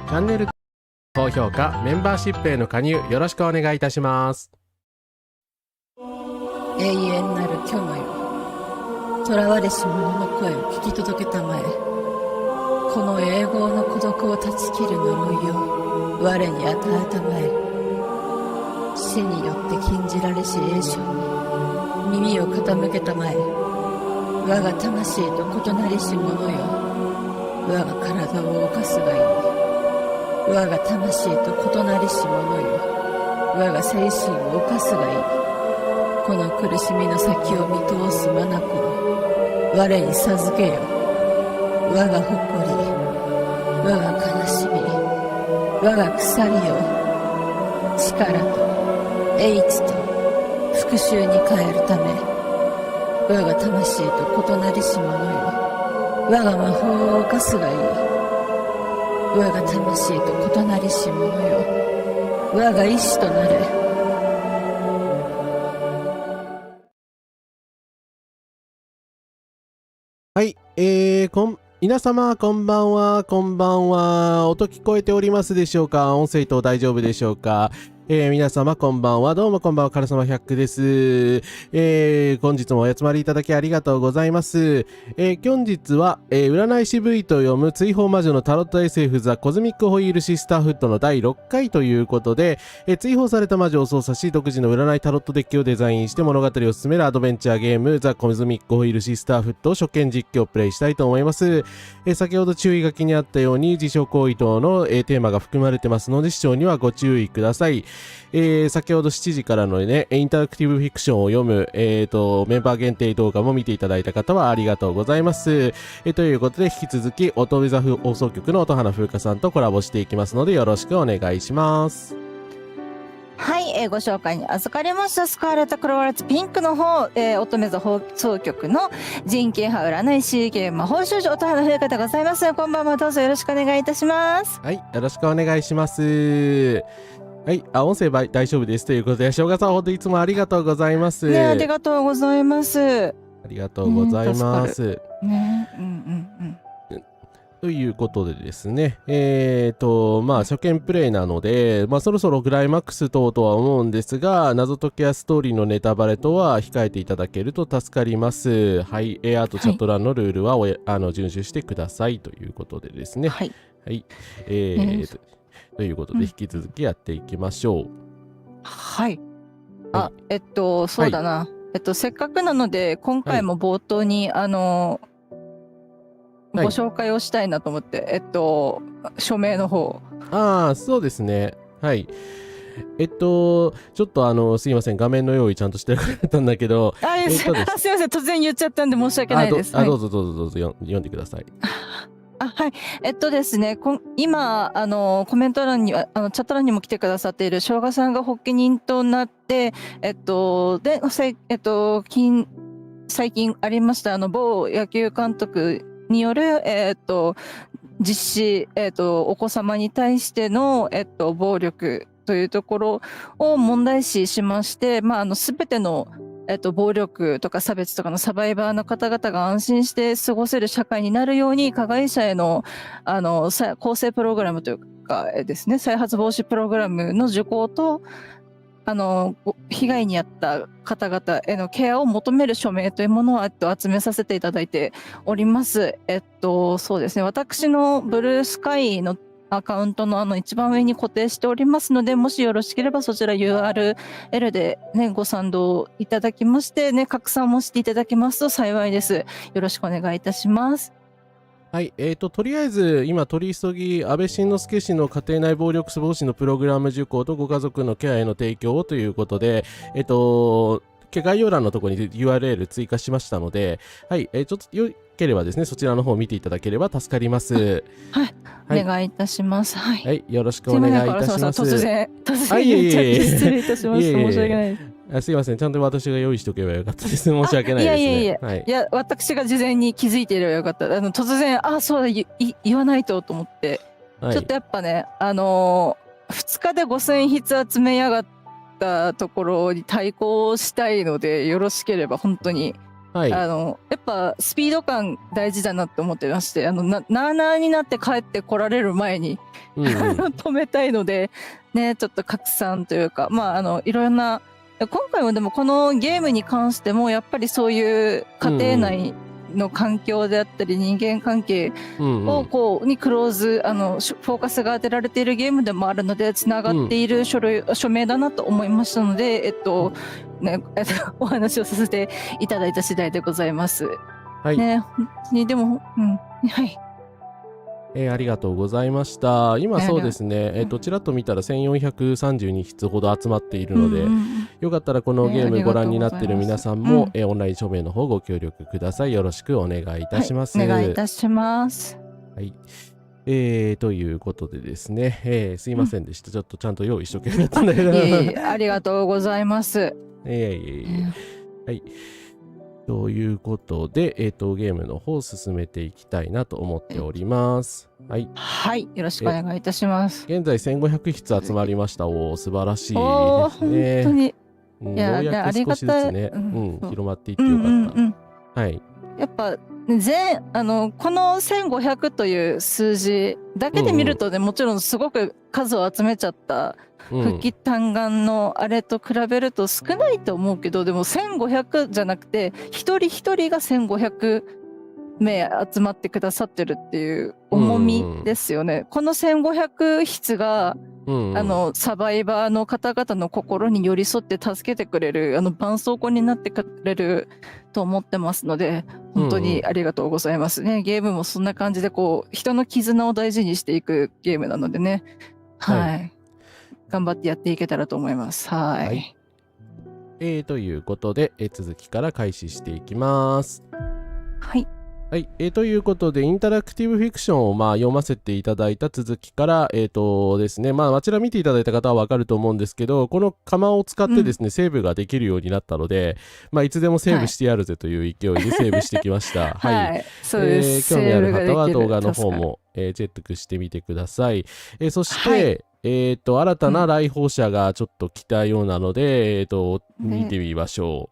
チャンネル高評価、メンバーシップへの加入よろしくお願いいたします。永遠なる虚無よ、囚われし者の声を聞き届けたまえ。この永劫の孤独を断ち切る呪いを我に与えたまえ。死によって禁じられし栄唱に耳を傾けたまえ。我が魂と異なりし者よ、我が体を動かすがいい。我が魂と異なりし者よ、我が精神を犯すがいい。この苦しみの先を見通す眼を我に授けよ。我が誇り、我が悲しみ、我が鎖よ、力と英知と復讐に変えるため、我が魂と異なりし者よ、我が魔法を犯すがいい。我が魂と異なりし者よ、我が意志となれ。はい、皆様こんばんは、こんばんは。音聞こえておりますでしょうか？音声等大丈夫でしょうか？皆様こんばんは。どうもこんばんは。カルサマ100です。本日もお集まりいただきありがとうございます。本日は、占い師 V と読む追放魔女のタロット SF ザコズミックホイールシスターフットの第6回ということで、追放された魔女を操作し、独自の占いタロットデッキをデザインして物語を進めるアドベンチャーゲームザコズミックホイールシスターフットを初見実況をプレイしたいと思います。先ほど注意書きにあったように、自傷行為等の、テーマが含まれてますので、視聴にはご注意ください。先ほど7時からのね、インタラクティブフィクションを読む、メンバー限定動画も見ていただいた方はありがとうございます。ということで、引き続き、音ウェザ放送局の音花風花さんとコラボしていきますので、よろしくお願いします。はい、ご紹介に預かりましたスカーレット・クロワルツピンクの方、乙女座放送局の人気派占い師ゲーム魔法少女音羽の冬香でございます。こんばんは、どうぞよろしくお願いいたします。はい、よろしくお願いします。はい、音声大丈夫ですということで、しょうがさん、本当いつもありがとうございます。ね、ありがとうございます。ありがとうございます。ね、ということでですね、初見プレイなので、そろそろクライマックス等とは思うんですが、謎解きやストーリーのネタバレとは控えていただけると助かります。はい、あとチャット欄のルールは遵守してくださいということでですね。はい。はい。ということで、引き続きやっていきましょう。はい。そうだな。せっかくなので、今回も冒頭に、ご紹介をしたいなと思って、署名の方。ああ、そうですね。はい。ちょっとすいません、画面の用意ちゃんとしてなかったんだけど、すいません、突然言っちゃったんで申し訳ないです。どうぞ読んでください。はい。ですね、今、コメント欄には、チャット欄にも来てくださっている、しょうがさんが発起人となって、最近ありました、某野球監督による、実施、お子様に対しての、暴力というところを問題視しまして、すべての、暴力とか差別とかのサバイバーの方々が安心して過ごせる社会になるように、加害者への、更生プログラムというかですね、再発防止プログラムの受講と、被害に遭った方々へのケアを求める署名というものを集めさせていただいております。そうですね。私のブルースカイのアカウントの一番上に固定しておりますので、もしよろしければそちら URL でね、ご賛同いただきましてね、拡散もしていただけますと幸いです。よろしくお願いいたします。はい、とりあえず今取り急ぎ安倍晋之助氏の家庭内暴力防止のプログラム受講とご家族のケアへの提供をということで、概要欄のところに URL 追加しましたので、はい、ちょっとよければですね、そちらの方を見ていただければ助かります。はい、お願いいたします。はい、よろしくお願いいたします。突然言っちゃって失礼いたしました。申し訳ないです。すいません、ちゃんと私が用意しておけばよかったです。申し訳ないですね。いや、私が事前に気づいていればよかった。突然、そうだ、言わないと思って、ちょっとやっぱね、2日で5000筆集めやがったところに対抗したいので、よろしければ本当に、やっぱスピード感大事だなって思ってまして、なーになって帰ってこられる前に止めたいので、ね、ちょっと拡散というか、いろんな、今回もでもこのゲームに関してもやっぱりそういう家庭内の環境であったり人間関係をにクローズフォーカスが当てられているゲームでもあるのでつながっている署名だなと思いましたのでお話をさせていただいた次第でございます。はい。ね、本当にでもはい。ありがとうございました。今そうですね、ちらっと見たら1432筆ほど集まっているので、よかったらこのゲームご覧になっている皆さんも、オンライン署名の方ご協力ください。よろしくお願いいたします。お願いいたします。はい。ということでですね、すいませんでした。ちょっとちゃんと用意しとけばよかったんだけど。ありがとうございます。はい。ということで、ゲームの方を進めていきたいなと思っております。はい。はい。よろしくお願いいたします。現在1500筆集まりました。素晴らしいですね。本当に。ようやく少しずつね、広まっていってよかった。はい。やっぱ、この1500という数字だけで見るとね、もちろんすごく数を集めちゃった復帰単眼のあれと比べると少ないと思うけど、でも1500じゃなくて一人一人が1500名集まってくださってるっていう重みですよね。この1500筆がサバイバーの方々の心に寄り添って助けてくれる絆創膏になってくれると思ってますので、本当にありがとうございますね。ゲームもそんな感じで人の絆を大事にしていくゲームなのでね、はい頑張ってやっていけたらと思います。はい。ということで、続きから開始していきます。はい。はい、ということで、インタラクティブフィクションを読ませていただいた続きから、ですね、あちら見ていただいた方はわかると思うんですけど、この釜を使ってですね、セーブができるようになったので、いつでもセーブしてやるぜという勢いでセーブしてきました。はい。そうです。興味ある方は動画の方も、チェックしてみてください。そして、新たな来訪者がちょっと来たようなので、見てみましょ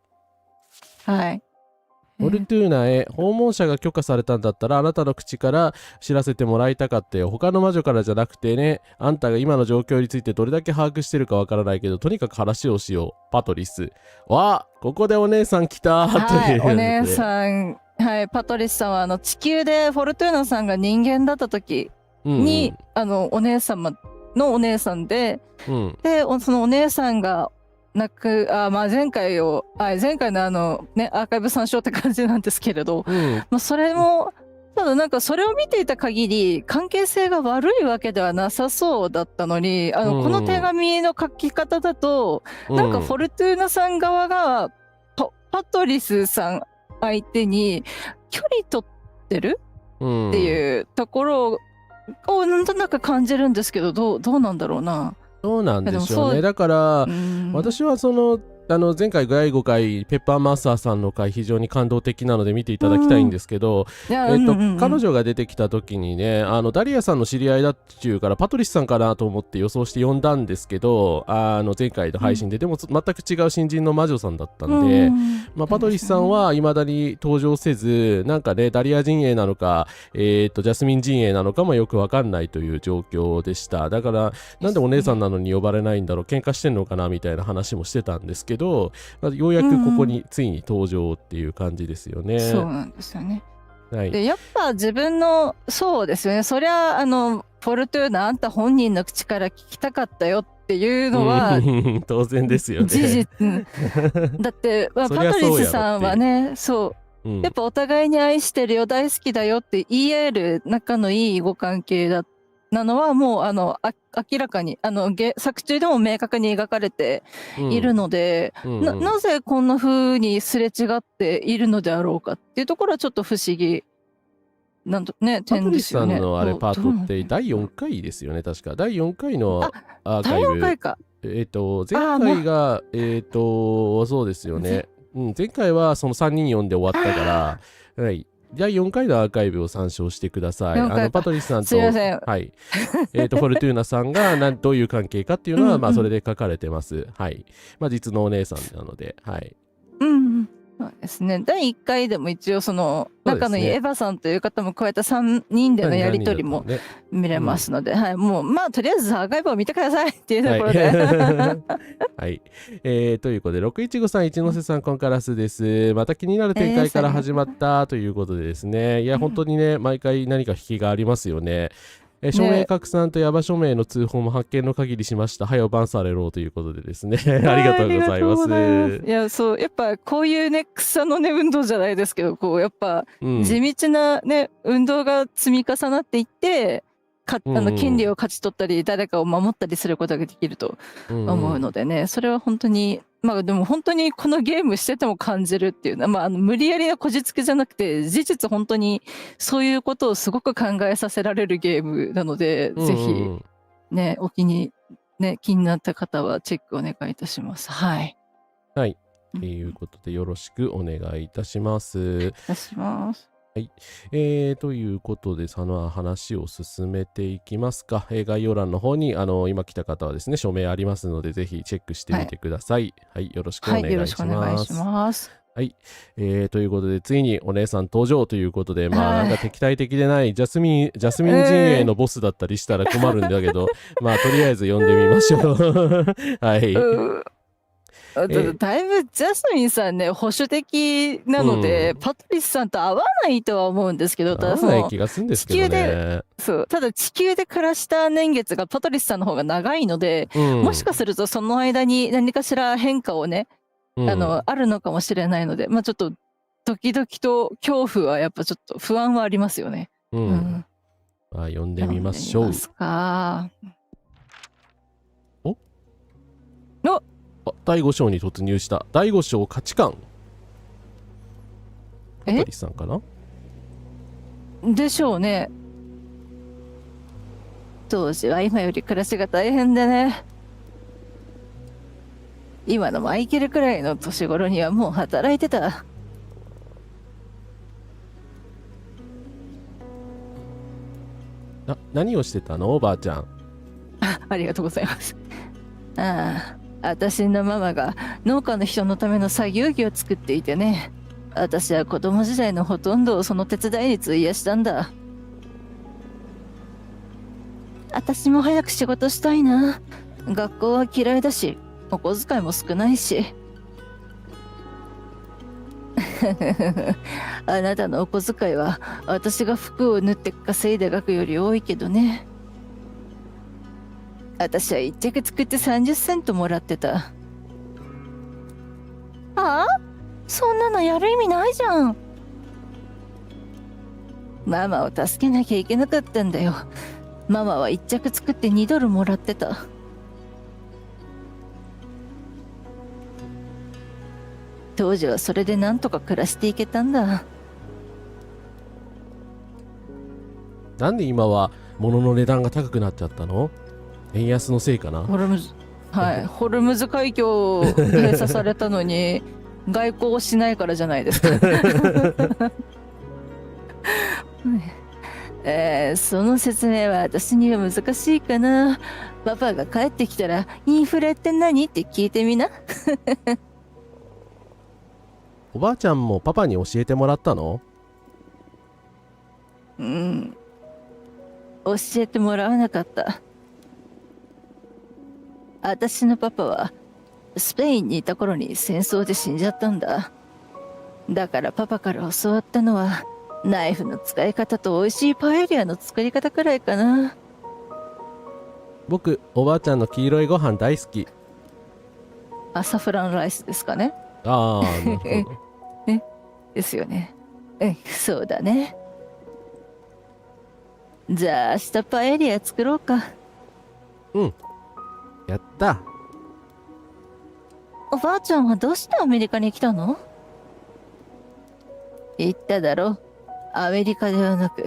う。はい。フォルトゥーナへ訪問者が許可されたんだったらあなたの口から知らせてもらいたかったよ。他の魔女からじゃなくてね、あんたが今の状況についてどれだけ把握してるかわからないけど、とにかく話をしよう。パトリス。ここでお姉さん来たという、お姉さん、はい、パトリスさんは地球でフォルトゥーナさんが人間だった時に、お姉様のお姉さんで、でそのお姉さんが前回のアーカイブ参照って感じなんですけれど、それもただなんかそれを見ていた限り関係性が悪いわけではなさそうだったのに、この手紙の書き方だと、なんかフォルトゥーナさん側がパトリスさん相手に距離取ってるっていうところをなんとなく感じるんですけど、どうなんだろうな。そうなんでしょうね。だから私は前回第5回ペッパーマスターさんの回非常に感動的なので見ていただきたいんですけど、彼女が出てきた時にね、ダリアさんの知り合いだっちゅうからパトリスさんかなと思って予想して呼んだんですけど、前回の配信で、でも全く違う新人の魔女さんだったんで、パトリスさんは未だに登場せず、なんかねダリア陣営なのか、ジャスミン陣営なのかもよくわかんないという状況でした。だからなんでお姉さんなのに呼ばれないんだろう、喧嘩してんのかなみたいな話もしてたんですけど、ようやくここについに登場っていう感じですよね。そうなんですよね。はい、でやっぱ自分のそうですよね。そりゃフォルトゥーナあんた本人の口から聞きたかったよっていうのは当然ですよね。事実だって、パトリスさんはね、やっぱお互いに愛してるよ大好きだよって言い合える仲のいいご関係なのはもう明らかに作中でも明確に描かれているので、なぜこんな風にすれ違っているのであろうかっていうところはちょっと不思議なんとね点ですよね。パトリスさんのあれパートって第4回ですよね、確か。第4回のアーカイブ。第4回か。前回がそうですよね。前回はその3人呼んで終わったから、はい。第4回のアーカイブを参照してください。パトリスさんと、はい、フォルトゥーナさんがどういう関係かっていうのは、それで書かれてます。はい。実のお姉さんなので、はい。そうですね。第1回でも一応仲のいいエヴァさんという方も加えた3人でのやり取りも見れますので、はい、もうとりあえずアーカイブを見てくださいっていうところで。はい。ということで、615さん、一ノ瀬さん、コンカラスです。また気になる展開から始まったということでですね、いや、本当にね、毎回何か引きがありますよね。署名拡散とヤバ署名の通報も発見の限りしました。はよバンされろということでですね。ありがとうございます。いや、やっぱこういうね、草のね、運動じゃないですけど、やっぱ地道なね、運動が積み重なっていって、権利を勝ち取ったり、誰かを守ったりすることができると思うのでね、それは本当に、でも本当にこのゲームしてても感じるっていうのは、無理やりなこじつけじゃなくて、事実本当にそういうことをすごく考えさせられるゲームなので、ぜひね、気になった方はチェックお願いいたします。はい。はい。ということで、よろしくお願いいたします。はい。ということで、その話を進めていきますか。概要欄の方に、今来た方はですね、署名ありますので、ぜひチェックしてみてください。はい。よろしくお願いします。よろしくお願いします。はい。ということで、ついにお姉さん登場ということで、なんか敵対的でないジャスミン陣営のボスだったりしたら困るんだけど、とりあえず呼んでみましょう。はい。だいぶジャスミンさんね保守的なので、パトリスさんと合わないとは思うんですけど、ただ合わない気がするんですけどね。ただ地球で暮らした年月がパトリスさんの方が長いので、もしかするとその間に何かしら変化をね、あるのかもしれないので、ちょっとドキドキと恐怖はやっぱちょっと不安はありますよね。呼んでみましょう。第5章に突入した。第5章価値観。パトリスさんかな。でしょうね。当時は今より暮らしが大変でね。今のマイケルくらいの年頃にはもう働いてた。何をしてたのおばあちゃん。ありがとうございます。ああ、私のママが農家の人のための作業着を作っていてね。私は子供時代のほとんどをその手伝いに費やしたんだ。私も早く仕事したいな。学校は嫌いだし、お小遣いも少ないし。あなたのお小遣いは私が服を縫って稼いだ額より多いけどね。私は一着作って30セントもらってた。ああ、そんなのやる意味ないじゃん。ママを助けなきゃいけなかったんだよ。ママは一着作って2ドルもらってた。当時はそれでなんとか暮らしていけたんだ。なんで今は物の値段が高くなっちゃったの？円安のせいかな？ホルムズ、はい、ホルムズ海峡を閉鎖されたのに外交をしないからじゃないですか。その説明は私には難しいかな。パパが帰ってきたらインフレって何って聞いてみな。おばあちゃんもパパに教えてもらったの？うん、教えてもらわなかった。私のパパはスペインにいた頃に戦争で死んじゃったんだ。だからパパから教わったのはナイフの使い方と美味しいパエリアの作り方くらいかな。僕おばあちゃんの黄色いご飯大好き。サフランライスですかね。ああ、なるほど。ですよね。そうだね。じゃあ明日パエリア作ろうか。うん、やった。おばあちゃんはどうしてアメリカに来たの？言っただろ。アメリカではなく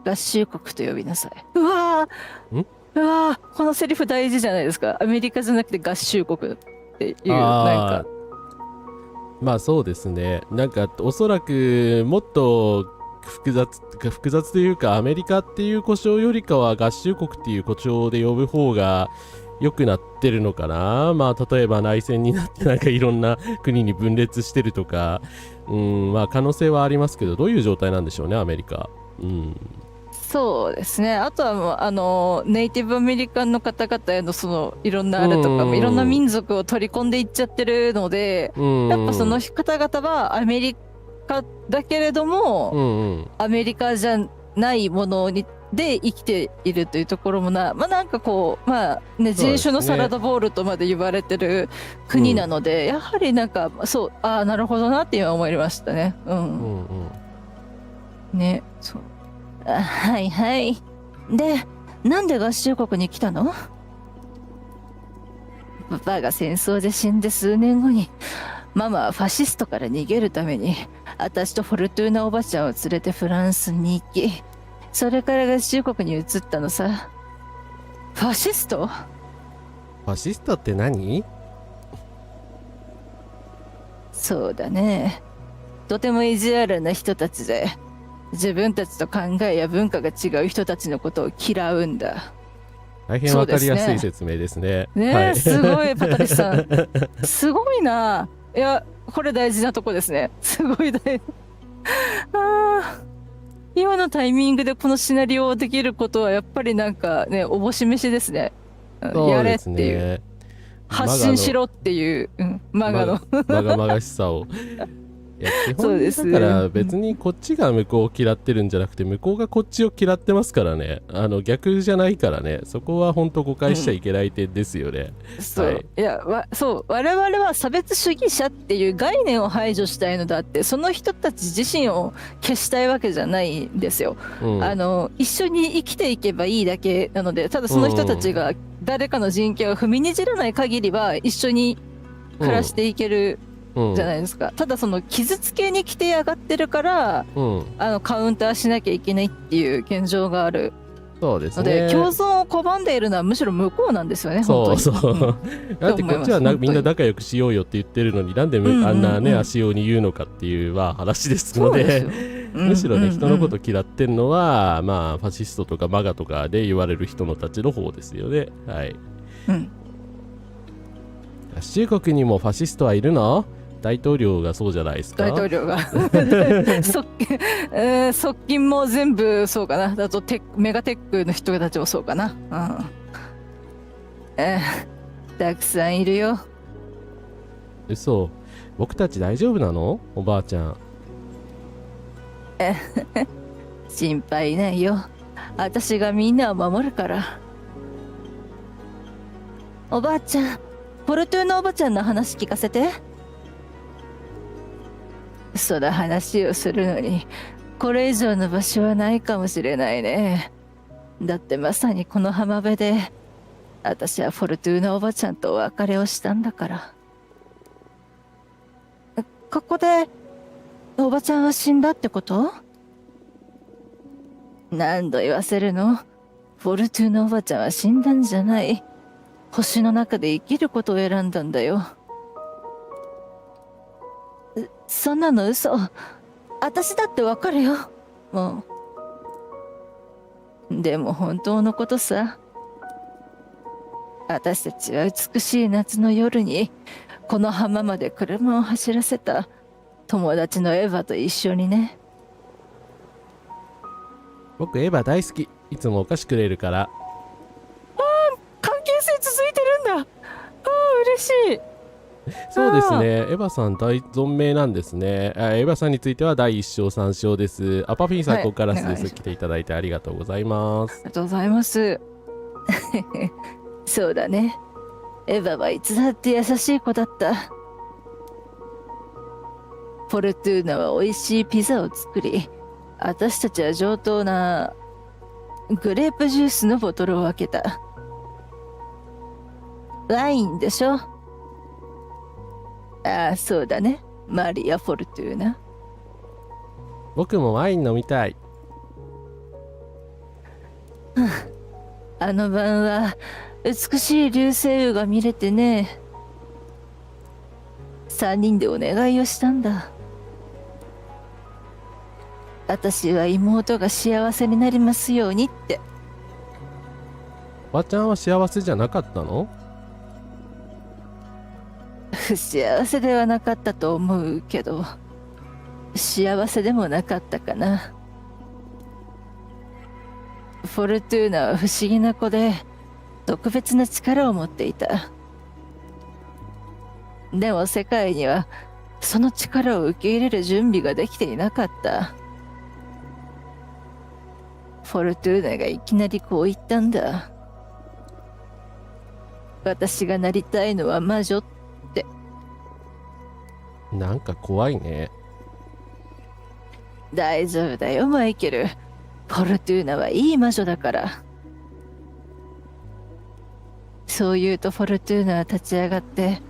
合衆国と呼びなさい。うわー、このセリフ大事じゃないですか。アメリカじゃなくて合衆国っていう、なんかまあそうですね。なんかおそらくもっと複雑というか、アメリカっていう呼称よりかは合衆国っていう呼称で呼ぶ方が良くなってるのかな。まあ例えば内戦になってなんかいろんな国に分裂してるとか、まあ可能性はありますけど、どういう状態なんでしょうね、アメリカ。そうですね。あとはもうネイティブアメリカンの方々へのそのいろんなあれとかもいろんな民族を取り込んでいっちゃってるので、やっぱその方々はアメリカだけれども、アメリカじゃないものにで生きているというところもまあなんかこう人種のサラダボールとまで言われてる国なので、やはりなんかそうなるほどなって今思いましたね。ね、そう。はいはい。で、なんで合衆国に来たの？パパが戦争で死んで数年後に、ママはファシストから逃げるために、私とフォルトゥーナおばちゃんを連れてフランスに行き、それから合衆国に移ったのさ。ファシスト？ファシストって何？そうだね。とても意地悪な人たちで、自分たちと考えや文化が違う人たちのことを嫌うんだ。大変わかりやすい説明ですね。はい、すごいパトリスさん。すごいな。いや、これ大事なとこですね。すごい大事。今のタイミングでこのシナリオをできることはやっぱりなんかね、おぼし飯ですね。やれっていう。発信しろっていう、マガの。まがまがしさを。いや基本だから別にこっちが向こうを嫌ってるんじゃなくて、向こうがこっちを嫌ってますからね。逆じゃないからね。そこは本当誤解しちゃいけない点ですよね。そう、いやそう、我々は差別主義者っていう概念を排除したいのだって、その人たち自身を消したいわけじゃないんですよ。一緒に生きていけばいいだけなので、ただその人たちが誰かの人権を踏みにじらない限りは一緒に暮らしていけるうん。じゃないですか。ただその傷つけに来てやがってるからうん。カウンターしなきゃいけないっていう現状があるそうですので、ね。共存を拒んでいるのはむしろ向こうなんですよね。そう本当にそう。だってこっちは本当にみんな仲良くしようよって言ってるのに、なんでうんうんうんあんなね、足用に言うのかっていう話ですので、そうですよ。むしろね、人のことうん嫌ってるのは、まあ、ファシストとかマガとかで言われる人のたちの方ですよね。はい。うんうん中国にもファシストはいるの？大統領がそうじゃないですか。大統領が側近も全部そうかな。だとメガテックの人たちもそうかな。たくさんいるよ。嘘。僕たち大丈夫なの？おばあちゃん。心配ないよ。私がみんなを守るから。おばあちゃん、フォルトゥーナおばちゃんの話聞かせて。その話をするのにこれ以上の場所はないかもしれないね。だってまさにこの浜辺で私はフォルトゥーナおばちゃんとお別れをしたんだから。ここでおばちゃんは死んだってこと？何度言わせるの？フォルトゥーナおばちゃんは死んだんじゃない。星の中で生きることを選んだんだよ。そんなの嘘。私だってわかるよ。もう。でも本当のことさ。私たちは美しい夏の夜にこの浜まで車を走らせた友達のエヴァと一緒にね。僕エヴァ大好き。いつもお菓子くれるから。関係性続いてるんだ。嬉しい。そうですね。エヴァさん大存命なんですね。エヴァさんについては第1章3章です。アパフィンさん、はいここからです。お願いします来ていただいてありがとうございます。ありがとうございます。そうだね。エヴァはいつだって優しい子だった。フォルトゥーナは美味しいピザを作り、私たちは上等なグレープジュースのボトルを開けた。ワインでしょ？ああ、そうだね。マリア・フォルトゥーナ。僕もワイン飲みたい。あの晩は美しい流星雨が見れてね。3人でお願いをしたんだ。私は妹が幸せになりますようにって。おばちゃんは幸せじゃなかったの？不幸せではなかったと思うけど、幸せでもなかったかな。フォルトゥーナは不思議な子で特別な力を持っていた。でも世界にはその力を受け入れる準備ができていなかった。フォルトゥーナがいきなりこう言ったんだ。私がなりたいのは魔女って。なんか怖いね。大丈夫だよマイケル。フォルトゥーナはいい魔女だから。そう言うとフォルトゥーナは立ち上がって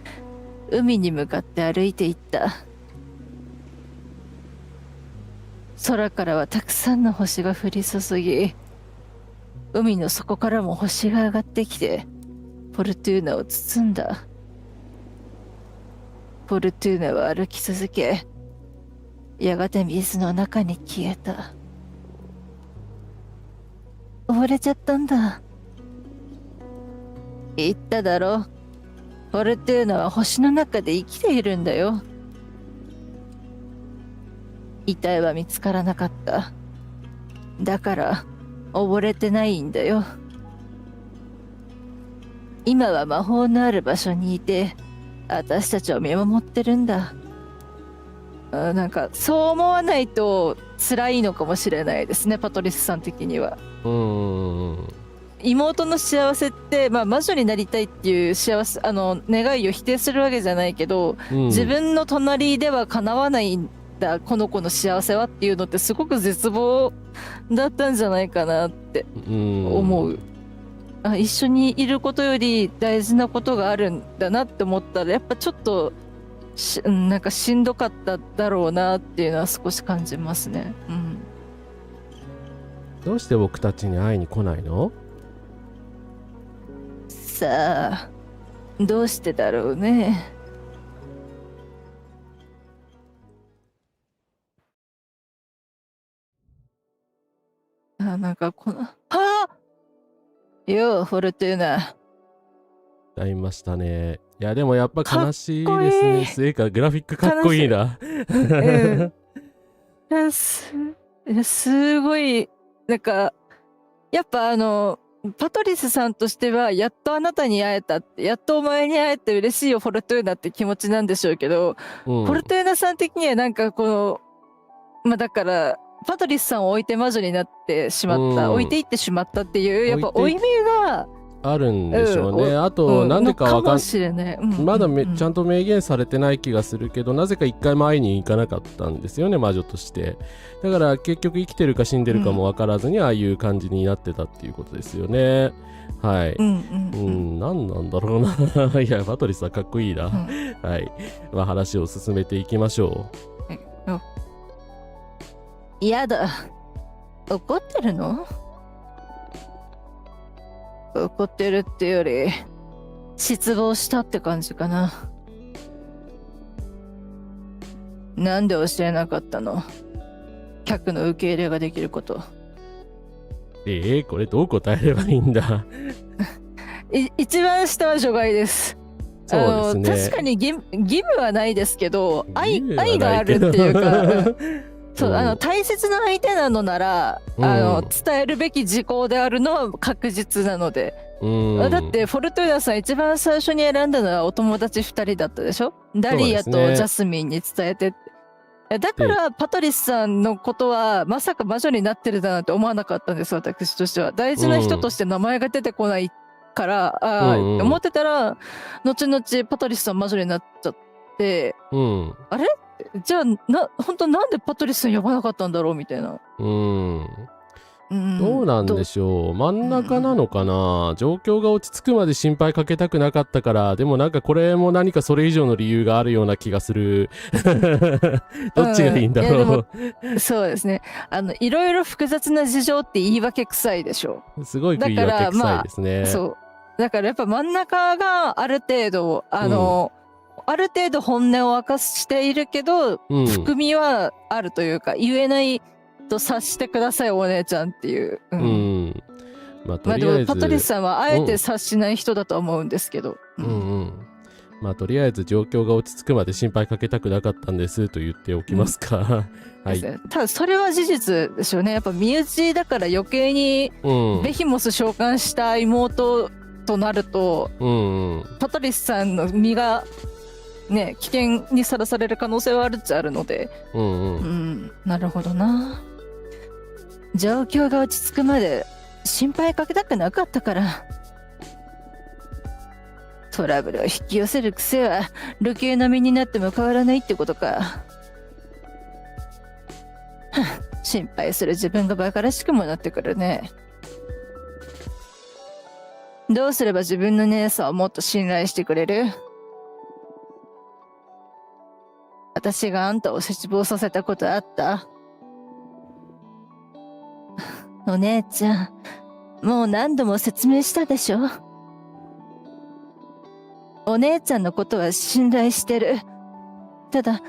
海に向かって歩いていった。空からはたくさんの星が降り注ぎ、海の底からも星が上がってきてフォルトゥーナを包んだ。フォルトゥーナは歩き続け、やがて水の中に消えた。溺れちゃったんだ。言っただろ。フォルトゥーナは星の中で生きているんだよ。遺体は見つからなかった。だから溺れてないんだよ。今は魔法のある場所にいて私たちを見守ってるんだ。なんかそう思わないと辛いのかもしれないですね、パトリスさん的には。妹の幸せって、まあ、魔女になりたいっていう幸せ願いを否定するわけじゃないけど、自分の隣では叶わないんだこの子の幸せはっていうのってすごく絶望だったんじゃないかなって思う。一緒にいることより大事なことがあるんだなって思ったらやっぱちょっとなんかしんどかっただろうなっていうのは少し感じますね。どうして僕たちに会いに来ないの？さあ、どうしてだろうね。なんかよう、フォルトゥーナ。ありましたね。いや、でもやっぱ悲しいですね。末か、グラフィックかっこいいな。すごい、なんか、やっぱパトリスさんとしては、やっとあなたに会えたって、やっとお前に会えて嬉しいよ、フォルトゥーナって気持ちなんでしょうけど、フォルトゥーナさん的にはなんかだから、パトリスさんを置いて魔女になってしまった、置いていってしまったっていう、やっぱ負い目が、あるんでしょうね。あと、なんでかわかんない。まだちゃんと明言されてない気がするけど、なぜか一回も会いに行かなかったんですよね、魔女として。だから結局生きてるか死んでるかも分からずに、ああいう感じになってたっていうことですよね。はい。何なんだろうな。いや、パトリスはかっこいいな。はい。まあ、話を進めていきましょう。やだ。怒ってるの？怒ってるってより失望したって感じかな。なんで教えなかったの？客の受け入れができること。これどう答えればいいんだ。一番下は除外です。そうですね。確かに義務はないですけど、愛があるっていうか。そう、大切な相手なのなら、伝えるべき事項であるのは確実なので。だってフォルトゥーナさん一番最初に選んだのはお友達2人だったでしょ。ダリアとジャスミンに伝えて。だからパトリスさんのことはまさか魔女になってるだなんて思わなかったんです、私としては。大事な人として名前が出てこないから、思ってたら後々パトリスさん魔女になっちゃって、あれじゃあ本当なんでパトリスさん呼ばなかったんだろうみたいな。どうなんでしょう。真ん中なのかな。状況が落ち着くまで心配かけたくなかったから。でもなんかこれも何かそれ以上の理由があるような気がする。どっちがいいんだろう。そうですね。いろいろ複雑な事情って言い訳臭いでしょ。すごい言い訳臭いですね。そう。だからやっぱ真ん中がある程度ある程度本音を明かしているけど、含みはあるというか、言えないと察してくださいお姉ちゃんっていう。まあとりあえず、でもパトリスさんはあえて察しない人だと思うんですけど。まあとりあえず状況が落ち着くまで心配かけたくなかったんですと言っておきますか。はい。ただそれは事実ですよね。やっぱ身内だから余計にベヒモス召喚した妹となると、パトリスさんの身がね、危険にさらされる可能性はあるっちゃあるので。なるほどな。状況が落ち着くまで心配かけたくなかったから。トラブルを引き寄せる癖は流刑並みになっても変わらないってことか。心配する自分がバカらしくもなってくるね。どうすれば自分の姉さんをもっと信頼してくれる？私があんたを失望させたことあった？お姉ちゃん、もう何度も説明したでしょ？お姉ちゃんのことは信頼してる。ただ、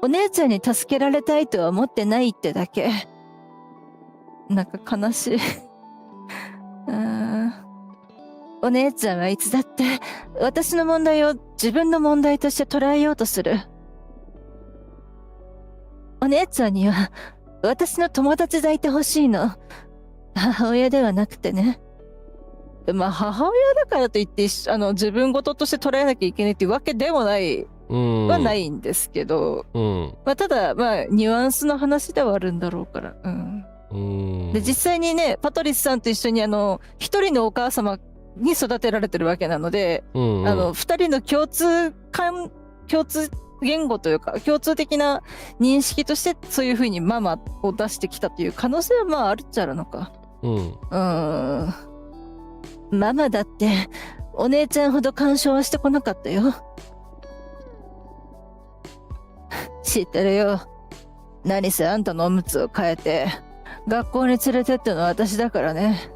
お姉ちゃんに助けられたいとは思ってないってだけ。なんか悲しい。お姉ちゃんはいつだって私の問題を自分の問題として捉えようとする。お姉ちゃんには私の友達でいてほしいの。母親ではなくてね。まあ母親だからといって自分事として捉えなきゃいけないっていうわけでもないはないんですけど、まあ、ただまあニュアンスの話ではあるんだろうから。で実際にねパトリスさんと一緒に一人のお母様に育てられてるわけなので、二人の共通言語というか共通的な認識としてそういう風にママを出してきたという可能性はまああるっちゃあるのか。ママだってお姉ちゃんほど干渉はしてこなかったよ。知ってるよ。何せあんたのおむつを変えて学校に連れてったのは私だからね。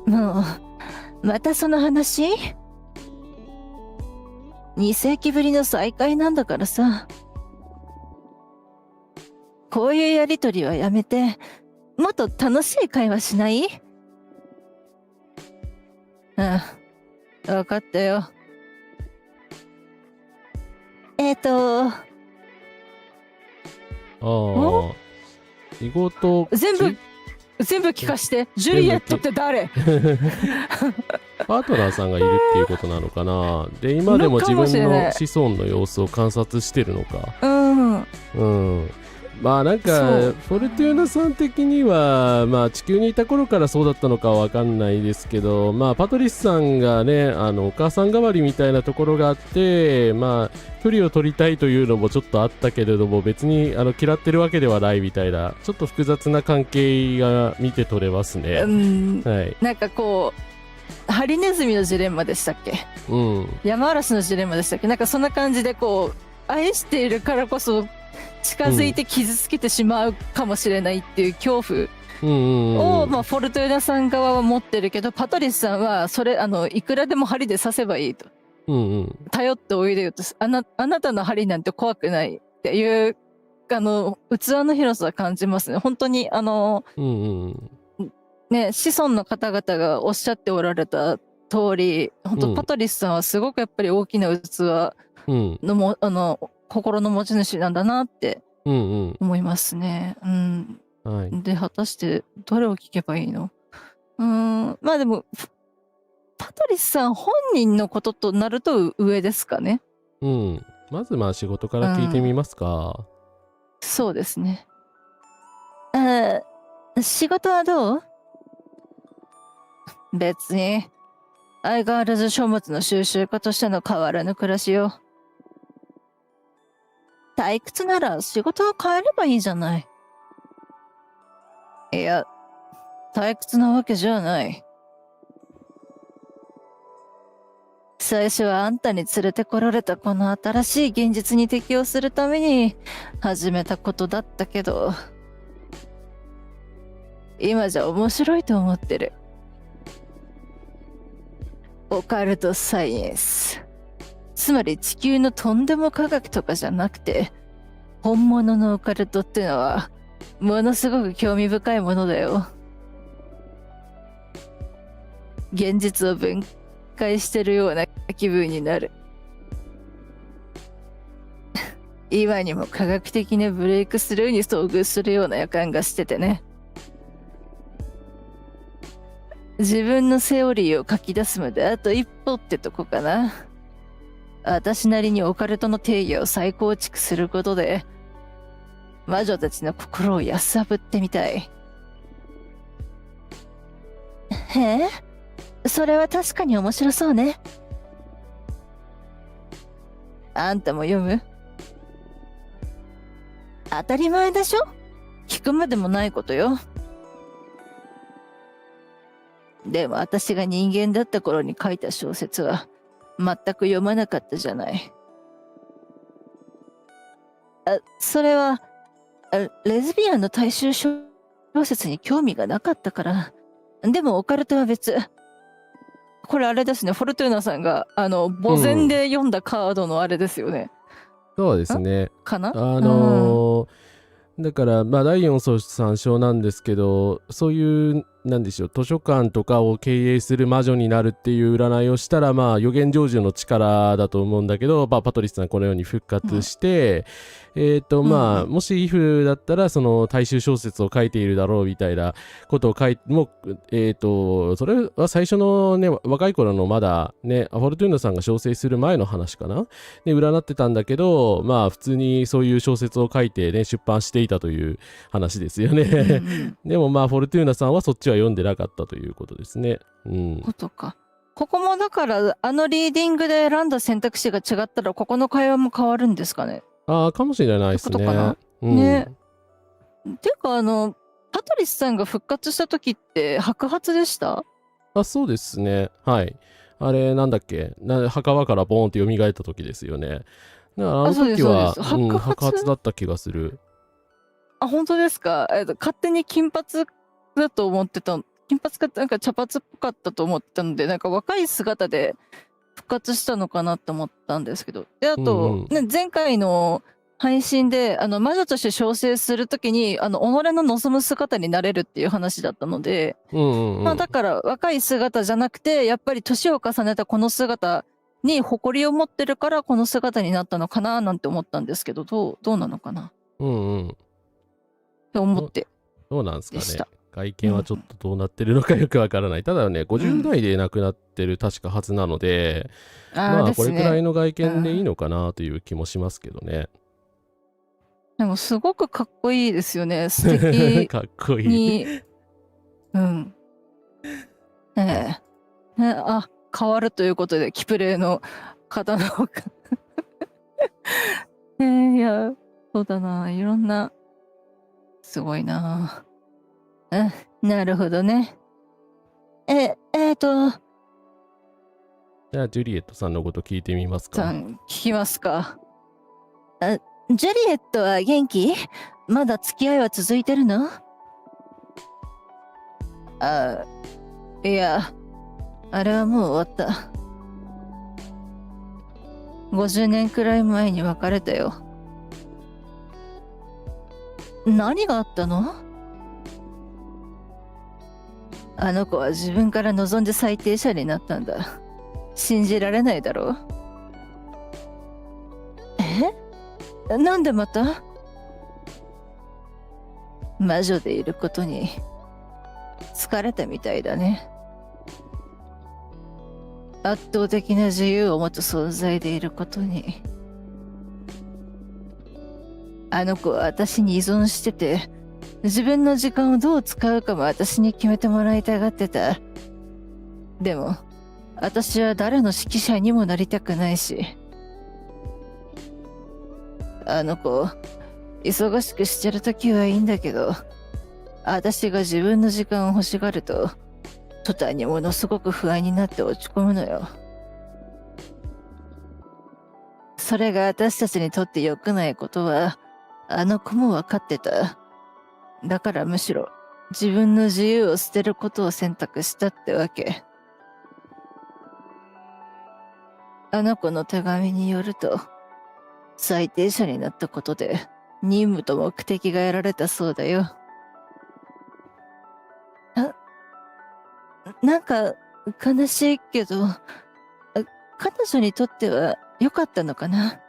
もうまたその話？2世紀ぶりの再会なんだからさ。こういうやりとりはやめて、もっと楽しい会話しない？うん、分かったよ。ああ、仕事全部聞かして。ジュリエットって誰？パートナーさんがいるっていうことなのかな。で、今でも自分の子孫の様子を観察してるのか。うん。まあなんかフォルトゥーナさん的には、まあ、地球にいた頃からそうだったのかは分かんないですけど、まあ、パトリスさんがねお母さん代わりみたいなところがあって、まあ、距離を取りたいというのもちょっとあったけれども、別に嫌ってるわけではないみたいな、ちょっと複雑な関係が見て取れますね。はい、なんかこうハリネズミのジレンマでしたっけ、山嵐のジレンマでしたっけ、なんかそんな感じでこう愛しているからこそ近づいて傷つけてしまうかもしれないっていう恐怖を、まあ、フォルトゥーナさん側は持ってるけど、パトリスさんはそれいくらでも針で刺せばいいと、頼っておいでよと、あなたの針なんて怖くないっていう器の広さは感じますね。本当にね、子孫の方々がおっしゃっておられた通り、本当パトリスさんはすごくやっぱり大きな器の心の持ち主なんだなって思いますね。はい、で果たしてどれを聞けばいいの？まあでもパトリスさん本人のこととなると上ですかね。まずまあ仕事から聞いてみますか。そうですね。仕事はどう？別に相変わらず書物の収集家としての変わらぬ暮らしよ。退屈なら仕事を変えればいいじゃない。いや、退屈なわけじゃない。最初はあんたに連れてこられたこの新しい現実に適応するために始めたことだったけど、今じゃ面白いと思ってる。オカルトサイエンス。つまり地球のとんでも科学とかじゃなくて、本物のオカルトってのはものすごく興味深いものだよ。現実を分解してるような気分になる。今にも科学的なブレイクスルーに遭遇するような予感がしててね。自分のセオリーを書き出すまであと一歩ってとこかな。私なりにオカルトの定義を再構築することで魔女たちの心を安ぶってみたい。へえ、それは確かに面白そうね。あんたも読む？当たり前でしょ？聞くまでもないことよ。でも私が人間だった頃に書いた小説は全く読まなかったじゃない。それはレズビアンの大衆小説に興味がなかったから。でもオカルトは別。これあれですね、フォルトゥーナさんが墓前で読んだカードのあれですよね。そうですね。かな？だからまあ第4章3章なんですけど、そういうなんでしょう、図書館とかを経営する魔女になるっていう占いをしたら、まあ予言成就の力だと思うんだけど、まあ、パトリスさんこのように復活して、まあもしイフだったらその大衆小説を書いているだろうみたいなことを書いてもそれは最初のね若い頃のまだねフォルトゥーナさんが小生する前の話かなで占ってたんだけど、まあ普通にそういう小説を書いてね出版していたという話ですよねでもまあフォルトゥーナさんはそっちは読んでなかったということですね。ことか。ここもだからリーディングで選んだ選択肢が違ったらここの会話も変わるんですかね。かもしれないですね。ね。ていうかパトリスさんが復活した時って白髪でした？そうですね。はい。あれなんだっけ、墓場からボーンって蘇った時ですよね。だからあのそうです時は、そうです白髪だった気がする。あ、本当ですか。勝手に金髪だと思ってた。金髪かなんか茶髪っぽかったと思ってたので、なんか若い姿で復活したのかなと思ったんですけど。で、あと、ね、前回の配信で、魔女として召喚するときに、己の望む姿になれるっていう話だったので、まあだから若い姿じゃなくて、やっぱり年を重ねたこの姿に誇りを持ってるから、この姿になったのかななんて思ったんですけど、どうなのかなって思ってどうなんですかねでした。外見はちょっとどうなってるのかよくわからない。ただね、50代で亡くなってる確かはずなので、まあこれくらいの外見でいいのかなという気もしますけどね。でもすごくかっこいいですよね。素敵かっこいい。あ、変わるということで、キプレイの方のいや、そうだな、いろんな、すごいな。なるほどね。じゃあ、ジュリエットさんのこと聞いてみますか。聞きますか。ジュリエットは元気？まだ付き合いは続いてるの？いや、あれはもう終わった。50年くらい前に別れたよ。何があったの？あの子は自分から望んで最低者になったんだ。信じられないだろ？なんでまた？魔女でいることに疲れたみたいだね。圧倒的な自由を持つ存在でいることに。あの子は私に依存してて、自分の時間をどう使うかも私に決めてもらいたがってた。でも、私は誰の指揮者にもなりたくないし。あの子、忙しくしてるときはいいんだけど、私が自分の時間を欲しがると、途端にものすごく不安になって落ち込むのよ。それが私たちにとって良くないことは、あの子も分かってた。だからむしろ、自分の自由を捨てることを選択したってわけ。あの子の手紙によると、最低者になったことで任務と目的が得られたそうだよ。なんか悲しいけど、彼女にとっては良かったのかな。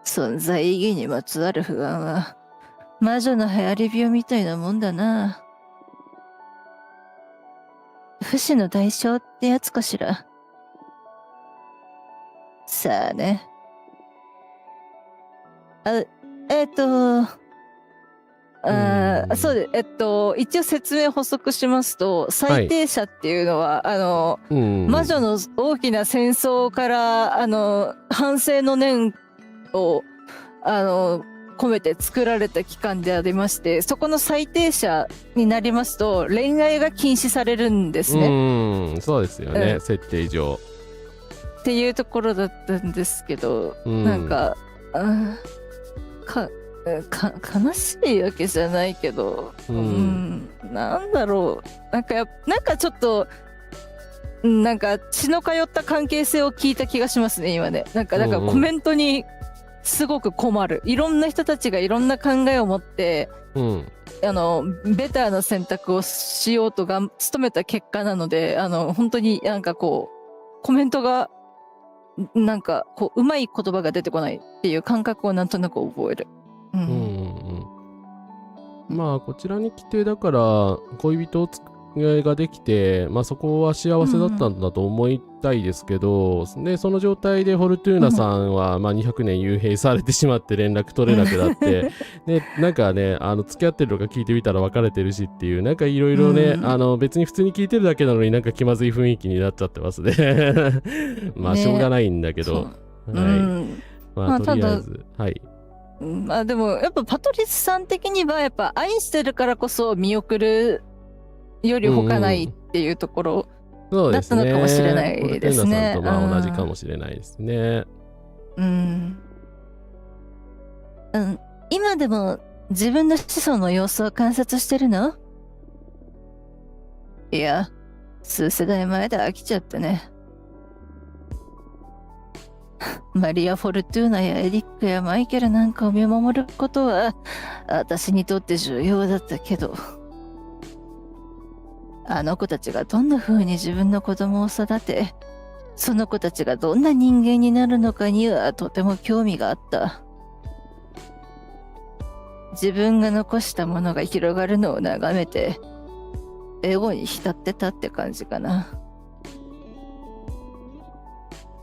存在意義にまつわる不安は魔女の流行り病みたいなもんだな。不死の代償ってやつかしら。さあね。そうで、一応説明補足しますと、最低者っていうのは、魔女の大きな戦争から、反省の念を、込めて作られた機関でありまして、そこの最低者になりますと、恋愛が禁止されるんですね。そうですよね、設定上。っていうところだったんですけど、なんか、悲しいわけじゃないけど、なんだろう、なんかちょっと、なんか血の通った関係性を聞いた気がしますね、今ね。なんかコメントにすごく困る。いろんな人たちがいろんな考えを持って、ベターな選択をしようと努めた結果なので、本当になんかこう、コメントが、なんかこう、うまい言葉が出てこないっていう感覚をなんとなく覚える。まあこちらに来てだから恋人ができて、まあそこは幸せだったんだと思いたいですけど、でその状態でフォルトゥーナさんは、まあ200年幽閉されてしまって連絡取れなくなってでなんかね付き合ってるのか聞いてみたら別れてるしっていうなんかいろいろね、別に普通に聞いてるだけなのになんか気まずい雰囲気になっちゃってますねまあしょうがないんだけど、まあとりあえずまあでもやっぱパトリスさん的にはやっぱ愛してるからこそ見送るより他ないっていうところそうですね。だったのかもしれないポルテンですね。ナさんと同じかもしれないですね。うん。今でも自分の子孫の様子を観察してるの？いや、数世代前で飽きちゃってね。マリア・フォルトゥーナやエリックやマイケルなんかを見守ることは私にとって重要だったけど、あの子たちがどんな風に自分の子供を育て、その子たちがどんな人間になるのかにはとても興味があった。自分が残したものが広がるのを眺めて、エゴに浸ってたって感じかな。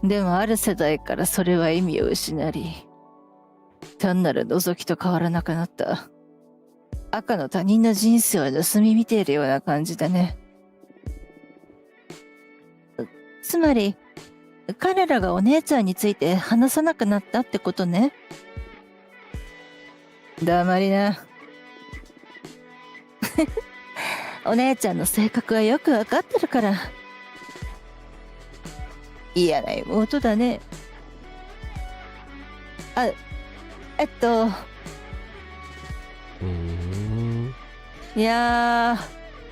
でもある世代からそれは意味を失い、単なる覗きと変わらなくなった。赤の他人の人生を盗み見ているような感じだね。つまり、彼らがお姉ちゃんについて話さなくなったってことね。黙りな。お姉ちゃんの性格はよくわかってるから。嫌な妹だね。あ、いや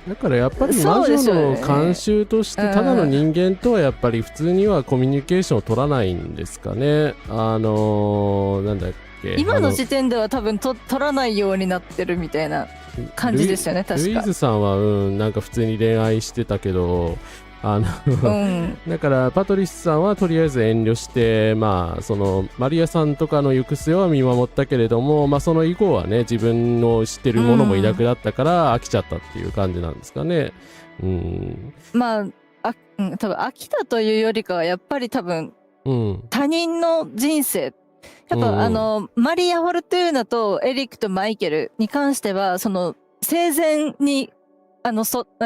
だからやっぱり魔そうでしょうね女の慣習としてただの人間とはやっぱり普通にはコミュニケーションを取らないんですかね。なんだっけ、今の時点では多分取らないようになってるみたいな感じですよね、確か。ルイーズさんはなんか普通に恋愛してたけど、だからパトリスさんはとりあえず遠慮して、まあそのマリアさんとかの行く末は見守ったけれども、まあその以降はね、自分の知ってるものもいなくなったから飽きちゃったっていう感じなんですかね。まあ、多分飽きたというよりかはやっぱり多分、他人の人生、やっぱ、マリア・フォルトゥーナとエリックとマイケルに関してはその生前になん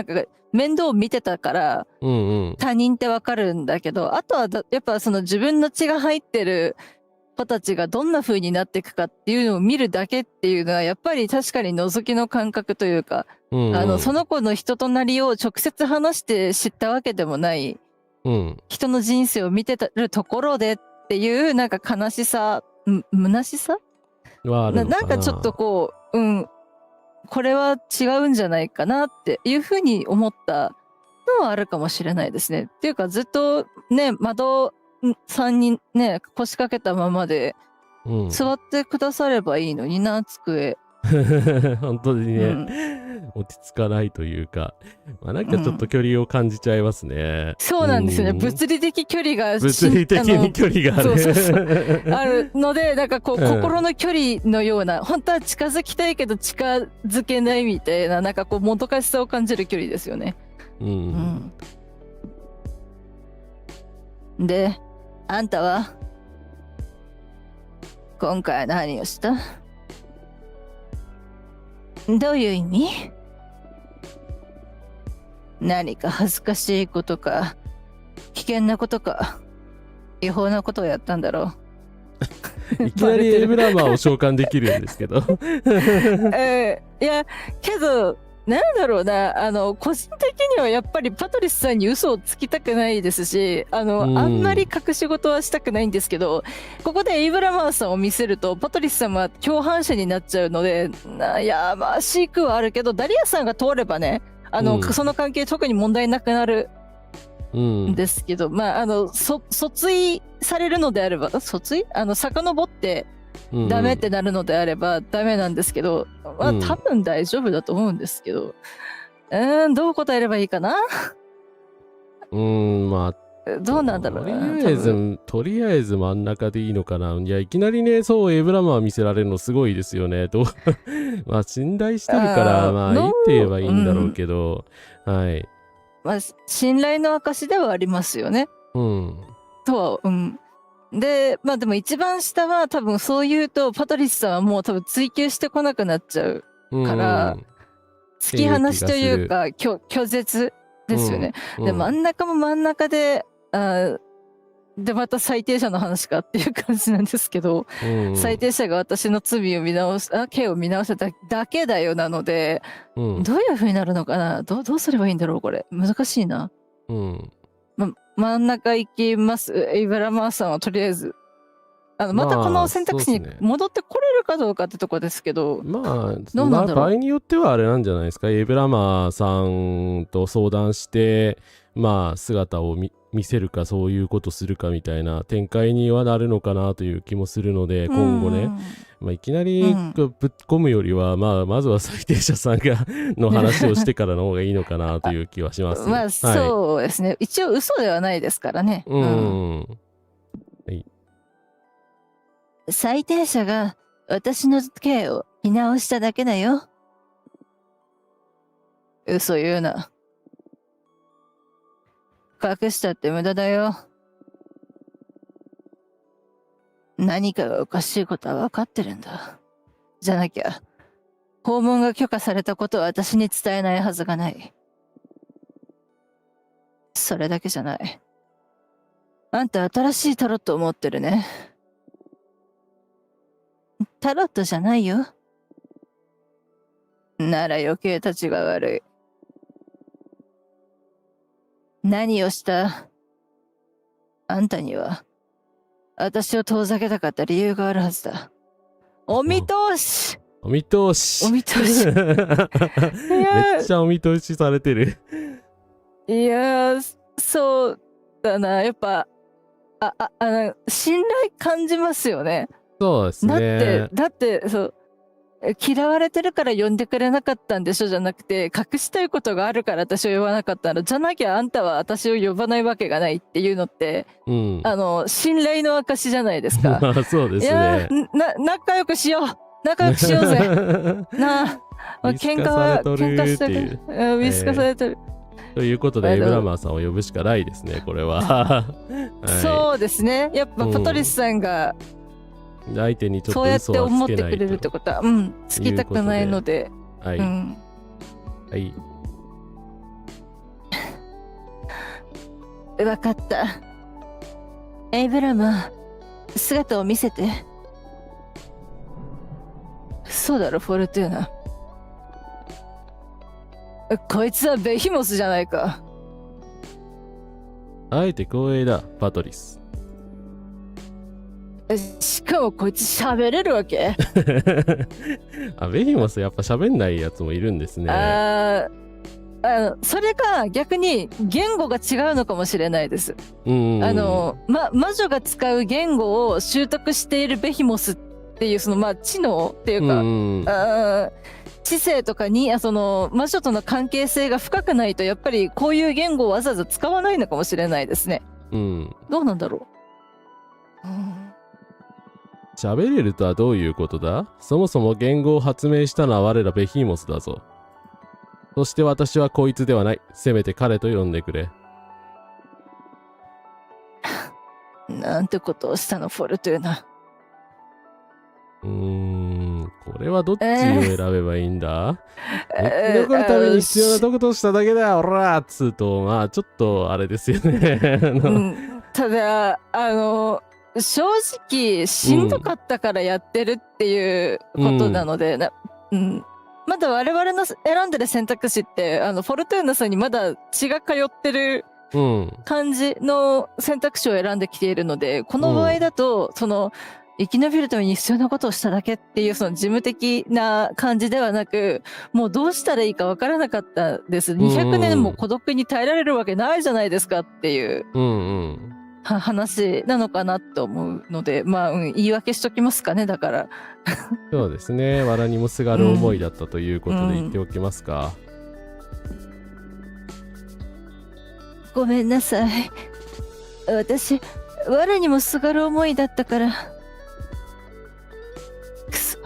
か面倒を見てたから、他人ってわかるんだけど、あとはやっぱその自分の血が入ってる子たちがどんな風になっていくかっていうのを見るだけっていうのはやっぱり確かに覗きの感覚というか、その子の人となりを直接話して知ったわけでもない、人の人生を見てるところでっていうなんか悲しさ、虚しさなんかちょっとこう、これは違うんじゃないかなっていうふうに思ったのはあるかもしれないですね。っていうかずっとね、窓さんにね、腰掛けたままで座ってくださればいいのにな、机。本当にね、落ち着かないというか、まあ、なんかちょっと距離を感じちゃいますね。そうなんですよね。物理的距離が物理的に距離があるあるので、なんかこう、心の距離のような、本当は近づきたいけど近づけないみたいな、なんかこうもどかしさを感じる距離ですよね。で、あんたは今回何をした？どういう意味？何か恥ずかしいことか、危険なことか、違法なことをやったんだろう。いきなりエイブラマーを召喚できるんですけど。いや、けど、なんだろうな、個人的にはやっぱりパトリスさんに嘘をつきたくないですし、あんまり隠し事はしたくないんですけど、ここでエイブラマーさんを見せると、パトリスさんは共犯者になっちゃうので、やましくはあるけど、ダリアさんが通ればね、その関係特に問題なくなるんですけど、まあ、訴追されるのであれば、遡って、ダメってなるのであればダメなんですけど、まあ多分大丈夫だと思うんですけど、どう答えればいいかな。まあどうなんだろうな。とりあえず真ん中でいいのかな。いや、いきなりね、そうエイブラマー見せられるのすごいですよね。まあ信頼してるからまあいいって言えばいいんだろうけど、はい。まあ信頼の証ではありますよね。とはで、まあでも一番下は多分そう言うとパトリスさんはもう多分追求してこなくなっちゃうから、突き放しというか拒絶ですよね。で、真ん中も真ん中で、でまた最低者の話かっていう感じなんですけど、最低者が私の罪を刑を見直しただけだよなので、どういう風になるのかな、どうすればいいんだろうこれ難しいな。うん真ん中行きます。エイブラマーさんはとりあえず。またこの選択肢にそうっすね戻ってこれるかどうかってとこですけど、まあ、どうなんだろう場合によってはあれなんじゃないですか。エイブラマーさんと相談して、まあ、姿を見せるか、そういうことするかみたいな展開にはなるのかなという気もするので、今後ね、まあ、いきなりぶっ込むよりは、まあ、まずは最低者さんがの話をしてからの方がいいのかなという気はします。まあ、はい、そうですね。一応嘘ではないですからね。最低者が私の刑を見直しただけだよ。嘘言うな。隠したって無駄だよ。何かがおかしいことは分かってるんだ。じゃなきゃ、訪問が許可されたことは私に伝えないはずがない。それだけじゃない。あんた新しいタロットを持ってるね。タロットじゃないよ。なら余計たちが悪い。何をしたあんたには、私を遠ざけたかった理由があるはずだ。お見通しお見通しお見通しめっちゃお見通しされてる。いやー、そうだな。やっぱ、信頼感じますよね。そうですね。だってそう、嫌われてるから呼んでくれなかったんでしょじゃなくて、隠したいことがあるから私を呼ばなかったの。じゃなきゃあんたは私を呼ばないわけがないっていうのって、信頼の証じゃないですか。そうですね。いや仲良くしよう仲良くしようぜなあ、喧嘩してる。見透かされてる。ということで、エイブラマーさんを呼ぶしかないですね、これは。はい、そうですね。やっぱパトリスさんが、相手にちょっとそうやって嘘は思ってつけないとくれるってことは、つきたくないので。はい。はい。わかった。エイブラマー、姿を見せて。そうだろ、フォルトゥーナ。こいつはベヒモスじゃないか。あえて光栄だ、パトリス。しかもこいつ喋れるわけベヒモスやっぱ喋んないやつもいるんですね。それか逆に言語が違うのかもしれないです。魔女が使う言語を習得しているベヒモスっていうその知能っていうか、知性とかにその魔女との関係性が深くないとやっぱりこういう言語をわざわざ使わないのかもしれないですね。どうなんだろう。喋れるとはどういうことだ？そもそも言語を発明したのは我らベヒモスだぞ。そして私はこいつではない。せめて彼と呼んでくれ。なんてことをしたの、フォルトゥーナ。これはどっちを選べばいいんだ？生き残るために必要な毒としただけだよ、おらっつうと、まあちょっとあれですよね。ただ、正直しんどかったからやってるっていうことなので、まだ我々の選んでる選択肢ってフォルトゥーナさんにまだ血が通ってる感じの選択肢を選んできているので、この場合だとその生き延びるために必要なことをしただけっていうその事務的な感じではなく、もうどうしたらいいかわからなかったです。200年も孤独に耐えられるわけないじゃないですかっていう話なのかなと思うので、言い訳しときますかね。だからそうですね。藁にもすがる思いだったということで言っておきますか。ごめんなさい。私藁にもすがる思いだったから。くそ。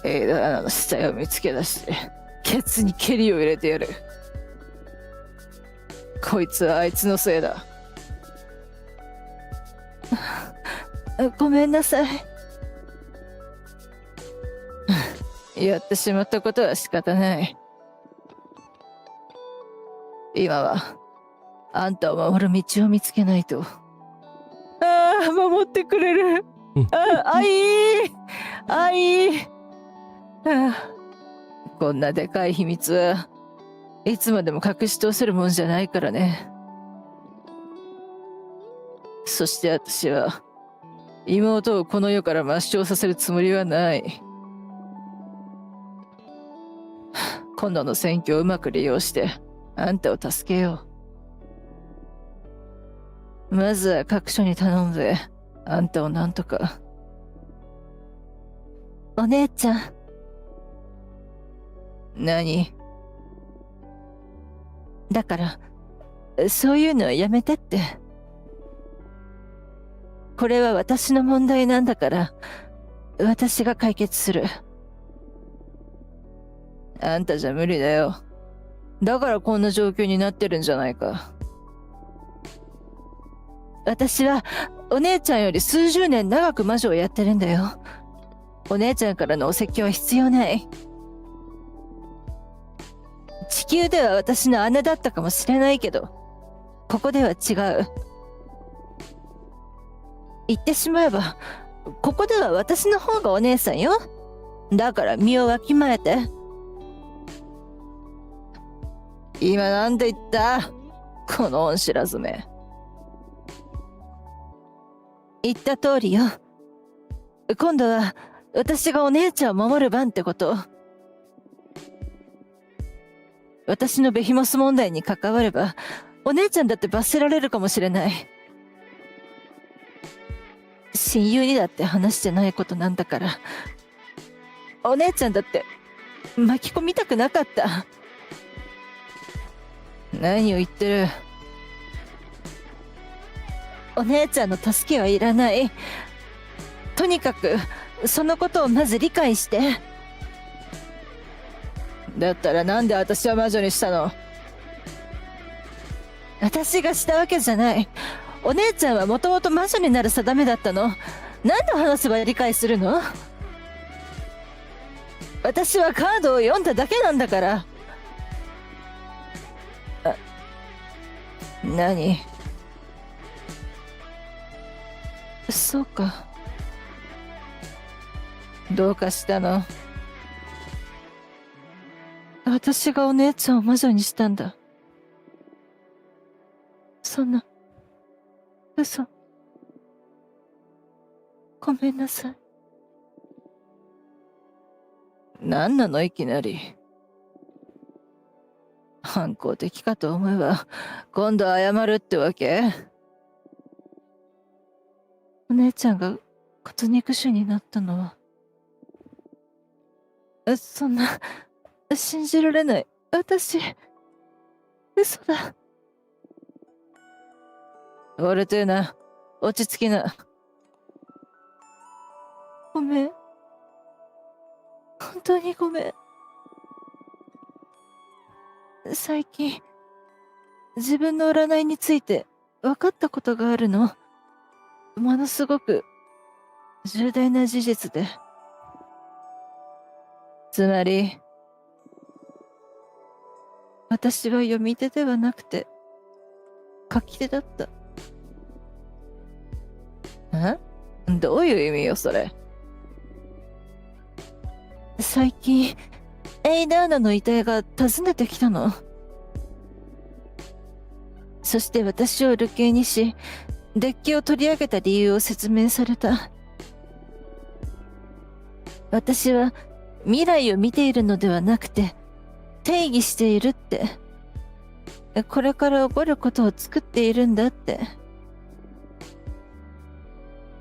エイダーナの死体を見つけ出してケツに蹴りを入れてやる。こいつはあいつのせいだ。ごめんなさい。やってしまったことは仕方ない。今はあんたを守る道を見つけないと。守ってくれる。愛。こんなでかい秘密はいつまでも隠し通せるもんじゃないからね。そして私は、妹をこの世から抹消させるつもりはない。今度の選挙をうまく利用して、あんたを助けよう。まずは各所に頼んで、あんたをなんとか。お姉ちゃん。何？だから、そういうのはやめてって。これは私の問題なんだから、私が解決する。あんたじゃ無理だよ。だからこんな状況になってるんじゃないか。私はお姉ちゃんより数十年長く魔女をやってるんだよ。お姉ちゃんからのお説教は必要ない。地球では私の姉だったかもしれないけど、ここでは違う。言ってしまえば、ここでは私の方がお姉さんよ。だから身をわきまえて。今なんて言った？この恩知らずめ。言った通りよ。今度は私がお姉ちゃんを守る番ってこと。私のベヒモス問題に関われば、お姉ちゃんだって罰せられるかもしれない。親友にだって話してないことなんだから。お姉ちゃんだって巻き込みたくなかった。何を言ってる。お姉ちゃんの助けはいらない。とにかくそのことをまず理解して。だったらなんで私は魔女にしたの？私がしたわけじゃない。お姉ちゃんはもともと魔女になる定めだったの。何度話せば理解するの？私はカードを読んだだけなんだから。何？そうか。どうかしたの？私がお姉ちゃんを魔女にしたんだ。そんな、嘘。ごめんなさい。何なのいきなり。反抗的かと思えば、今度謝るってわけ？お姉ちゃんが骨肉腫になったのは。そんな、信じられない。私、嘘だ。ウォルトゥーナ、落ち着きな。ごめん。本当にごめん。最近、自分の占いについて分かったことがあるの。ものすごく重大な事実で。つまり、私は読み手ではなくて、書き手だった。どういう意味よ、それ。最近、エイダーナの遺体が訪ねてきたの。そして私を流刑にし、デッキを取り上げた理由を説明された。私は未来を見ているのではなくて、定義しているって。これから起こることを作っているんだって。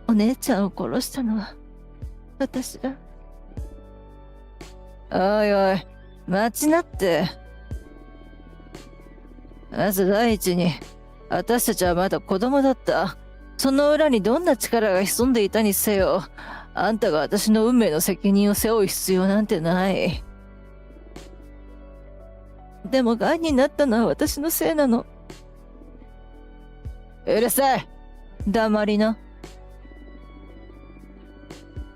お姉ちゃんを殺したのは私だ。おいおい、待ちなって。まず第一に、私たちはまだ子供だった。その裏にどんな力が潜んでいたにせよ、あんたが私の運命の責任を背負う必要なんてない。でも癌になったのは私のせいなの。うるさい。黙りな。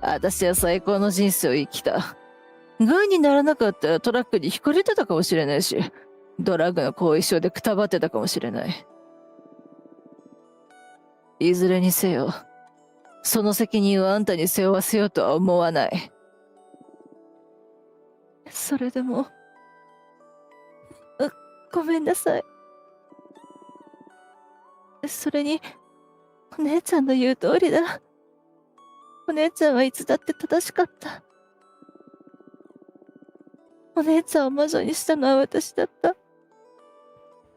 私は最高の人生を生きた。癌にならなかったらトラックにひかれてたかもしれないし、ドラッグの後遺症でくたばってたかもしれない。いずれにせよ、その責任をあんたに背負わせようとは思わない。ごめんなさい。それに、お姉ちゃんの言う通りだ。お姉ちゃんはいつだって正しかった。お姉ちゃんを魔女にしたのは私だった。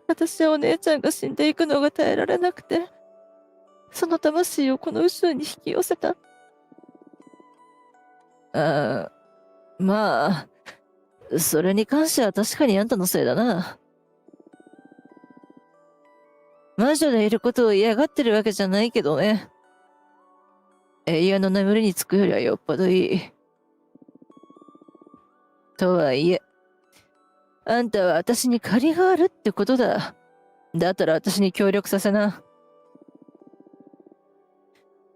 私はお姉ちゃんが死んでいくのが耐えられなくて、その魂をこの宇宙に引き寄せた。まあ、それに関しては確かにあんたのせいだな。魔女でいることを嫌がってるわけじゃないけどね。永遠の眠りにつくよりはよっぽどいい。とはいえ、あんたは私に借りがあるってことだ。だったら私に協力させな。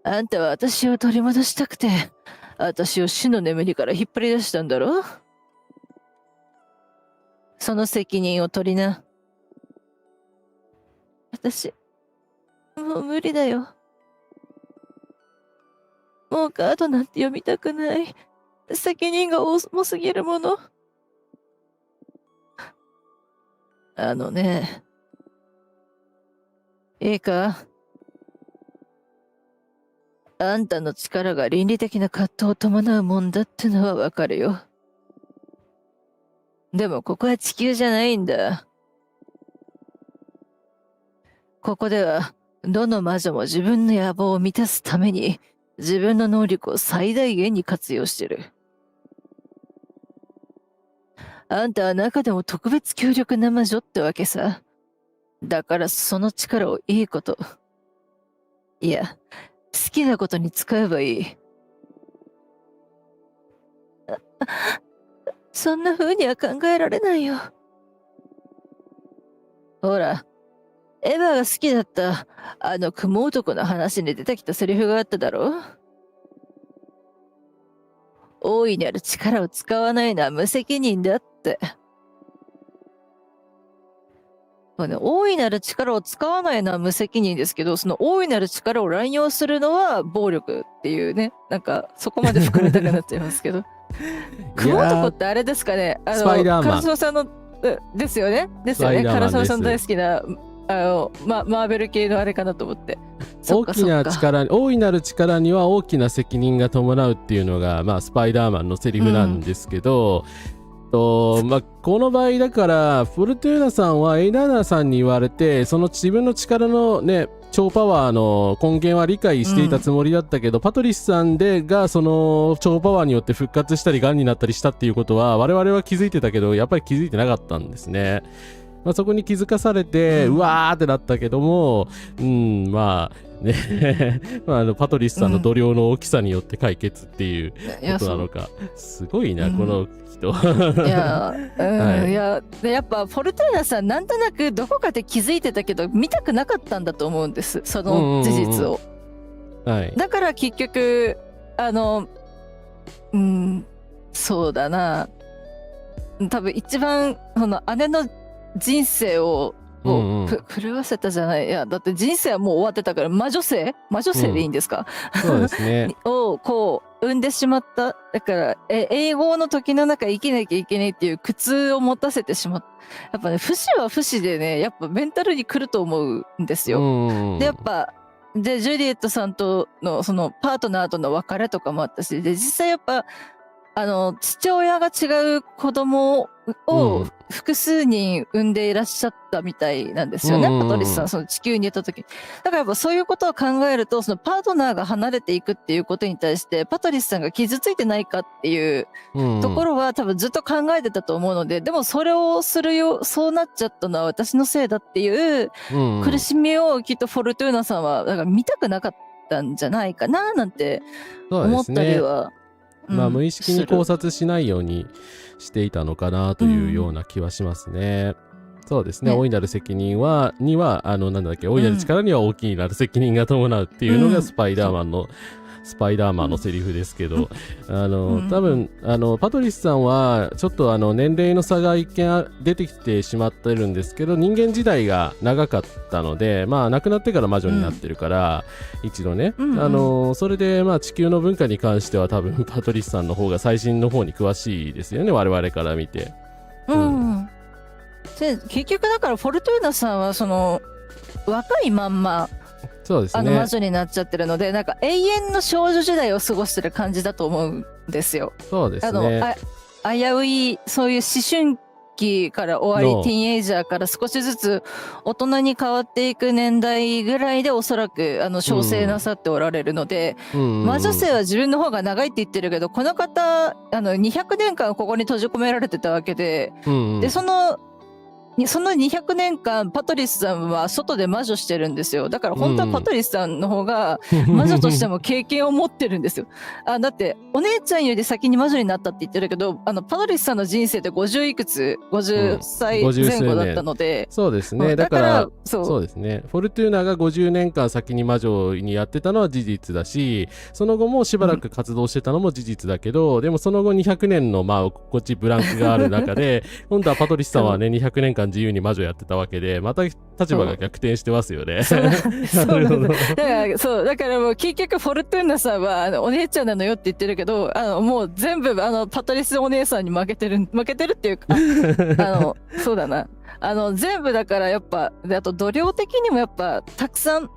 あんたは私を取り戻したくて、私を死の眠りから引っ張り出したんだろ？その責任を取りな。私、もう無理だよ。もうカードなんて読みたくない。責任が重すぎるもの。いいか？あんたの力が倫理的な葛藤を伴うもんだってのはわかるよ。でもここは地球じゃないんだ。ここでは、どの魔女も自分の野望を満たすために、自分の能力を最大限に活用してる。あんたは中でも特別強力な魔女ってわけさ。だからその力をいいこと。いや、好きなことに使えばいい。そんな風には考えられないよ。ほら、エヴァが好きだったあの雲男の話に出てきたセリフがあっただろ？大いなる力を使わないのは無責任だって。大いなる力を使わないのは無責任ですけど、その大いなる力を乱用するのは暴力っていうね、なんかそこまで膨れたくなっちゃいますけど。雲男ってあれですかね、スパイダーマン。唐沢さんの、ですよね。唐沢さん大好きな、マーベル系のあれかなと思って。大いなる力には大きな責任が伴うっていうのが、スパイダーマンのセリフなんですけど、この場合だからフォルトゥーナさんはエイナーナさんに言われて、その自分の力のね超パワーの根源は理解していたつもりだったけど、パトリスさんがその超パワーによって復活したり癌になったりしたっていうことは我々は気づいてたけど、やっぱり気づいてなかったんですね。そこに気づかされて、うわーってなったけども、パトリスさんの度量の大きさによって解決っていうことなのか、すごいな、この人。やっぱフォルトゥーナさんなんとなくどこかで気づいてたけど見たくなかったんだと思うんです、その事実を。だから結局そうだな、多分一番その姉の人生を狂わせたじゃない。いやだって人生はもう終わってたから、魔女性でいいんですか？そうですね。をこう生んでしまった。だから英語の時の中生きなきゃいけないっていう苦痛を持たせてしまった。やっぱね、不死は不死でね、やっぱメンタルに来ると思うんですよ。でやっぱジュリエットさんとのそのパートナーとの別れとかもあったし、で実際やっぱ父親が違う子供を複数人産んでいらっしゃったみたいなんですよね、パトリスさん、その地球にいた時。だからやっぱそういうことを考えると、そのパートナーが離れていくっていうことに対してパトリスさんが傷ついてないかっていうところは多分ずっと考えてたと思うので、でもそれをそうなっちゃったのは私のせいだっていう苦しみをきっとフォルトゥーナさんはだから見たくなかったんじゃないかななんて思ったりは。無意識に考察しないようにしていたのかなというような気はしますね。そうですね。大いなる責任大いなる力には大きいなる責任が伴うっていうのがスパイダーマンのセリフですけど、多分パトリスさんはちょっと年齢の差が一見出てきてしまってるんですけど、人間時代が長かったので、亡くなってから魔女になってるから、一度ね、それで地球の文化に関しては多分パトリスさんの方が最新の方に詳しいですよね、我々から見て。で結局だからフォルトゥーナさんはその若いまんまそうですね。魔女になっちゃってるので、なんか永遠の少女時代を過ごしてる感じだと思うんですよ。そうですね。危ういそういう思春期から終わり、ティーンエイジャーから少しずつ大人に変わっていく年代ぐらいでおそらく小生なさっておられるので、魔女性は自分の方が長いって言ってるけど、この方200年間ここに閉じ込められてたわけで、でその200年間パトリスさんは外で魔女してるんですよ。だから本当はパトリスさんの方が魔女としても経験を持ってるんですよ。だってお姉ちゃんより先に魔女になったって言ってるけど、パトリスさんの人生って50いくつ50歳前後だったので、そうですね。だからそうですね。フォルトゥーナが50年間先に魔女にやってたのは事実だし、その後もしばらく活動してたのも事実だけど、でもその後200年のこっちブランクがある中で今度はパトリスさんはね200年間自由に魔女やってたわけで、また立場が逆転してますよね。そうなんだ。だからもう結局フォルトゥーナさんはお姉ちゃんなのよって言ってるけど、もう全部パトリスお姉さんに負けてるっていうかそうだな、全部だからやっぱ、であと度量的にもやっぱたくさんや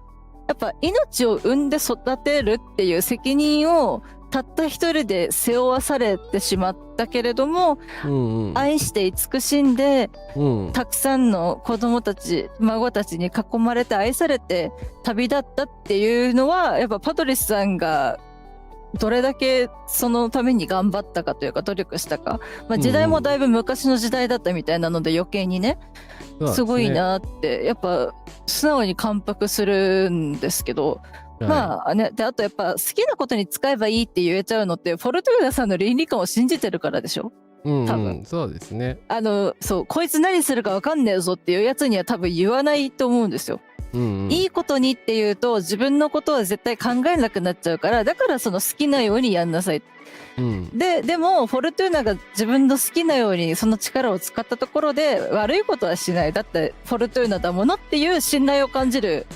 っぱ命を産んで育てるっていう責任をたった一人で背負わされてしまったけれども、愛して慈しんで、たくさんの子供たち孫たちに囲まれて愛されて旅立ったっていうのは、やっぱパトリスさんがどれだけそのために頑張ったかというか努力したか、時代もだいぶ昔の時代だったみたいなので余計にね、すごいなってやっぱ素直に感服するんですけど、であとやっぱ好きなことに使えばいいって言えちゃうのってフォルトゥーナさんの倫理観を信じてるからでしょ。多分そうですね。そうこいつ何するか分かんねえぞっていうやつには多分言わないと思うんですよ。いいことにっていうと自分のことは絶対考えなくなっちゃうから、だからその好きなようにやんなさい。でもフォルトゥーナが自分の好きなようにその力を使ったところで悪いことはしない。だってフォルトゥーナだものっていう信頼を感じる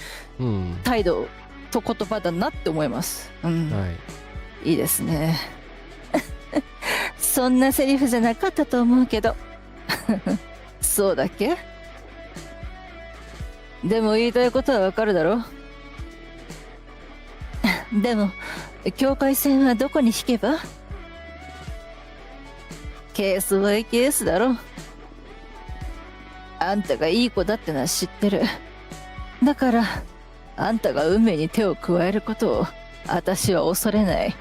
態度と言葉だなって思います。いいですね。そんなセリフじゃなかったと思うけど。そうだっけ？でも言いたいことはわかるだろ。でも境界線はどこに引けば？ケースバイケースだろ。あんたがいい子だってのは知ってる。だからあんたが運命に手を加えることを私は恐れない。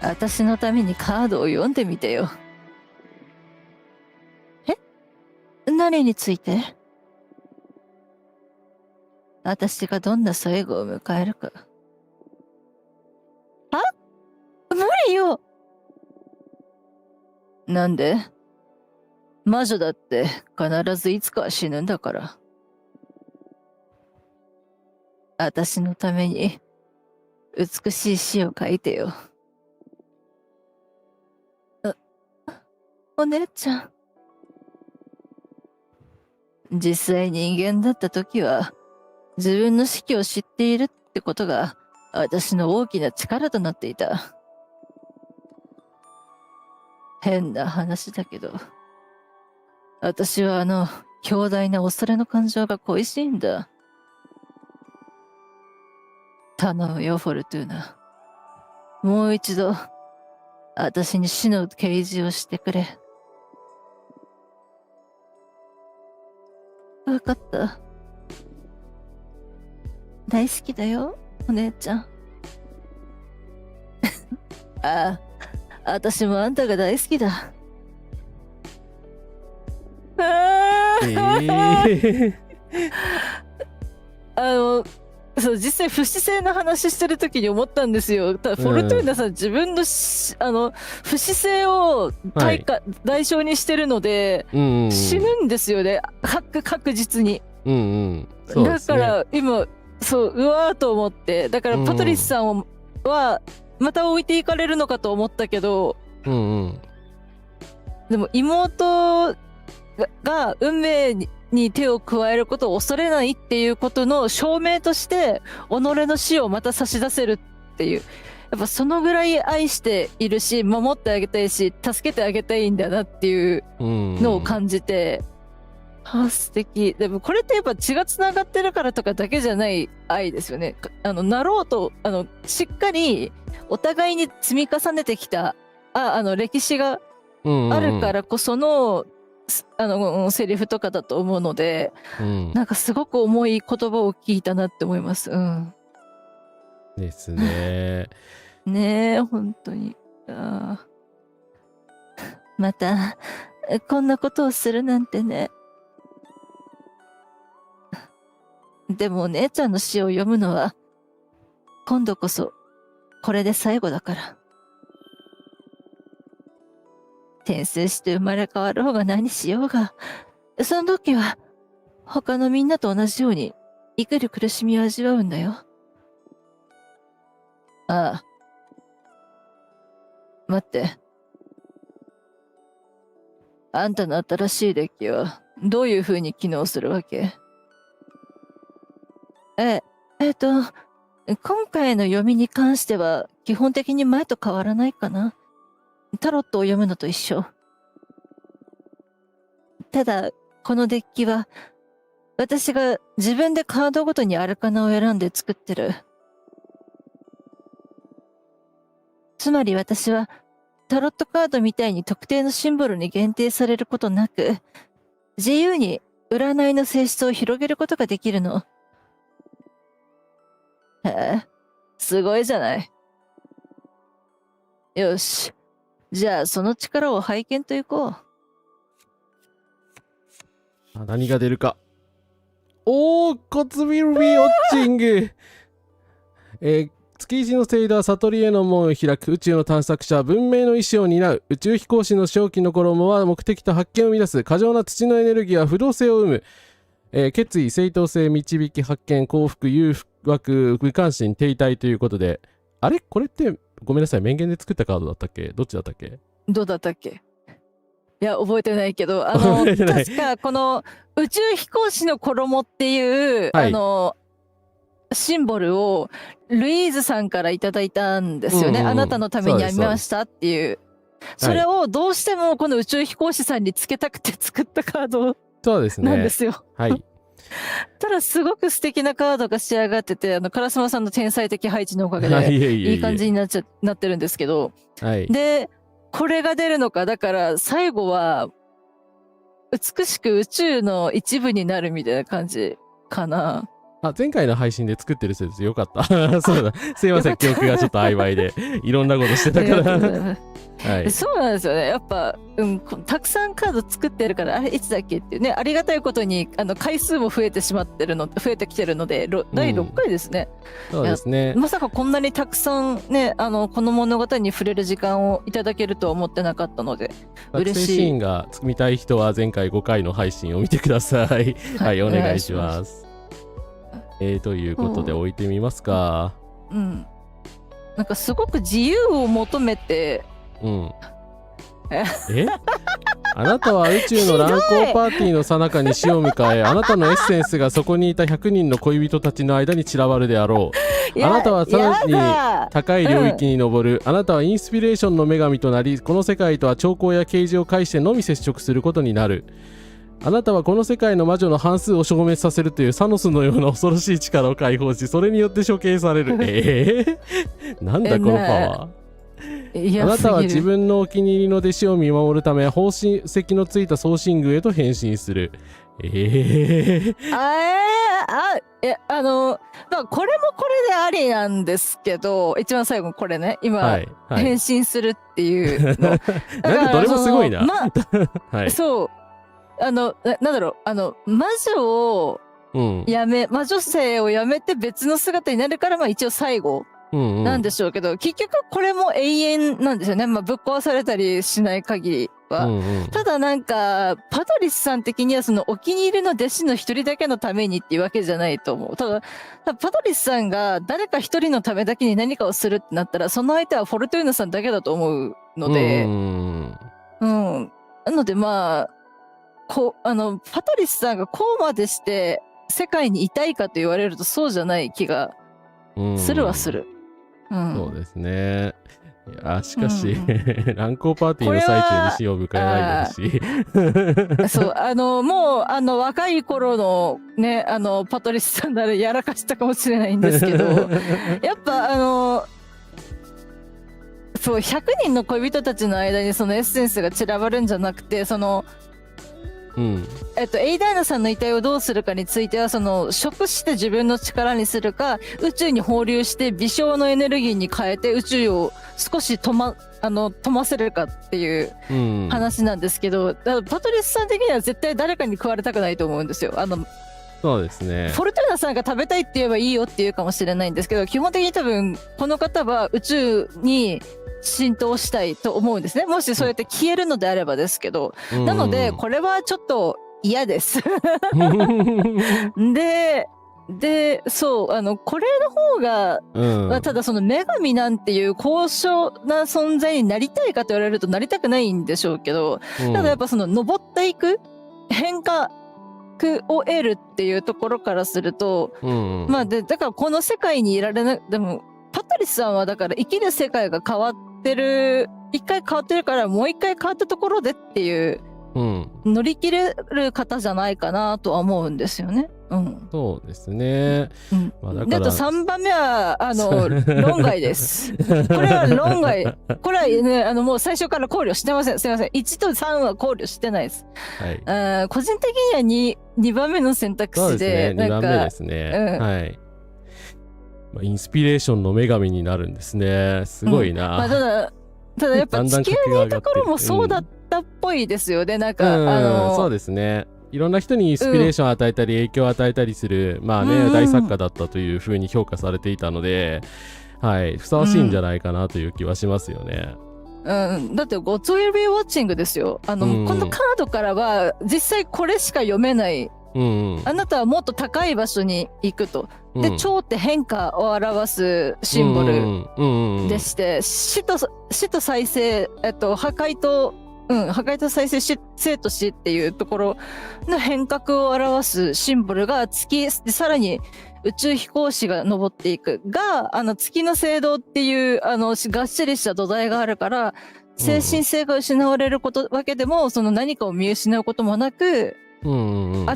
私のためにカードを読んでみてよ。何について？私がどんな最後を迎えるか。無理よ。なんで？魔女だって必ずいつかは死ぬんだから。私のために美しい詩を書いてよ。お姉ちゃん。実際人間だった時は自分の死期を知っているってことが私の大きな力となっていた。変な話だけど、私は強大な恐れの感情が恋しいんだ。頼むよ、フォルトゥーナ。もう一度、私に死の啓示をしてくれ。わかった。大好きだよ、お姉ちゃん。私もあんたが大好きだ。そう実際不死性の話してる時に思ったんですよ。フォルトゥーナさん、自分の不死性を代償にしてるので、死ぬんですよね、確実に。だから今うわーと思って、だからパトリスさんはまた置いていかれるのかと思ったけど、でも妹が運命に手を加えることを恐れないっていうことの証明として己の死をまた差し出せるっていう。やっぱそのぐらい愛しているし、守ってあげたいし、助けてあげたいんだなっていうのを感じて、素敵。でもこれってやっぱ血がつながってるからとかだけじゃない愛ですよね。なろうと、しっかりお互いに積み重ねてきた、歴史があるからこその、セリフとかだと思うので、なんかすごく重い言葉を聞いたなって思います。ですね。ねえ、本当に。また、こんなことをするなんてね。でもお姉ちゃんの詩を読むのは、今度こそ、これで最後だから。転生して生まれ変わろうが何しようが、その時は、他のみんなと同じように、生きる苦しみを味わうんだよ。ああ。待って。あんたの新しいデッキは、どういう風に機能するわけ？今回の読みに関しては、基本的に前と変わらないかな。タロットを読むのと一緒。ただ、このデッキは、私が自分でカードごとにアルカナを選んで作ってる。つまり私は、タロットカードみたいに特定のシンボルに限定されることなく、自由に占いの性質を広げることができるの。へえ、すごいじゃない。よし。じゃあ、その力を拝見といこう。何が出るか。コツビルビーウォッチング。月一のセイダー、悟りへの門を開く宇宙の探索者、文明の意志を担う宇宙飛行士の正気の衣は目的と発見を生み出す。過剰な土のエネルギーは不動性を生む。決意、正当性、導き、発見、幸福、誘惑、無関心、停滞ということで、あれこれってごめんなさい、面言で作ったカードだったっけ？どっちだったっけ？どうだったっけ？いや、覚えてないけど、確かこの宇宙飛行士の衣っていう、シンボルをルイーズさんからいただいたんですよね。あなたのために編みましたっていう。それをどうしてもこの宇宙飛行士さんにつけたくて作ったカードなんですよ。はい。ただすごく素敵なカードが仕上がってて、烏丸さんの天才的配置のおかげでいい感じになってるんですけど、で、これが出るのか、だから最後は美しく宇宙の一部になるみたいな感じかな。前回の配信で作ってるせいです。よかった。そうだ。すいません、記憶がちょっと曖昧で、いろんなことしてたから。はい、そうなんですよね。やっぱ、たくさんカード作ってるから、あれいつだっけっていうね、ありがたいことに回数も増えてきてるので、第6回ですね。そうですね。まさかこんなにたくさんね、この物語に触れる時間をいただけるとは思ってなかったので、嬉しい。シーンが見たい人は前回5回の配信を見てください。はい、お願いします。ということで置いてみますか。なんかすごく自由を求めて、あなたは宇宙の乱行パーティーの最中に死を迎え、あなたのエッセンスがそこにいた100人の恋人たちの間に散らばるであろう。あなたはさらに高い領域に登る。あなたはインスピレーションの女神となり、この世界とは兆候や啓示を介してのみ接触することになる。あなたはこの世界の魔女の半数を消滅させるというサノスのような恐ろしい力を解放し、それによって処刑される。なんだこのパワー。あなたは自分のお気に入りの弟子を見守るため、宝石のついた送信具へと変身する。まあ、これもこれでありなんですけど、一番最後これね、今、変身するっていうの。なんかどれもすごいな。そう。なんだろう、魔女を魔女性をやめて別の姿になるから、まあ一応最後なんでしょうけど、結局これも永遠なんですよね。まあぶっ壊されたりしない限りは。ただなんか、パトリスさん的にはそのお気に入りの弟子の一人だけのためにっていうわけじゃないと思う。ただパトリスさんが誰か一人のためだけに何かをするってなったら、その相手はフォルトゥーヌさんだけだと思うので、なのでまあ、パトリスさんがこうまでして世界にいたいかと言われるとそうじゃない気がするはする。そうですね。いやしかし、うん乱交パーティーの最中に死を迎えないでほしい。そうもう若い頃のねパトリスさんならやらかしたかもしれないんですけどやっぱそう100人の恋人たちの間にそのエッセンスが散らばるんじゃなくてエイダーナさんの遺体をどうするかについては食して自分の力にするか宇宙に放流して微小のエネルギーに変えて宇宙を少し止ませるかっていう話なんですけど、だからパトリスさん的には絶対誰かに食われたくないと思うんですよ。そうですね。フォルトゥーナさんが食べたいって言えばいいよって言うかもしれないんですけど、基本的に多分この方は宇宙に浸透したいと思うんですね。もしそうやって消えるのであればですけど、なのでこれはちょっと嫌ですでそうこれの方が、ただ女神なんていう高尚な存在になりたいかと言われるとなりたくないんでしょうけど、ただやっぱ登っていく変化を得るっていうところからすると、だからこの世界にいられない。でもパトリスさんはだから生きる世界が変わってる、一回変わってるからもう一回変わったところでっていう、乗り切れる方じゃないかなとは思うんですよね。そうですね。だから3番目は論外です。これは論外。これはねもう最初から考慮してません。すいません。1と3は考慮してないです。個人的には2番目の選択肢で、2番目ですね。はい。インスピレーションの女神になるんですね。すごいな。ただやっぱ地球にいた頃もそうだったっぽいですよね。そうですね。いろんな人にインスピレーションを与えたり影響を与えたりする大作家だったというふうに評価されていたので、ふさわしいんじゃないかなという気はしますよね。だって God's Will Be Watching ですよ。このカードからは実際これしか読めない。あなたはもっと高い場所に行くと。で、蝶って変化を表すシンボルでして、死と再生、破壊と再生、生と死っていうところの変革を表すシンボルが月、さらに宇宙飛行士が登っていくが、月の青銅っていうがっしりした土台があるから、精神性が失われるわけでも、何かを見失うこともなく、あ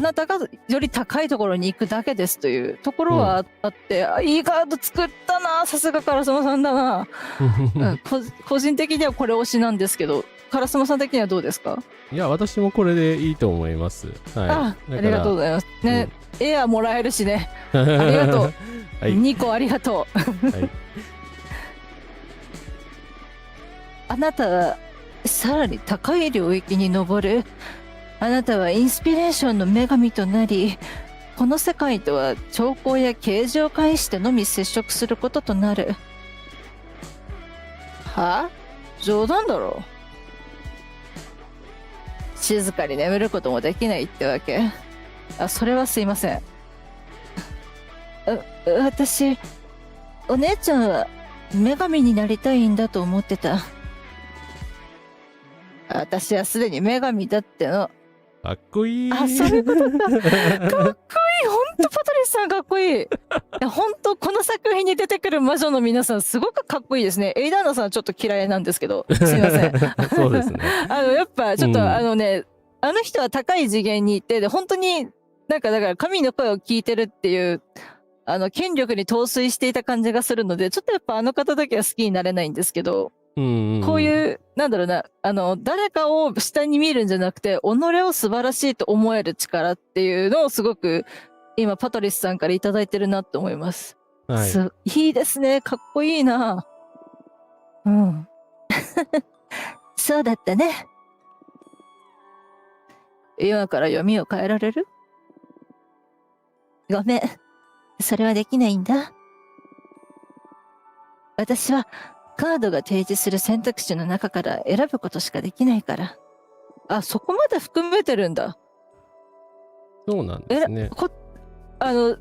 なたがより高いところに行くだけですというところはあって、いいカード作ったな、さすがカラスマさんだな。個人的にはこれ推しなんですけど、カラスマさん的にはどうですか？いや、私もこれでいいと思います。ありがとうございます。ね、エアもらえるしね。ありがとう。2個ありがとう。あなたはさらに高い領域に登る。あなたはインスピレーションの女神となり、この世界とは兆候や啓示を介してのみ接触することとなる。は？冗談だろ。静かに眠ることもできないってわけ？それはすいません。私、お姉ちゃんは女神になりたいんだと思ってた。私はすでに女神だっての。かっこいい。そういうことか。かっこいい。ほんとパトリスさんかっこいい。ほんとこの作品に出てくる魔女の皆さんすごくかっこいいですね。エイダーナさんはちょっと嫌いなんですけど、すいません。そうですね。やっぱちょっとあの人は高い次元に行って、で、本当にだから神の声を聞いてるっていう、権力に陶酔していた感じがするので、ちょっとやっぱあの方だけは好きになれないんですけど、こういう、誰かを下に見るんじゃなくて、己を素晴らしいと思える力っていうのをすごく、今、パトリスさんからいただいてるなと思います。いいですね。かっこいいな。そうだったね。今から読みを変えられる？ごめん。それはできないんだ。私は、カードが提示する選択肢の中から選ぶことしかできないから。そこまで含めてるんだ。そうなんですね。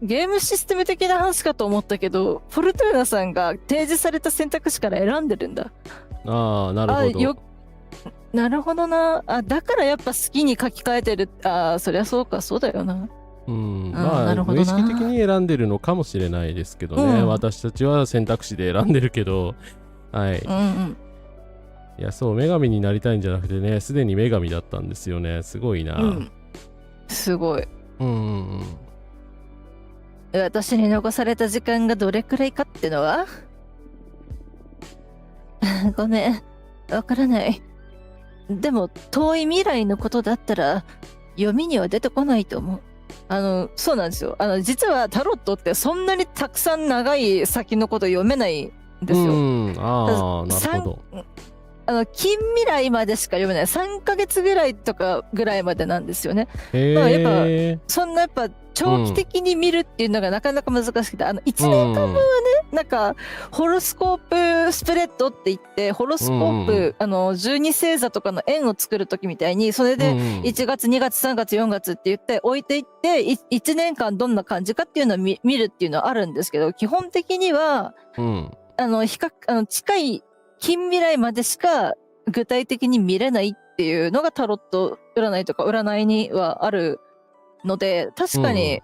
ゲームシステム的な話かと思ったけど、フォルトゥーナさんが提示された選択肢から選んでるんだ。なるほど。なるほどな。だからやっぱ好きに書き換えてる。そりゃそうか、そうだよな。まあなるほどな無意識的に選んでるのかもしれないですけどね、私たちは選択肢で選んでるけど、はい、いやそう女神になりたいんじゃなくてね、すでに女神だったんですよね。すごいな。すごい。私に残された時間がどれくらいかってのはごめん、わからない。でも遠い未来のことだったら読みには出てこないと思う。そうなんですよ。実はタロットってそんなにたくさん長い先のこと読めないんですよ。なるほど。近未来までしか読めない。3ヶ月ぐらいとかぐらいまでなんですよね。やっぱそんなやっぱ長期的に見るっていうのがなかなか難しくて、1年間分はね、なんかホロスコープスプレッドって言って、ホロスコープ、12星座とかの円を作る時みたいに、それで1月2月3月4月って言って置いていって、1年間どんな感じかっていうのを見るっていうのはあるんですけど、基本的には近い近未来までしか具体的に見れないっていうのがタロット占いとか占いにはあるので、確かに、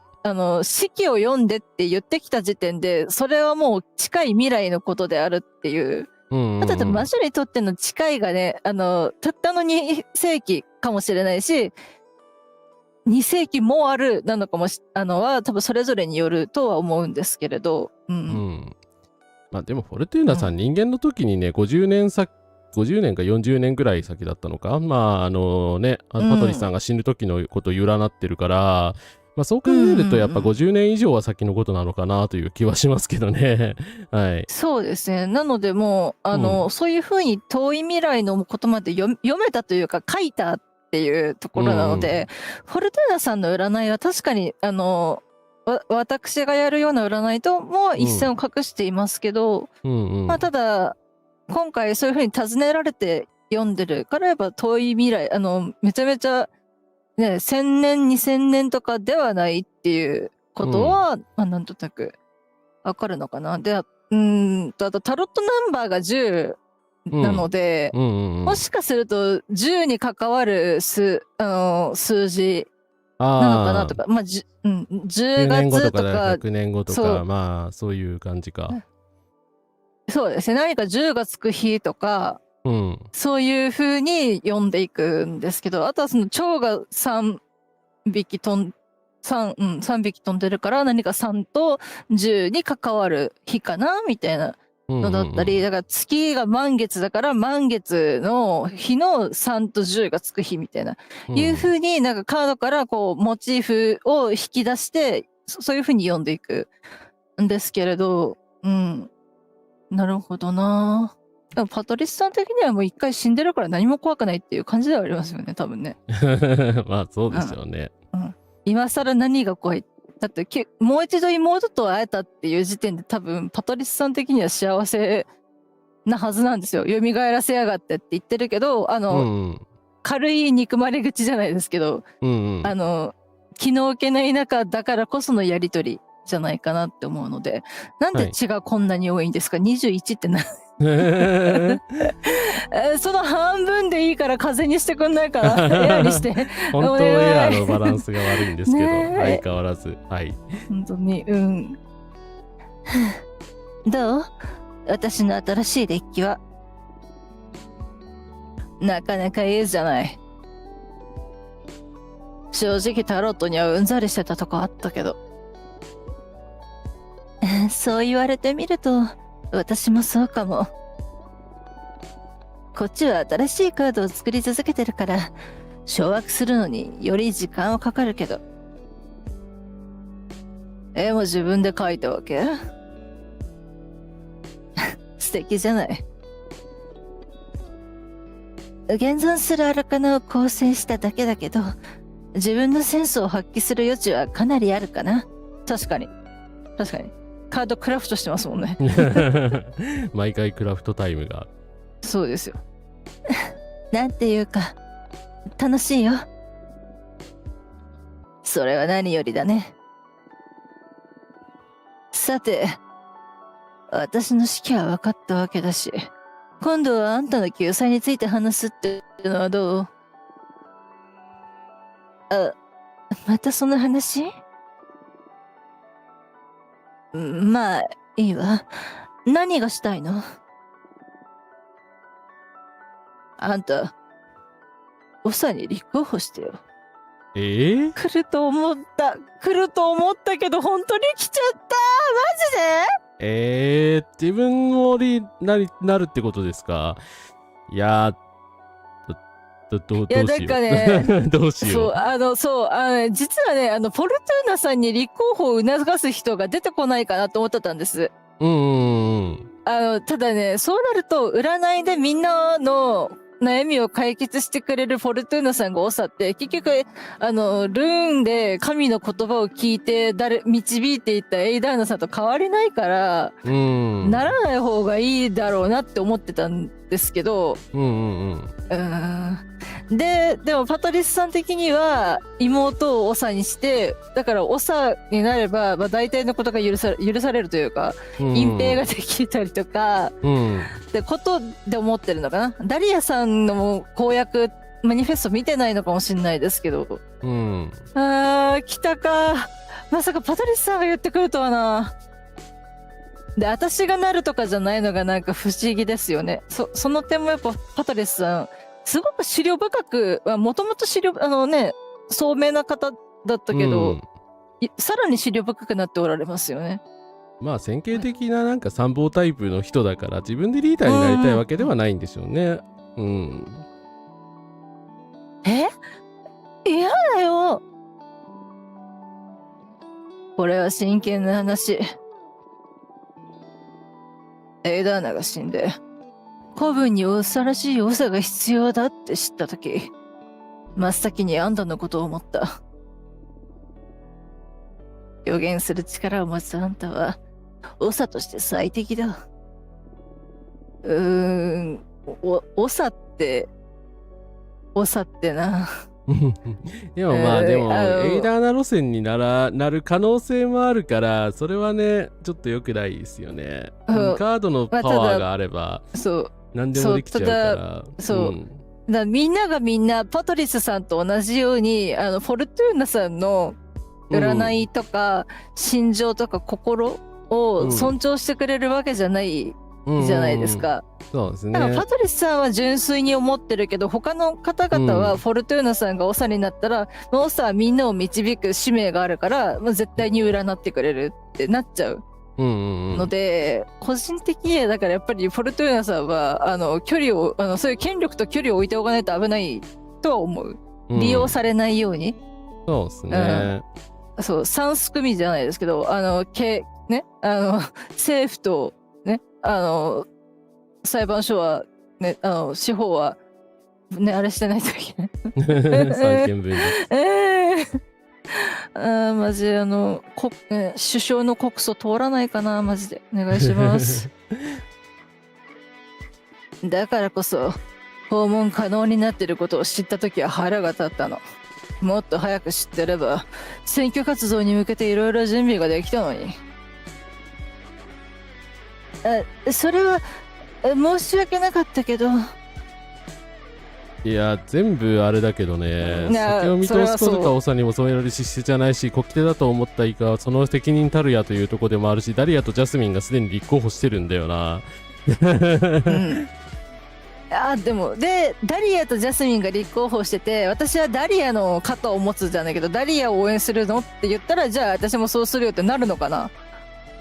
四季を読んでって言ってきた時点でそれはもう近い未来のことであるっていう。ただ魔女にとっての近いがね、たったの2世紀かもしれないし、2世紀もあるなのかもは多分それぞれによるとは思うんですけれど。まあでもフォルトゥーナさん、人間の時にね、50年か40年ぐらい先だったのか、まあパトリスさんが死ぬ時のことを占ってるから、まあそう考えるとやっぱ50年以上は先のことなのかなという気はしますけどね。はい。そうですね。なのでもうそういうふうに遠い未来のことまで読めたというか書いたっていうところなので、フォルトゥーナさんの占いは確かに私がやるような占いとも一線を画していますけど、まあただ今回そういうふうに尋ねられて読んでるからやっぱ遠い未来めちゃめちゃね1000年2000年とかではないっていうことは、まあなんとなくわかるのかな。であとタロットナンバーが10なので、もしかすると10に関わる数字なのかなとか、まあ10年後とか月とか100年後とか、まあそういう感じか。そうですね。何か10がつく日とか、そういう風に読んでいくんですけど、あとはその蝶が3匹飛んでるから何か3と10に関わる日かなみたいなのだったり、だから月が満月だから満月の日の3と10がつく日みたいな、いう風になんかカードからこうモチーフを引き出してそういう風に読んでいくんですけれど、なるほどな。でもパトリスさん的にはもう一回死んでるから何も怖くないっていう感じではありますよね、多分ね。まあそうですよね。今更何が怖い？だってもう一度妹と会えたっていう時点で多分パトリスさん的には幸せなはずなんですよ。蘇らせやがってって言ってるけど、軽い憎まれ口じゃないですけど、気の置けない中だからこそのやりとりじゃないかなって思うので、なんで血がこんなに多いんですか？ 21 ってその半分でいいから風にしてくんないからエアにして本当エアのバランスが悪いんですけど、相変わらず本当にどう？私の新しいデッキはなかなかいいじゃない。正直タロットにはうんざりしてたとこあったけど、そう言われてみると私もそうかも。こっちは新しいカードを作り続けてるから掌握するのにより時間はかかるけど、絵も自分で描いたわけ？素敵じゃない。現存するアルカナを構成しただけだけど、自分のセンスを発揮する余地はかなりあるかな。確かにカードクラフトしてますもんね。毎回クラフトタイムが。そうですよ。なんていうか楽しいよ。それは何よりだね。さて、私の式は分かったわけだし、今度はあんたの救済について話すっていうのはどう？またその話？まあ、いいわ。何がしたいの？あんた、長に立候補してよ。来ると思ったけど、本当に来ちゃった。マジで？自分もなるってことですか？いやどうしよう。なんかね、どうしよう。実はね、ポルトゥーナさんに立候補を促す人が出てこないかなと思ってたんです。ただね、そうなると、占いでみんなの悩みを解決してくれるフォルトゥーナさんが長って、結局、ルーンで神の言葉を聞いて、導いていったエイダーナさんと変わりないから、ならない方がいいだろうなって思ってたんですけど、でもパトリスさん的には妹を長にして、だから長になれば、大体のことが許されるというか、隠蔽ができたりとか、ってことで思ってるのかな。ダリアさんの公約マニフェスト見てないのかもしれないですけど、来たか。まさかパトリスさんが言ってくるとはな。で、私がなるとかじゃないのがなんか不思議ですよね。その点もやっぱパトリスさんすごく資料深く、もともと聡明な方だったけど、さらに資料深くなっておられますよね。まあ典型的ななんか参謀タイプの人だから、自分でリーダーになりたいわけではないんでしょうね。嫌だよ。これは真剣な話。エイダーナが死んで、子分に恐ろしい長が必要だって知ったとき、真っ先にあんたのことを思った。予言する力を持つあんたは、長として最適だ。長ってな。でもエイダーナ路線になる可能性もあるから、それはね、ちょっと良くないですよね。カードのパワーがあれば、何でもできちゃうから。みんながみんなパトリスさんと同じように、フォルトゥーナさんの占いとか、心情とか心を尊重してくれるわけじゃないじゃないですか。そうですね。だからパトリスさんは純粋に思ってるけど、他の方々はフォルトゥーナさんが長になったら、長はみんなを導く使命があるから、絶対に占ってくれるってなっちゃうので、個人的にはだからやっぱりフォルトゥーナさんは距離をそういう権力と距離を置いておかないと危ないとは思う。利用されないように。そうですね。三すくみじゃないですけど、政府とね、裁判所はね、司法はね、あれしてないといけない。三権分立。マジ首相の告訴通らないかな、マジでお願いします。だからこそ訪問可能になっていることを知った時は腹が立ったの。もっと早く知ってれば選挙活動に向けていろいろ準備ができたのに。それは申し訳なかったけど。いや、全部あれだけどね、先を見通すことか長に求められる資質じゃないし、国手だと思った以下その責任たるやというところでもあるし、ダリアとジャスミンがすでに立候補してるんだよな。でダリアとジャスミンが立候補してて、私はダリアの肩を持つじゃないけど、ダリアを応援するのって言ったら、じゃあ私もそうするよってなるのかな。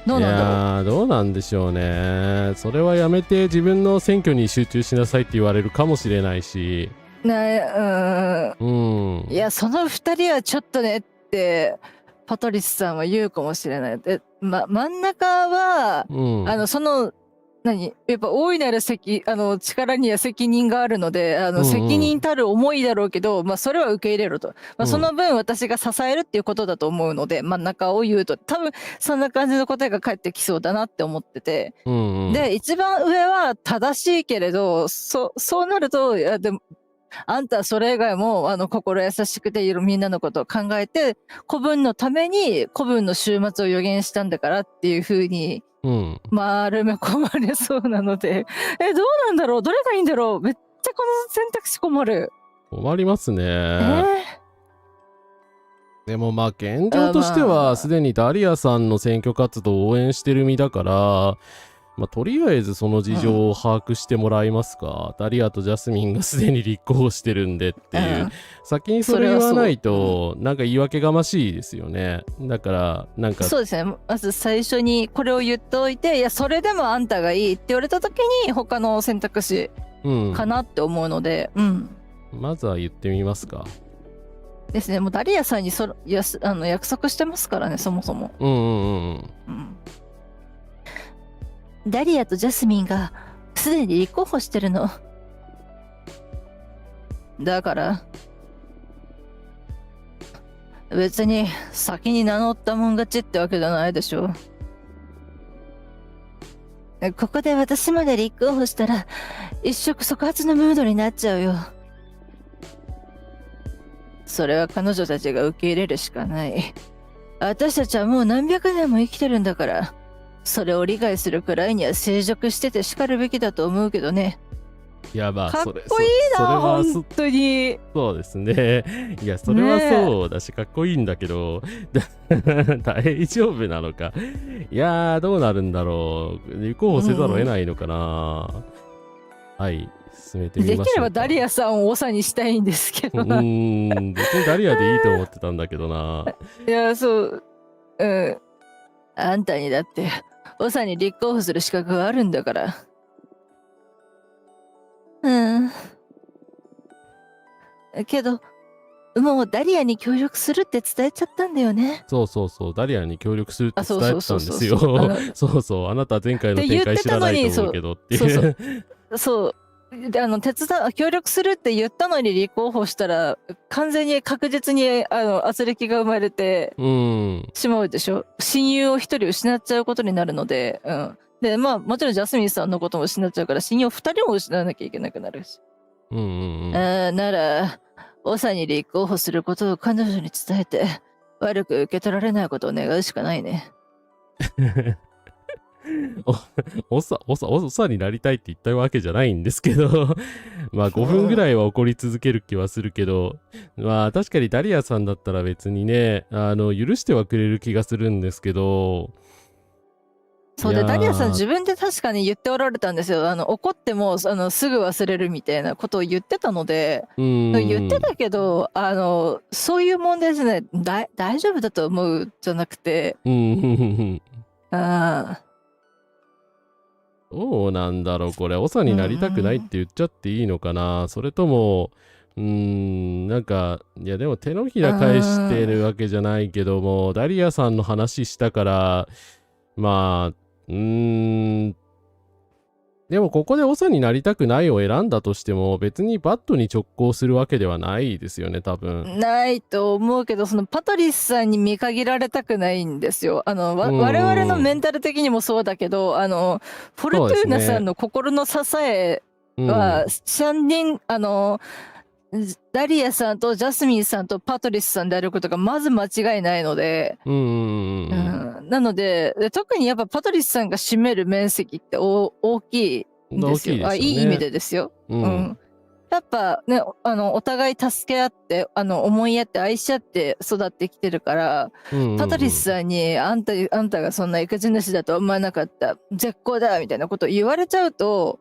どうなんだろう。いや、どうなんでしょうね。それはやめて自分の選挙に集中しなさいって言われるかもしれないし。いや、その2人はちょっとねってパトリスさんは言うかもしれない。で、真ん中は、やっぱ大いなる力には責任があるので、責任たる思いだろうけど、それは受け入れろと。その分私が支えるっていうことだと思うので、真ん中を言うと、多分そんな感じの答えが返ってきそうだなって思ってて。で、一番上は正しいけれど、そうなると、いや、でも、あんたはそれ以外も心優しくてみんなのことを考えて、子分のために子分の終末を予言したんだからっていう風に丸め込まれそうなので、どうなんだろう、どれがいいんだろう。めっちゃこの選択肢困る。困りますね。でもまあ現状としてまあはすでにダリアさんの選挙活動を応援してる身だから、まあとりあえずその事情を把握してもらいますか。ダリアとジャスミンがすでに立候補してるんでっていう。うん先にそれ言わないとなんか言い訳がましいですよね。だからなんかそうですね。まず最初にこれを言っておいて、いやそれでもあんたがいいって言われた時に他の選択肢うんかなって思うので、まずは言ってみますか。ですね。もうダリアさんに約束してますからね、そもそも。ダリアとジャスミンがすでに立候補してるの。だから別に先に名乗ったもん勝ちってわけじゃないでしょ。ここで私まで立候補したら一触即発のムードになっちゃうよ。それは彼女たちが受け入れるしかない。私たちはもう何百年も生きてるんだから、それを理解するくらいには成熟してて叱るべきだと思うけどね。いやまあかっこいいそれな、は本当に。そうですね。いやそれはそうだしかっこいいんだけど大丈夫なのか。いやーどうなるんだろう。立候補せざるを得ないのかな。はい進めてみましょうか。できればダリアさんを長にしたいんですけどな。別にダリアでいいと思ってたんだけどな。いや、そう。あんたにだって、長に立候補する資格があるんだから。けど、もうダリアに協力するって伝えちゃったんだよね。そうダリアに協力するって伝えてたんですよ。そうあなた前回の展開知らないと思うけどっていう。そうで協力するって言ったのに立候補したら完全に確実に圧力が生まれてしまうでしょ。親友を一人失っちゃうことになるので、でまあもちろんジャスミンさんのことも失っちゃうから親友を2人も失わなきゃいけなくなるし、なら長に立候補することを彼女に伝えて悪く受け取られないことを願うしかないね。長になりたいって言ったわけじゃないんですけどまあ5分ぐらいは怒り続ける気はするけど、まあ確かにダリアさんだったら別にね許してはくれる気がするんですけど。そうでダリアさん自分で確かに言っておられたんですよ。怒ってもすぐ忘れるみたいなことを言ってたので、言ってたけどそういう問題じゃない、大丈夫だと思うじゃなくて、どうなんだろうこれ。長になりたくないって言っちゃっていいのかな。それともなんかいやでも手のひら返してるわけじゃないけども、ダリアさんの話したからまあでもここで長になりたくないを選んだとしても別にバットに直行するわけではないですよね多分。ないと思うけど、そのパトリスさんに見限られたくないんですよ。我々のメンタル的にもそうだけどフォルトゥーナさんの心の支えは3人ダリアさんとジャスミンさんとパトリスさんであることがまず間違いないので、なので特にやっぱパトリスさんが占める面積って大きいんですよ。いい意味でですよ。やっぱねお互い助け合って思いやって愛し合って育ってきてるから、パトリスさんにあんたがそんな育児主だとは思わなかった、絶好だみたいなことを言われちゃうと、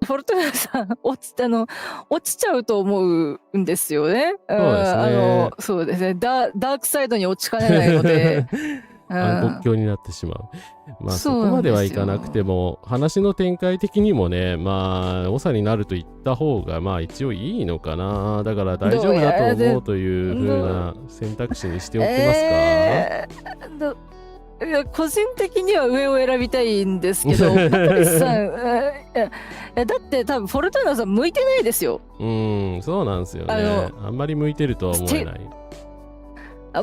フォルトゥーナさん落ちちゃうと思うんですよね。そうですね。ダークサイドに落ちかねないので国境になってしまう。まあそこまではいかなくても話の展開的にもね、まあ長になると言った方がまあ一応いいのかな。だから大丈夫だと思うという風な選択肢にしておきますか。いや個人的には上を選びたいんですけどパトリスさんだって多分フォルトゥーナさん向いてないですよ。そうなんですよね。あんまり向いてるとは思えない。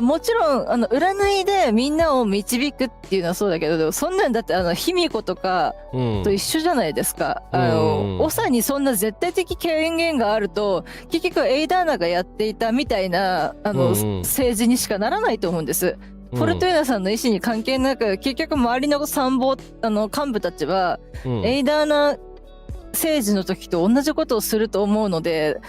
もちろん占いでみんなを導くっていうのはそうだけど、でもそんなんだって卑弥呼とかと一緒じゃないですか。長にそんな絶対的権限があると結局エイダーナがやっていたみたいな政治にしかならないと思うんです。フォルトゥーナさんの意思に関係なく結局周りの参謀幹部たちは、エイダーナ政治の時と同じことをすると思うので、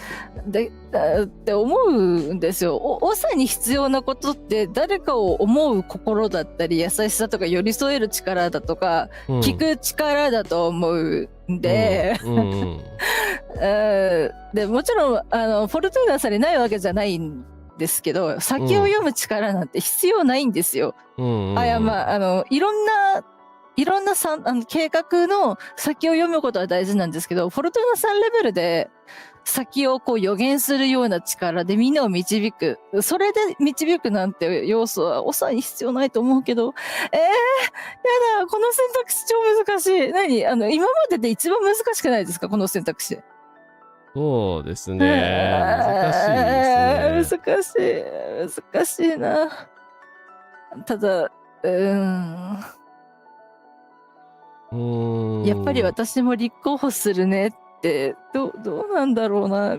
って思うんですよ。長に必要なことって誰かを思う心だったり優しさとか寄り添える力だとか、聞く力だと思うんで、でもちろんフォルトゥーナさんにないわけじゃないんですけど、先を読む力なんて必要ないんですよ。いやいろんな計画の先を読むことは大事なんですけど、フォルトゥーナさんレベルで先をこう予言するような力でみんなを導く。それで導くなんて要素は長に必要ないと思うけど、やだ、この選択肢超難しい。今までで一番難しくないですか、この選択肢。そうですね。難しいですね。難しいな。ただ、やっぱり私も立候補するねって、どうなんだろうな。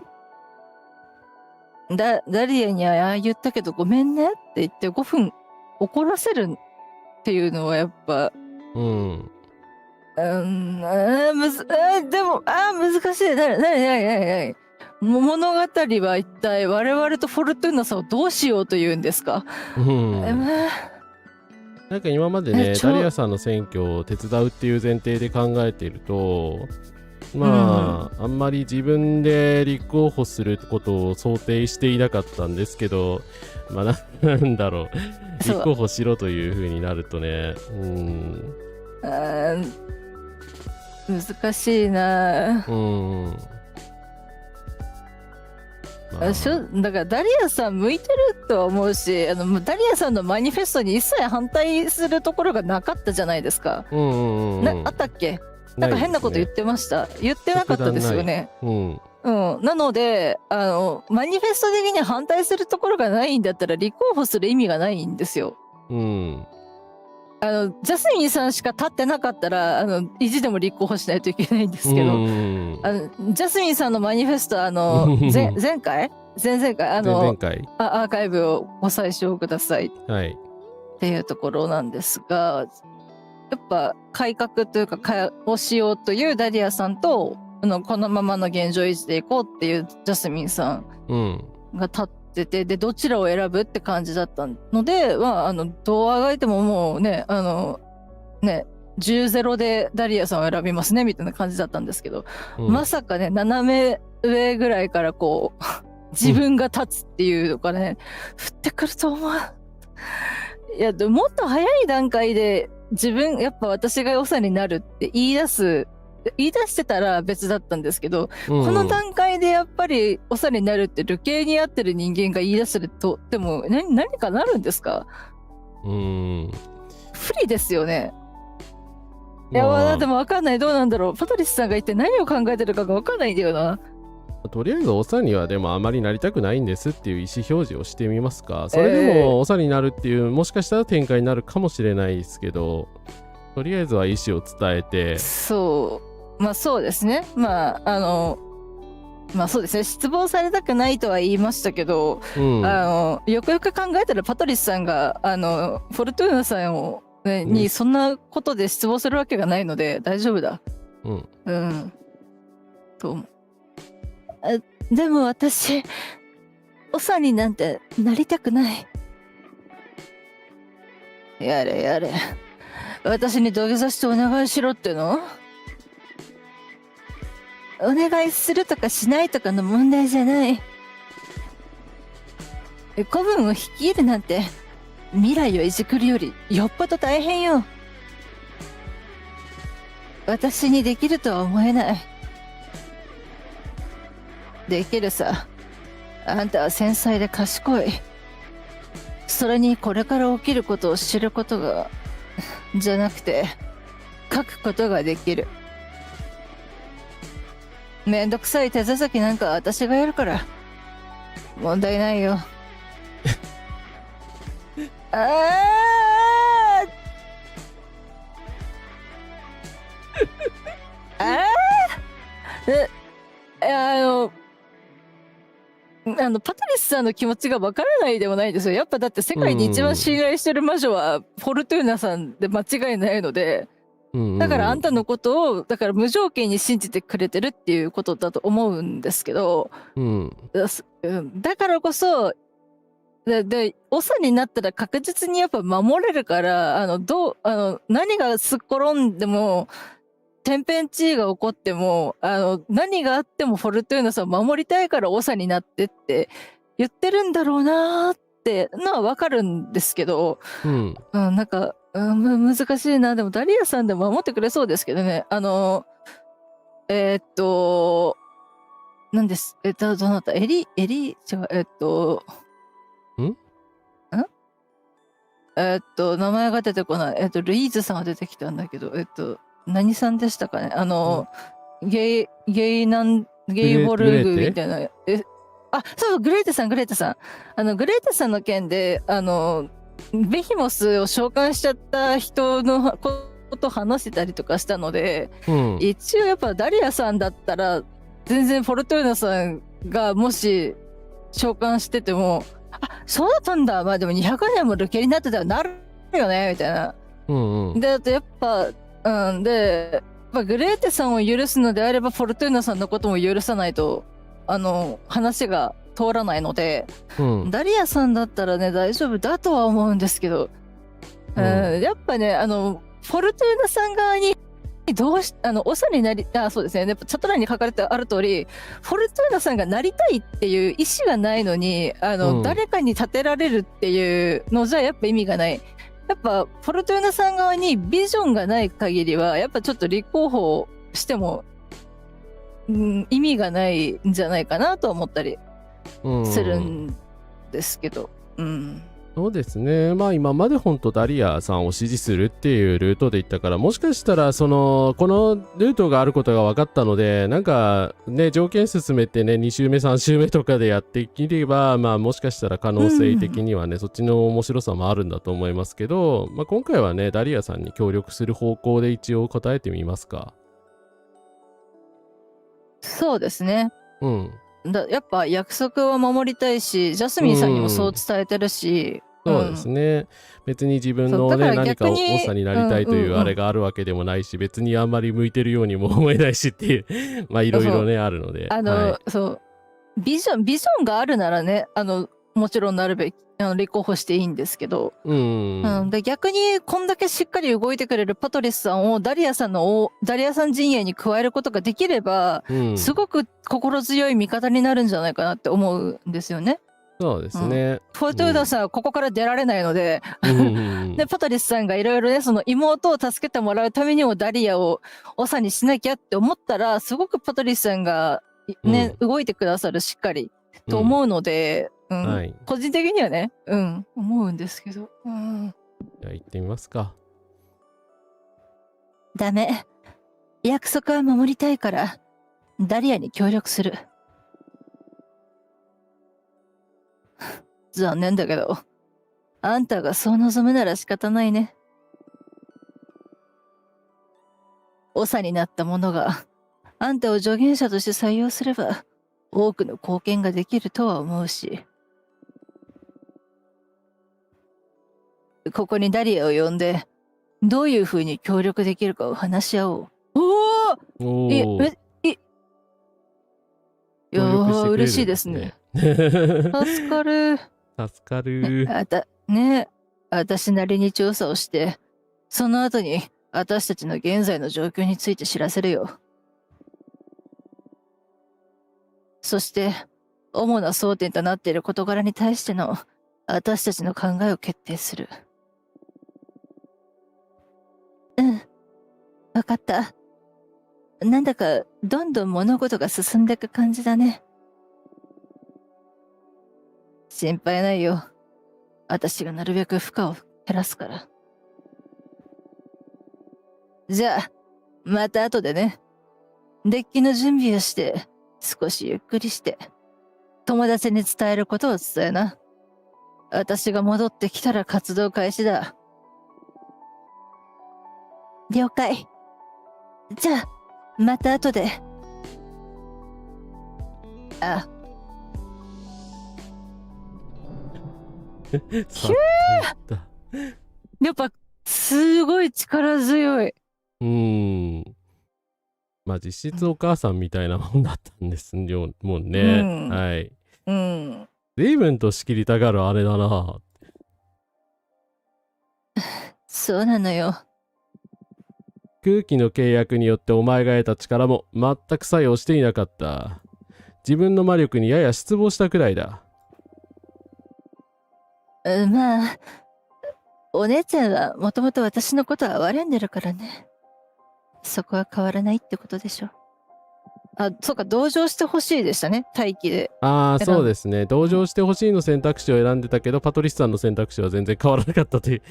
ダリアには言ったけどごめんねって言って5分怒らせるっていうのはやっぱ、でも、難しい。物語は一体我々とフォルトゥーナさんをどうしようというんですか。なんか今までね、ダリアさんの選挙を手伝うっていう前提で考えていると、あんまり自分で立候補することを想定していなかったんですけど、なんだろう、立候補しろという風になるとね、難しいな。だからダリアさん向いてるとは思うし、ダリアさんのマニフェストに一切反対するところがなかったじゃないですか。あったっけ？なんか変なこと言ってました。言ってなかったですよね。なのでマニフェスト的に反対するところがないんだったら立候補する意味がないんですよ。ジャスミンさんしか立ってなかったら意地でも立候補しないといけないんですけど、ジャスミンさんのマニフェスト前回アーカイブをご参照くださいっていうところなんですが、やっぱ改革というかをしようというダリアさんとこのままの現状維持でいこうっていうジャスミンさんが立ってて、でどちらを選ぶって感じだったので、どうあがいてももうね10-0でダリアさんを選びますねみたいな感じだったんですけど、まさかね斜め上ぐらいからこう自分が立つっていうのがね、降ってくると思う。いやでももっと早い段階でやっぱ私が長になるって言い出してたら別だったんですけど、この段階でやっぱり長になるって流刑に合ってる人間が言い出すと、でも何かなるんですか？不利ですよね。いやでも分かんない。どうなんだろう。パトリスさんが一体何を考えてるかが分かんないんだよな。とりあえず長にはでもあまりなりたくないんですっていう意思表示をしてみますか。それでも長になるっていうもしかしたら展開になるかもしれないですけど、とりあえずは意思を伝えて、そうですね。そうですね。失望されたくないとは言いましたけど、よくよく考えたらパトリスさんがフォルトゥーナさんを、にそんなことで失望するわけがないので大丈夫だ。でも私長になんてなりたくない。やれ私に土下座してお願いしろっての？お願いするとかしないとかの問題じゃない。子分を率いるなんて未来をいじくるよりよっぽど大変よ。私にできるとは思えない。できるさ。あんたは繊細で賢い。それにこれから起きることを知ることがじゃなくて書くことができる。めんどくさい手続きなんか私がやるから問題ないよ。パトリスさんの気持ちがわからないでもないですよ。やっぱだって世界で一番信頼してる魔女はフォルトゥーナさんで間違いないので、だからあんたのことを、だから無条件に信じてくれてるっていうことだと思うんですけど、だからこそ、で、長になったら確実にやっぱ守れるから、何がすっ転んでも、天変地異が起こっても、何があってもフォルトゥーナさんを守りたいから長になってって言ってるんだろうなーってのはわかるんですけど、なんか、難しいな。でもダリアさんでも守ってくれそうですけどね。何です。どなた違う、名前が出てこない。ルイーズさんが出てきたんだけど、何さんでしたかね。ゲイボルグみたいな。そう、グレーテさん。グレーテさんの件で、ベヒモスを召喚しちゃった人のこと話してたりとかしたので、一応やっぱダリアさんだったら、全然フォルトゥーナさんがもし召喚してても、そうだったんだ。まあでも200年もルケリになってたらなるよね、みたいな。で、あとやっぱ、で、グレーテさんを許すのであれば、フォルトゥーナさんのことも許さないと、話が通らないので、ダリアさんだったらね、大丈夫だとは思うんですけど、やっぱね、フォルトゥーナさん側に、長になり、そうですね、やっぱチャット欄に書かれてある通り、フォルトゥーナさんがなりたいっていう意思がないのに、誰かに立てられるっていうのじゃやっぱ意味がない。やっぱフォルトゥーナさん側にビジョンがない限りは、やっぱちょっと立候補しても、意味がないんじゃないかなと思ったりするんですけど。そうですね。まあ今まで本当ダリアさんを支持するっていうルートで言ったから、もしかしたらこのルートがあることが分かったので、なんかね、条件進めてね、2周目3周目とかでやっていければ、まあもしかしたら可能性的にはね、そっちの面白さもあるんだと思いますけど、まあ今回はね、ダリアさんに協力する方向で一応答えてみますか。そうですね。やっぱ約束を守りたいし、ジャスミンさんにもそう伝えてるし、そうですね。別に自分のね、何かを長になりたいというあれがあるわけでもないし、別にあんまり向いてるようにも思えないしっていう、まあいろいろね、あるので。そう、ビジョンがあるならね、もちろんなるべき、立候補していいんですけど、で逆にこんだけしっかり動いてくれるパトリスさんをダリアさん陣営に加えることができれば、すごく心強い味方になるんじゃないかなって思うんですよね。そうですね。フォルトゥーナさんはここから出られないので、でパトリスさんがいろいろね、その妹を助けてもらうためにもダリアを長にしなきゃって思ったら、すごくパトリスさんがね、動いてくださるしっかりと思うので、個人的にはね、思うんですけど。じゃあ行ってみますか。ダメ。約束は守りたいから、ダリアに協力する。残念だけど、あんたがそう望むなら仕方ないね。長になった者が、あんたを助言者として採用すれば、多くの貢献ができるとは思うし。ここにダリアを呼んで、どういう風に協力できるかを話し合おう。嬉しいですね。助かる。助かる。私なりに調査をして、その後に私たちの現在の状況について知らせるよ。そして、主な争点となっている事柄に対しての私たちの考えを決定する。わかった。なんだかどんどん物事が進んでいく感じだね。心配ないよ。私がなるべく負荷を減らすから。じゃあ、また後でね。デッキの準備をして、少しゆっくりして、友達に伝えることを伝えな。私が戻ってきたら活動開始だ。了解。じゃあ、また後で。あ。ひゅー！やっぱ、すごい力強い。まあ実質お母さんみたいなもんだったんですよ、もうね。うんはい。うん。随分と仕切りたがるあれだな。そうなのよ。空気の契約によってお前が得た力も全く作用していなかった。自分の魔力にやや失望したくらいだ。まあ、お姉ちゃんはもともと私のことは憐れんでるからね。そこは変わらないってことでしょ。あ、そうか、同情してほしいでしたね、待機で。ああ、そうですね。同情してほしいの選択肢を選んでたけど、パトリスさんの選択肢は全然変わらなかったという。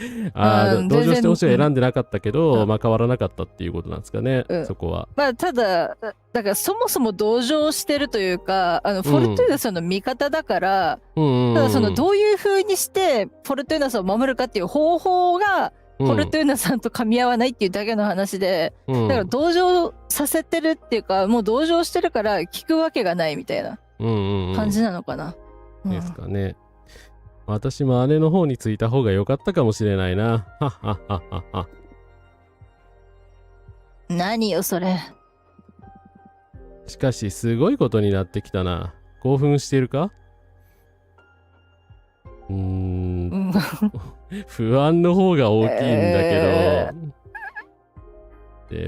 同情してほしいを選んでなかったけど、まあ変わらなかったっていうことなんですかね、そこは。まあ、ただ、だからそもそも同情してるというか、フォルトゥーナさんの味方だから、ただそのどういう風にしてフォルトゥーナさんを守るかっていう方法が、フォルトゥーナさんと噛み合わないっていうだけの話で、だから同情させてるっていうか、もう同情してるから聞くわけがないみたいな感じなのかな。ですかね。私も姉の方についた方が良かったかもしれないな。はっはっはっはっは。何よそれ。しかしすごいことになってきたな。興奮してるか？不安の方が大きいんだけ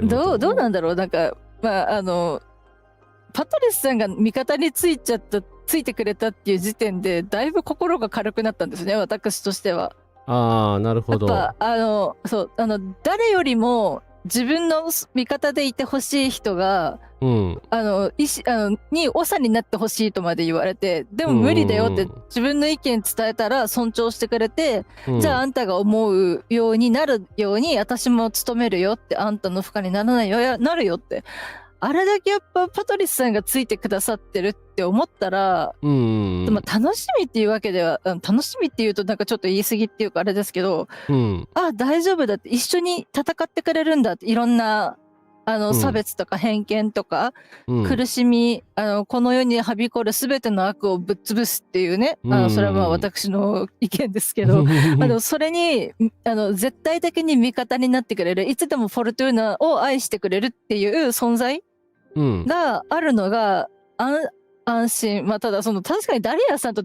ど。どうなんだろう。なんかまあパトリスさんが味方についてくれたっていう時点でだいぶ心が軽くなったんですね、私としては。ああ、なるほど。やっぱそう誰よりも自分の味方でいてほしい人が、に長になってほしいとまで言われて、でも無理だよって自分の意見伝えたら尊重してくれて、じゃああんたが思うようになるように私も努めるよって、あんたの負荷にならないよなるよって、あれだけやっぱパトリスさんがついてくださってるって思ったら、まあ、楽しみっていうわけでは、楽しみっていうとなんかちょっと言い過ぎっていうかあれですけど、あ、大丈夫だって、一緒に戦ってくれるんだって、いろんな差別とか偏見とか、苦しみ、この世にはびこる全ての悪をぶっ潰すっていうね、それはまあ私の意見ですけどそれに絶対的に味方になってくれる、いつでもフォルトゥーナを愛してくれるっていう存在があるのが安心。まあただ確かにダリアさんと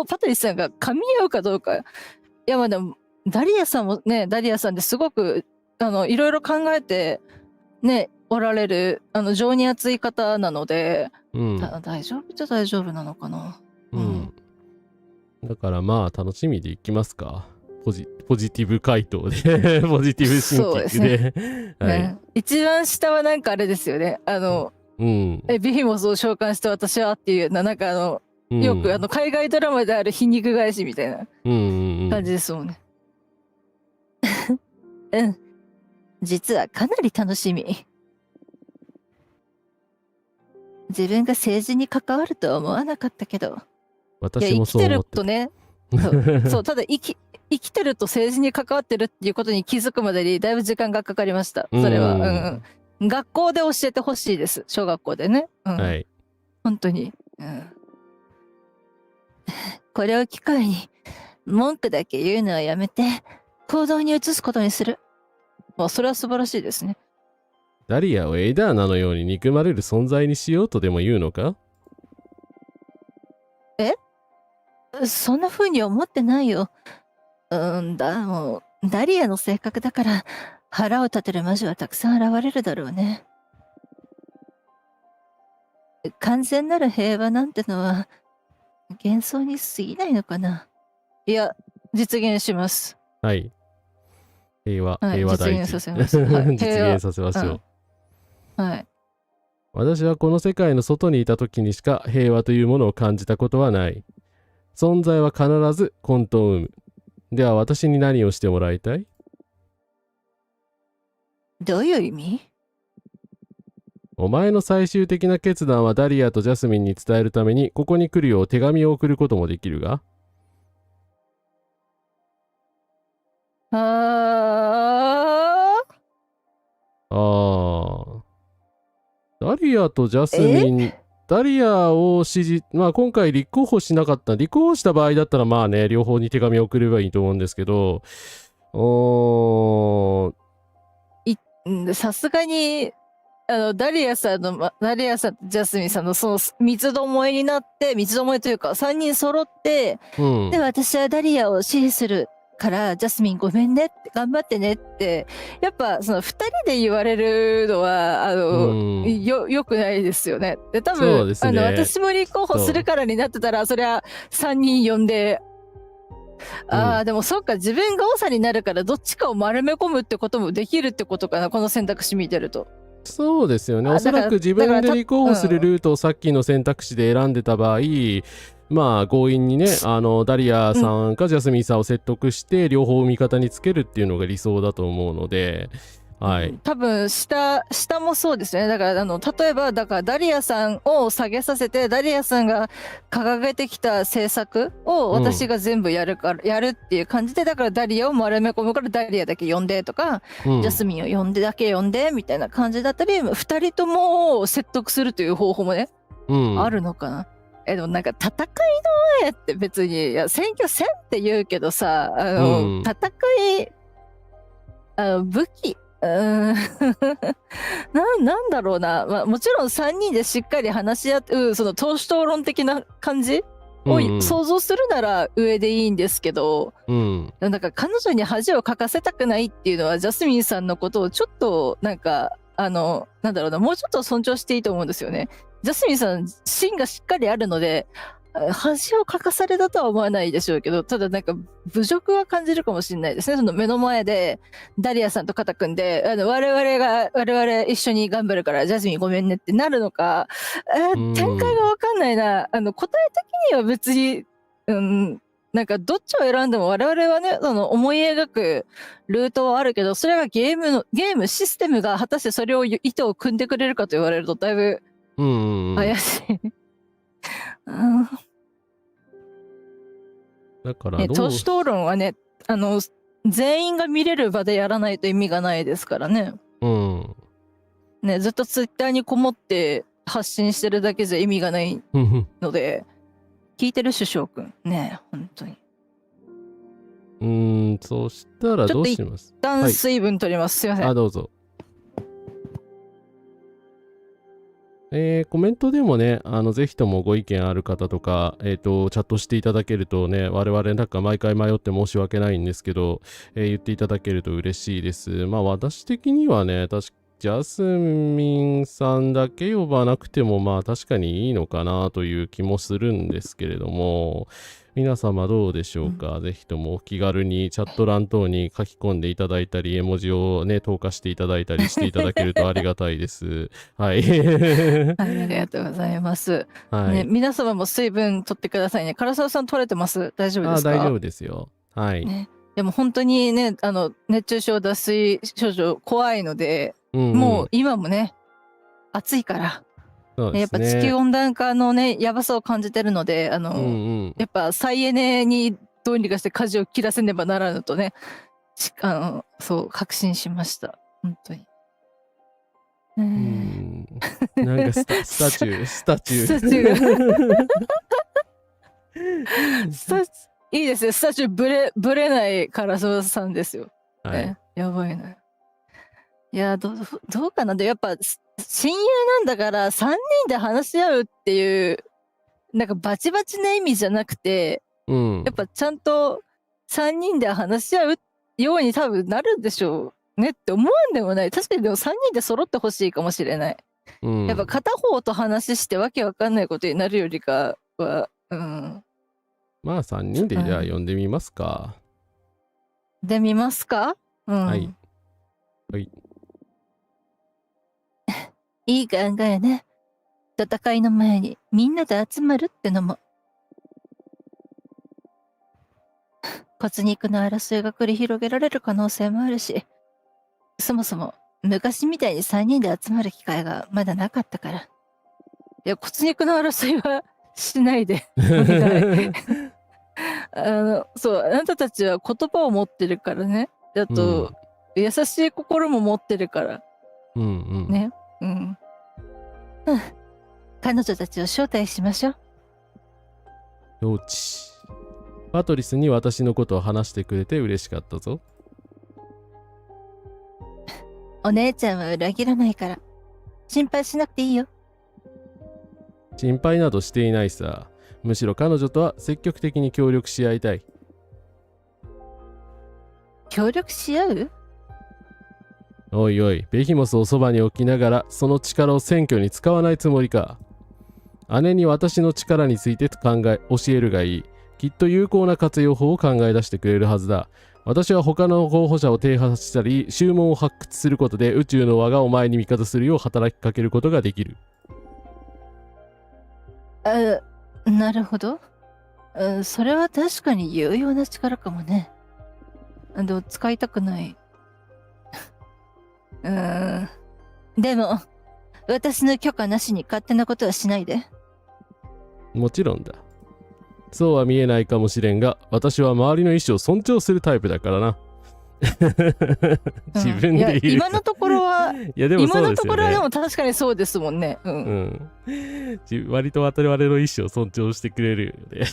パトリスさんが噛み合うかどうか、いやまあでもダリアさんもね、ダリアさんですごくいろいろ考えてねおられる情に熱い方なので、大丈夫じゃ大丈夫なのかな。だからまあ楽しみでいきますか。ポジティブ回答でポジティブシンキングで、はい、一番下はなんかあれですよね、ビヒモスを召喚して私はっていうなんかよく海外ドラマである皮肉返しみたいな感じですもんね。実はかなり楽しみ。自分が政治に関わるとは思わなかったけど、私もそう思ってた。生きてるとねそうただ生きてると政治に関わってるっていうことに気づくまでにだいぶ時間がかかりました。それは学校で教えてほしいです、小学校でね。はい、本当に、これを機会に文句だけ言うのはやめて行動に移すことにする。まあそれは素晴らしいですね。ダリアをエイダーナのように憎まれる存在にしようとでも言うのか？そんな風に思ってないよ。もうダリアの性格だから腹を立てる魔女はたくさん現れるだろうね。完全なる平和なんてのは幻想に過ぎないのかな。いや、実現します。はい。平和大事。実現させます。実現させましょう。はい。私はこの世界の外にいた時にしか平和というものを感じたことはない。存在は必ず混沌を生む。では私に何をしてもらいたい？どういう意味？お前の最終的な決断はダリアとジャスミンに伝えるためにここに来るよう手紙を送ることもできるが？ダリアとジャスミン、ダリアを支持、まあ今回立候補しなかった、立候補した場合だったらまあね、両方に手紙を送ればいいと思うんですけど、さすがに、ダリアさんとジャスミンさんのその三つどもえになって、三つどもえというか、三人揃って、うん。で、私はダリアを支持するから、ジャスミンごめんねって、頑張ってねって、やっぱその二人で言われるのは、よくないですよね。で、多そう分、ですね私も立候補するからになってたら、そりゃ三人呼んで、でもそっか、自分が長になるからどっちかを丸め込むってこともできるってことかな、この選択肢見てると。そうですよね。おそらく自分で立候補するルートをさっきの選択肢で選んでた場合、まあ強引にね、ダリアさんかジャスミンさんを説得して両方味方につけるっていうのが理想だと思うので、はい。多分下もそうですよね。だから例えばダリアさんを下げさせて、ダリアさんが掲げてきた政策を私が全部やるっていう感じで、だからダリアを丸め込むからダリアだけ呼んでとか、ジャスミンを呼んでみたいな感じだったり、二人ともを説得するという方法もね、あるのかな。でもなんか戦いの前って別に、いや選挙戦って言うけどさ、戦い、武器、なんだろうな、まあ、もちろん3人でしっかり話し合ってその党首討論的な感じを想像するなら上でいいんですけど、なんか彼女に恥をかかせたくないっていうのはジャスミンさんのことをちょっとなんかなんだろうな、もうちょっと尊重していいと思うんですよね。ジャスミンさん芯がしっかりあるので恥をかかされたとは思わないでしょうけど、ただなんか侮辱は感じるかもしれないですね。その目の前でダリアさんと肩組んで我々一緒に頑張るからジャスミンごめんねってなるのか、展開が分かんないな。答え的には別になんかどっちを選んでも我々はね、思い描くルートはあるけど、それがゲームシステムが果たしてそれを意図を組んでくれるかと言われるとだいぶ怪しい。だから党首討論はね、全員が見れる場でやらないと意味がないですからね。ね、ずっとツイッターにこもって発信してるだけじゃ意味がないので、聞いてる首相くんね、本当に。そしたらどうします？一旦水分取ります。すいません。どうぞ。コメントでもね、ぜひともご意見ある方とか、チャットしていただけるとね、我々なんか毎回迷って申し訳ないんですけど、言っていただけると嬉しいです。まあ私的にはね、ジャスミンさんだけ呼ばなくてもまあ確かにいいのかなという気もするんですけれども、皆様どうでしょうか。ぜひともお気軽にチャット欄等に書き込んでいただいたり、絵文字をね、投下していただいたりしていただけるとありがたいです。はい。ありがとうございます。はい。ね、皆様も水分取ってくださいね。唐沢さん取れてます？大丈夫ですか？大丈夫ですよ。はい。ね、でも本当にね、熱中症、脱水症状怖いので、もう今もね、暑いから。やっぱ地球温暖化のね、やばさを感じてるので、やっぱ再エネにどうにかして舵を切らせねばならぬとね、そう確信しました。本当に。なんかスタチューいいですよ。スタチューぶれない唐沢さんですよ。はい。やばいな。いや、どうかな。で、やっぱ親友なんだから3人で話し合うっていうなんかバチバチな意味じゃなくて、やっぱちゃんと3人で話し合うように多分なるんでしょうねって思わんでもない。確かにでも3人で揃ってほしいかもしれない。やっぱ片方と話してわけわかんないことになるよりかは、まあ3人でじゃあ呼んでみますか。でみますか？はい。はい。いい考えね。戦いの前にみんなで集まるってのも。骨肉の争いが繰り広げられる可能性もあるし、そもそも昔みたいに3人で集まる機会がまだなかったから。いや、骨肉の争いはしないで。そう、あなたたちは言葉を持ってるからね。あと、優しい心も持ってるから。ね。彼女たちを招待しましょう。よち。パトリスに私のことを話してくれて嬉しかったぞ。お姉ちゃんは裏切らないから、心配しなくていいよ。心配などしていないさ。むしろ彼女とは積極的に協力し合いたい。協力し合う？おいおい、ベヒモスをそばに置きながらその力を選挙に使わないつもりか。姉に私の力について教えるがいい。きっと有効な活用法を考え出してくれるはずだ。私は他の候補者を偵破したり、宗門を発掘することで宇宙の輪がお前に味方するよう働きかけることができる。なるほど。それは確かに有用な力かもね。でも使いたくない。でも、私の許可なしに勝手なことはしないで。もちろんだ。そうは見えないかもしれんが、私は周りの意思を尊重するタイプだからな。自分で言う、今のところは、いやでもそうですよね。今のところはでも確かにそうですもんね。割と我々の意思を尊重してくれるよね。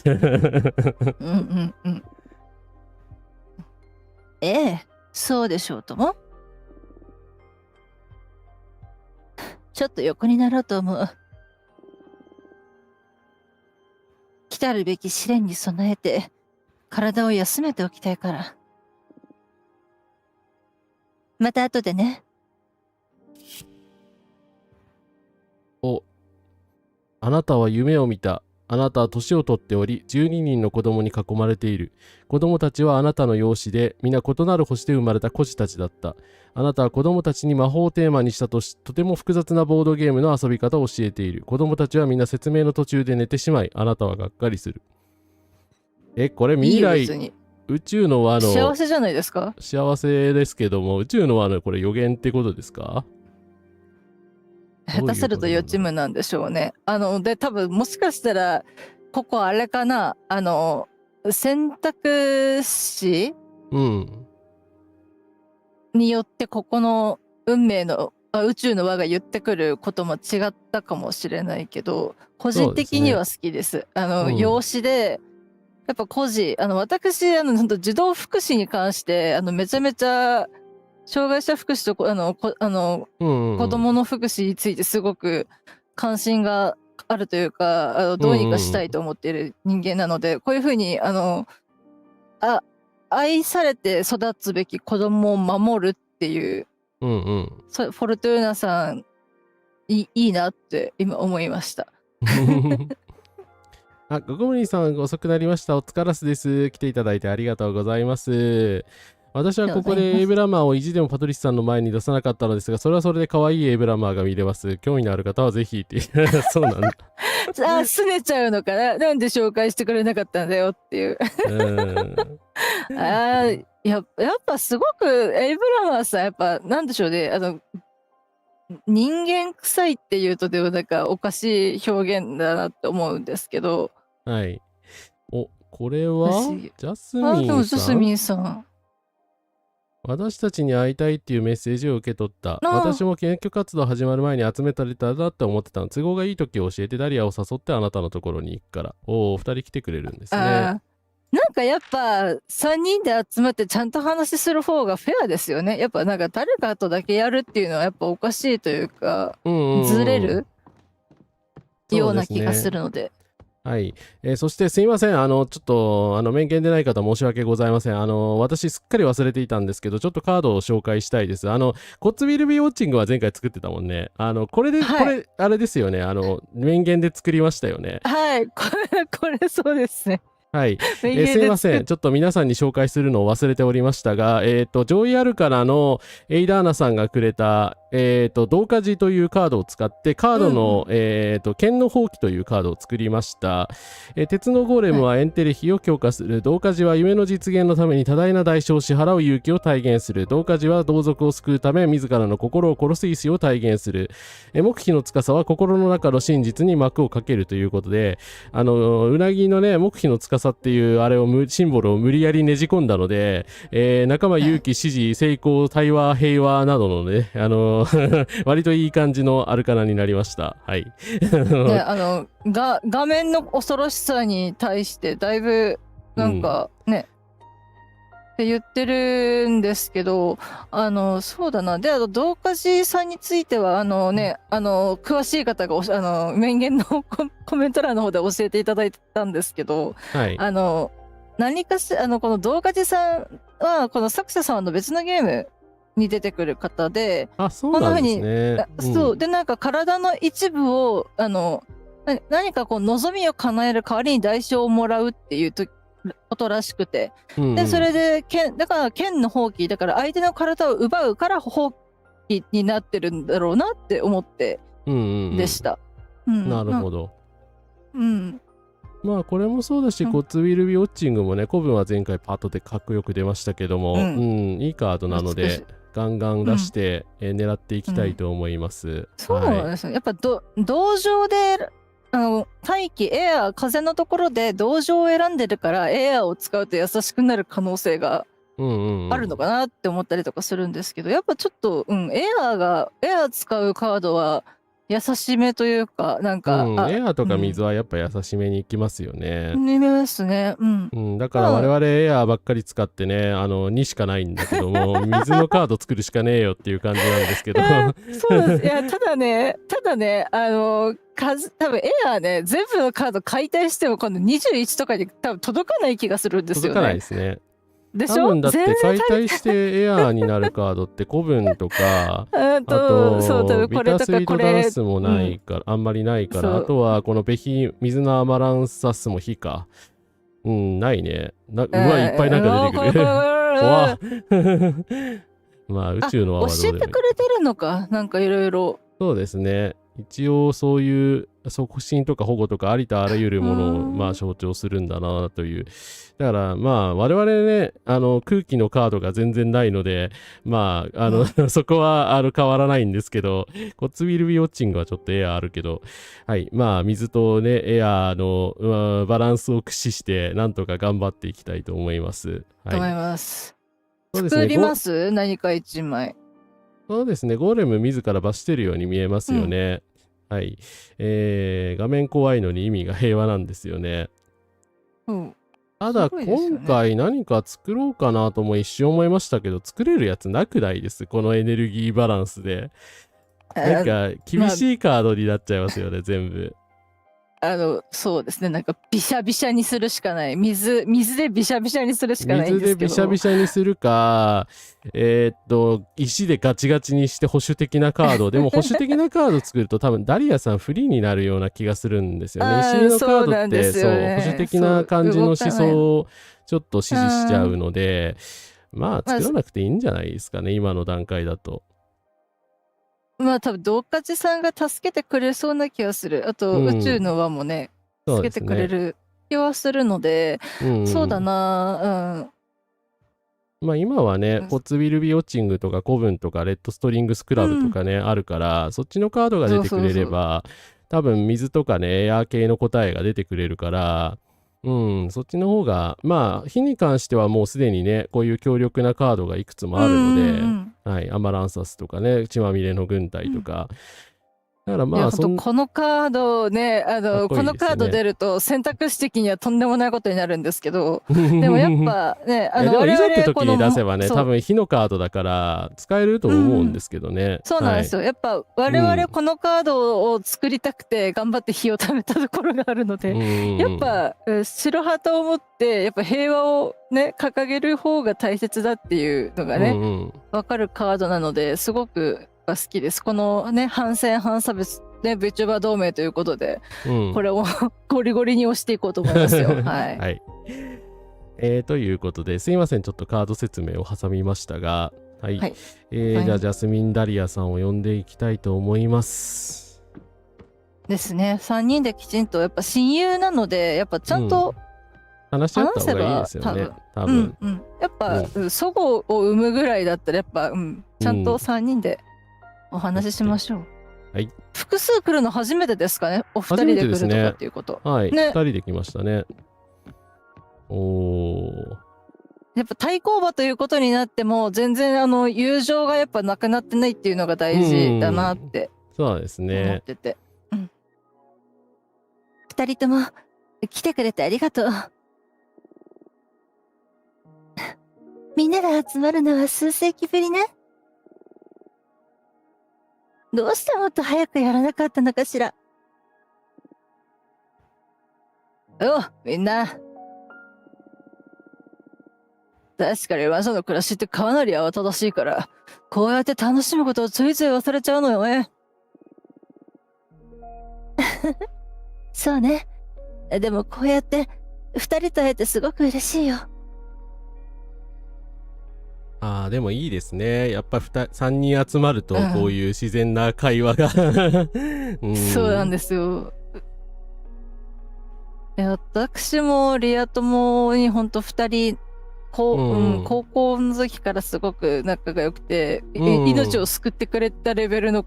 ええ、そうでしょうとも。ちょっと横になろうと思う。来たるべき試練に備えて体を休めておきたいから。また後でね。あなたは夢を見た。あなたは年を取っており、12人の子供に囲まれている。子供たちはあなたの養子で、皆異なる星で生まれた孤児たちだった。あなたは子供たちに魔法をテーマにしたとても複雑なボードゲームの遊び方を教えている。子供たちはみんな説明の途中で寝てしまい、あなたはがっかりする。これ未来、宇宙の輪の幸せじゃないですか？幸せですけども、宇宙の輪のこれ予言ってことですか？下手すると予知夢なんでしょうね。で、多分もしかしたら、ここあれかな、選択肢によってここの運命の宇宙の輪が言ってくることも違ったかもしれないけど、個人的には好きです。養子で、やっぱ孤児、私、本当児童福祉に関して、めちゃめちゃ、障害者福祉と子供の福祉についてすごく関心があるというか、どうにかしたいと思っている人間なので、こういうふうに愛されて育つべき子供を守るっていう、フォルトゥーナさんいいなって今思いました。ゴゴムリンさん遅くなりました。お疲れ様です。来ていただいてありがとうございます。私はここでエイブラマーを意地でもパトリスさんの前に出さなかったのですが、それはそれで可愛いエイブラマーが見れます。興味のある方はぜひって。そうなんだ。拗ねちゃうのかな。なんで紹介してくれなかったんだよっていう。やっぱすごくエイブラマーさん、やっぱなんでしょうね。人間臭いっていうとでもなんかおかしい表現だなって思うんですけど。はい。これはジャスミンさん。でもジャスミンさん。私たちに会いたいっていうメッセージを受け取った。私も研究活動始まる前に集めたれたらって思ってたの。都合がいい時を教えてダリアを誘ってあなたのところに行くから。お二人来てくれるんですね。なんかやっぱ3人で集まってちゃんと話する方がフェアですよね。やっぱなんか誰かとだけやるっていうのはやっぱおかしいというか、ずれるような気がするので。はい、そしてすいません、ちょっと面見でない方申し訳ございません。私すっかり忘れていたんですけど、ちょっとカードを紹介したいです。コッツウィルビーウォッチングは前回作ってたもんね。これで、これあれですよね。面見で作りましたよね。はい、これそうですね。はい、すいません。ちょっと皆さんに紹介するのを忘れておりましたが、ジョイアルカナのエイダーナさんがくれた、同化寺というカードを使って、カードの、剣の放棄というカードを作りました。鉄のゴーレムはエンテレヒを強化する。同化寺は夢の実現のために多大な代償を支払う勇気を体現する。同化寺は同族を救うため、自らの心を殺す意志を体現する。黙秘の司は心の中の真実に幕をかけるということで、うなぎのね、黙秘の司っていうあれをシンボルを無理やりねじ込んだので、仲間勇気支持成功対話平和などのね割といい感じのアルカナになりました。はい。画面の恐ろしさに対してだいぶなんかね、って言ってるんですけど、そうだな。で、道化寺さんについては、詳しい方が名言のコメント欄の方で教えていただいたんですけど、はい。何かし、この道化寺さんは、この作者さんの別のゲームに出てくる方で、あ、そうなんですね。そう、で、なんか体の一部を、何かこう望みを叶える代わりに代償をもらうっていうことらしくて、でそれでだから剣の放棄だから相手の体を奪うから放棄になってるんだろうなって思ってでした。なるほど。まあこれもそうだし、コッツウィルビウォッチングもね、古文は前回パートでかっこよく出ましたけども、いいカードなのでガンガン出して、狙っていきたいと思います。そうなんですね。やっぱ道場で大気エア風のところで道場を選んでるからエアを使うと優しくなる可能性があるのかなって思ったりとかするんですけど、やっぱちょっと、エア使うカードは優しめというか、なんか、エアとか水はやっぱ優しめにいきますよね。ですね。だから我々エアばっかり使ってね、2しかないんだけども、水のカード作るしかねえよっていう感じなんですけど。そうです。いや、ただね、多分エアね、全部のカード解体しても今度21とかに多分届かない気がするんですよね。届かないですね。でしょ？多分だって解体してエアーになるカードって古文とかあとビタースイートダンスもないから、あんまりないから、あとはこの水のアマランサスも火か、ないね。うわ、いっぱいなんか出てくる。怖っ。まあ宇宙の輪はどうでもいい。教えてくれてるのか、なんかいろいろ。そうですね。一応そういう促進とか保護とかありとあらゆるものを象徴するんだなという。だから我々ね、空気のカードが全然ないので、そこは変わらないんですけど、コッツウィルビーウォッチングはちょっとエアーあるけど、はい、水とね、エアーの、バランスを駆使してなんとか頑張っていきたいと思います。はい、思います。そうですね、作ります何か1枚。そうですね、ゴーレム自ら罰してるように見えますよね。はい。画面怖いのに意味が平和なんですよね。ただ、今回何か作ろうかなとも一瞬思いましたけど、作れるやつなくないです。このエネルギーバランスで。なんか、厳しいカードになっちゃいますよね、全部。そうですね、なんかビシャビシャにするしかない。水でビシャビシャにするしかないんですけど。水でビシャビシャにするか、石でガチガチにして保守的なカード。でも保守的なカード作ると多分ダリアさんフリーになるような気がするんですよね。石のカードって、そう、保守的な感じの思想をちょっと支持しちゃうので、作らなくていいんじゃないですかね、今の段階だと。多分道化寺さんが助けてくれそうな気がする。あと、宇宙の輪もね、助けてくれる気はするので、そうだな。今はね、コッツウィルビーウォッチングとか古文とかレッドストリングスクラブとかね、あるから、そっちのカードが出てくれれば、多分水とかね、エアー系の答えが出てくれるから、そっちの方が、火に関してはもうすでにね、こういう強力なカードがいくつもあるので、はい、アマランサスとかね、血まみれの軍隊とか。だからこのカードね、このカード出ると選択肢的にはとんでもないことになるんですけど、でもやっぱね、でもいざって時に出せばね、多分火のカードだから使えると思うんですけどね。そうなんですよ。やっぱ我々このカードを作りたくて頑張って火を貯めたところがあるので、やっぱ白旗を持ってやっぱ平和をね掲げる方が大切だっていうのがね、分かるカードなので、すごく好きです。このね、反戦反差別ね、VTuber 同盟ということで、これをゴリゴリに押していこうと思いますよ。はい。はい。ということで、すいません、ちょっとカード説明を挟みましたが、はい。じゃあ、ジャスミン・ダリアさんを呼んでいきたいと思います。ですね。3人できちんと、やっぱ親友なので、やっぱちゃんと、話し合った方がいいですよね。多分。やっぱ、祖母を産むぐらいだったら、やっぱ、ちゃんと3人でお話ししましょう。はい。複数来るの初めてですかね。お二人で来るとかっていうこと。はい。2人で来ましたね。やっぱ対抗馬ということになっても、全然友情がやっぱなくなってないっていうのが大事だなってそうですね。思ってて。2人とも来てくれてありがとう。みんなが集まるのは数世紀ぶりね。どうしてもっと早くやらなかったのかしら。おう、みんな。確かに魔女の暮らしってかなり慌ただしいから、こうやって楽しむことをついつい忘れちゃうのよね。そうね。でもこうやって二人と会えてすごく嬉しいよ。ああ、でもいいですね。やっぱ3人集まるとうんこういう自然な会話がそうなんですよ。私もリア友にほんと2人高校の時からすごく仲が良くて、命を救ってくれたレベルの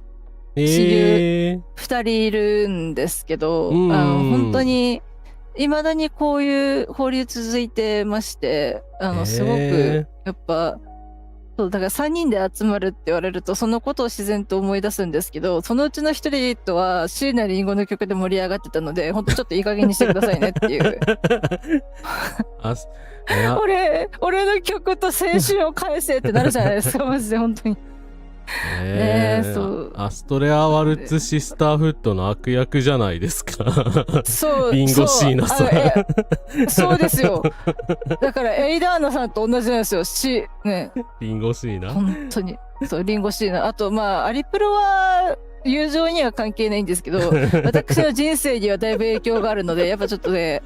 親友2人いるんですけど、本当に未だにこういう交流続いてまして、すごくやっぱそうだから3人で集まるって言われるとそのことを自然と思い出すんですけど、そのうちの1人とは椎名林檎の曲で盛り上がってたので、ほんとちょっといい加減にしてくださいねっていう俺の曲と青春を返せってなるじゃないですかマジで本当に。そうアストレア・ワルツ・シスターフットの悪役じゃないですか。そうリンゴシーナさん。そうですよ。だからエイダーナさんと同じなんですよ。ね、リンゴシーナ本当にそうリンゴシーナ。あとアリプロは友情には関係ないんですけど私の人生にはだいぶ影響があるのでやっぱちょっとね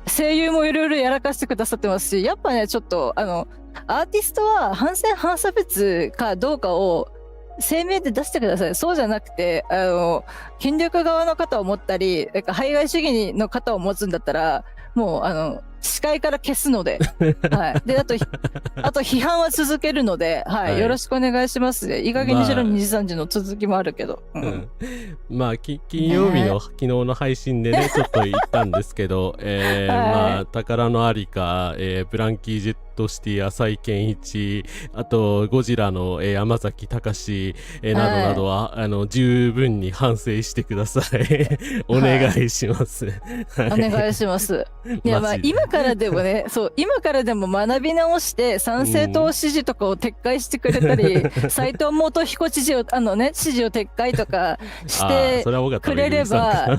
声優もいろいろやらかしてくださってますし、やっぱねちょっとアーティストは反戦反差別かどうかを声明で出してください。そうじゃなくて権力側の方を持ったりなんか排外主義の方を持つんだったらもう視界から消すので、はい、であと批判は続けるので、はいはい、よろしくお願いしますね。いい加減にしろ2時3時の続きもあるけど、金曜日の昨日の配信でねちょっと言ったんですけど、宝のありか、ブランキー・ジェットシティ浅井健一、あとゴジラの、山崎隆、などなどは、十分に反省してください。お願いします。お願いします。いや今からでもね、そう今からでも学び直して参政党支持とかを撤回してくれたり、斉藤元彦知事を支持を撤回とかしてくれれば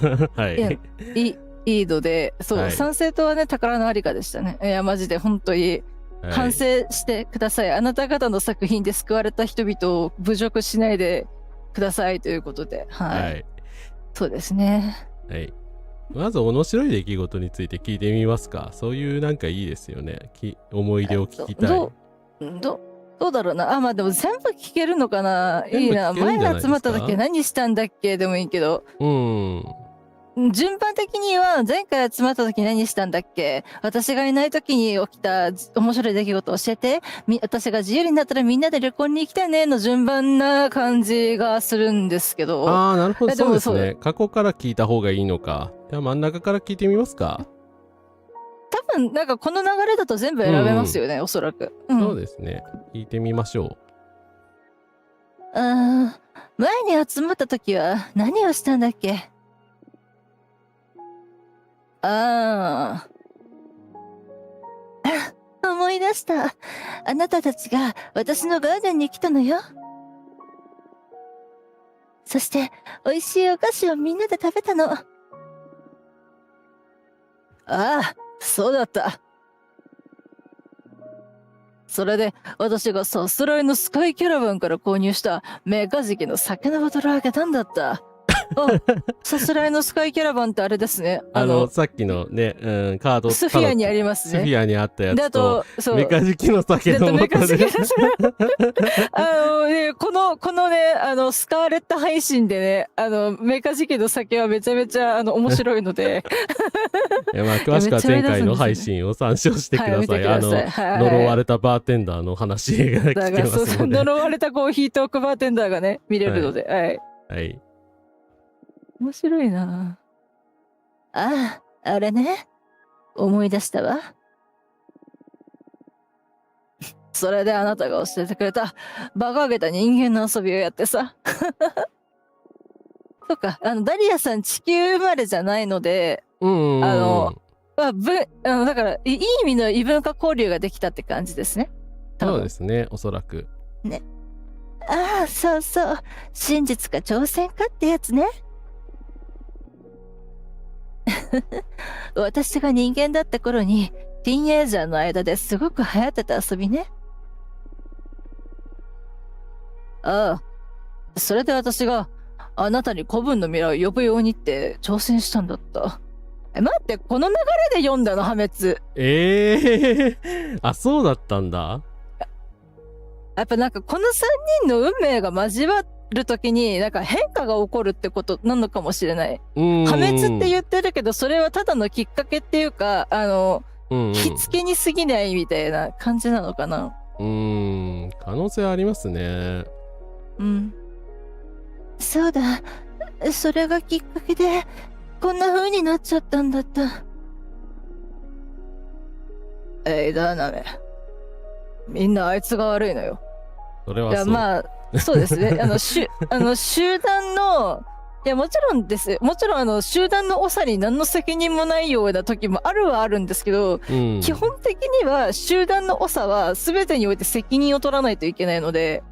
いいので、そう、はい、参政党はね宝のありかでしたね。いやマジで本当に反省してください。あなた方の作品で救われた人々を侮辱しないでくださいということで、はい、そうですね。はい。まず面白い出来事について聞いてみますか。そういうなんかいいですよね。思い出を聞きたい。どうだろうな。でも全部聞けるのかな。いいな。前集まった時何したんだっけでもいいけど。順番的には前回集まった時何したんだっけ、私がいない時に起きた面白い出来事を教えて、私が自由になったらみんなで旅行に行きたいねの順番な感じがするんですけど。なるほど。そうですね。過去から聞いた方がいいのか。では真ん中から聞いてみますか。多分なんかこの流れだと全部選べますよね、おそらく、そうですね。聞いてみましょう。前に集まった時は何をしたんだっけ。思い出した。あなたたちが私のガーデンに来たのよ。そして美味しいお菓子をみんなで食べたの。そうだった。それで私がさすらいのスカイキャラバンから購入したメカジキの酒のボトルを開けたんだった。さすらいのスカイキャラバンってあれですね。さっきのね、カードスフィアにありますね。スフィアにあったやつと、メカジキの酒のボトル。このね、スカーレット配信でね、メカジキの酒はめちゃめちゃ面白いので。詳しくは前回の配信を参照してください。呪われたバーテンダーの話が聞けますので。呪われたコーヒートークバーテンダーがね、見れるので。はい。面白いな。あれね。思い出したわ。それであなたが教えてくれた馬鹿げた人間の遊びをやってさ。そっか、ダリアさん地球生まれじゃないので、だからいい意味の異文化交流ができたって感じですね。多分そうですね、おそらく。ああ、そうそう。真実か挑戦かってやつね。私が人間だった頃に、ティーンエイジャーの間ですごく流行ってた遊びね。ああ、それで私があなたに古文の未来を呼ぶようにって挑戦したんだった。待って、この流れで読んだの、破滅。あ、そうだったんだ。やっぱなんかこの3人の運命が交わるときになんか変化が起こるってことなのかもしれない。破滅って言ってるけど、それはただのきっかけっていうか、火付けに過ぎないみたいな感じなのかな。可能性ありますね。うん。そうだ。それがきっかけで、こんな風になっちゃったんだった。だなめ。みんなあいつが悪いのよ。それはそう。いや、まあ、そうですね。集団の、いや、もちろんです。もちろん、集団の長に何の責任もないような時もあるはあるんですけど、基本的には集団の長は全てにおいて責任を取らないといけないので、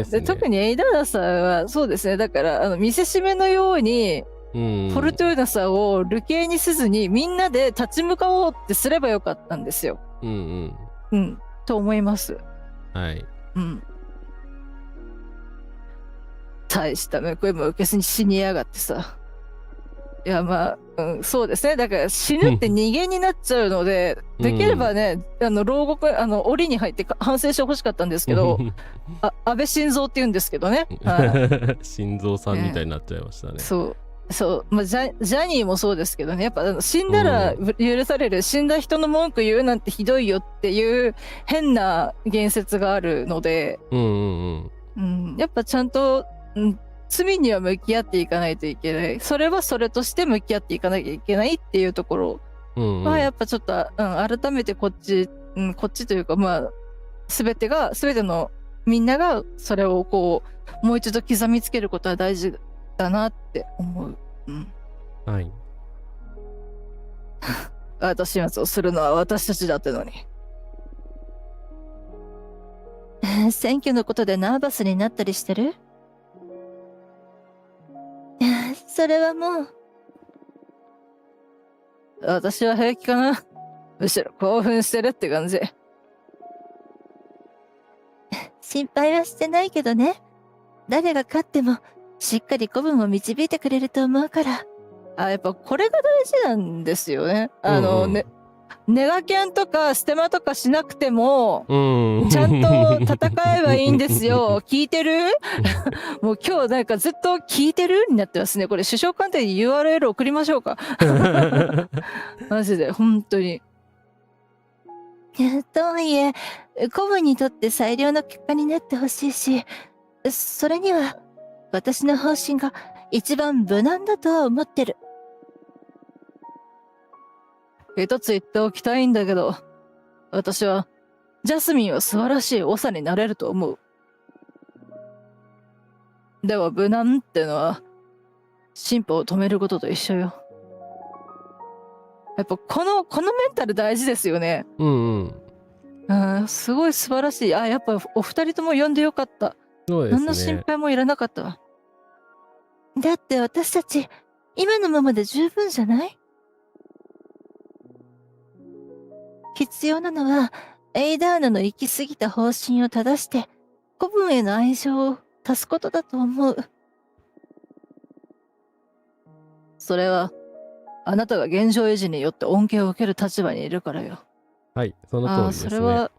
で特にエイダーナさんはそうですね。だから見せしめのようにフォルトゥーナさんを流刑にせずにみんなで立ち向かおうってすればよかったんですよ。と思います。はい。大した報いも受けずに死にやがってさ。いやまあ、そうですね。だから死ぬって逃げになっちゃうので、できればね、牢獄檻に入って反省してほしかったんですけど、安倍晋三って言うんですけどね。心臓さんみたいになっちゃいましたね。そう、まあ、ジャニーもそうですけどね、やっぱ死んだら許される、死んだ人の文句言うなんてひどいよっていう変な言説があるので、やっぱちゃんと、罪には向き合っていかないといけない。それはそれとして向き合っていかなきゃいけないっていうところは、やっぱちょっと、改めてこっちというか、まあ、すべてのみんながそれをこう、もう一度刻みつけることは大事だなって思う。はい。後始末をするのは私たちだってのに。選挙のことでナーバスになったりしてる？それはもう。私は平気かな。むしろ興奮してるって感じ。心配はしてないけどね。誰が勝ってもしっかり古文を導いてくれると思うから。やっぱこれが大事なんですよね。ネガキャンとかステマとかしなくても、ちゃんと戦えばいいんですよ。聞いてる？もう今日なんかずっと聞いてるになってますね。これ首相官邸に URL 送りましょうか。マジで、本当に。とはいえ、古文にとって最良の結果になってほしいし、それには私の方針が一番無難だとは思ってる。一つ言っておきたいんだけど、私はジャスミンは素晴らしい長になれると思う。でも無難ってのは進歩を止めることと一緒よ。やっぱこのメンタル大事ですよね。すごい素晴らしい。やっぱお二人とも呼んでよかった。そうですね。何の心配もいらなかったわ。だって私たち今のままで十分じゃない？必要なのはエイダーナの行き過ぎた方針を正して古文への愛情を足すことだと思う。それはあなたが現状維持によって恩恵を受ける立場にいるからよ。はい、その通りですね。それは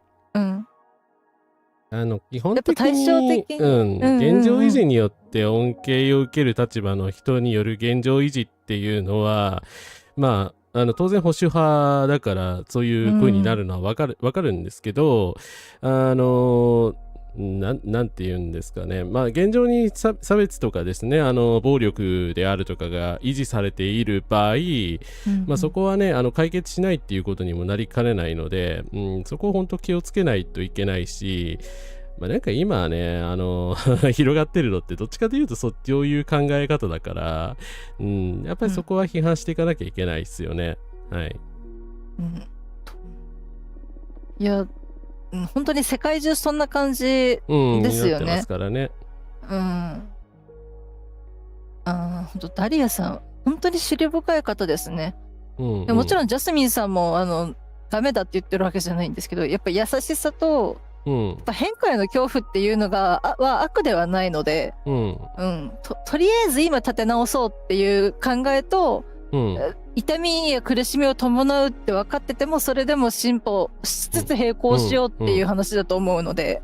基本的に現状維持によって恩恵を受ける立場の人による現状維持っていうのは、まあ当然保守派だからそういう風になるのはわかるんですけど、なんて言うんですかね。まあ現状に差別とかですね、暴力であるとかが維持されている場合、まあそこはね、解決しないっていうことにもなりかねないので、そこを本当気をつけないといけないし、まあなんか今はね、広がってるのってどっちかというとそういう考え方だから、やっぱりそこは批判していかなきゃいけないですよね。はい。いや、本当に世界中そんな感じうん、ですよねなってますからね。本当ダリアさん本当に思慮深い方ですね。うん、でもちろんジャスミンさんもダメだって言ってるわけじゃないんですけど、やっぱ優しさとうんやっぱ変化への恐怖っていうのがは悪ではないので、うんとりあえず今立て直そうっていう考えと、うん痛みや苦しみを伴うって分かっててもそれでも進歩しつつ並行しようっていう話だと思うので、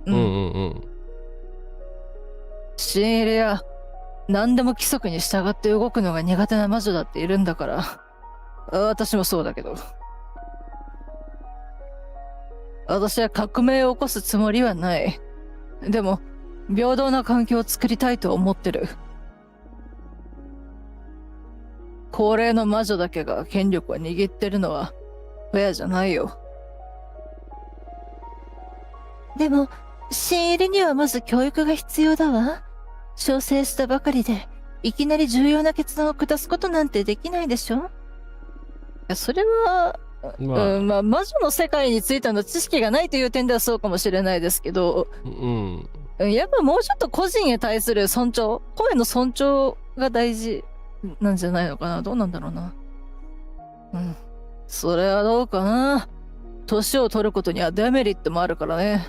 新エレや何でも規則に従って動くのが苦手な魔女だっているんだから、私もそうだけど、私は革命を起こすつもりはない。でも平等な環境を作りたいと思ってる。高齢の魔女だけが権力を握ってるのはフェアじゃないよ。でも新入りにはまず教育が必要だわ。招請したばかりでいきなり重要な決断を下すことなんてできないでしょ。いやそれは魔女の世界についての知識がないという点ではそうかもしれないですけど、やっぱもうちょっと個人へ対する尊重、声の尊重が大事なんじゃないのかな。どうなんだろうな。それはどうかな。年を取ることにはデメリットもあるからね。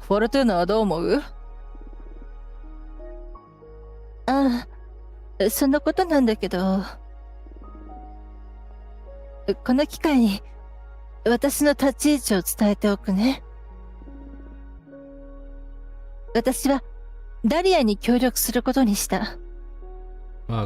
フォルトゥーナはどう思う？そのことなんだけど、この機会に私の立ち位置を伝えておくね。私はダリアに協力することにした。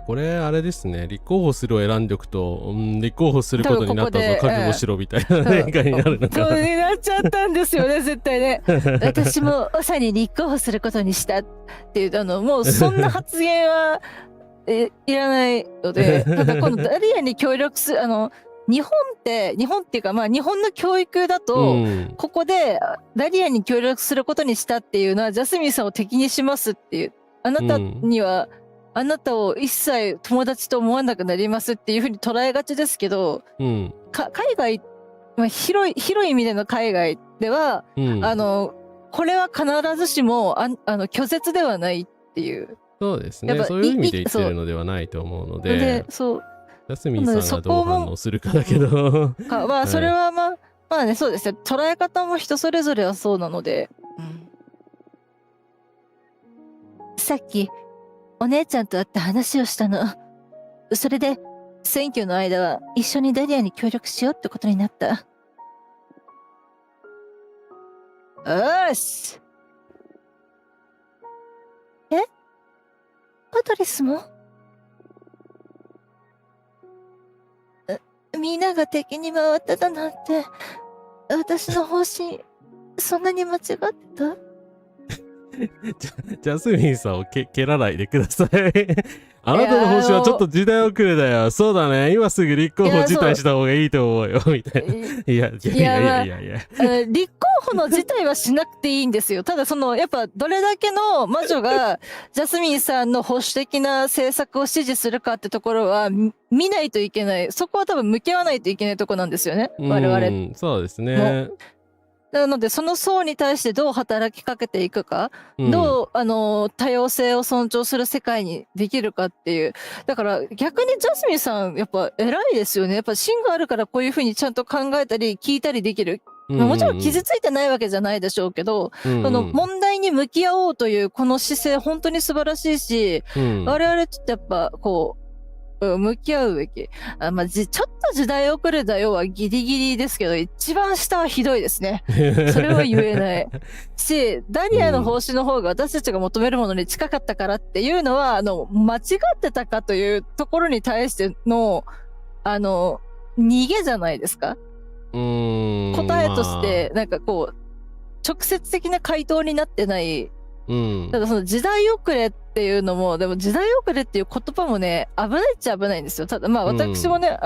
これあれですね、立候補するを選んでおくと、立候補することになったぞ、覚悟しろみたいな展開になるのかな。そうになっちゃったんですよね、絶対ね。私も長に立候補することにしたっていうもうそんな発言はいらないので、ただこのダリアに協力する日本っていうか日本の教育だと、ここでダリアに協力することにしたっていうのはジャスミンさんを敵にしますっていう、あなたには、あなたを一切友達と思わなくなりますっていうふうに捉えがちですけど、海外、広い意味での海外では、これは必ずしも拒絶ではないっていう。そうですね、そういう意味で言ってるのではないと思うので、ジャスミンさんがどう反応するかだけどそれはまあね、そうですね、捉え方も人それぞれはそうなので、さっきお姉ちゃんと会って話をしたの。それで選挙の間は一緒にダリアに協力しようってことになった。よし。パトリスも？みんなが敵に回ってたなんて、私の方針そんなに間違ってた？ジャスミンさんを蹴らないでください。あなたの方針はちょっと時代遅れだよ。そうだね。今すぐ立候補辞退した方がいいと思うよ。みたいな。いや。立候補の辞退はしなくていいんですよ。ただやっぱどれだけの魔女がジャスミンさんの保守的な政策を支持するかってところは見ないといけない。そこは多分向き合わないといけないとこなんですよね。我々。そうですね。なのでその層に対してどう働きかけていくか、どう多様性を尊重する世界にできるかっていう。だから逆にジャスミンさんやっぱ偉いですよね。やっぱ芯があるからこういうふうにちゃんと考えたり聞いたりできる。もちろん傷ついてないわけじゃないでしょうけど、問題に向き合おうというこの姿勢本当に素晴らしいし、我々ちょっとやっぱ向き合うべき。ちょっと時代遅れだよはギリギリですけど、一番下はひどいですね。それは言えない。し、ダリアの方針の方が私たちが求めるものに近かったからっていうのは、間違ってたかというところに対しての、逃げじゃないですか。答えとして、直接的な回答になってない。ただその時代遅れっていうのも、でも時代遅れっていう言葉もね、危ないっちゃ危ないんですよ。ただ私もね、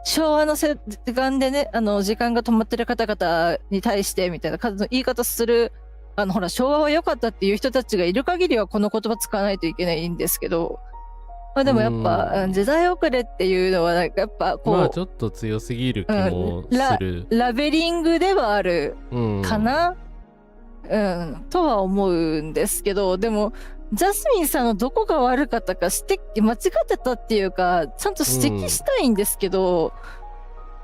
昭和の時間でね、時間が止まってる方々に対してみたいな言い方する、ほら、昭和は良かったっていう人たちがいる限りはこの言葉使わないといけないんですけど、まあでもやっぱ、時代遅れっていうのはなんかやっぱこう、まあちょっと強すぎる気もする。ラベリングではあるうん。かな、とは思うんですけど、でもジャスミンさんのどこが悪かったか間違ってたっていうかちゃんと指摘したいんですけど、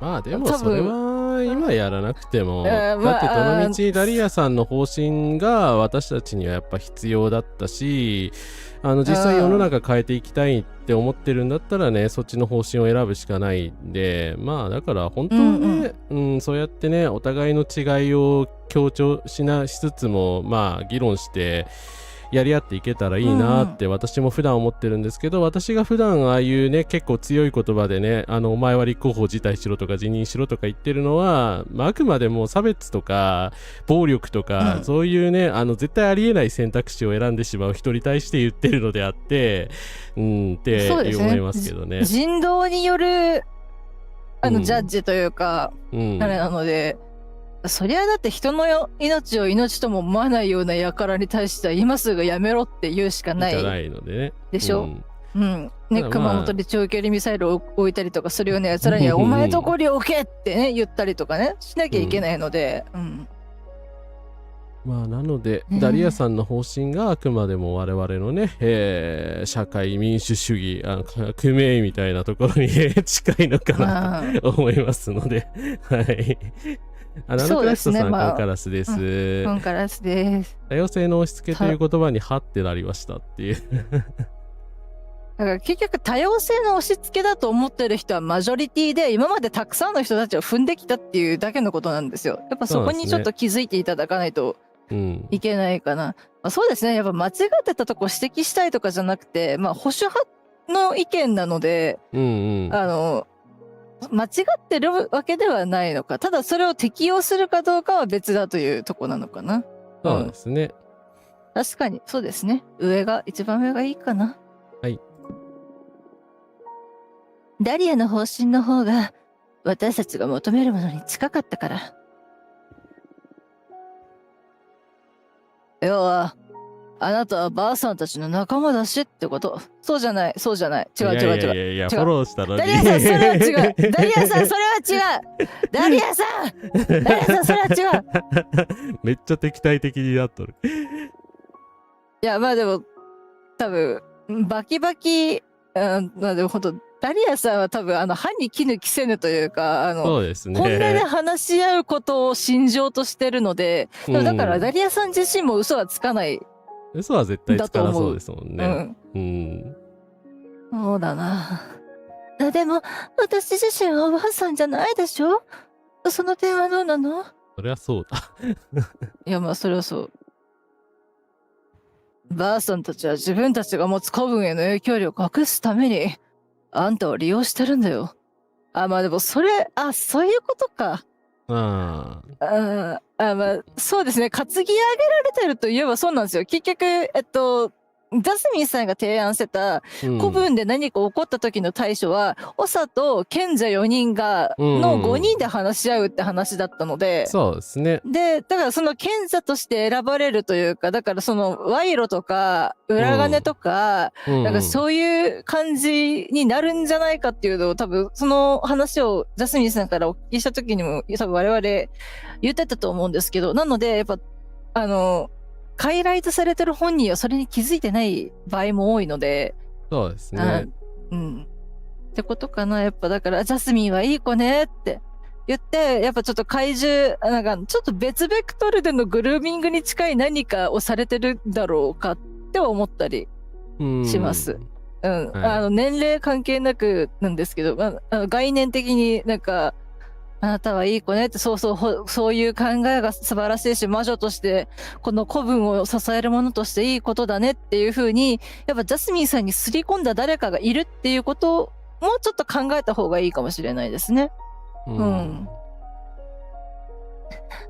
まあでも多分それは今やらなくても、まあだってどのみちダリアさんの方針が私たちにはやっぱ必要だったし、実際世の中変えていきたいって思ってるんだったらね、そっちの方針を選ぶしかないんで、まあだから本当はね、そうやってね、お互いの違いを強調しつつも、まあ議論してやり合っていけたらいいなって私も普段思ってるんですけど、私が普段ああいうね結構強い言葉でね、お前は立候補辞退しろとか辞任しろとか言ってるのは、まあ、あくまでも差別とか暴力とか、そういうね絶対ありえない選択肢を選んでしまう人に対して言ってるのであって、って思いますけどね。人道によるジャッジというか、あれなので、そりゃだって人の命を命とも思わないような輩に対しては今すぐやめろって言うしかないのでね。でしょ。ね、熊本で長距離ミサイルを置いたりとかするようなやつらにはお前とこに置けってね言ったりとかねしなきゃいけないので、まあなので、ダリアさんの方針があくまでも我々のね、社会民主主義革命みたいなところに近いのかなと思いますのではい。ナノクラストさん、コンカラスです。コンカラスです。多様性の押し付けという言葉にはってなりましたっていうだから結局多様性の押し付けだと思ってる人はマジョリティで今までたくさんの人たちを踏んできたっていうだけのことなんですよ。やっぱそこにちょっと気づいていただかないといけないかな。そうですね。やっぱ間違ってたとこ指摘したいとかじゃなくて、まあ保守派の意見なので、間違ってるわけではないのか。ただそれを適用するかどうかは別だというとこなのかな。そうですね。確かにそうですね。一番上がいいかな。はい。ダリアの方針の方が私たちが求めるものに近かったから。要はあなたはばあさんたちの仲間だしってこと。そうじゃない。違う。いやフォローしたのに。ダリアさんそれは違う。ダリアさんそれは違う。ダリアさんそれは違う。めっちゃ敵対的になっとる。いやまあでも多分バキバキ、まあでも本当ダリアさんは多分歯に衣着せぬというかそうですね、本音で話し合うことを信条としてるので、だからダリアさん自身も嘘はつかない。嘘は絶対つかなそうですもんね。そうだな。でも私自身はおばあさんじゃないでしょ。その点はどうなの？そりゃそうだ。いやまあそれはそう。ばあさんたちは自分たちが持つ子分への影響力を隠すためにあんたを利用してるんだよ。まあでもそういうことか。まあそうですね。担ぎ上げられてるといえばそうなんですよ。結局ジャスミンさんが提案してた古文で何か起こった時の対処は、長と賢者4人の5人で話し合うって話だったので、そうですね。でだからその賢者として選ばれるというか、だからその賄賂とか裏金とか、なんかそういう感じになるんじゃないかっていうのを多分その話をジャスミンさんからお聞きした時にも多分我々言ってたと思うんですけど、なのでやっぱハイライトされてる本人はそれに気づいてない場合も多いので。そうですね。ってことかな。やっぱだからジャスミンはいい子ねって言って、やっぱちょっと怪獣なんかちょっと別ベクトルでのグルーミングに近い何かをされてるだろうかって思ったりします。年齢関係なくなんですけど、概念的になんかあなたはいい子ねって、そういう考えが素晴らしいし、魔女としてこの子分を支えるものとしていいことだねっていう風に、やっぱジャスミンさんにすり込んだ誰かがいるっていうことをもうちょっと考えた方がいいかもしれないですね。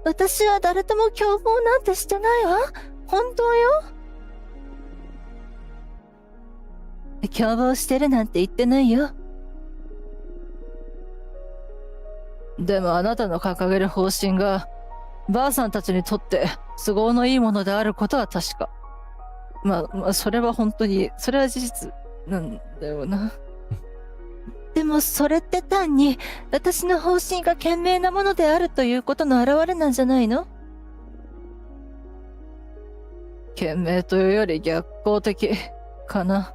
私は誰とも共謀なんてしてないわ。本当よ。共謀してるなんて言ってないよ。でもあなたの掲げる方針がばあさんたちにとって都合のいいものであることは確か。まあそれは本当にそれは事実なんだよな。でもそれって単に私の方針が賢明なものであるということの表れなんじゃないの？賢明というより逆行的かな。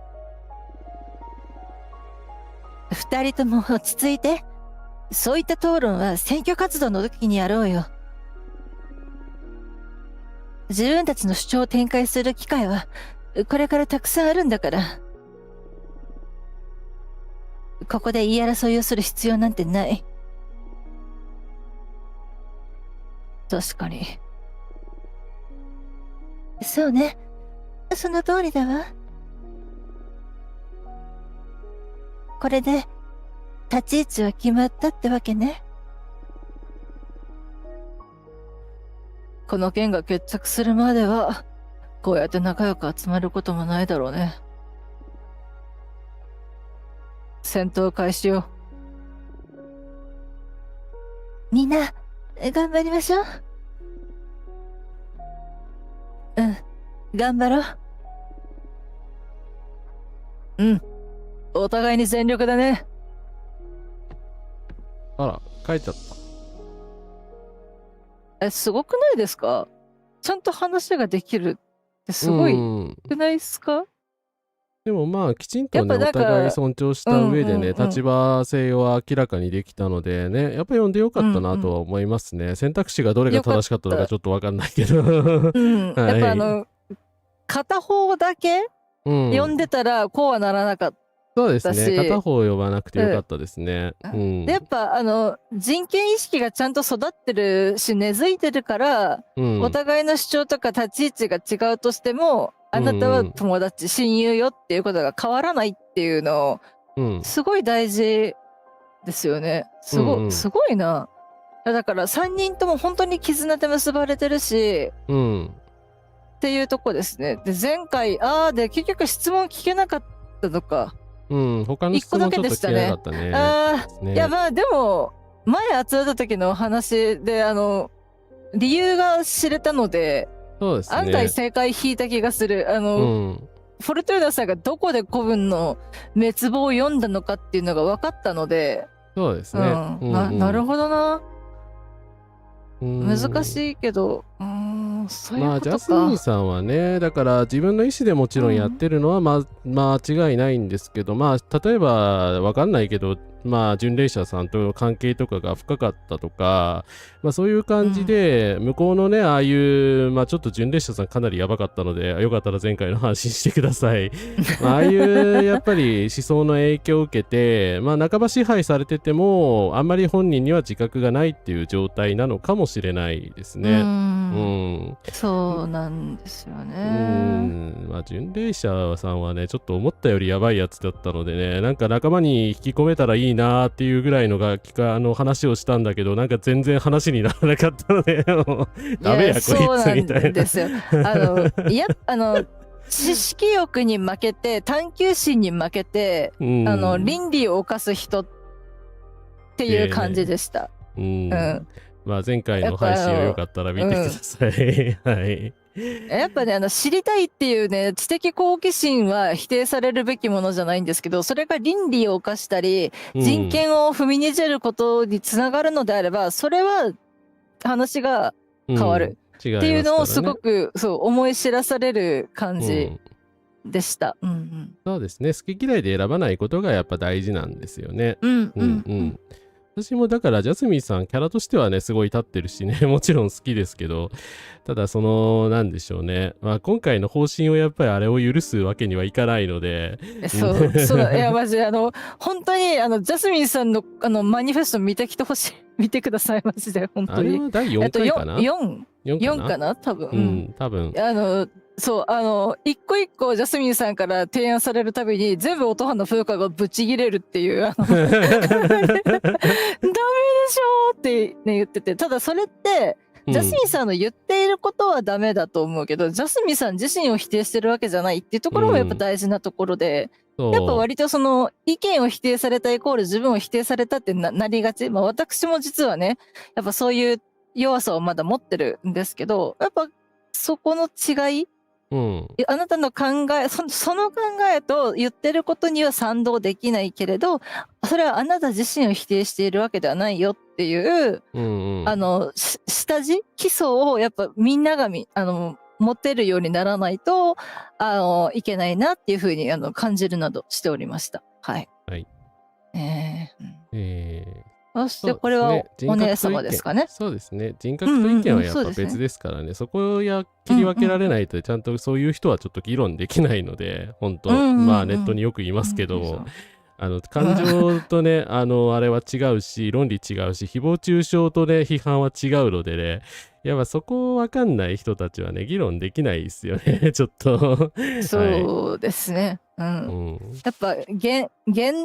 二人とも落ち着いて。そういった討論は選挙活動の時にやろうよ。自分たちの主張を展開する機会はこれからたくさんあるんだから。ここで言い争いをする必要なんてない。確かに。そうね。その通りだわ。これで立ち位置は決まったってわけね。この件が決着するまではこうやって仲良く集まることもないだろうね。戦闘開始よ。みんな頑張りましょう。うん、頑張ろう。うん、お互いに全力だね。あら、帰っちゃった。すごくないですか？ちゃんと話ができるってすごいくないですか？でもまあきちんとね、おやっぱなんか互い尊重した上でね、うんうんうん立場性は明らかにできたのでね、やっぱ読んでよかったなとは思いますね。選択肢がどれが正しかったのかちょっとわかんないけど。うん、はいやっぱ片方だけ読んでたらこうはならなかった。そうですね。だし片方読まなくてよかったですね。うん。でやっぱ人権意識がちゃんと育ってるし根付いてるから、お互いの主張とか立ち位置が違うとしても、あなたは友達、親友よっていうことが変わらないっていうのを、すごい大事ですよね。すごいな。だから3人とも本当に絆で結ばれてるし、っていうとこですね。で前回で結局質問聞けなかったのか。他の質問ちょっと聞けなかったね。いやまあでも前集めた時の話で理由が知れたので、そうですね、案外正解引いた気がする。フォルトゥーナさんがどこで古文の滅亡を読んだのかっていうのが分かったので、そうですね。なるほどな。難しいけど、そういうことか。まあジャスミンさんはね、だから自分の意思でもちろんやってるのは間違いないんですけど、まあ例えばわかんないけど、まあ巡礼者さんとの関係とかが深かったとか、まあそういう感じで、向こうのね、ああいう、まあちょっと巡礼者さんかなりやばかったので、よかったら前回の話してください。まあああいうやっぱり思想の影響を受けて、まあ半ば支配されてても、あんまり本人には自覚がないっていう状態なのかもしれないですね。そうなんですよね。まあ巡礼者さんはね、ちょっと思ったよりやばいやつだったのでね、なんか仲間に引き込めたらいいなーっていうぐらいの話をしたんだけど、なんか全然話にならなかったのでダメやこいつみたいな。ですよ。知識欲に負けて探求心に負けて、倫理を犯す人っていう感じでした。まあ前回の配信をよかったら見てください。はい。やっぱね、知りたいっていうね、知的好奇心は否定されるべきものじゃないんですけど、それが倫理を犯したり、人権を踏みにじることにつながるのであれば、それは話が変わるっていうのをすごく思い知らされる感じでした。そうですね。好き嫌いで選ばないことがやっぱ大事なんですよね。私もだからジャスミンさんキャラとしてはねすごい立ってるしねもちろん好きですけど、ただなんでしょうね、まあ今回の方針をやっぱりあれを許すわけにはいかないので、いやマジ本当にジャスミンさんのマニフェスト見てきてほしい。見てくださいマジで本当に。あれは第4回かな。4かな多分。多分。一個一個ジャスミンさんから提案されるたびに全部音羽の風花がブチギレるっていうダメでしょってね言ってて、ただそれってジャスミンさんの言っていることはダメだと思うけど、ジャスミンさん自身を否定してるわけじゃないっていうところもやっぱ大事なところで、やっぱ割と意見を否定されたイコール自分を否定されたってなりがち。まあ私も実はね、やっぱそういう弱さをまだ持ってるんですけど、やっぱそこの違いあなたの考え、その考えと言ってることには賛同できないけれど、それはあなた自身を否定しているわけではないよっていう、下地基礎をやっぱみんなが持てるようにならないと、いけないなっていうふうに感じるなどしておりました。はい。はい。そしてこれはお姉様ですかね。そうですね。人格と意見はやっぱ別ですからね。そこを切り分けられないと、ちゃんとそういう人はちょっと議論できないので、本当まあネットによく言いますけども、感情とね、あれは違うし、論理違うし、誹謗中傷とね、批判は違うのでね、やっぱそこわかんない人たちはね、議論できないですよね、ちょっと。そうですね。やっぱ言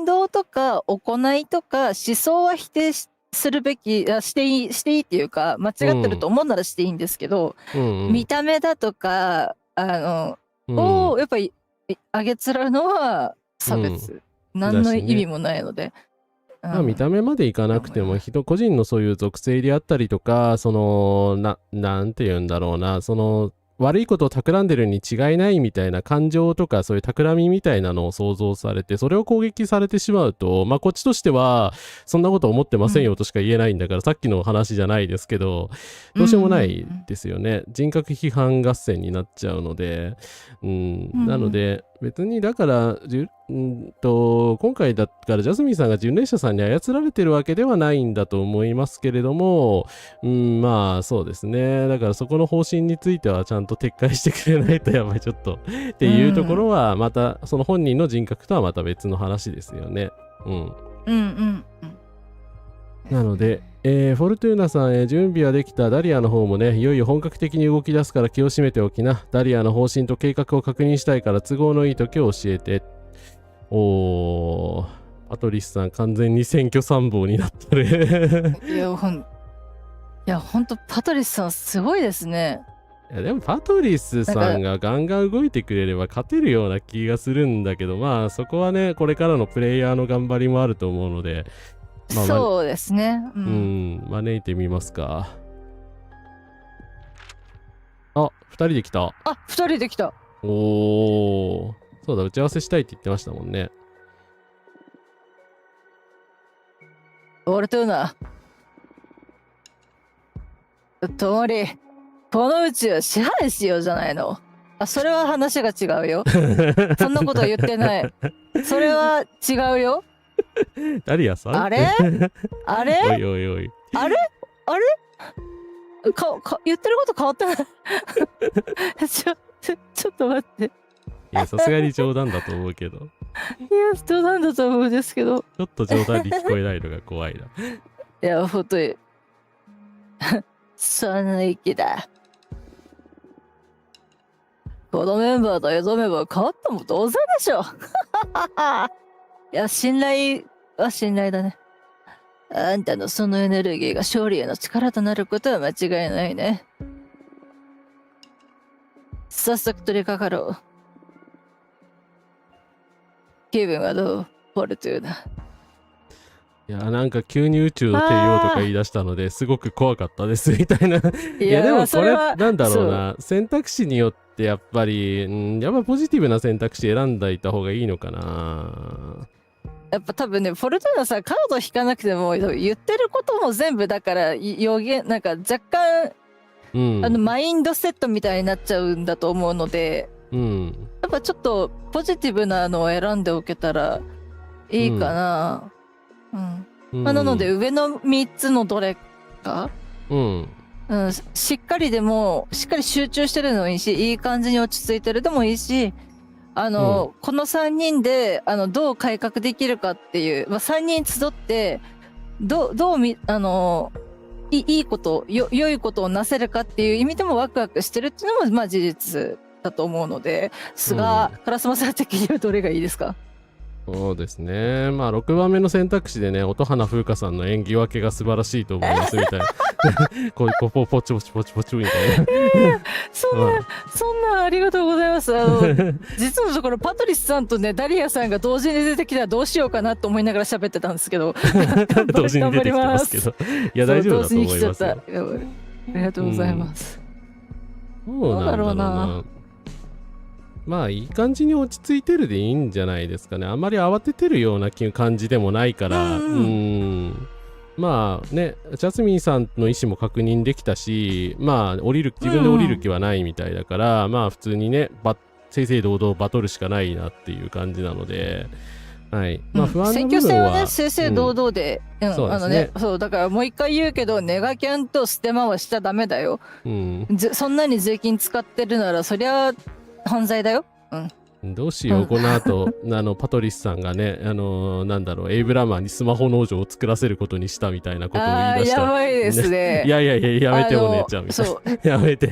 動とか行いとか思想は否定するべき、していいっていうか、間違ってると思うならしていいんですけど、見た目だとか、をやっぱり上げつらうのは差別。何の意味もないので。見た目までいかなくても、個人のそういう属性であったりとか、なんて言うんだろうな、悪いことを企んでるに違いないみたいな感情とか、そういう企みみたいなのを想像されて、それを攻撃されてしまうと、まあこっちとしては、そんなこと思ってませんよとしか言えないんだから、さっきの話じゃないですけど、どうしようもないですよね。人格批判合戦になっちゃうので、なので、別にだから、今回だからジャスミンさんが巡礼者さんに操られてるわけではないんだと思いますけれども、まあそうですね。だからそこの方針についてはちゃんと撤回してくれないとやばいちょっとっていうところはまたその本人の人格とはまた別の話ですよね。なので、フォルトゥーナさん、準備はできた。ダリアの方もね、いよいよ本格的に動き出すから気を締めておきな。ダリアの方針と計画を確認したいから都合のいい時を教えて。パトリスさん、完全に選挙参謀になったね。いや、ほんと、パトリスさんすごいですね。いやでもパトリスさんがガンガン動いてくれれば勝てるような気がするんだけど、まあそこはね、これからのプレイヤーの頑張りもあると思うので、そうですね。招いてみますか。あ、2人で来た。2人で来た。そうだ、打ち合わせしたいって言ってましたもんね。俺とな。ともり、この宇宙を支配しようじゃないの。それは話が違うよ。そんなこと言ってない。それは違うよ。ダリアさんあれおいおいおい。あれ言ってること変わってないちょっと待って。いや、さすがに冗談だと思うけど。いや、冗談だと思うんですけど。ちょっと冗談に聞こえないのが怖いな。いや、ほんとに。その息だ。このメンバーと挑めば変わったも同然でしょ。いや、信頼は信頼だね。あんたのそのエネルギーが勝利への力となることは間違いないね。早速取り掛かろう。気分はどう？フォルトゥーナ。いや、なんか急に宇宙の帝王とか言い出したのですごく怖かったですみたいな。いやでもこれなんだろうな、選択肢によってやっぱり、やっぱポジティブな選択肢選んでいた方がいいのかな。やっぱ多分ね、フォルトゥーナさ、カード引かなくても言ってることも全部だから予言、なんか若干、マインドセットみたいになっちゃうんだと思うので、やっぱちょっとポジティブなのを選んでおけたらいいかな。なので上の3つのどれか、しっかり集中してるのもいいし、いい感じに落ち着いてるでもいいし、この3人でどう改革できるかっていう、3人集っていいこと良いことをなせるかっていう意味でもワクワクしてるっていうのも事実だと思うので、烏丸さん的にはどれがいいですか？そうですね。まあ6番目の選択肢でね、音花風花さんの演技分けが素晴らしいと思いますみたいな。こうポチポチポチポチみたいな。そんなありがとうございます。実のところパトリスさんとね、ダリアさんが同時に出てきたらどうしようかなと思いながら喋ってたんですけど。同時に出てきてますけど。いや大丈夫だと思いますよ。ありがとうございます。どうだろうな。まあいい感じに落ち着いてるでいいんじゃないですかね。あんまり慌ててるような感じでもないから、まあね、ジャスミンさんの意思も確認できたし、まあ自分で降りる気はないみたいだから、まあ普通にね、正々堂々バトルしかないなっていう感じなので、はい。まあ不安な部分は、選挙戦はね、正々堂々で、そうですね。そう、だからもう一回言うけど、ネガキャンとステマはしちゃダメだよ。そんなに税金使ってるなら、そりゃ犯罪だよ。どうしよう、この後パトリスさんがね、エイブラマーにスマホ農場を作らせることにしたみたいなことを言い出した。やばいですね。いややめてお姉ちゃんみたいな。やめて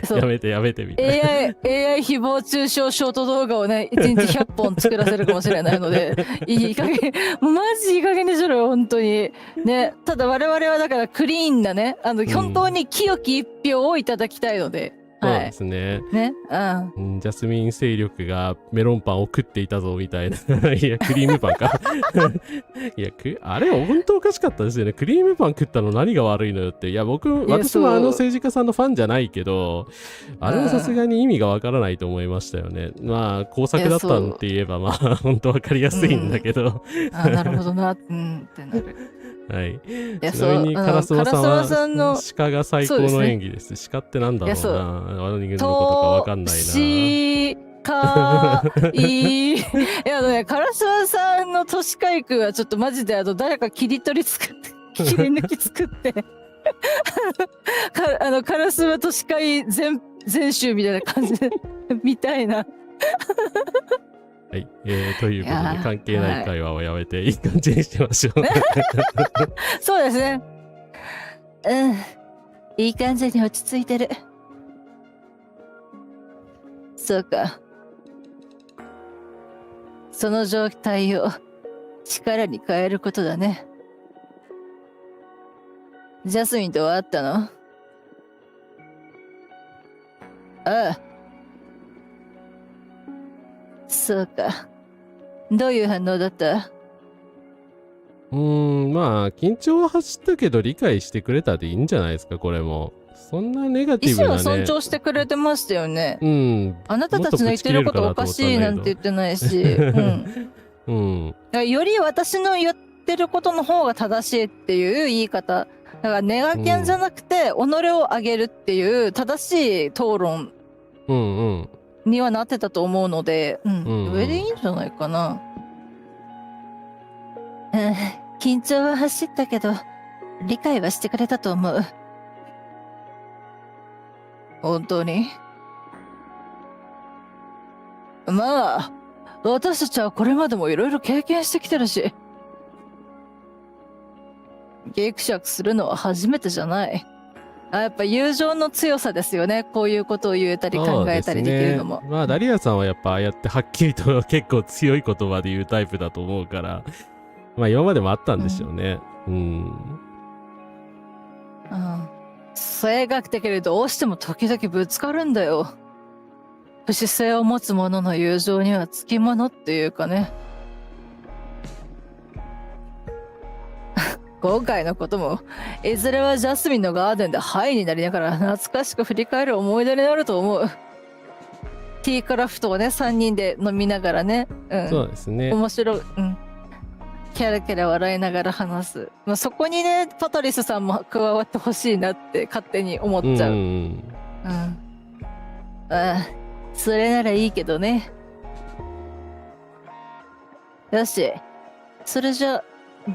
みたいな。AI 誹謗中傷ショート動画をね、1日100本作らせるかもしれないので、いい加減、もうマジいい加減にしろよ、本当に。ね、ただ我々はだからクリーンなね、本当に清き一票をいただきたいので。そうですね。ね、ジャスミン勢力がメロンパンを食っていたぞみたいな。いや、クリームパンか。いや、あれ本当おかしかったですよね。クリームパン食ったの何が悪いのよって。いや、私も政治家さんのファンじゃないけど、あれはさすがに意味がわからないと思いましたよね。まあ、工作だったんって言えば、まあ、本当わかりやすいんだけど。なるほどな、ってなる。はい。ちなみに唐沢さんは鹿が最高の演技です。鹿ってなんだろうな。ワニグのことかわかんないな。いやね、唐沢さんの都市開区はちょっとマジで誰か切り抜き作って唐沢都市会全集みたいな感じでみたいな。はい、ということで関係ない会話をやめていい感じにしましょう。そうですね。いい感じに落ち着いてる。そうか。その状態を力に変えることだね。ジャスミンとは会ったの？ああ。そうか。どういう反応だった？まあ緊張は走ったけど理解してくれたでいいんじゃないですか、これも。そんなネガティブなね。意思は尊重してくれてましたよね。あなたたちの言ってることおかしいなんて言ってないし。より私の言ってることの方が正しいっていう言い方。だからネガキャンじゃなくて、己を上げるっていう正しい討論にはなってたと思うので、上でいいんじゃないかな。緊張は走ったけど、理解はしてくれたと思う。本当に？まあ、私たちはこれまでもいろいろ経験してきてるし、ギクシャクするのは初めてじゃない。やっぱ友情の強さですよね。こういうことを言えたり考えたりできるのも。まあダリアさんはやっぱああやってはっきりと結構強い言葉で言うタイプだと思うから、まあ今までもあったんでしょうね。性格的にどうしても時々ぶつかるんだよ。不死性を持つ者の友情にはつきものっていうかね。今回のことも、いずれはジャスミンのガーデンでハイになりながら懐かしく振り返る思い出になると思う。ティークラフトをね、3人で飲みながらね。そうですね。面白い。キャラキャラ笑いながら話す。そこにね、パトリスさんも加わってほしいなって勝手に思っちゃう。それならいいけどね。よし。それじゃ、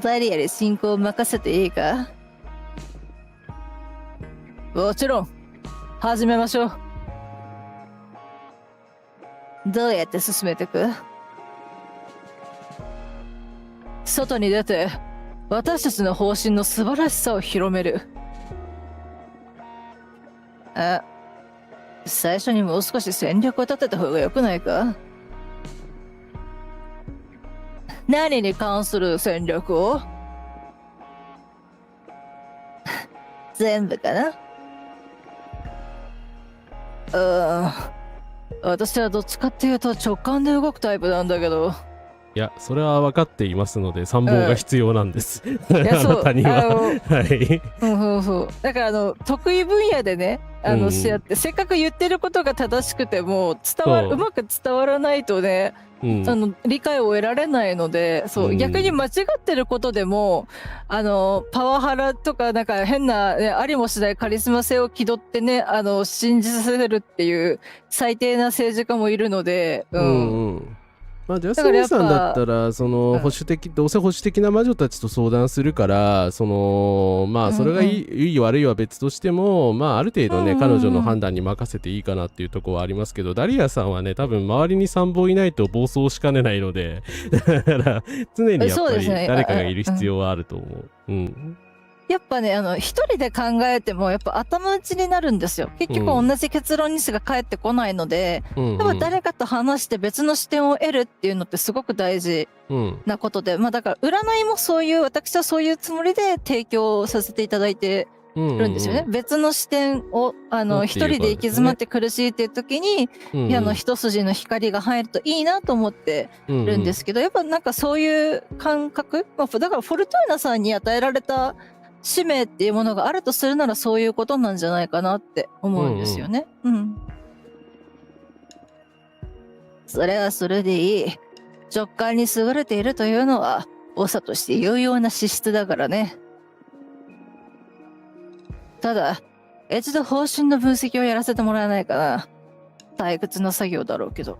ダリアに進行を任せていいか？もちろん。始めましょう。どうやって進めていく？外に出て、私たちの方針の素晴らしさを広める。最初にもう少し戦略を立てた方が良くないか？何に関する戦略を？全部かな？私はどっちかっていうと直感で動くタイプなんだけど。いや、それは分かっていますので、参謀が必要なんです。やあなたには。はい。そうだから得意分野でねし合って、せっかく言ってることが正しくてもうまく伝わらないとね、理解を得られないので、逆に間違ってることでもパワハラとかなんか変な、ね、ありもしないカリスマ性を気取ってね信じさせるっていう最低な政治家もいるので、まあ、ジャスミンさんだったらその保守的、どうせ保守的な魔女たちと相談するから、それがいい悪いは別としても、まあある程度ね、彼女の判断に任せていいかなっていうところはありますけど、ダリアさんはね、多分周りに参謀いないと暴走しかねないので、だから常にやっぱり誰かがいる必要はあると思う。やっぱね一人で考えてもやっぱ頭打ちになるんですよ。結局同じ結論にしか返ってこないので、やっぱ誰かと話して別の視点を得るっていうのってすごく大事なことで、だから占いも私はそういうつもりで提供させていただいてるんですよね。別の視点を一人で行き詰まって苦しいっていう時に、一筋の光が入るといいなと思ってるんですけど、やっぱなんかそういう感覚、だからフォルトゥーナさんに与えられた使命っていうものがあるとするならそういうことなんじゃないかなって思うんですよね。それはそれでいい。直感に優れているというのは長として有用な資質だからね。ただ一度方針の分析をやらせてもらえないかな。退屈な作業だろうけど。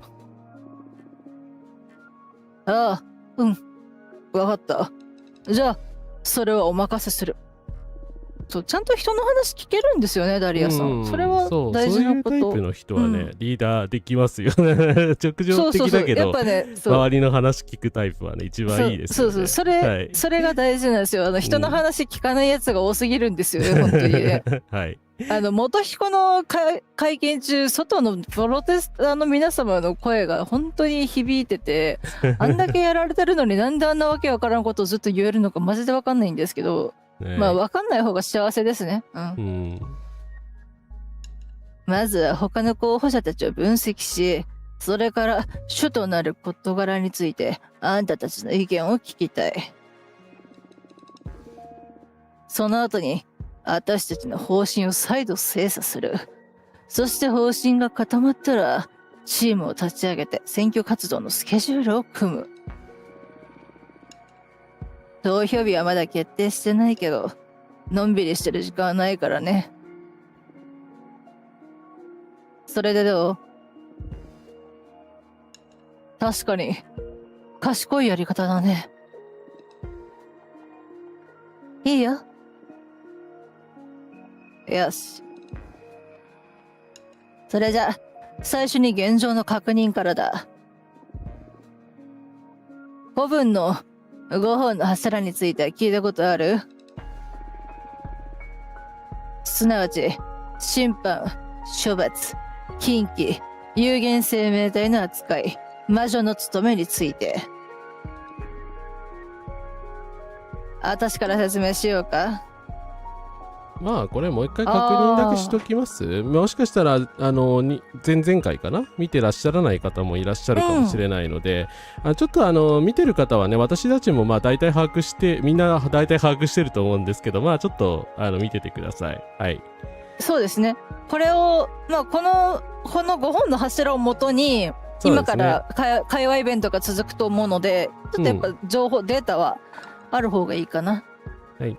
ああ、わかった。じゃあそれはお任せする。ちゃんと人の話聞けるんですよね、ダリアさん。それは大事なこと。そういうタイプの人はね、リーダーできますよね。直情的だけど、周りの話聞くタイプはね、一番いいですよね。それが大事なんですよ。人の話聞かないやつが多すぎるんですよね、本当にね。はい。元彦の会見中、外のプロテスターの皆様の声が本当に響いてて、あんだけやられてるのになんであんなわけわからんことをずっと言えるのかマジでわかんないんですけど、わかんない方が幸せですね。まずは他の候補者たちを分析し、それから主となる事柄についてあんたたちの意見を聞きたい。その後に私たちの方針を再度精査する。そして方針が固まったらチームを立ち上げて選挙活動のスケジュールを組む。投票日はまだ決定してないけど、のんびりしてる時間はないからね。それでどう？確かに、賢いやり方だね。いいよ。よし。それじゃ、最初に現状の確認からだ。古文の5本の柱について聞いたことある？すなわち、審判、処罰、禁忌、有限生命体の扱い、魔女の務めについて。私から説明しようか。まあこれもう一回確認だけしときます。もしかしたら前々回かな見てらっしゃらない方もいらっしゃるかもしれないので、ちょっと見てる方はね、私たちもまあ大体把握してみんな大体把握してると思うんですけど、まあちょっと見ててください。はい。そうですね。これをこの5本の柱をもとに、今から会話イベントが続くと思うので、ちょっとやっぱ情報、データはある方がいいかな。はい。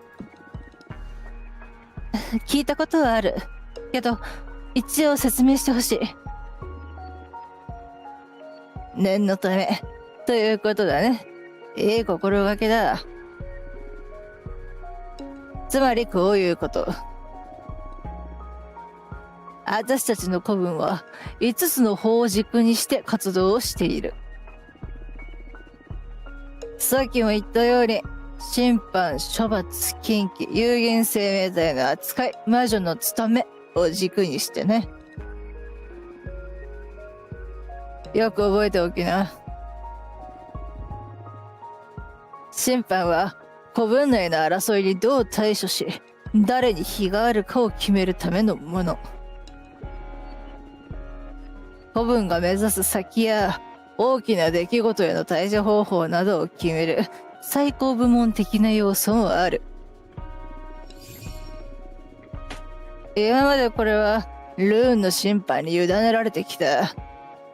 聞いたことはあるけど、一応説明してほしい。念のためということだね。いい心がけだ。つまりこういうこと。私たちの子分は5つの法を軸にして活動をしている。さっきも言ったように、審判、処罰、禁忌、有限生命体の扱い、魔女の務めを軸にしてね。よく覚えておきな。審判は子分内の争いにどう対処し、誰に非があるかを決めるためのもの。子分が目指す先や大きな出来事への対処方法などを決める最高部門的な要素もある。今までこれはルーンの審判に委ねられてきた。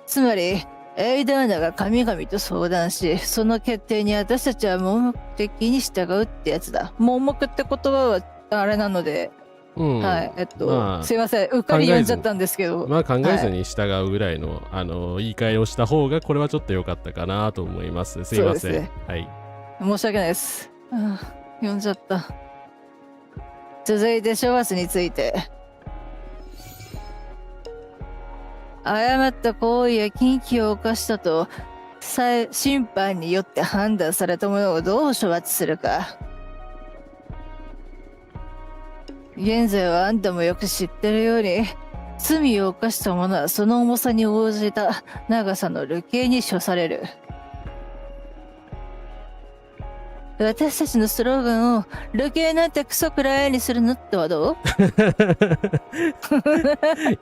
つまりエイダーナが神々と相談し、その決定に私たちは盲目的に従うってやつだ。盲目って言葉はあれなので、はい、まあすいません、うっかり読んじゃったんですけど。まあ考えずに従うぐらいの、言い換えをした方がこれはちょっと良かったかなと思います。すいません。そうですね、はい。申し訳ないです。読んじゃった。続いて処罰について。誤った行為や禁忌を犯したと審判によって判断されたものをどう処罰するか。現在はあんたもよく知ってるように、罪を犯した者はその重さに応じた長さの流刑に処される。私たちのスローガンを流刑なんてクソくらいにするのってはどう？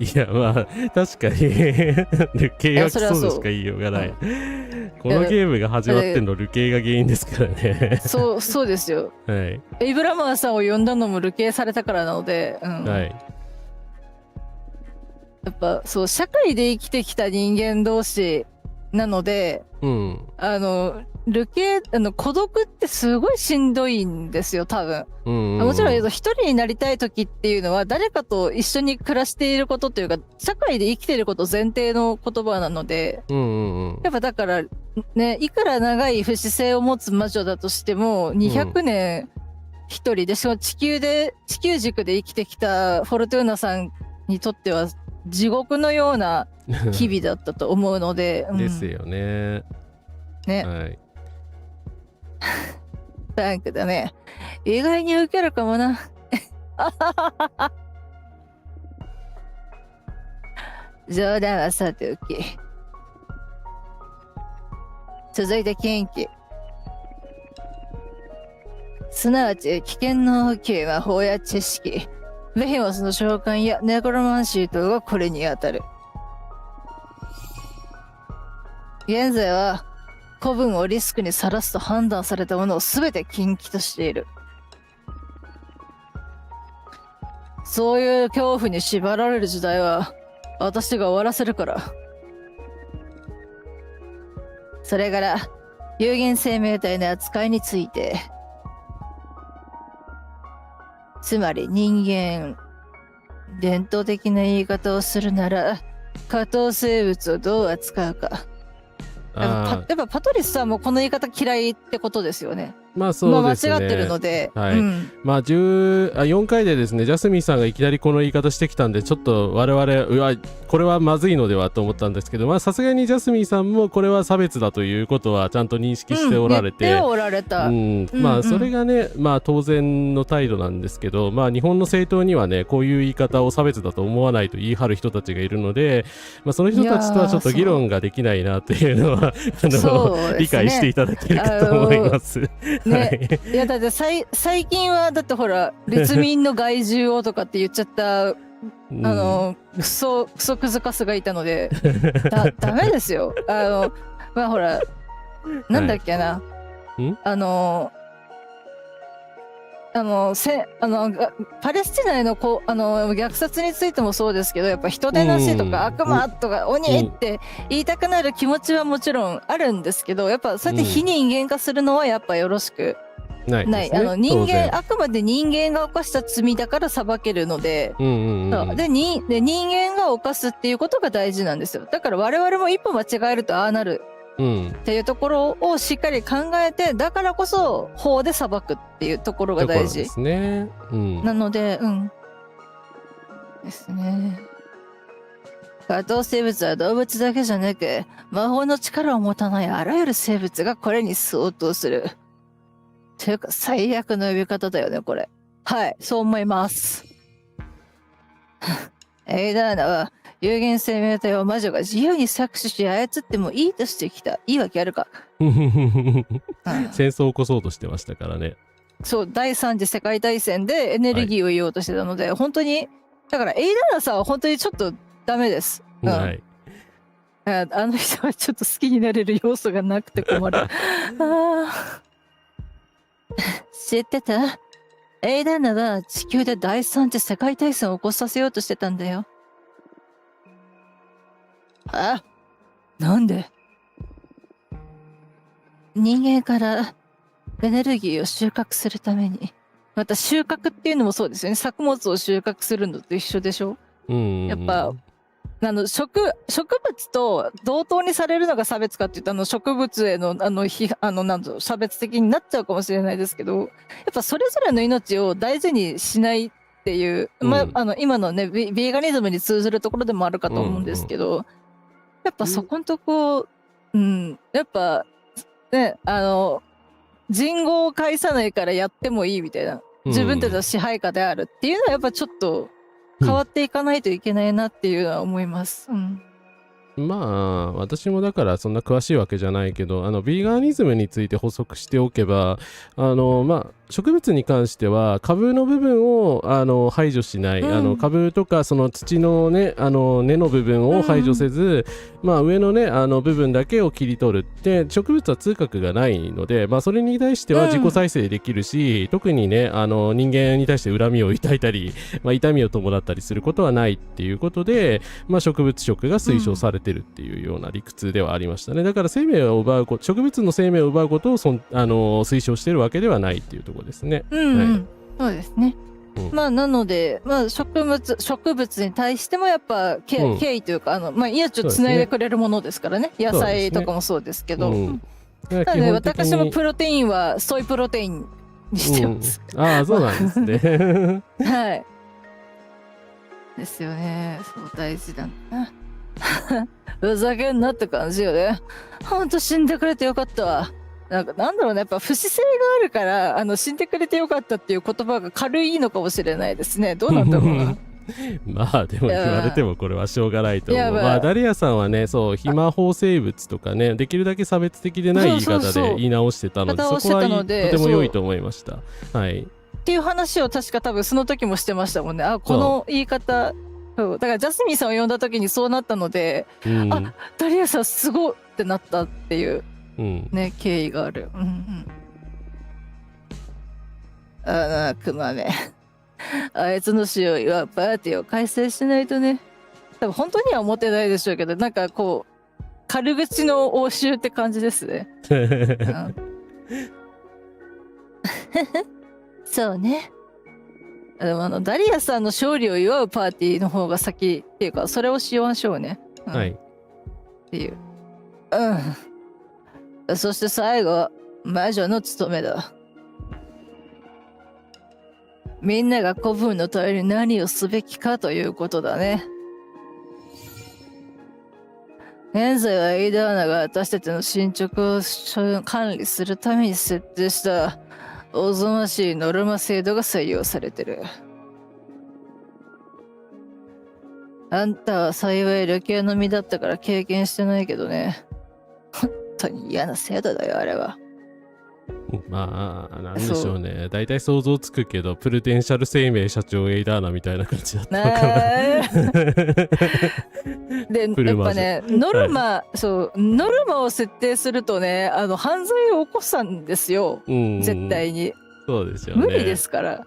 いやまあ確かに流刑はクソでしか言いようがない。このゲームが始まってんの流刑が原因ですからね。そうですよ。はい。エイブラマーさんを呼んだのも流刑されたからなので、はい。やっぱそう社会で生きてきた人間同士なので、流刑孤独ってすごいしんどいんですよ多分。もちろん一人になりたい時っていうのは誰かと一緒に暮らしていることというか社会で生きていること前提の言葉なので、やっぱだからね、いくら長い不死性を持つ魔女だとしても200年一人で、しかも地球軸で生きてきたフォルトゥーナさんにとっては地獄のような日々だったと思うので、ですよね。ね。はい。フランクだね。意外にウケるかもな。冗談はさておき。続いて禁忌。すなわち危険の大きい魔法や知識、ベヘモスの召喚やネクロマンシー等がこれに当たる。現在は子分をリスクにさらすと判断されたものを全て禁忌としている。そういう恐怖に縛られる時代は私が終わらせるから。それから有限生命体の扱いについて、つまり人間、伝統的な言い方をするなら下等生物をどう扱うか。やっぱパトリスさんもこの言い方嫌いってことですよね。まあそうですね。間違ってるので、はい。まあ4回でですね、ジャスミンさんがいきなりこの言い方してきたんで、ちょっと我々これはまずいのではと思ったんですけど、まあさすがにジャスミンさんもこれは差別だということはちゃんと認識しておられて、言っておられた。まあそれがね、まあ当然の態度なんですけど、まあ日本の政党にはね、こういう言い方を差別だと思わないと言い張る人たちがいるので、まあその人たちとはちょっと議論ができないなっていうのは理解していただけるかと思います。ね、いやだって最近はだってほら立民の害獣をとかって言っちゃったクソクズカスがいたのでダメですよ。まあほらなんだっけな、パレスチナへの虐殺についてもそうですけど、やっぱ人でなしとか悪魔とか鬼って言いたくなる気持ちはもちろんあるんですけど、やっぱそうやって非人間化するのはやっぱよろしくないですね。人間、あくまで人間が犯した罪だから裁けるので、人間が犯すっていうことが大事なんですよ。だから我々も一歩間違えるとああなるっていうところをしっかり考えて、だからこそ法で裁くっていうところが大事ですね。なので、ですね。下等生物は動物だけじゃなく、魔法の力を持たないあらゆる生物がこれに相当する。というか最悪の呼び方だよねこれ。はい、そう思います。エイダーナは有限生命体を魔女が自由に搾取し操ってもいいとしてきた。いいわけあるか。戦争を起こそうとしてましたからね。そう第三次世界大戦でエネルギーを言おうとしてたので、本当にだからエイダーナさんは本当にちょっとダメです。はい。あの人はちょっと好きになれる要素がなくて困る。知ってた？エイダーナは地球で第三次世界大戦を起こさせようとしてたんだよ。なんで？人間からエネルギーを収穫するために。また収穫っていうのもそうですよね。作物を収穫するのと一緒でしょ。やっぱ植物と同等にされるのが差別かって言った植物へのなんだろう、差別的になっちゃうかもしれないですけど、やっぱそれぞれの命を大事にしないっていう、今のねビーガニズムに通ずるところでもあるかと思うんですけど、やっぱそこんとこ、やっぱね、人語を介さないからやってもいいみたいな、自分たちは支配下であるっていうのはやっぱちょっと変わっていかないといけないなっていうのは思います。まあ私もだからそんな詳しいわけじゃないけど、ビーガニズムについて補足しておけば、植物に関しては株の部分を排除しない、株とかその土のね根の部分を排除せず、上のね部分だけを切り取るって、植物は痛覚がないので、それに対しては自己再生できるし、特にね人間に対して恨みを抱いたり、痛みを伴ったりすることはないっていうことで、植物食が推奨されてるっていうような理屈ではありましたね。だから植物の生命を奪うことを推奨してるわけではないっていうところですね。そうですね。なので、植物に対してもやっぱ敬意というか、命をつないでくれるものですからね。野菜とかもそうですけど。なので私もプロテインはソイプロテインにしてます。そうなんですね。はい。ですよね。そう大事だな。ふざけんなって感じよね。ほんと死んでくれてよかったわ。なんだろうね、やっぱ不死性があるから死んでくれてよかったっていう言葉が軽いのかもしれないですね。どうなんだろうな。でも言われてもこれはしょうがないと思う。ダリアさんはね、非魔法生物とかね、できるだけ差別的でない言い方で言い直してたので、そこはとても良いと思いました。っていう話を確か多分その時もしてましたもんね。この言い方、だからジャスミンさんを呼んだ時にそうなったので、ダリアさんすごいってなったっていうね、経緯がある。クマめ。あいつの使用はパーティーを開催しないとね。多分本当には思ってないでしょうけど、なんかこう軽口の応酬って感じですね。そうね。でもダリアさんの勝利を祝うパーティーの方が先っていうか、それをしましょうね。っていう。そして最後、魔女の務めだ。みんなが古文のために何をすべきかということだね。現在はエイダーナが私たちの進捗を管理するために設定したおぞましいノルマ制度が採用されてる。あんたは幸い旅系の身だったから経験してないけどね。本当に嫌な制度だよ、あれは。なんでしょうね。大体想像つくけど、プルテンシャル生命社長エイダーナみたいな感じだったのかな。で、やっぱね、ノルマを設定するとね、犯罪を起こすんですよ。絶対に。そうですよね。無理ですから。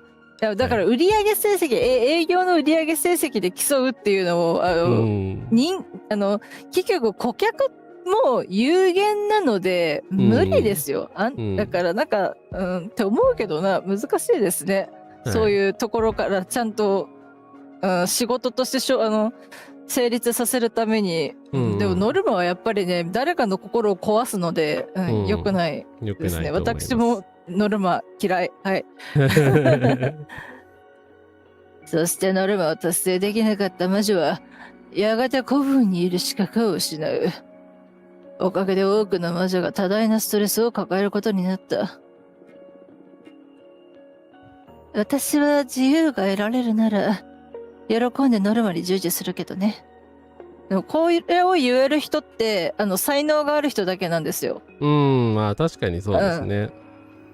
だから売上成績、営業の売上成績で競うっていうのを、結局顧客もう有限なので無理ですよ。だからなんか、って思うけどな、難しいですね。そういうところからちゃんと、仕事として成立させるために、でもノルマはやっぱりね、誰かの心を壊すので、良くないですね。私もノルマ嫌い。はい。そしてノルマを達成できなかった魔女は、やがて古墳にいる資格を失う。おかげで多くの魔女が多大なストレスを抱えることになった。私は自由が得られるなら、喜んでノルマに従事するけどね。でもこれを言える人って、才能がある人だけなんですよ。確かにそうですね。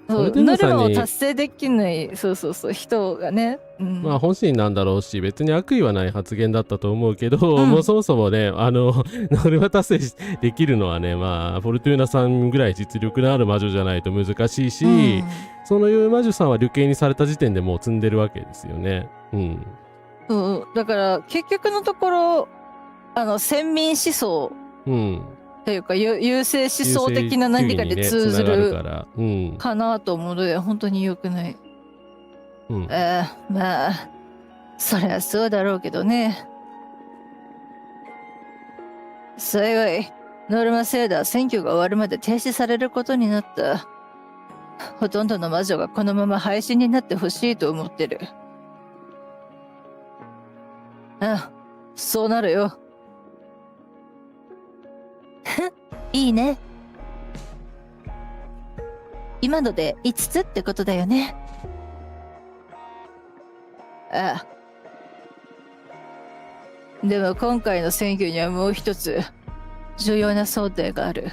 そうそれでノルマをまさに達成できない人がね、まあ本心なんだろうし、別に悪意はない発言だったと思うけど、うんもうそもそもね、ノルマ達成できるのはね、まあ、フォルトゥーナさんぐらい実力のある魔女じゃないと難しいし、そういう魔女さんは流刑にされた時点でもう積んでるわけですよね。だから結局のところ先民思想というか優勢思想的な何かで通ずるかなと思うので本当に良くない。まあそりゃそうだろうけどね。幸いノルマ制度は選挙が終わるまで停止されることになった。ほとんどの魔女がこのまま廃止になってほしいと思ってる。そうなるよ。いいね。今ので5つってことだよね。でも今回の選挙にはもう一つ重要な争点がある。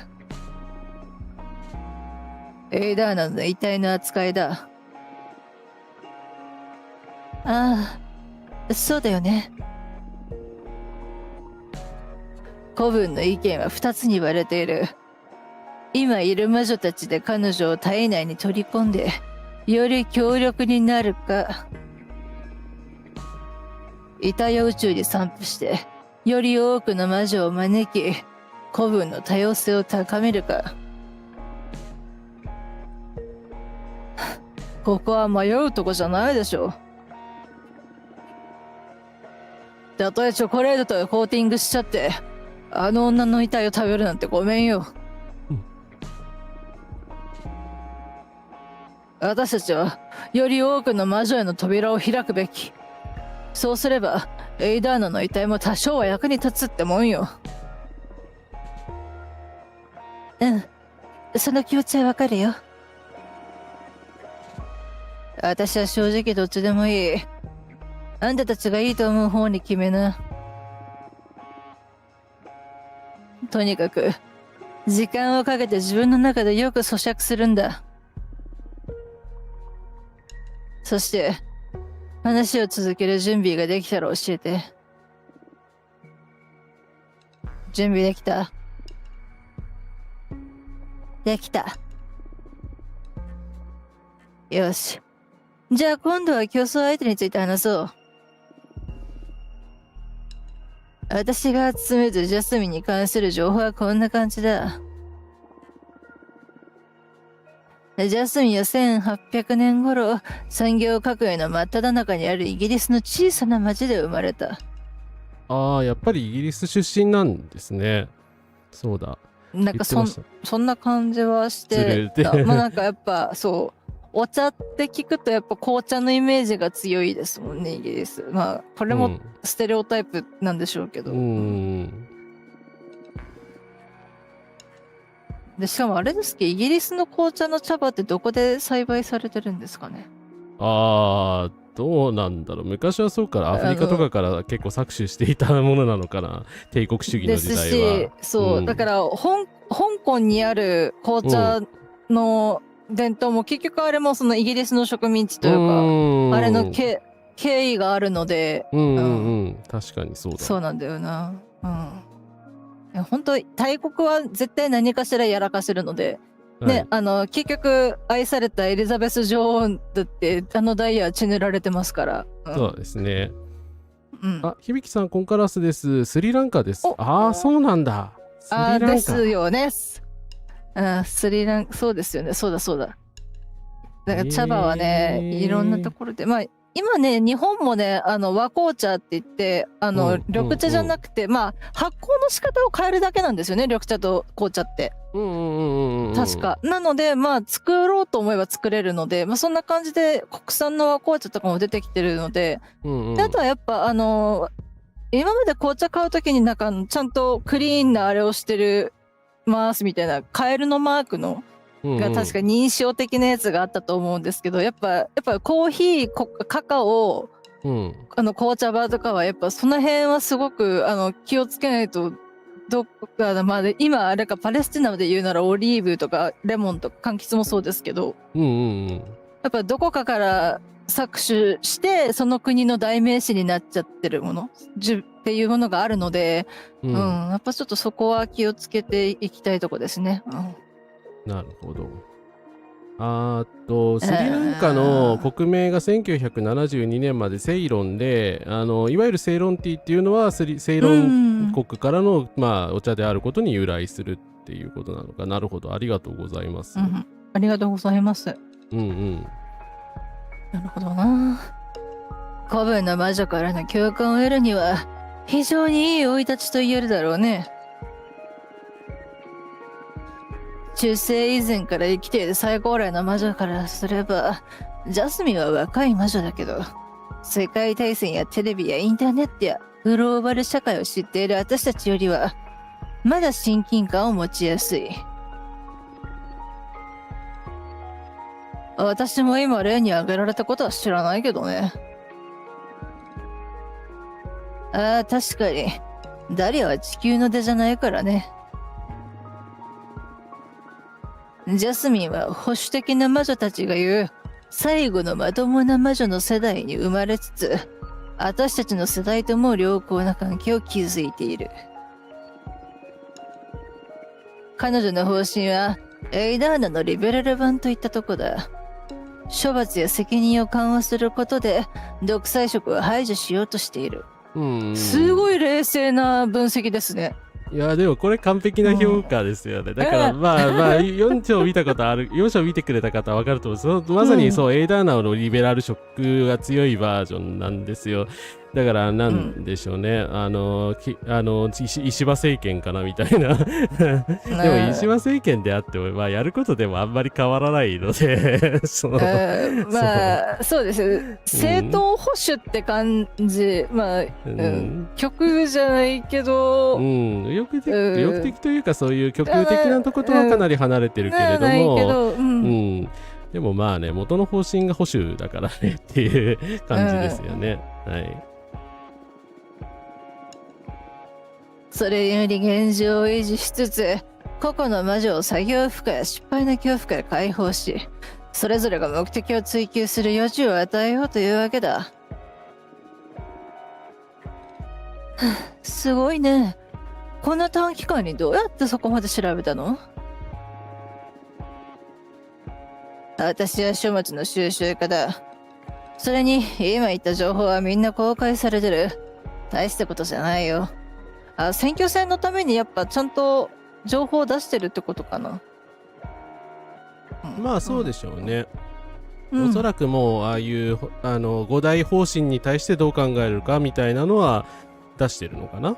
エイダーナの遺体の扱いだ。そうだよね。古文の意見は2つに割れている。今いる魔女たちで彼女を体内に取り込んでより強力になるか、遺体を宇宙に散布してより多くの魔女を招き古文の多様性を高めるか。ここは迷うとこじゃないでしょ。たとえチョコレートとコーティングしちゃってあの女の遺体を食べるなんてごめんよ。私たちはより多くの魔女への扉を開くべき。そうすればエイダーナの遺体も多少は役に立つってもんよ。その気持ちはわかるよ。私は正直どっちでもいい。あんたたちがいいと思う方に決めな。とにかく時間をかけて自分の中でよく咀嚼するんだ。そして話を続ける準備ができたら教えて。準備できた？できた。よし。じゃあ今度は競争相手について話そう。私が集めたジャスミンに関する情報はこんな感じだ。ジャスミンは1800年頃、産業革命の真っ只中にあるイギリスの小さな町で生まれた。やっぱりイギリス出身なんですね。そうだ。なんかそんな感じはしてた。まあなんかやっぱお茶って聞くとやっぱ紅茶のイメージが強いですもんね、イギリス。まあこれもステレオタイプなんでしょうけど。でしかもあれですけど、イギリスの紅茶の茶葉ってどこで栽培されてるんですかね。どうなんだろう。昔はそうからアフリカとかから結構搾取していたものなのかな。帝国主義の時代は。ですし、だから香港にある紅茶の伝統も結局あれもそのイギリスの植民地というか、あれの経緯があるので、確かにそうだ。そうなんだよな。本当大国は絶対何かしらやらかしてるので、ね、結局愛されたエリザベス女王だってダイヤ血塗られてますから。そうですね。響さんコンカラスです。スリランカです。そうなんだ。スリランカですよね。スリランカ、そうですよね。そうだ。だから茶葉はね、いろんなところで、まあ今ね、日本もね、和紅茶って言って、緑茶じゃなくて、まあ、発酵の仕方を変えるだけなんですよね、緑茶と紅茶って。確か。なので、まあ、作ろうと思えば作れるので、まあ、そんな感じで国産の和紅茶とかも出てきてるので、であとはやっぱ、今まで紅茶買うときになんか、ちゃんとクリーンなあれをしてるますみたいな、カエルのマークの、が確か認証的なやつがあったと思うんですけど、やっぱコーヒーカカオ、紅茶バーとかはやっぱその辺はすごく気をつけないとどこか、まあ、今あれかパレスチナで言うならオリーブとかレモンとか柑橘もそうですけど、うんうんうん。やっぱどこかから搾取してその国の代名詞になっちゃってるものっていうものがあるので、うんやっぱちょっとそこは気をつけていきたいとこですね。なるほど。スリランカの国名が1972年までセイロンで、いわゆるセイロンティーっていうのはセイロン国からの、まあ、お茶であることに由来するっていうことなのか。なるほど。ありがとうございます。ありがとうございます。うんうん。なるほどな。古文の魔女からの共感を得るには非常にいい生い立ちと言えるだろうね。中世以前から生きている最高齢の魔女からすれば、ジャスミンは若い魔女だけど、世界大戦やテレビやインターネットやグローバル社会を知っている私たちよりは、まだ親近感を持ちやすい。私も今例に挙げられたことは知らないけどね。ああ、確かに。ダリアは地球の出じゃないからね。ジャスミンは保守的な魔女たちが言う最後のまともな魔女の世代に生まれつつ、私たちの世代とも良好な関係を築いている。彼女の方針はエイダーナのリベラル版といったとこだ。処罰や責任を緩和することで独裁色を排除しようとしている。すごい冷静な分析ですね。いやでもこれ完璧な評価ですよね。だからまあ4章見たことある、4章見てくれた方は分かると思う。まさにそう、エイダーナのリベラル色が強いバージョンなんですよ。だからなんでしょうね、石破政権かなみたいなでも石破政権であっても、まあ、やることでもあんまり変わらないのでまあそうです政党保守って感じ、まあ、極右じゃないけど、右翼的というかそういう極右的なとことはかなり離れてるけれども、でもまあね、元の方針が保守だからねっていう感じですよね。はい。それより現状を維持しつつ、個々の魔女を作業負荷や失敗の恐怖から解放し、それぞれが目的を追求する余地を与えようというわけだ。すごいね。こんな短期間にどうやってそこまで調べたの？私は書物の収集家だ。それに今言った情報はみんな公開されてる。大したことじゃないよ。選挙戦のためにやっぱちゃんと情報を出してるってことかな。まあそうでしょうね。おそらくもうああいう五大方針に対してどう考えるかみたいなのは出してるのかな。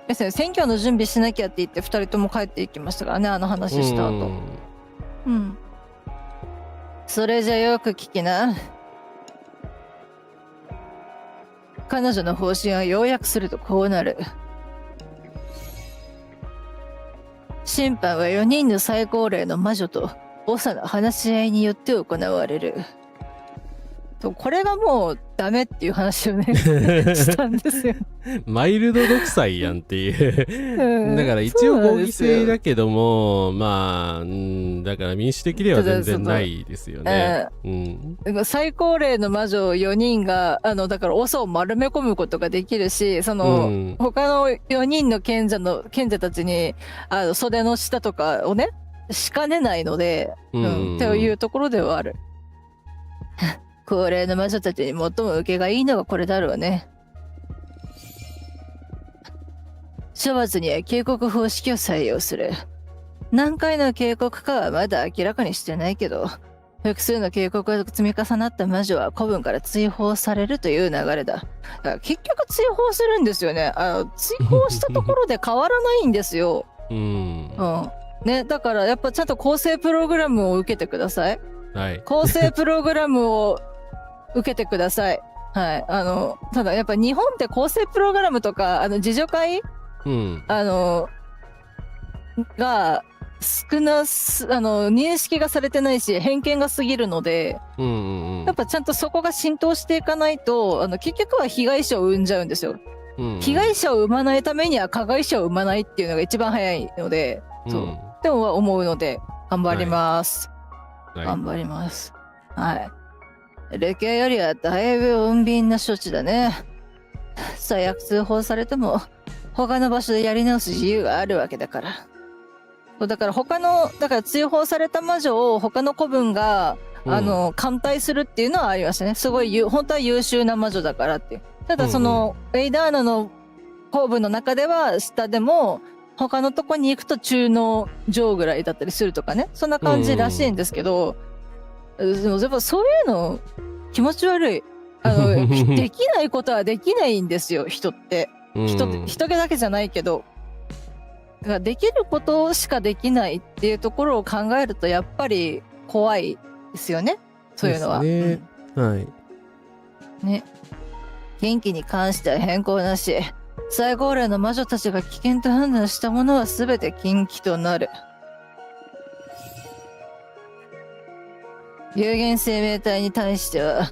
ですね、選挙の準備しなきゃって言って2人とも帰っていきましたからね、あの話した後。それじゃよく聞きな。彼女の方針は要約するとこうなる。審判は4人の最高齢の魔女と長の話し合いによって行われる。これがもうダメっていう話をねしたんですよ。マイルド独裁やんっていうだから一応合議制だけども、まあだから民主的では全然ないですよね。最高齢の魔女4人がだから長を丸め込むことができるし、その、他の4人の賢者たちに袖の下とかをねしかねないので、っていうところではある。高齢の魔女たちに最も受けがいいのがこれだろうね。処罰には警告方式を採用する。何回の警告かはまだ明らかにしてないけど、複数の警告が積み重なった魔女は古文から追放されるという流れだ。だから結局追放するんですよね。追放したところで変わらないんですよ。ね、だからやっぱちゃんと構成プログラムを受けてください。構成プログラムを受けてください。はい。ただやっぱ日本って構成プログラムとか自助会、が認識がされてないし偏見が過ぎるので、やっぱちゃんとそこが浸透していかないと結局は被害者を生んじゃうんですよ。被害者を生まないためには加害者を生まないっていうのが一番早いので、そうって思うので頑張ります、頑張ります。はい。レケよりはだいぶ穏便な処置だね。最悪通報されても他の場所でやり直す自由があるわけだから。そうだからだから追放された魔女を他の子分が歓待するっていうのはありましたね。すごい本当は優秀な魔女だからっていう。ただその、エイダーナの後部の中では下でも他のとこに行くと中の上ぐらいだったりするとかね、そんな感じらしいんですけど、でもやっぱそういうの気持ち悪い。できないことはできないんですよ、人って。人だけじゃないけど、だからできることしかできないっていうところを考えるとやっぱり怖いですよね、そういうのは。ね、はいね。近畿に関しては変更なし。最高齢の魔女たちが危険と判断したものは全て禁忌となる。有限生命体に対しては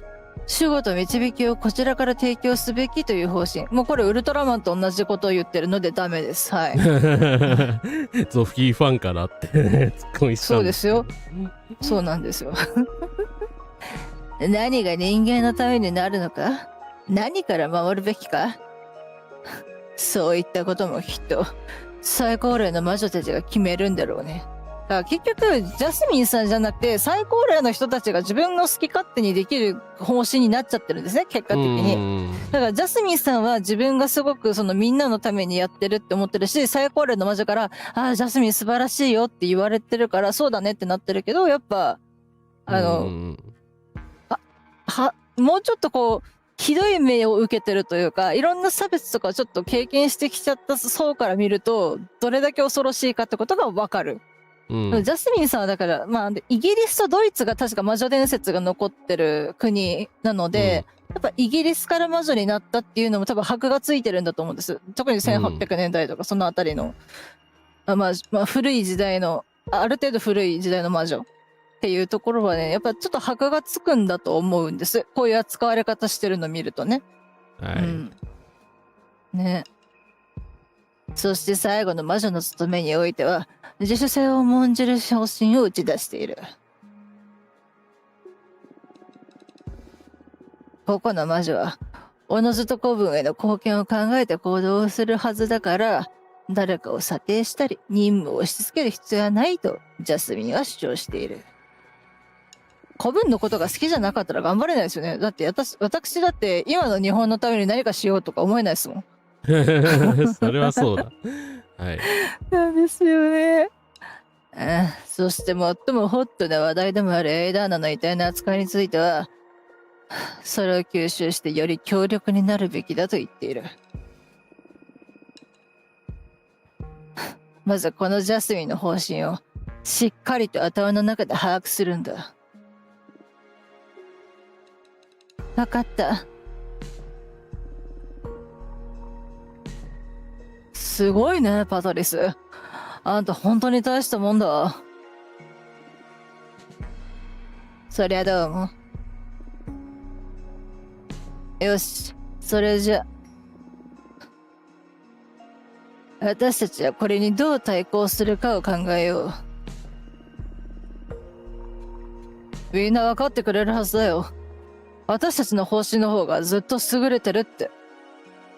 守護と導きをこちらから提供すべきという方針。もうこれウルトラマンと同じことを言ってるのでダメです。はい。ゾフィーファンからってツッコミしたそうですよ。そうなんですよ。何が人間のためになるのか、何から守るべきか、そういったこともきっと最高齢の魔女たちが決めるんだろうね。だから結局ジャスミンさんじゃなくて最高齢の人たちが自分の好き勝手にできる方針になっちゃってるんですね、結果的に。だからジャスミンさんは自分がすごくそのみんなのためにやってるって思ってるし、最高齢の魔女から「ああジャスミン素晴らしいよ」って言われてるからそうだねってなってるけど、やっぱもうちょっとこうひどい目を受けてるというか、いろんな差別とかちょっと経験してきちゃった層から見るとどれだけ恐ろしいかってことが分かる。ジャスミンさんはだから、イギリスとドイツが確か魔女伝説が残ってる国なので、やっぱイギリスから魔女になったっていうのも多分箔がついてるんだと思うんです。特に1800年代とかそのあたりの、古い時代のある程度古い時代の魔女っていうところはね、やっぱちょっと箔がつくんだと思うんです。こういう扱われ方してるの見るとね。はい。ね。そして最後の魔女の務めにおいては自主性を重んじる方針を打ち出している。個々の魔女はおのずと子分への貢献を考えて行動するはずだから、誰かを査定したり任務を押し付ける必要はないとジャスミンは主張している。子分のことが好きじゃなかったら頑張れないですよね。だって私だって今の日本のために何かしようとか思えないですもん。それはそうだ。はい。なんですよね。そして最もホットな話題でもあるエイダーナの遺体の扱いについては、それを吸収してより強力になるべきだと言っている。まずこのジャスミンの方針をしっかりと頭の中で把握するんだ。分かった。すごいね、パトリス。あんた本当に大したもんだ。そりゃどうも。よし、それじゃ。私たちはこれにどう対抗するかを考えよう。みんな分かってくれるはずだよ。私たちの方針の方がずっと優れてるって。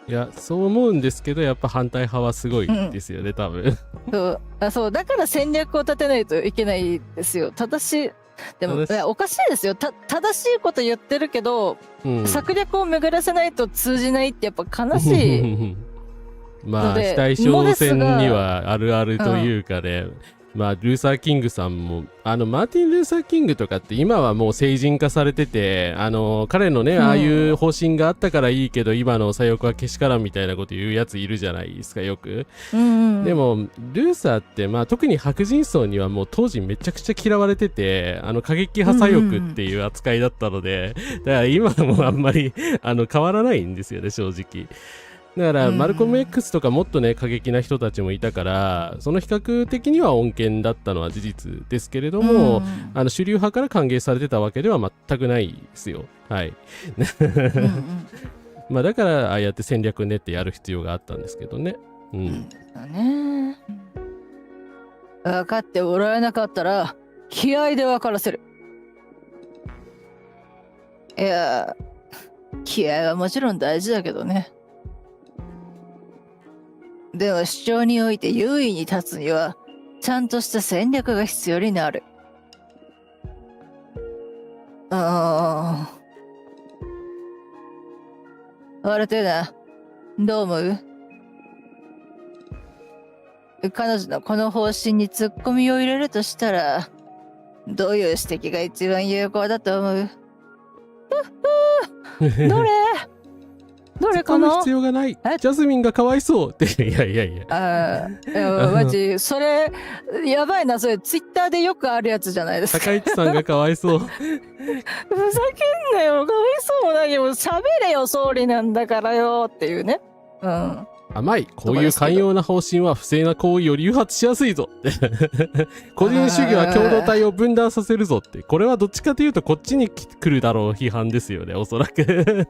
いや、そう思うんですけど、やっぱ反対派はすごいですよね、多分。そう、だから戦略を立てないといけないですよ。でもおかしいですよ。正しいこと言ってるけど、策略を巡らせないと通じないってやっぱ悲しい。非対称戦にはあるあるというかね、ルーサー・キングさんもマーティン・ルーサー・キングとかって今はもう成人化されてて、彼のね、ああいう方針があったからいいけど今の左翼はけしからんみたいなこと言うやついるじゃないですか、よく。でもルーサーって特に白人層にはもう当時めちゃくちゃ嫌われてて、過激派左翼っていう扱いだったので、だから今もあんまり変わらないんですよね、正直。だからマルコム X とかもっとね過激な人たちもいたから、その比較的には穏健だったのは事実ですけれども、主流派から歓迎されてたわけでは全くないですよ。はい。まあだからああやって戦略練ってやる必要があったんですけどね。うん。だね。分かってもらえなかったら気合で分からせる。いや、気合はもちろん大事だけどね。でも主張において優位に立つにはちゃんとした戦略が必要になる。あれてな、どう思う？彼女のこの方針にツッコミを入れるとしたら、どういう指摘が一番有効だと思う？どれどれかな？突っ込む必要がない。ジャスミンがかわいそうって。いや。マジ、それ、やばいな、それ、ツイッターでよくあるやつじゃないですか。高市さんがかわいそう。ふざけんなよ、かわいそうもないよ、喋れよ、総理なんだからよ、っていうね。うん。甘い。こういう寛容な方針は不正な行為を誘発しやすいぞって。個人主義は共同体を分断させるぞって。これはどっちかというとこっちに来るだろう批判ですよね、おそらく。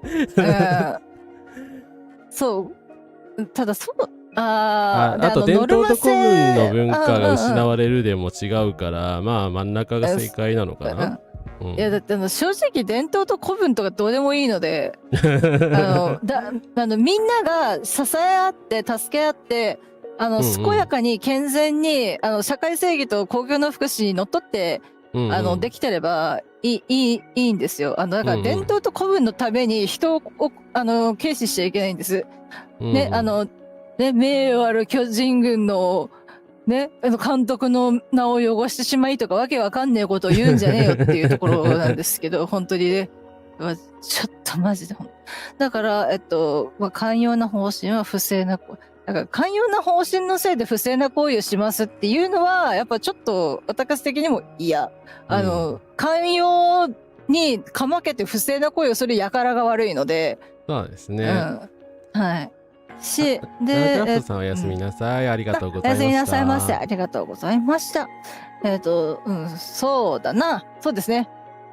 そう。ただ、あと伝統と古文の文化が失われるでも違うから、まあ真ん中が正解なのかな。いやだって正直伝統と古文とかどうでもいいのでみんなが支え合って助け合って健やかに健全に社会正義と公共の福祉にのっとってできてればいいんですよ。だから伝統と古文のために人を軽視しちゃいけないんです。ね、名誉ある巨人軍のね、監督の名を汚してしまいとかわけわかんねえことを言うんじゃねえよっていうところなんですけど、本当にね、ちょっとマジで。だから、寛容な方針は不正な、だから寛容な方針のせいで不正な行為をしますっていうのは、やっぱちょっと私的にも嫌。寛容にかまけて不正な行為をする輩が悪いので。そうですね。はい。で、クラフトさんおやすみなさい。ありがとうございました。おやすみなさいませ。ありがとうございました。そうだな。そうですね。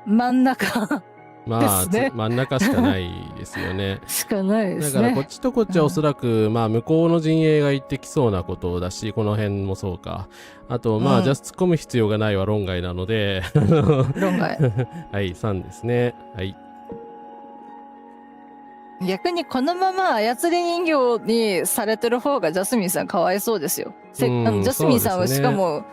真ん中。まあ、真ん中しかないですよね。しかないですね。だからこっちとこっちはおそらく、まあ向こうの陣営が言ってきそうなことだし、この辺もそうか。あと、まあ、じゃあ突っ込む必要がないは論外なので。論外。はい、3ですね。はい。逆にこのまま操り人形にされてる方がジャスミンさんかわいそうですよ。ジャスミンさんはしかも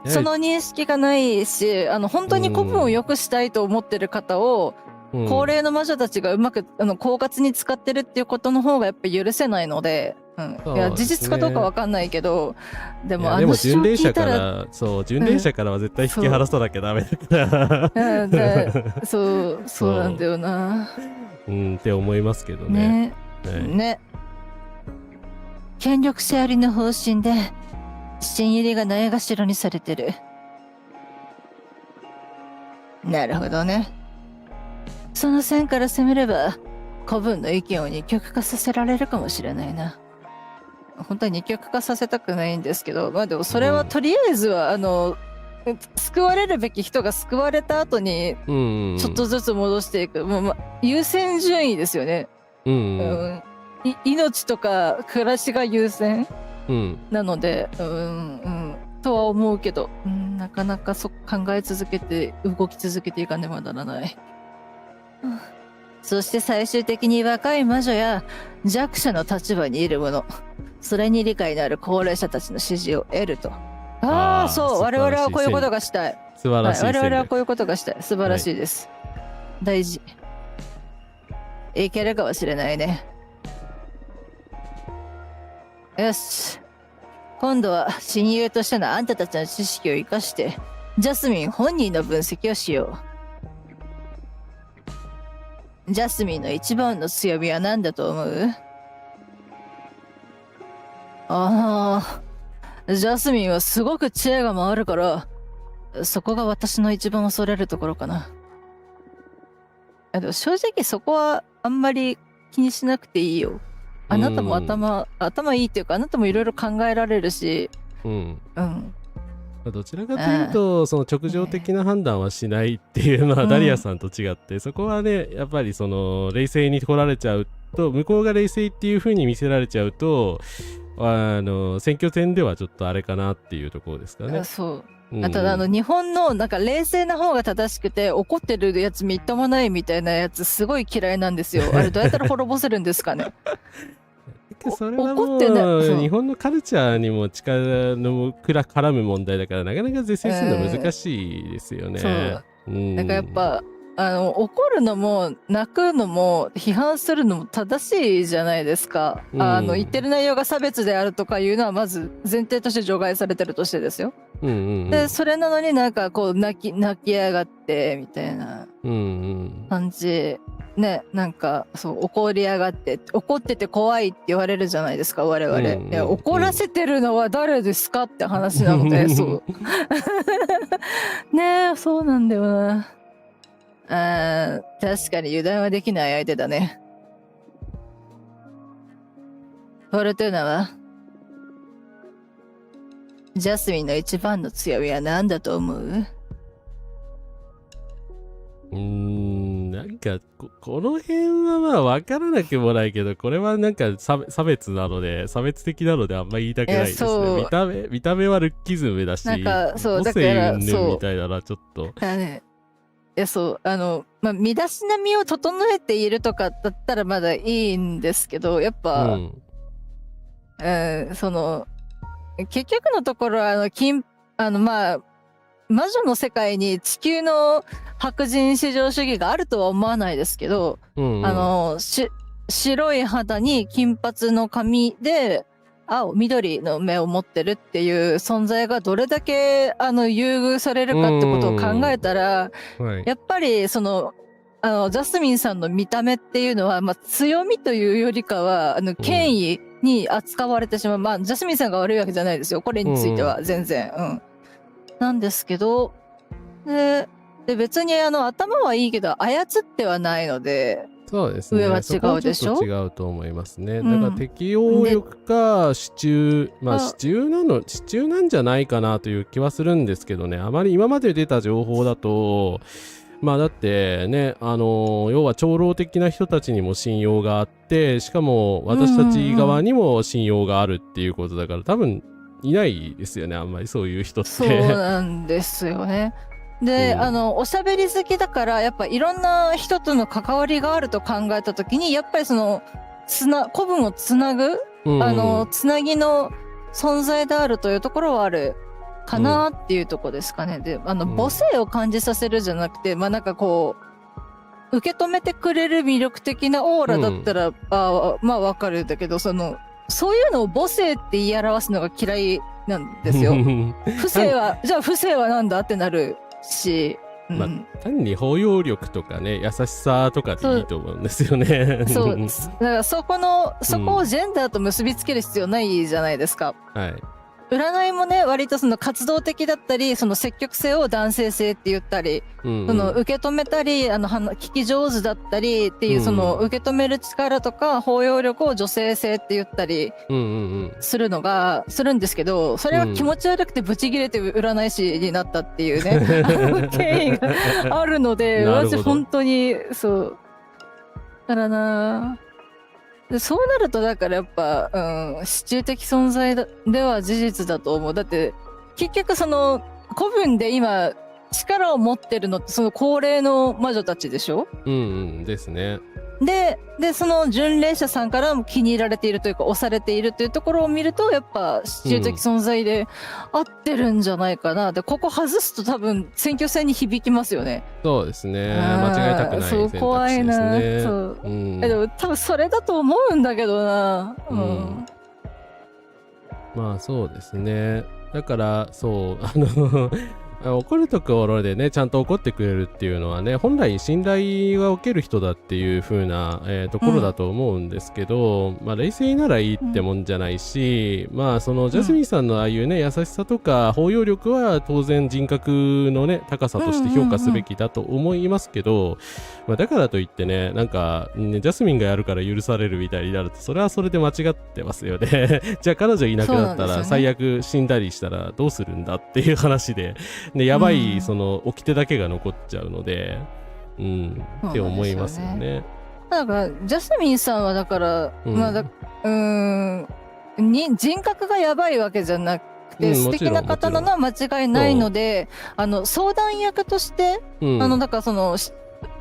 その認識がないし、本当に古文を良くしたいと思ってる方を高齢の魔女たちがうまく狡猾に使ってるっていうことの方がやっぱ許せないので、いや事実かどうかわかんないけど、でも巡礼者から巡礼者からは絶対引き離さなきゃダメだから。そうなんだよな。って思いますけどね。ね。権力者寄りの方針で新入りがないがしろにされてる。なるほどね。その線から攻めれば古文の意見を二極化させられるかもしれないな。本当は二極化させたくないんですけど、まあでもそれはとりあえずは救われるべき人が救われた後にちょっとずつ戻していく、もう優先順位ですよね。命とか暮らしが優先、なのでとは思うけど、なかなか考え続けて動き続けていかねばならない。そして最終的に若い魔女や弱者の立場にいる者、それに理解のある高齢者たちの支持を得ると。そう、我々はこういうことがしたい。素晴らしい。我々はこういうことがしたい。素晴らしいです。大事。いけるかもしれないね。よし。今度は親友としてのあんたたちの知識を生かして、ジャスミン本人の分析をしよう。ジャスミンの一番の強みは何だと思う？ジャスミンはすごく知恵が回るから、そこが私の一番恐れるところかな。でも正直そこはあんまり気にしなくていいよ。あなたも頭いいっていうか、あなたもいろいろ考えられるし、どちらかというと、その直情的な判断はしないっていう、ダリアさんと違って、そこはね、やっぱりその冷静に来られちゃうと向こうが冷静っていう風に見せられちゃうと選挙戦ではちょっとあれかなっていうところですかね。そう。うん、あと日本のなんか冷静な方が正しくて怒ってるやつみっともないみたいなやつすごい嫌いなんですよ。あれどうやったら滅ぼせるんですかね。それはも怒ってなうそう日本のカルチャーにも力の絡む問題だからなかなか是正するの難しいですよね。そう。うん、なんかやっぱ怒るのも泣くのも批判するのも正しいじゃないですか。言ってる内容が差別であるとかいうのはまず前提として除外されてるとしてですよ。でそれなのになんかこう泣きやがってみたいな感じ、ね、なんかそう怒りやがって怒ってて怖いって言われるじゃないですか我々、いや怒らせてるのは誰ですかって話なのでそうねえそうなんだよな。確かに油断はできない相手だね。フォルトゥーナはジャスミンの一番の強みは何だと思う？なんかこの辺はまあ分からなくもないけどこれはなんか差別なので差別的なのであんまり言いたくないですね。見た目はルッキズムだしなんかそうだからみたいならちょっとそう身だしなみを整えているとかだったらまだいいんですけどやっぱ、その結局のところ魔女の世界に地球の白人至上主義があるとは思わないですけど、白い肌に金髪の髪で緑の目を持ってるっていう存在がどれだけ優遇されるかってことを考えたら、やっぱりそのジャスミンさんの見た目っていうのは、強みというよりかは権威に扱われてしまう、ジャスミンさんが悪いわけじゃないですよこれについては全然、なんですけどで別に頭はいいけど操ってはないのでそうですね、上は違うでしょ。そこはちょっと違うと思いますね。だから適応力か支柱支柱なんじゃないかなという気はするんですけどね。あまり今まで出た情報だとだってね要は長老的な人たちにも信用があってしかも私たち側にも信用があるっていうことだから多分いないですよねあんまりそういう人って。そうなんですよね。で、おしゃべり好きだからやっぱいろんな人との関わりがあると考えた時にやっぱりその古文をつなぐ、つなぎの存在であるというところはあるかなっていうところですかね。で母性を感じさせるじゃなくてなんかこう受け止めてくれる魅力的なオーラだったら、わかるんだけどそういうのを母性って言い表すのが嫌いなんですよ。不正はなんだってなるし、単に包容力とかね優しさとかでいいと思うんですよね。そうだからそこをジェンダーと結びつける必要ないじゃないですか。占いもね割とその活動的だったりその積極性を男性性って言ったり、その受け止めたり聞き上手だったりっていうその受け止める力とか包容力を女性性って言ったりするんですけどそれは気持ち悪くてブチギレて占い師になったっていうね経緯があるので私本当にそうだからなそうなるとだからやっぱ、支柱的存在では事実だと思う。だって結局その古文で今力を持ってるのってその高齢の魔女たちでしょ。ですね。でその巡礼者さんからも気に入られているというか押されているというところを見るとやっぱ支柱的存在で合ってるんじゃないかな。でここ外すと多分選挙戦に響きますよね。そうですね。間違いたくない選択肢ですね。怖いな。でも多分それだと思うんだけどな。そうですね。だからそう怒るところでねちゃんと怒ってくれるっていうのはね本来信頼がおける人だっていう風な、ところだと思うんですけど、冷静ならいいってもんじゃないし、そのジャスミンさんのああいうね優しさとか包容力は当然人格のね高さとして評価すべきだと思いますけど、だからといってねなんかねジャスミンがやるから許されるみたいになるとそれはそれで間違ってますよねじゃあ彼女いなくなったら最悪死んだりしたらどうするんだっていう話でやばいその掟だけが残っちゃうのでって思いますよね。なんかジャスミンさんはだから、まあ人格がやばいわけじゃなくて、素敵な方なのは間違いないので、相談役として、だからその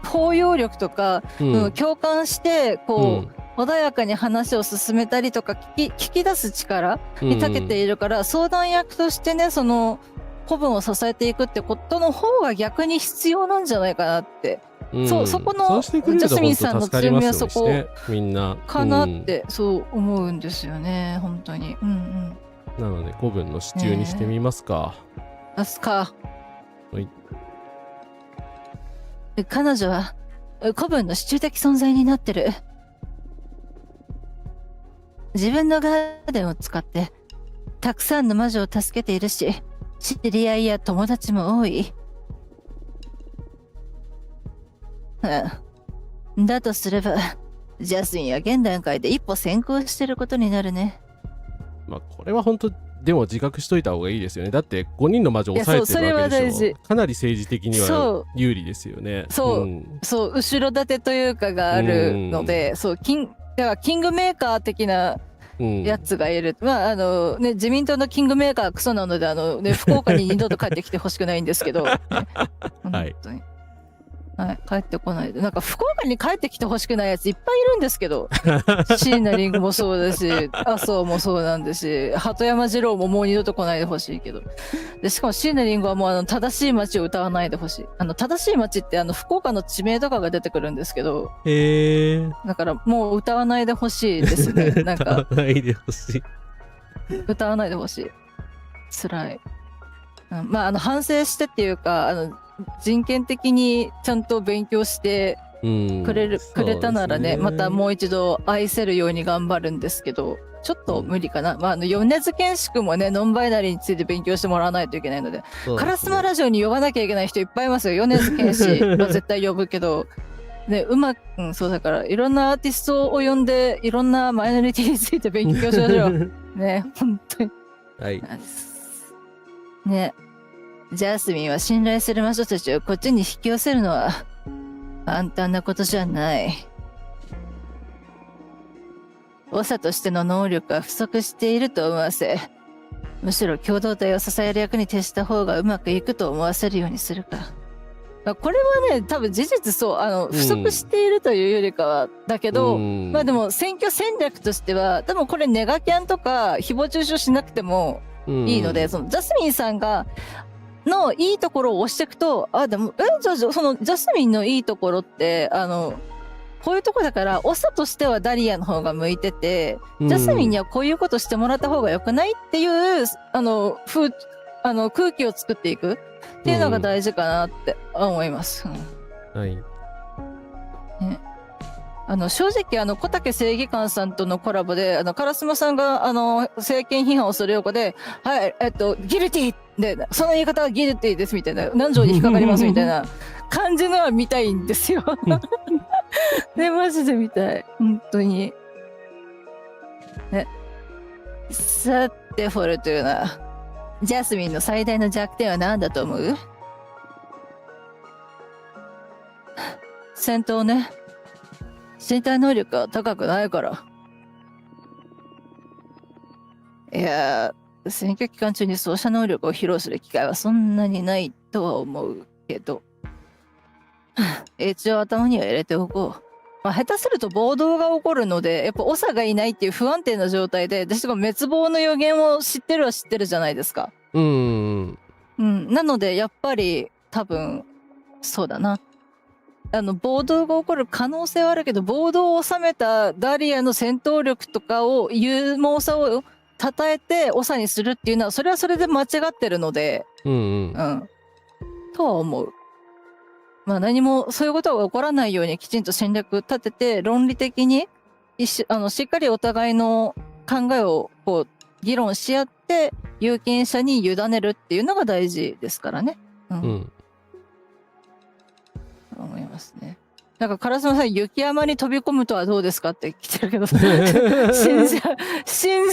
包容力とか、共感してこう、穏やかに話を進めたりとか聞き出す力に長けているから、相談役としてね、その子分を支えていくってことの方が逆に必要なんじゃないかなって。そこのジャスミンさんの強みはそこかなってそう思うんですよね、本当に。なので古文の支柱にしてみますか。はい。彼女は古文の支柱的存在になってる。自分のガーデンを使ってたくさんの魔女を助けているし、知り合いや友達も多い。だとすればジャスミンは現段階で一歩先行してることになるね。まあこれは本当でも自覚しといた方がいいですよね。だって5人の魔女を抑えてるわけでしょ。かなり政治的には有利ですよね。そう、後ろ盾というかがあるので、だからキングメーカー的なやつがいる。まあ自民党のキングメーカーはクソなので福岡に二度と帰ってきてほしくないんですけど、本当に。はい、帰ってこないで。なんか福岡に帰ってきてほしくないやついっぱいいるんですけど椎名林檎もそうだし麻生もそうなんですし、鳩山二郎ももう二度と来ないでほしいけど、でしかも椎名林檎はもう正しい街を歌わないでほしい。正しい街って福岡の地名とかが出てくるんですけど、だからもう歌わないでほしいですね。なんか歌わないでほしい。歌わないでほしい。辛い。まあ反省してっていうか人権的にちゃんと勉強してくれたならね、またもう一度愛せるように頑張るんですけど、ちょっと無理かな。まあ米津玄師君もねノンバイナリーについて勉強してもらわないといけないので、烏丸ラジオに呼ばなきゃいけない人いっぱいいますよ。米津玄師は絶対呼ぶけどね、そうだからいろんなアーティストを呼んでいろんなマイノリティについて勉強しましょうね、本当に。はいね、ジャスミンは信頼する魔女たちをこっちに引き寄せるのは簡単なことじゃない。長としての能力が不足していると思わせ、むしろ共同体を支える役に徹した方がうまくいくと思わせるようにするか。これはね多分事実そう不足しているというよりかはだけど、まあでも選挙戦略としては多分これネガキャンとか誹謗中傷しなくてもいいので、そのジャスミンさんがのいいところを押していくと、でもじゃあそのジャスミンのいいところってこういうとこだから長としてはダリアの方が向いてて、ジャスミンにはこういうことしてもらった方がよくないっていう空気を作っていくっていうのが大事かなって思います。はい。ね、正直小竹正義感さんとのコラボで烏丸さんが政権批判をする横で「はいギルティ!」で「その言い方はギルティです」みたいな「何条に引っかかります」みたいな感じのは見たいんですよ。ね、マジで見たい本当に。ね、さてフォルトゥーナ、ジャスミンの最大の弱点は何だと思う？戦闘ね。身体能力が高くないから。いや選挙期間中にそうした能力を披露する機会はそんなにないとは思うけど、一応頭には入れておこう。まあ、下手すると暴動が起こるので、やっぱ長がいないっていう不安定な状態で、しかも滅亡の予言を知ってるは知ってるじゃないですか。なのでやっぱり多分そうだな。暴動が起こる可能性はあるけど、暴動を収めたダリアの戦闘力とかを勇猛さを称えて長にするっていうのはそれはそれで間違ってるので、とは思う。まあ何もそういうことが起こらないようにきちんと戦略立てて論理的にしっかりお互いの考えをこう議論し合って有権者に委ねるっていうのが大事ですからね。思いますね。なんか烏丸さん雪山に飛び込むとはどうですかって来てるけど死んじゃう心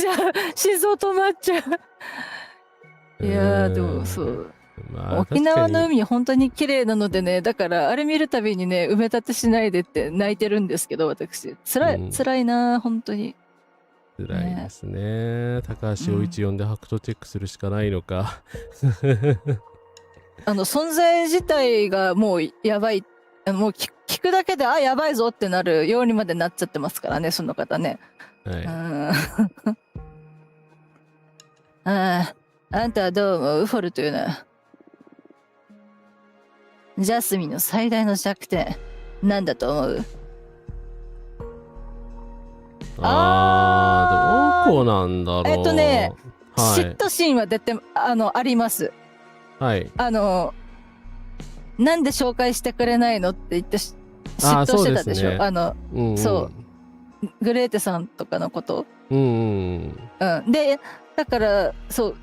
臓止まっちゃう。いやでもそうまあ沖縄の確かに海本当に綺麗なのでね、だからあれ見るたびにね、埋め立てしないでって泣いてるんですけど、私。辛いな、本当に。辛いですね。高橋陽一呼んでファクトチェックするしかないのか。存在自体がもうやばい。もう聞くだけで、あ、やばいぞってなるようにまでなっちゃってますからね、その方ね。はあんたはどう思う？ウフォルというのは。ジャスミンの最大の弱点、なんだと思う？い。どこなんだろう。嫉はい。妬心は出て、あります。はい。なんで紹介してくれないのって言って嫉妬してたでしょ。グレーテさんとかのこと。で、だから、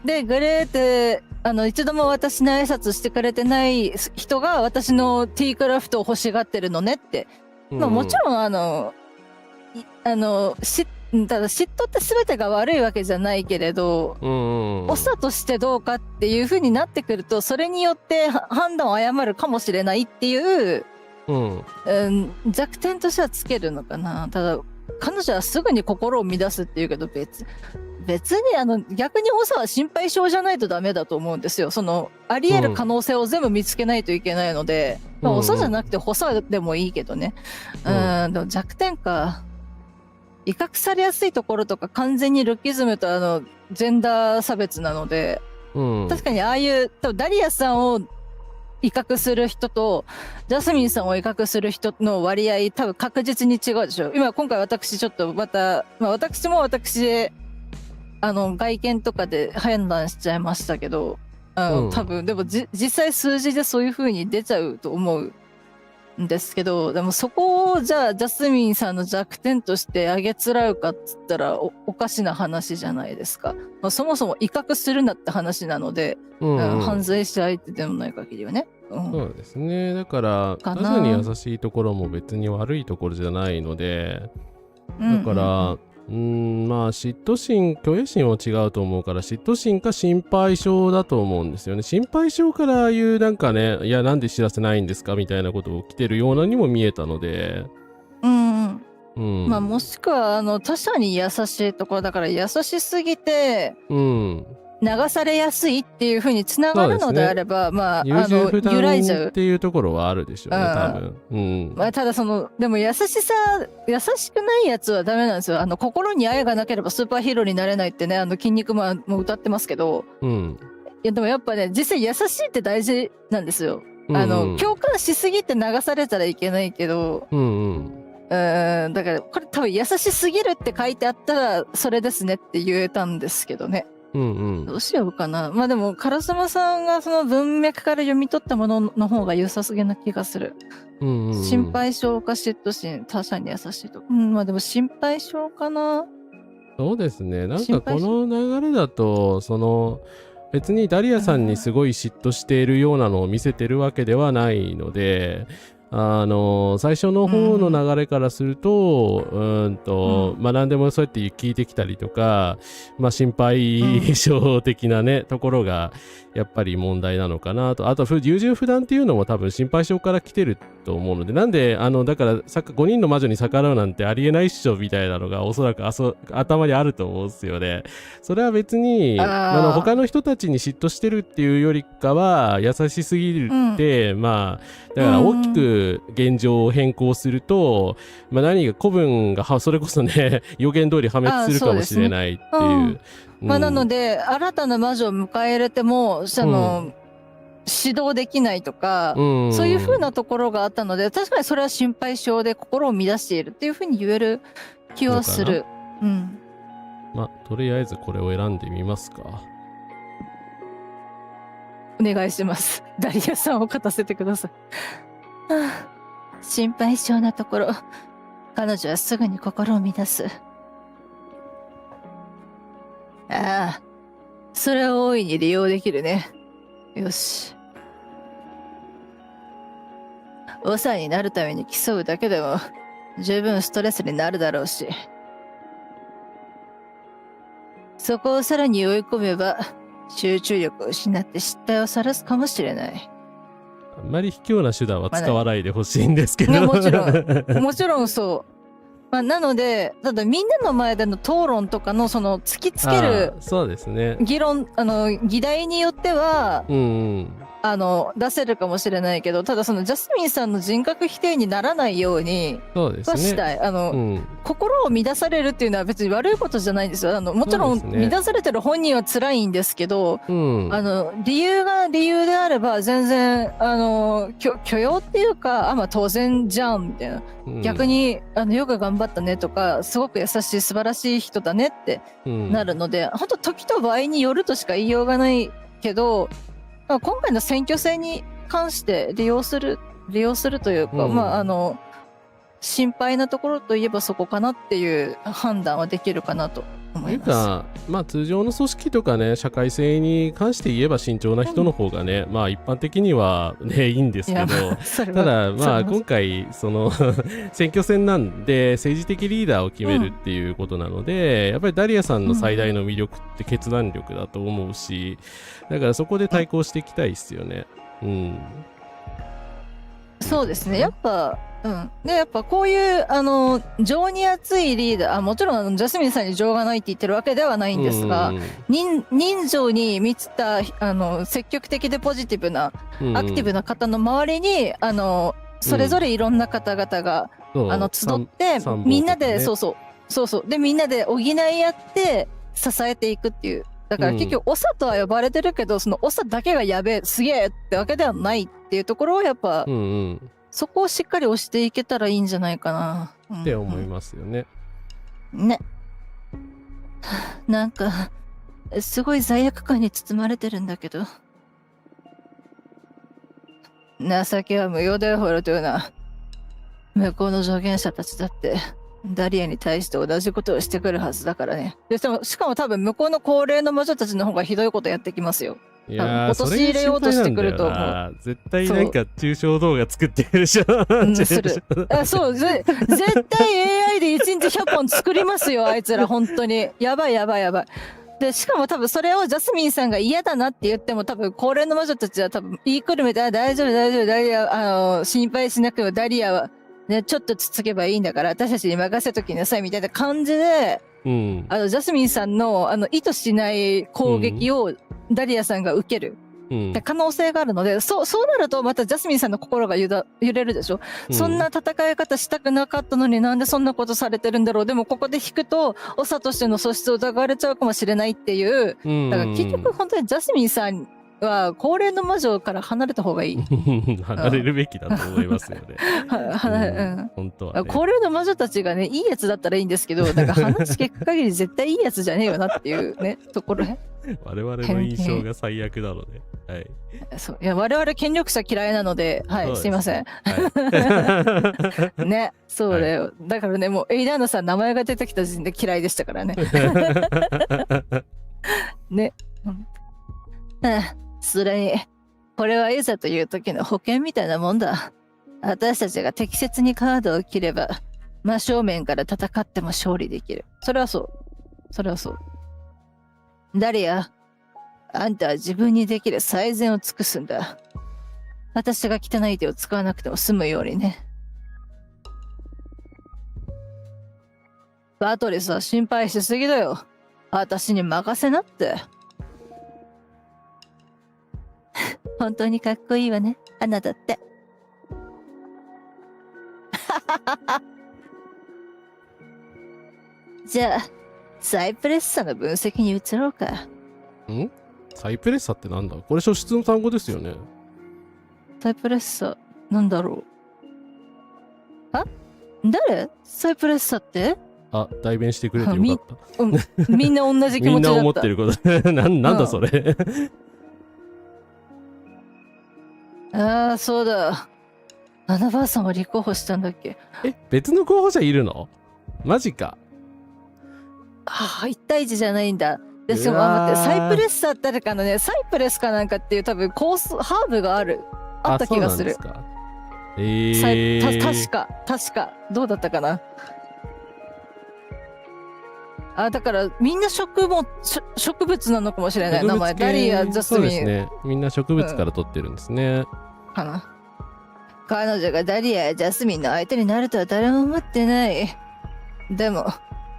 で、グレーテ、一度も私の挨拶してくれてない人が私のティークラフトを欲しがってるのねって。まあもちろん、ただ嫉妬って全てが悪いわけじゃないけれど、長としてどうかっていう風になってくると、それによって判断を誤るかもしれないっていう、弱点としてはつけるのかな。ただ、彼女はすぐに心を乱すっていうけど、別に逆に長は心配性じゃないとダメだと思うんですよ。あり得る可能性を全部見つけないといけないので、長じゃなくて長でもいいけどね。でも弱点か。威嚇されやすいところとか完全にルッキズムとジェンダー差別なので、確かにああいう多分ダリアさんを威嚇する人とジャスミンさんを威嚇する人の割合多分確実に違うでしょ。今回私ちょっとまた、私も私で外見とかで判断しちゃいましたけど、多分でも実際数字でそういう風に出ちゃうと思うんですけど、でもそこをじゃあジャスミンさんの弱点としてあげつらうかっつったら おかしな話じゃないですか。そもそも威嚇するなって話なので、犯罪者相手でもない限りはね。そうですね。だから他者に優しいところも別に悪いところじゃないので、だから、まあ嫉妬心、虚栄心は違うと思うから、嫉妬心か心配性だと思うんですよね。心配性からああいうなんかね、いやなんで知らせないんですかみたいなことを来てるようなにも見えたので、まあもしくは他者に優しいところだから、優しすぎて流されやすいっていう風につながるのであれば、優柔不断揺らいじゃうっていうところはあるでしょうね、多分。ただでも優しくないやつはダメなんですよ。心に愛がなければスーパーヒーローになれないってね、筋肉マンも歌ってますけど、いやでもやっぱね、実際優しいって大事なんですよ。共感しすぎて流されたらいけないけど、だからこれ多分優しすぎるって書いてあったらそれですねって言えたんですけどね。どうしようかな。でも唐沢さんがその文脈から読み取ったものの方が良さすぎな気がする。心配性か嫉妬心、他者に優しいと。でも心配性かな。そうですね。なんかこの流れだと別にダリアさんにすごい嫉妬しているようなのを見せてるわけではないので、最初の方の流れからすると、何でもそうやって聞いてきたりとか、心配性的なね、ところがやっぱり問題なのかなと。あと優柔不断っていうのも多分心配性から来てると思うので、なんでだから5人の魔女に逆らうなんてありえないっしょみたいなのがおそらく頭にあると思うんですよね。それは別に他の人たちに嫉妬してるっていうよりかは優しすぎるって、だから大きく現状を変更すると、何が古文がそれこそね予言通り破滅するかもしれないっていう。なので新たな魔女を迎え入れても指導できないとか、そういう風なところがあったので、確かにそれは心配性で心を乱しているっていう風に言える気はする。とりあえずこれを選んでみますか。お願いします。ダリアさんを勝たせてください。心配性なところ、彼女はすぐに心を乱す。それを大いに利用できるね。よし。長になるために競うだけでも十分ストレスになるだろうし、そこをさらに追い込めば集中力を失って失態を晒すかもしれない。あんまり卑怯な手段は使わないでほしいんですけど。いやもちろんもちろんそう。まあ、なので、ただみんなの前での討論とかのその突きつけるそうですね。議論、議題によっては、出せるかもしれないけど、ただそのジャスミンさんの人格否定にならないようにはしたい。心を乱されるっていうのは別に悪いことじゃないんですよ。もちろん乱されてる本人は辛いんですけど、理由が理由であれば全然許容っていうか、まあ当然じゃんみたいな。逆によく頑張ったねとか、すごく優しい素晴らしい人だねってなるので、本当時と場合によるとしか言いようがないけど、今回の選挙戦に関して利用するというか、心配なところといえばそこかなっていう判断はできるかなと思います。まあ通常の組織とかね、社会性に関して言えば慎重な人の方がね、まあ一般的にはねいいんですけど、ただまあ今回その選挙戦なんで政治的リーダーを決めるっていうことなので、やっぱりダリアさんの最大の魅力って決断力だと思うし、だからそこで対抗していきたいですよね。そうですね。やっぱこういう情に熱いリーダー、もちろんジャスミンさんに情がないって言ってるわけではないんですが、人情に満ちた積極的でポジティブなアクティブな方の周りにそれぞれいろんな方々が集ってみんなででみんなで補い合って支えていくっていう。だから結局長とは呼ばれてるけど、その長だけがやべえすげえってわけではないっていうところをやっぱ、そこをしっかり押していけたらいいんじゃないかなって思いますよね。ね。なんかすごい罪悪感に包まれてるんだけど。情けは無用だよホルトゥーナ。向こうの助言者たちだってダリアに対して同じことをしてくるはずだからね。でしかも多分向こうの高齢の魔女たちの方がひどいことやってきますよ。いやー、陥れようとしてくると思う。絶対なんか抽象動画作ってるでしょ。する。絶対 AI で1日100本作りますよ、あいつら、本当に。やばい。で、しかも多分それをジャスミンさんが嫌だなって言っても、多分高齢の魔女たちは多分言いくるめて、大丈夫、ダリア、心配しなくてもダリアは、ね、ちょっとつつけばいいんだから私たちに任せときなさいみたいな感じで、ジャスミンさんの意図しない攻撃をダリアさんが受ける、可能性があるので、そうなるとまたジャスミンさんの心が揺れるでしょ、そんな戦い方したくなかったのになんでそんなことされてるんだろう、でもここで引くと長としての素質を疑われちゃうかもしれないっていう、だから結局本当にジャスミンさんは高齢の魔女から離れた方がいい。離れるべきだと思いますよね。本当は、ね、高齢の魔女たちがねいいやつだったらいいんですけど、なんか話聞く限り絶対いいやつじゃねえよなっていうねところ。我々の印象が最悪なので、はい。いや我々権力者嫌いなので、はい、すいません。ね、そうだよ。だからね、もうエイダーナさん名前が出てきた時点で嫌いでしたからね。ね。それに、これはいざという時の保険みたいなもんだ。私たちが適切にカードを切れば、真正面から戦っても勝利できる。それはそう。ダリア、あんたは自分にできる最善を尽くすんだ。私が汚い手を使わなくても済むようにね。バトリスは心配しすぎだよ。私に任せなって。本当にかっこいいわね、あなたって。じゃあ、サイプレッサの分析に移ろうか。サイプレッサってなんだ？これ初出の単語ですよね。サイプレッサ、なんだろう。誰？サイプレッサって？代弁してくれてよかった。みんな同じ気持ちだった。みんな思ってること。なんだそれ。そうだ。アナバーさんは立候補したんだっけ？別の候補者いるの？マジか。1対1じゃないんだ。でしかも待って、サイプレッサって誰かのね、サイプレスかなんかっていう多分ハーブがあった気がする。そうなんですか。確かどうだったかな。だからみんな植物なのかもしれない。名前ダリア、ジャスそうミンですね。みんな植物から取ってるんですね。かな。彼女がダリアやジャスミンの相手になるとは誰も思ってない。でも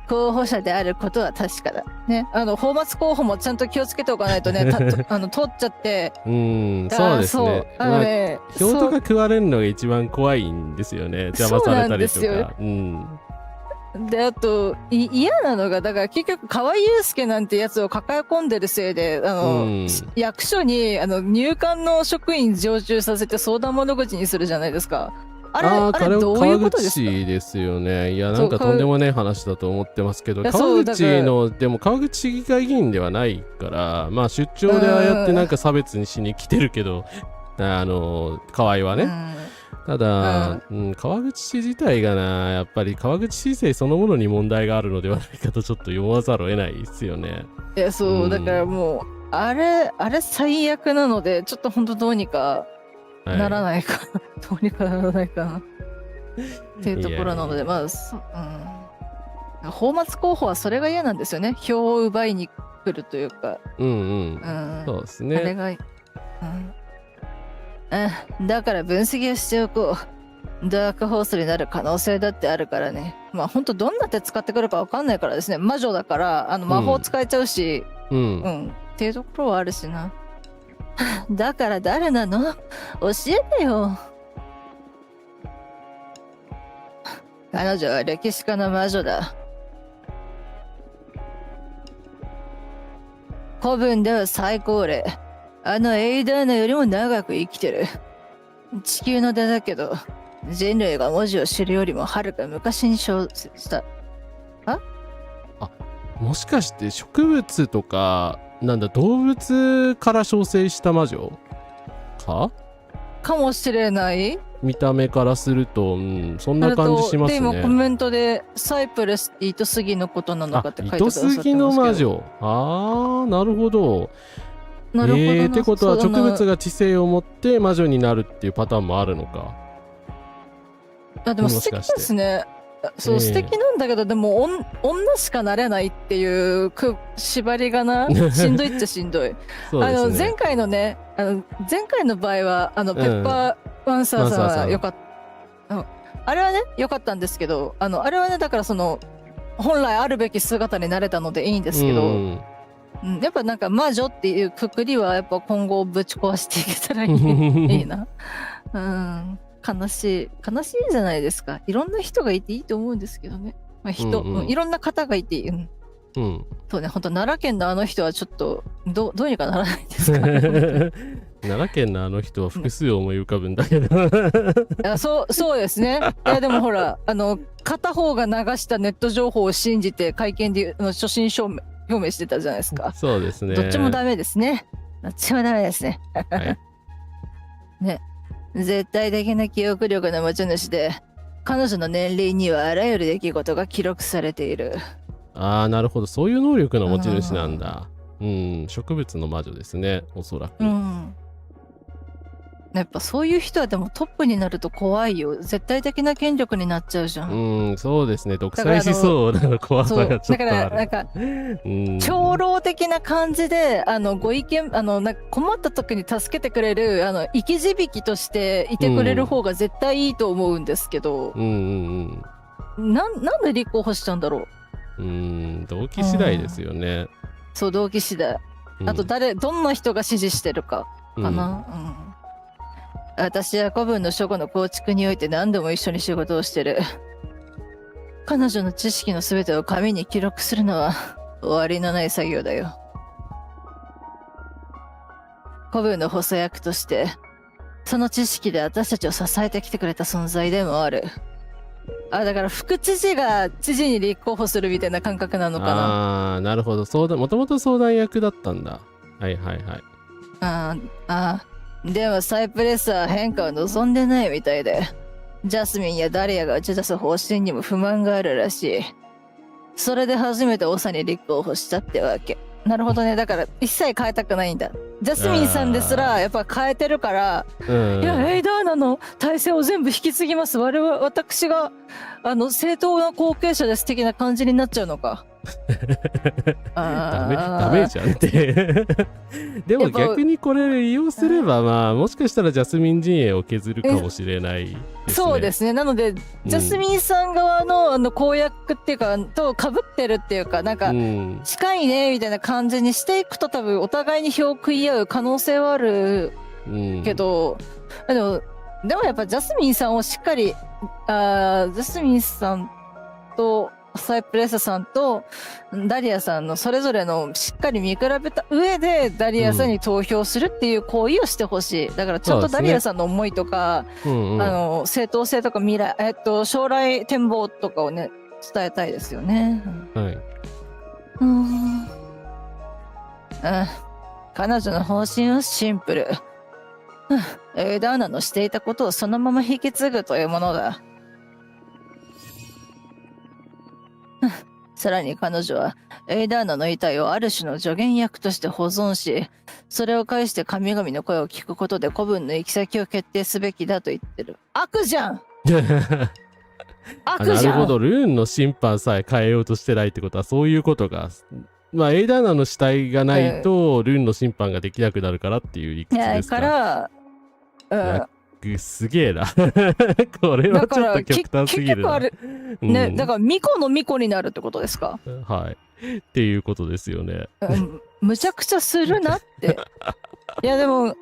候補者であることは確かだね。泡沫候補もちゃんと気をつけておかないとね、取っちゃって。そうですね。票とか食われるのが一番怖いんですよね。邪魔されたりとか。で、あと嫌なのが、だから結局河合祐介なんてやつを抱え込んでるせいで、役所に入管の職員常駐させて相談窓口にするじゃないですか。あれどういうことですか？川口ですよね。いや、なんかとんでもない話だと思ってますけど、川口の、でも川口市議会議員ではないから、まあ出張でああやってなんか差別にしに来てるけど、河合はね。ただ、川口市自体がな、やっぱり川口市政そのものに問題があるのではないかとちょっと読まざるを得ないですよね。いや、そう、だからもう、あれ最悪なので、ちょっと本当どうにかならないかな、どうにかならないかなっていうところなので、まあ、泡沫候補はそれが嫌なんですよね。票を奪いに来るというか。そうですね。あれが、だから分析をしておこう。ダークホースになる可能性だってあるからね。まあ本当どんな手使ってくるか分かんないからですね。魔女だから魔法使えちゃうし、っていうところはあるしな。だから誰なの？教えてよ。彼女は歴史家の魔女だ。古文では最高齢。エイダーナよりも長く生きてる。地球の出だけど、人類が文字を知るよりもはるか昔に小説した。もしかして植物とか、なんだ、動物から小生した魔女かもしれない。見た目からすると、そんな感じしますね。で、今コメントでサイプレスって糸杉のことなのかって書いてくださってますけど。糸杉の魔女。なるほど。ってことは植物が知性を持って魔女になるっていうパターンもあるのか。でも素敵ですね。そう、素敵なんだけど、でも女しかなれないっていう縛りがな、しんどいっちゃしんどい。前回のね、前回の場合はペッパーワンサーさんはよかった。あれはねよかったんですけど、あれはね、だから本来あるべき姿になれたのでいいんですけど、やっぱなんか魔女っていうくくりはやっぱ今後ぶち壊していけたらいいな。悲しいじゃないですか。いろんな人がいていいと思うんですけどね。まあいろんな方がいていい。そうね、本当奈良県のあの人はちょっとどうにかならないですか。奈良県のあの人は複数思い浮かぶんだけど。そうですね。いやでもほら片方が流したネット情報を信じて会見で初心表明してたじゃないですか。そうですね。どっちもダメですね。どっちもダメですね。ね。絶対的な記憶力の持ち主で、彼女の年齢にはあらゆる出来事が記録されている。なるほど。そういう能力の持ち主なんだ。植物の魔女ですね、おそらく。やっぱそういう人はでもトップになると怖いよ。絶対的な権力になっちゃうじゃん。そうですね。独裁しそうな怖さがちょっとある。だからなんか長老的な感じでご意見なんか困った時に助けてくれる生き字引としていてくれる方が絶対いいと思うんですけど、なんで立候補したんだろう。動機次第ですよね。そう、動機次第。あとどんな人が支持してるかかな。私は古文の書庫の構築において何度も一緒に仕事をしてる。彼女の知識のすべてを紙に記録するのは終わりのない作業だよ。古文の補佐役としてその知識で私たちを支えてきてくれた存在でもある。だから副知事が知事に立候補するみたいな感覚なのかな。なるほど。もともと相談役だったんだ。はいはいはい。でもサイプレスは変化を望んでないみたいで、ジャスミンやダリアが打ち出す方針にも不満があるらしい。それで初めて長に立候補したってわけ。なるほどね。だから一切変えたくないんだ。ジャスミンさんですらやっぱ変えてるから、いやエイダーナの体制を全部引き継ぎます。私が正当な後継者です的な感じになっちゃうのか。ダメじゃんってでも逆にこれ利用すればまあもしかしたらジャスミン陣営を削るかもしれないですね。そうですね。なので、ジャスミンさん側の公約っていうかと被ってるっていうか、なんか近いねみたいな感じにしていくと多分お互いに票を食い合う可能性はあるけど、でもやっぱジャスミンさんをしっかりジャスミンさんとサイプレスさんとダリアさんのそれぞれのしっかり見比べた上でダリアさんに投票するっていう行為をしてほしい。だからちゃんとダリアさんの思いとか、正当性とか未来、将来展望とかをね伝えたいですよね。はい。彼女の方針はシンプル。エイダーナのしていたことをそのまま引き継ぐというものだ。さらに彼女はエイダーナの遺体をある種の助言役として保存し、それを介して神々の声を聞くことで子分の行き先を決定すべきだと言ってる。悪じゃん悪じゃん。なるほど、ルーンの審判さえ変えようとしてないってことはそういうことが、まあエイダーナの死体がないと、ルーンの審判ができなくなるからっていう理屈ですか。すげえなこれはちょっと極端すぎるな。結局ね、だから巫女の巫女になるってことですか。はいっていうことですよね。むちゃくちゃするなっていやでも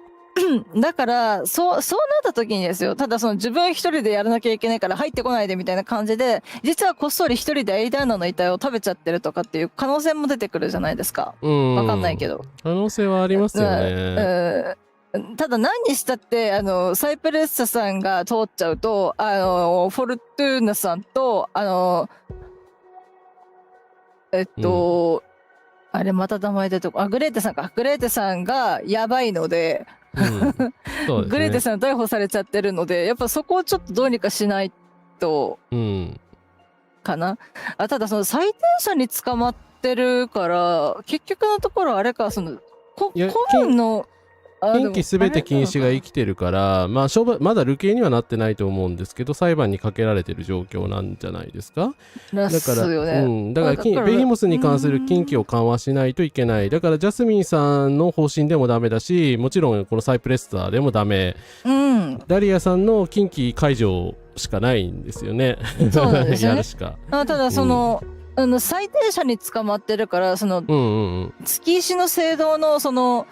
だからそうなった時にですよ、ただその自分一人でやらなきゃいけないから入ってこないでみたいな感じで、実はこっそり一人でエイダーナの遺体を食べちゃってるとかっていう可能性も出てくるじゃないですか。わかんないけど可能性はありますよね。ただ何にしたってサイプレッサさんが通っちゃうとフォルトゥーナさんとあれまた名前出てこグレーテさんか。グレーテさんがやばいので、そうですね、グレーテさん逮捕されちゃってるので、やっぱそこをちょっとどうにかしないとかな。ただその裁定者に捕まってるから結局のところあれか、その個分の近畿すべて禁止が生きてるから、まあまだ流刑にはなってないと思うんですけど、裁判にかけられてる状況なんじゃないですか。だからベヒモスに関する禁忌を緩和しないといけない。だからジャスミンさんの方針でもダメだし、もちろんこのサイプレッサーでもダメ、ダリアさんの禁忌解除しかないんですよね。そうなんですねやるしか。ただその、裁定者に捕まってるから、その、月石の聖堂のその、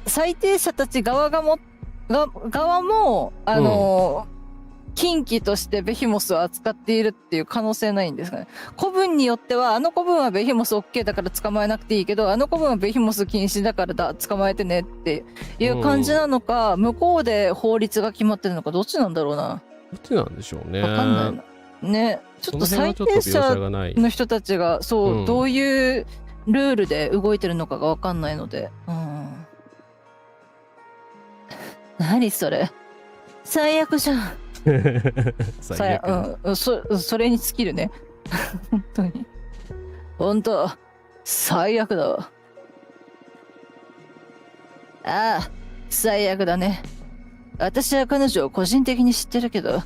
裁定者たち側も禁忌としてベヒモスを扱っているっていう可能性ないんですかね。古文によっては古文はベヒモス OK だから捕まえなくていいけど、古文はベヒモス禁止だから捕まえてねっていう感じなのか、向こうで法律が決まってるのか、どっちなんだろうな。どっちなんでしょうね。わかんないな。ね、ちょっと裁定者の人たちがどういうルールで動いてるのかがわかんないので。何それ、最悪じゃん最悪、それに尽きるね本当最悪だわ。最悪だね。私は彼女を個人的に知ってるけど、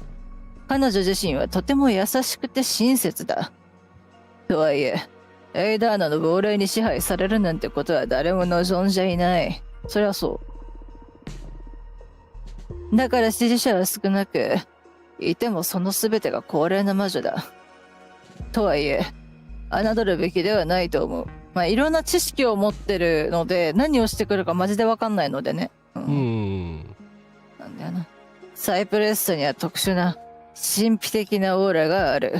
彼女自身はとても優しくて親切だ。とはいえエイダーナの亡霊に支配されるなんてことは誰も望んじゃいない。そりゃそう。だから支持者は少なく、いてもその全てが高齢な魔女だ。とはいえ、侮るべきではないと思う。まあいろんな知識を持ってるので、何をしてくるかマジでわかんないのでね。なんだよな。サイプレッサには特殊な神秘的なオーラがある。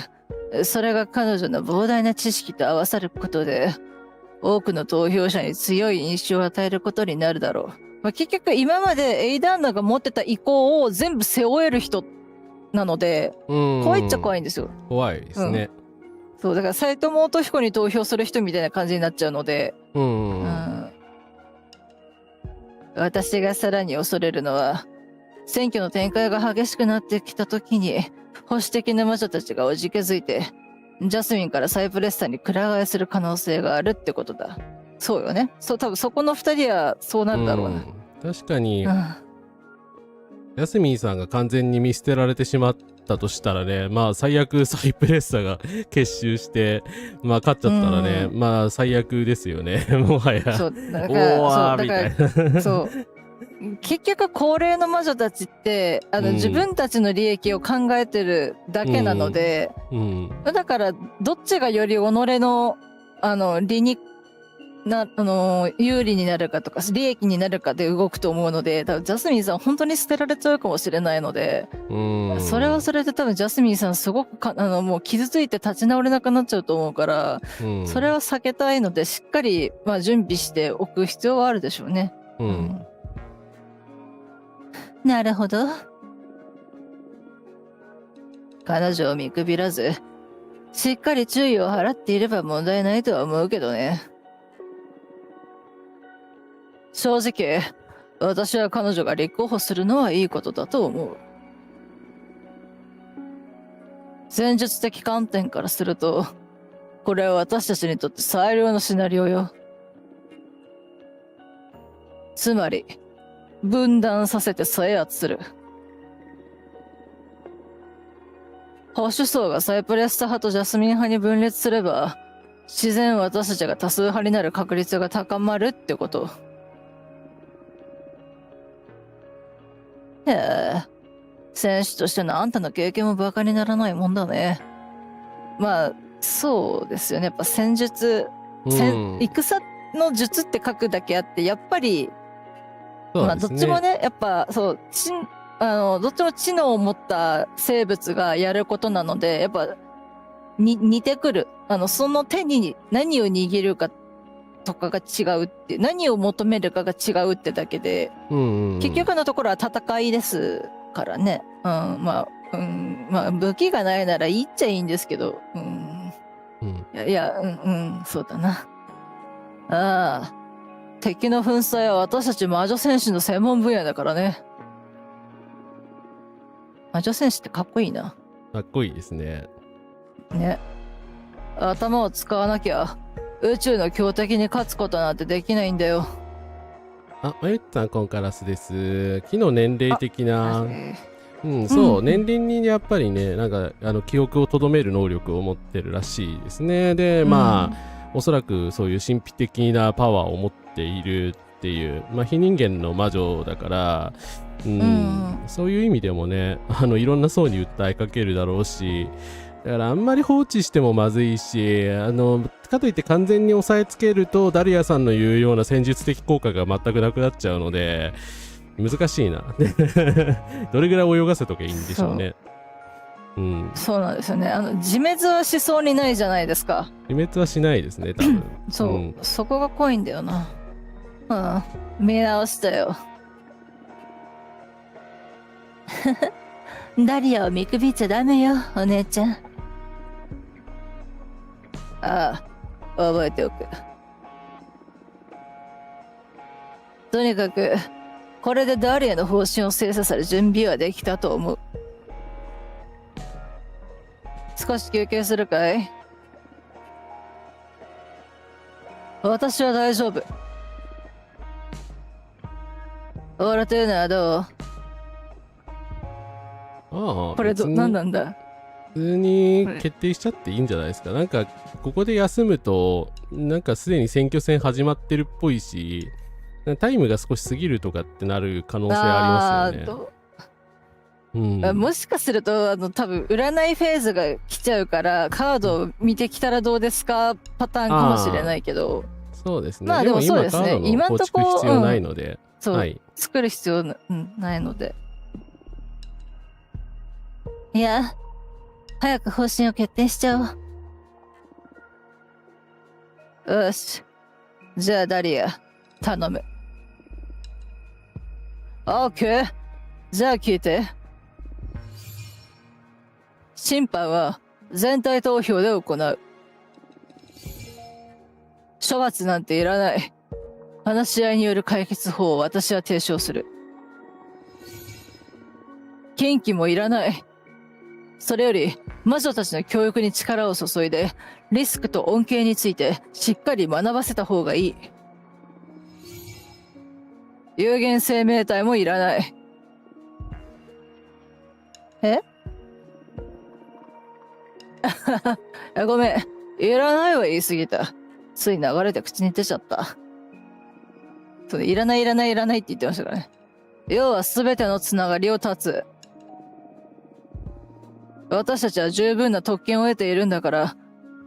それが彼女の膨大な知識と合わさることで、多くの投票者に強い印象を与えることになるだろう。結局今までエイダーナが持ってた意向を全部背負える人なので、怖いっちゃ怖いんですよ。怖いですね。そうだから斎藤元彦に投票する人みたいな感じになっちゃうので、私がさらに恐れるのは、選挙の展開が激しくなってきた時に保守的な魔女たちがおじけづいてジャスミンからサイプレッサにくら替えする可能性があるってことだ。そうよね。多分そこの2人はそうなるだろうな。確かに、ジャスミンさんが完全に見捨てられてしまっったとしたらね、まあ最悪サイプレッサが結集して、まあ勝っちゃったらね、まあ最悪ですよね。もはや。そう、だかおら、ーみたいな。そう。結局、高齢の魔女たちって、自分たちの利益を考えてるだけなので、だから、どっちがより己の、利に有利になるかとか、利益になるかで動くと思うので、多分ジャスミンさん本当に捨てられちゃうかもしれないので、それはそれで多分ジャスミンさんすごくもう傷ついて立ち直れなくなっちゃうと思うから、それは避けたいので、しっかり、まあ、準備しておく必要はあるでしょうね。なるほど。彼女を見くびらず、しっかり注意を払っていれば問題ないとは思うけどね。正直、私は彼女が立候補するのはいいことだと思う。戦術的観点からすると、これは私たちにとって最良のシナリオよ。つまり、分断させて制圧する。保守層がサイプレスタ派とジャスミン派に分裂すれば、自然私たちが多数派になる確率が高まるってこと。へえ、選手としてのあんたの経験もバカにならないもんだね。まあ、そうですよね。やっぱ戦術、戦の術って書くだけあって、やっぱり、まあ、どっちもね、やっぱ、そう、どっちも知能を持った生物がやることなので、やっぱ、似てくる。その手に何を握るかとかが違うって、何を求めるかが違うってだけで、結局のところは戦いですからね。まあ、武器がないならいいっちゃいいんですけど、そうだな。ああ、敵の粉砕は私たち魔女戦士の専門分野だからね。魔女戦士ってかっこいいな。かっこいいですね。ね。頭を使わなきゃ宇宙の強敵に勝つことなんてできないんだよ。マユッさんコンカラスです。木の年齢的な、そう、年齢にやっぱりね、なんか記憶を留める能力を持ってるらしいですね。で、まあ、おそらくそういう神秘的なパワーを持っているっていう、まあ、非人間の魔女だから、そういう意味でもね、いろんな層に訴えかけるだろうし、だからあんまり放置してもまずいし、かといって完全に押さえつけるとダリアさんの言うような戦術的効果が全くなくなっちゃうので難しいな。どれぐらい泳がせとけばいいんでしょうね。そうなんですよね。自滅はしそうにないじゃないですか。自滅はしないですね、多分。そう、そこが怖いんだよな。見直したよ。ダリアを見くびっちゃダメよ、お姉ちゃん。ああ、覚えておく。とにかく、これでダリアの方針を精査され準備はできたと思う。少し休憩するかい？私は大丈夫。オーラというのはどう？これ何なんだ？普通に決定しちゃっていいんじゃないですか。なんかここで休むとなんかすでに選挙戦始まってるっぽいし、タイムが少し過ぎるとかってなる可能性ありますよね。もしかすると多分占いフェーズが来ちゃうからカードを見てきたらどうですかパターンかもしれないけど、そうですね。まあでもそうですね。今のところ構築必要ないので、そう、作る必要ないので。いや、早く方針を決定しちゃおう。よし。じゃあダリア、頼む。オッケー。じゃあ聞いて。審判は全体投票で行う。処罰なんていらない。話し合いによる解決法を私は提唱する。禁忌もいらない。それより魔女たちの教育に力を注いでリスクと恩恵についてしっかり学ばせた方がいい。有限生命体もいらない。ごめん。いらないは言い過ぎた。つい流れて口に出ちゃった。それいらないいらないいらないって言ってましたからね。要は全てのつながりを断つ。私たちは十分な特権を得ているんだから、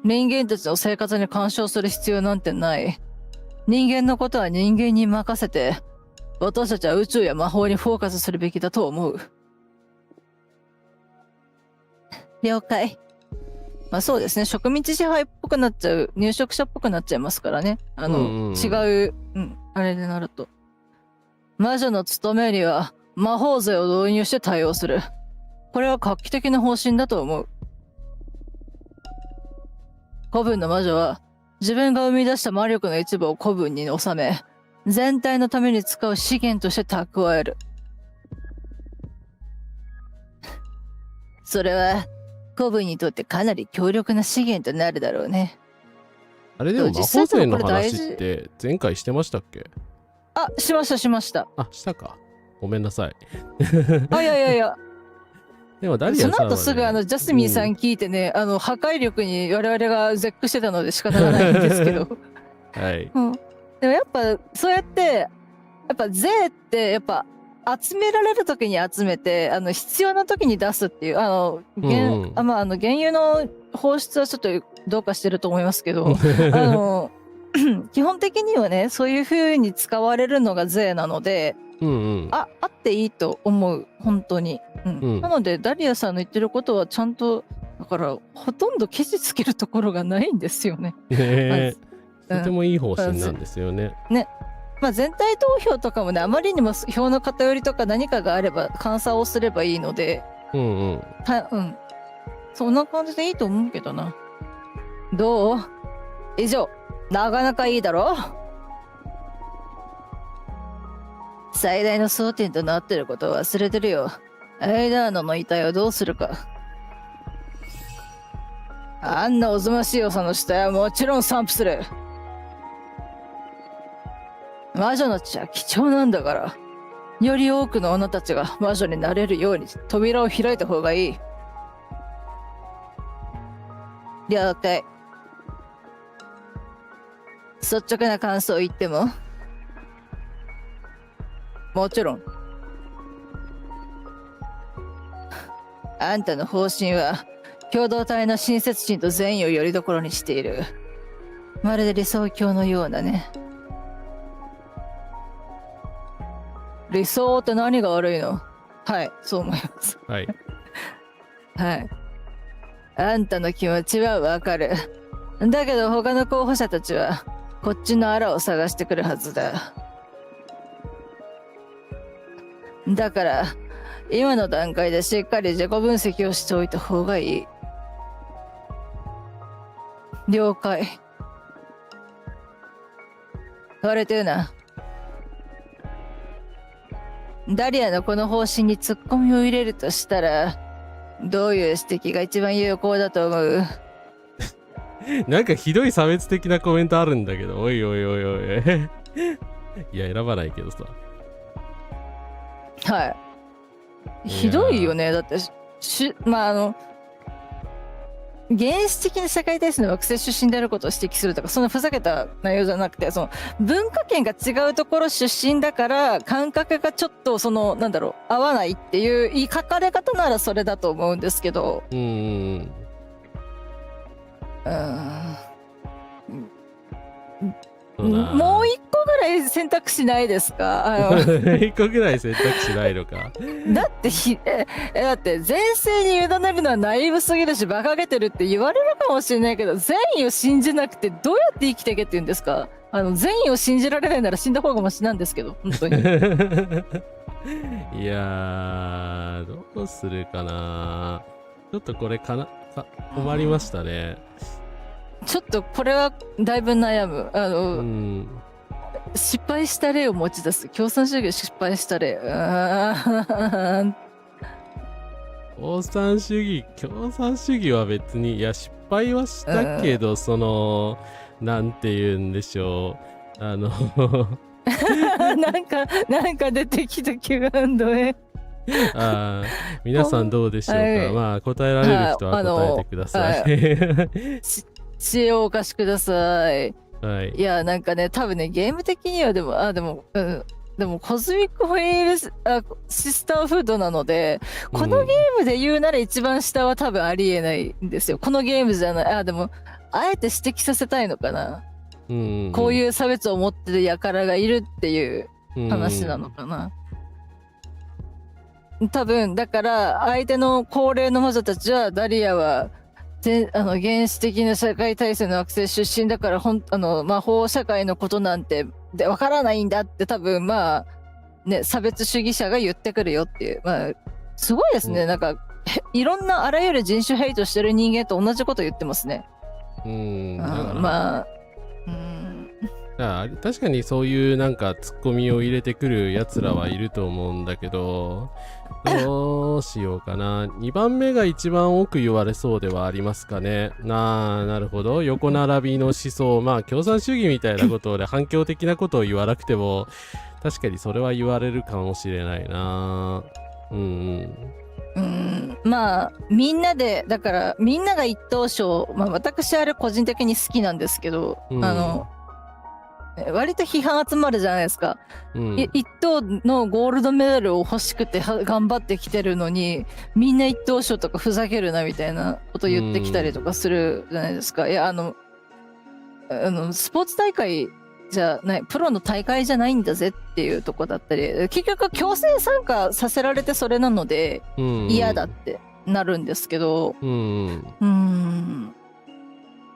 人間たちの生活に干渉する必要なんてない。人間のことは人間に任せて、私たちは宇宙や魔法にフォーカスするべきだと思う。了解。まあそうですね、植民地支配っぽくなっちゃう、入植者っぽくなっちゃいますからね。違う、あれでなると。魔女の務めには魔法税を導入して対応する。これは画期的な方針だと思う。古文の魔女は自分が生み出した魔力の一部を古文に収め、全体のために使う資源として蓄える。それは古文にとってかなり強力な資源となるだろうね。あれでも魔法税の話って前回してましたっけ？あ、しましたしました。あ、したか。ごめんなさい。あ、いやいやいや。でもダリアさんは、ね、その後すぐジャスミンさん聞いてね、破壊力に我々が絶句してたので仕方がないんですけど。はい。でもやっぱそうやってやっぱ税ってやっぱ集められる時に集めて必要な時に出すっていう原油の放出はちょっとどうかしてると思いますけど基本的にはねそういう風に使われるのが税なので、あっていいと思う本当に、なのでダリアさんの言ってることはちゃんとだからほとんどケチつけるところがないんですよね。とてもいい方針なんですよね。まあ全体投票とかもねあまりにも票の偏りとか何かがあれば監査をすればいいので、そんな感じでいいと思うけどな。どう？以上。なかなかいいだろ？最大の争点となってることを忘れてるよ。アイダーノの遺体をどうするか。あんなおぞましいおさの死体はもちろん散布する。魔女の血は貴重なんだから、より多くの女たちが魔女になれるように扉を開いた方がいい。了解。率直な感想を言っても？もちろん。あんたの方針は共同体の親切心と善意をよりどころにしている。まるで理想郷のようだね。理想って何が悪いの？はい、そう思います。はい。はい。あんたの気持ちはわかる。だけど他の候補者たちはこっちのあらを探してくるはずだ。だから今の段階でしっかり自己分析をしておいた方がいい。了解。ファルトゥーナ。ダリアのこの方針にツッコミを入れるとしたら、どういう指摘が一番有効だと思う？なんかひどい差別的なコメントあるんだけど、おいおいおいおい。いや、選ばないけどさ。はい。ひどいよね。だって、まあ原始的な社会体制の惑星出身であることを指摘するとか、そんなふざけた内容じゃなくて、その文化圏が違うところ出身だから感覚がちょっとなんだろう、合わないっていう言い書かれ方ならそれだと思うんですけど。もう一個ぐらい選択肢ないですか？一個ぐらい選択肢ないのか。だって前世に委ねるのはナイーブすぎるし馬鹿げてるって言われるかもしれないけど、善意を信じなくてどうやって生きていけって言うんですか？善意を信じられないなら死んだ方がマシなんですけど、本当に。いやー、どうするかな。ちょっとこれ困りましたね。ちょっとこれはだいぶ悩む。失敗した例を持ち出す。共産主義失敗した例。共産主義は別に、いや、失敗はしたけど、なんて言うんでしょう。なんか出てきた気があんだね。あー皆さんどうでしょうか。はいまあ答えられる人は答えてください。知恵をお貸しください。はい。いや、なんかね、多分ね、ゲーム的にはでも、コズミックホイールシスターフードなので、このゲームで言うなら一番下は多分ありえないんですよ。このゲームじゃない。でも、あえて指摘させたいのかな。こういう差別を持ってる輩がいるっていう話なのかな。多分、だから、相手の高齢の魔女たちは、ダリアは、原始的な社会体制の惑星出身だから魔法社会のことなんてわからないんだって多分まあね差別主義者が言ってくるよっていうまあすごいですね、なんかいろんなあらゆる人種ヘイトしてる人間と同じこと言ってますね。まあ確かにそういうなんかツッコミを入れてくるやつらはいると思うんだけど、どうしようかな。2番目が一番多く言われそうではありますかね。なるほど。横並びの思想、まあ共産主義みたいなことで反響的なことを言わなくても確かにそれは言われるかもしれないな。まあみんなでだからみんなが一等賞、まあ私あれ個人的に好きなんですけど、割と批判集まるじゃないですか、一等のゴールドメダルを欲しくて頑張ってきてるのにみんな一等賞とかふざけるなみたいなこと言ってきたりとかするじゃないですか。いやスポーツ大会じゃないプロの大会じゃないんだぜっていうとこだったり結局強制参加させられてそれなので嫌だってなるんですけど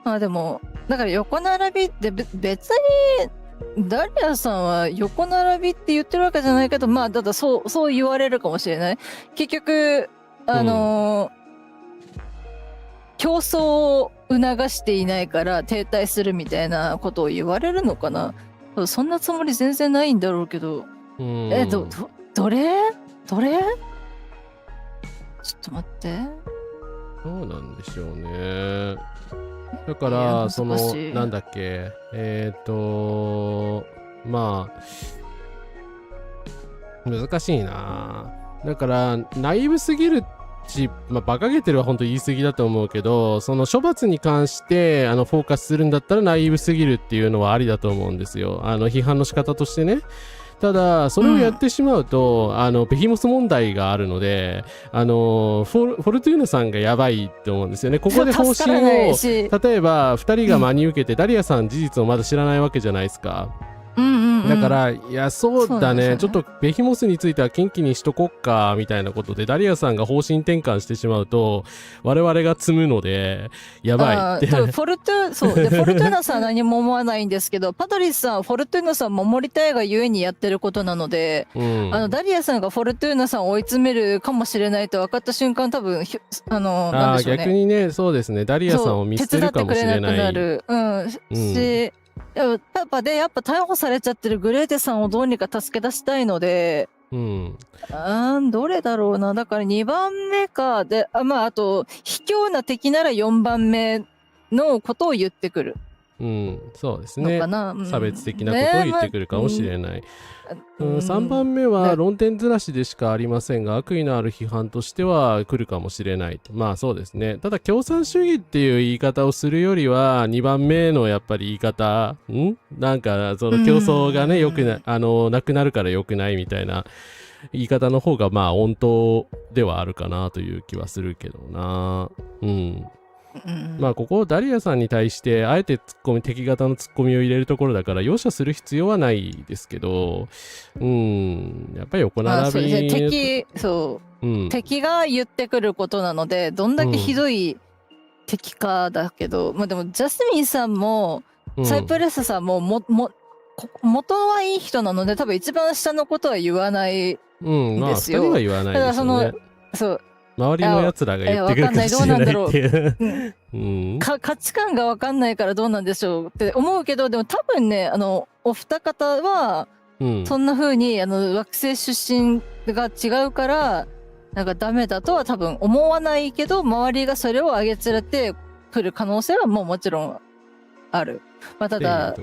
まあでもだから横並びって別にダリアさんは横並びって言ってるわけじゃないけどまあだそう言われるかもしれない。結局競争を促していないから停滞するみたいなことを言われるのかな。そんなつもり全然ないんだろうけどどれちょっと待ってどうなんでしょうね。だからなんだっけまあ難しいな。だからナイーブすぎるし、馬鹿げてるは本当言い過ぎだと思うけど、その処罰に関してフォーカスするんだったらナイーブすぎるっていうのはありだと思うんですよ。批判の仕方としてね。ただそれをやってしまうと、ベヒモス問題があるのでフォルトゥーナさんがやばいと思うんですよね。ここで方針を例えば2人が真に受けて、ダリアさん事実をまだ知らないわけじゃないですか。だからいやそうだね、ちょっとベヒモスについては近畿にしとこっかみたいなことでダリアさんが方針転換してしまうと我々が積むのでやばいってフォルトゥーナさんは何も思わないんですけどパトリスさんはフォルトゥーナさん守りたいがゆえにやってることなので、ダリアさんがフォルトゥーナさんを追い詰めるかもしれないと分かった瞬間多分なんでしょうね、逆にねそうですねダリアさんを見捨てるかもしれない。手伝ってくれなくなるやっぱ逮捕されちゃってるグレーテさんをどうにか助け出したいので、どれだろうな。だから2番目かであと卑怯な敵なら4番目のことを言ってくる。そうですね。差別的なことを言ってくるかもしれない。3番目は論点ずらしでしかありませんが悪意のある批判としては来るかもしれないと。まあそうですね。ただ共産主義っていう言い方をするよりは2番目のやっぱり言い方なんかその競争がねよくなくなるから良くないみたいな言い方の方がまあ温当ではあるかなという気はするけどな。まあここダリアさんに対してあえて敵型のツッコミを入れるところだから容赦する必要はないですけどやっぱり横並び敵が言ってくることなのでどんだけひどい敵かだけど、でもジャスミンさんもサイプレスさんも元はいい人なので多分一番下のことは言わないんですよ。2人は言わないですよね。周りのやつらが言ってくるかもしれないっていう価値観が分かんないからどうなんでしょうって思うけどでも多分ねお二方はそんな風に惑星出身が違うからなんかダメだとは多分思わないけど周りがそれを上げつれてくる可能性はもちろんある。ただ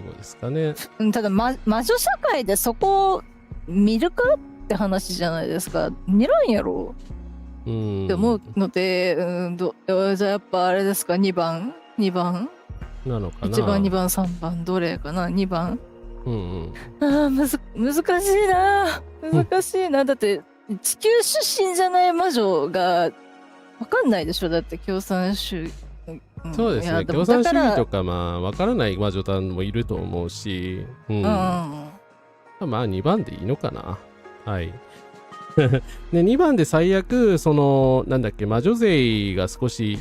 魔女社会でそこを見るかっって話じゃないですか。見らんやろって思うので、じゃあやっぱあれですか、2番なのかな。1番2番3番どれかな。2番。難しいな。難しいな。だって地球出身じゃない魔女が分かんないでしょ。だって共産主義、そうですね。共産主義とか分からない魔女さんもいると思うし、まあ2番でいいのかな。はい。で2番で最悪なんだっけ、魔女勢が少し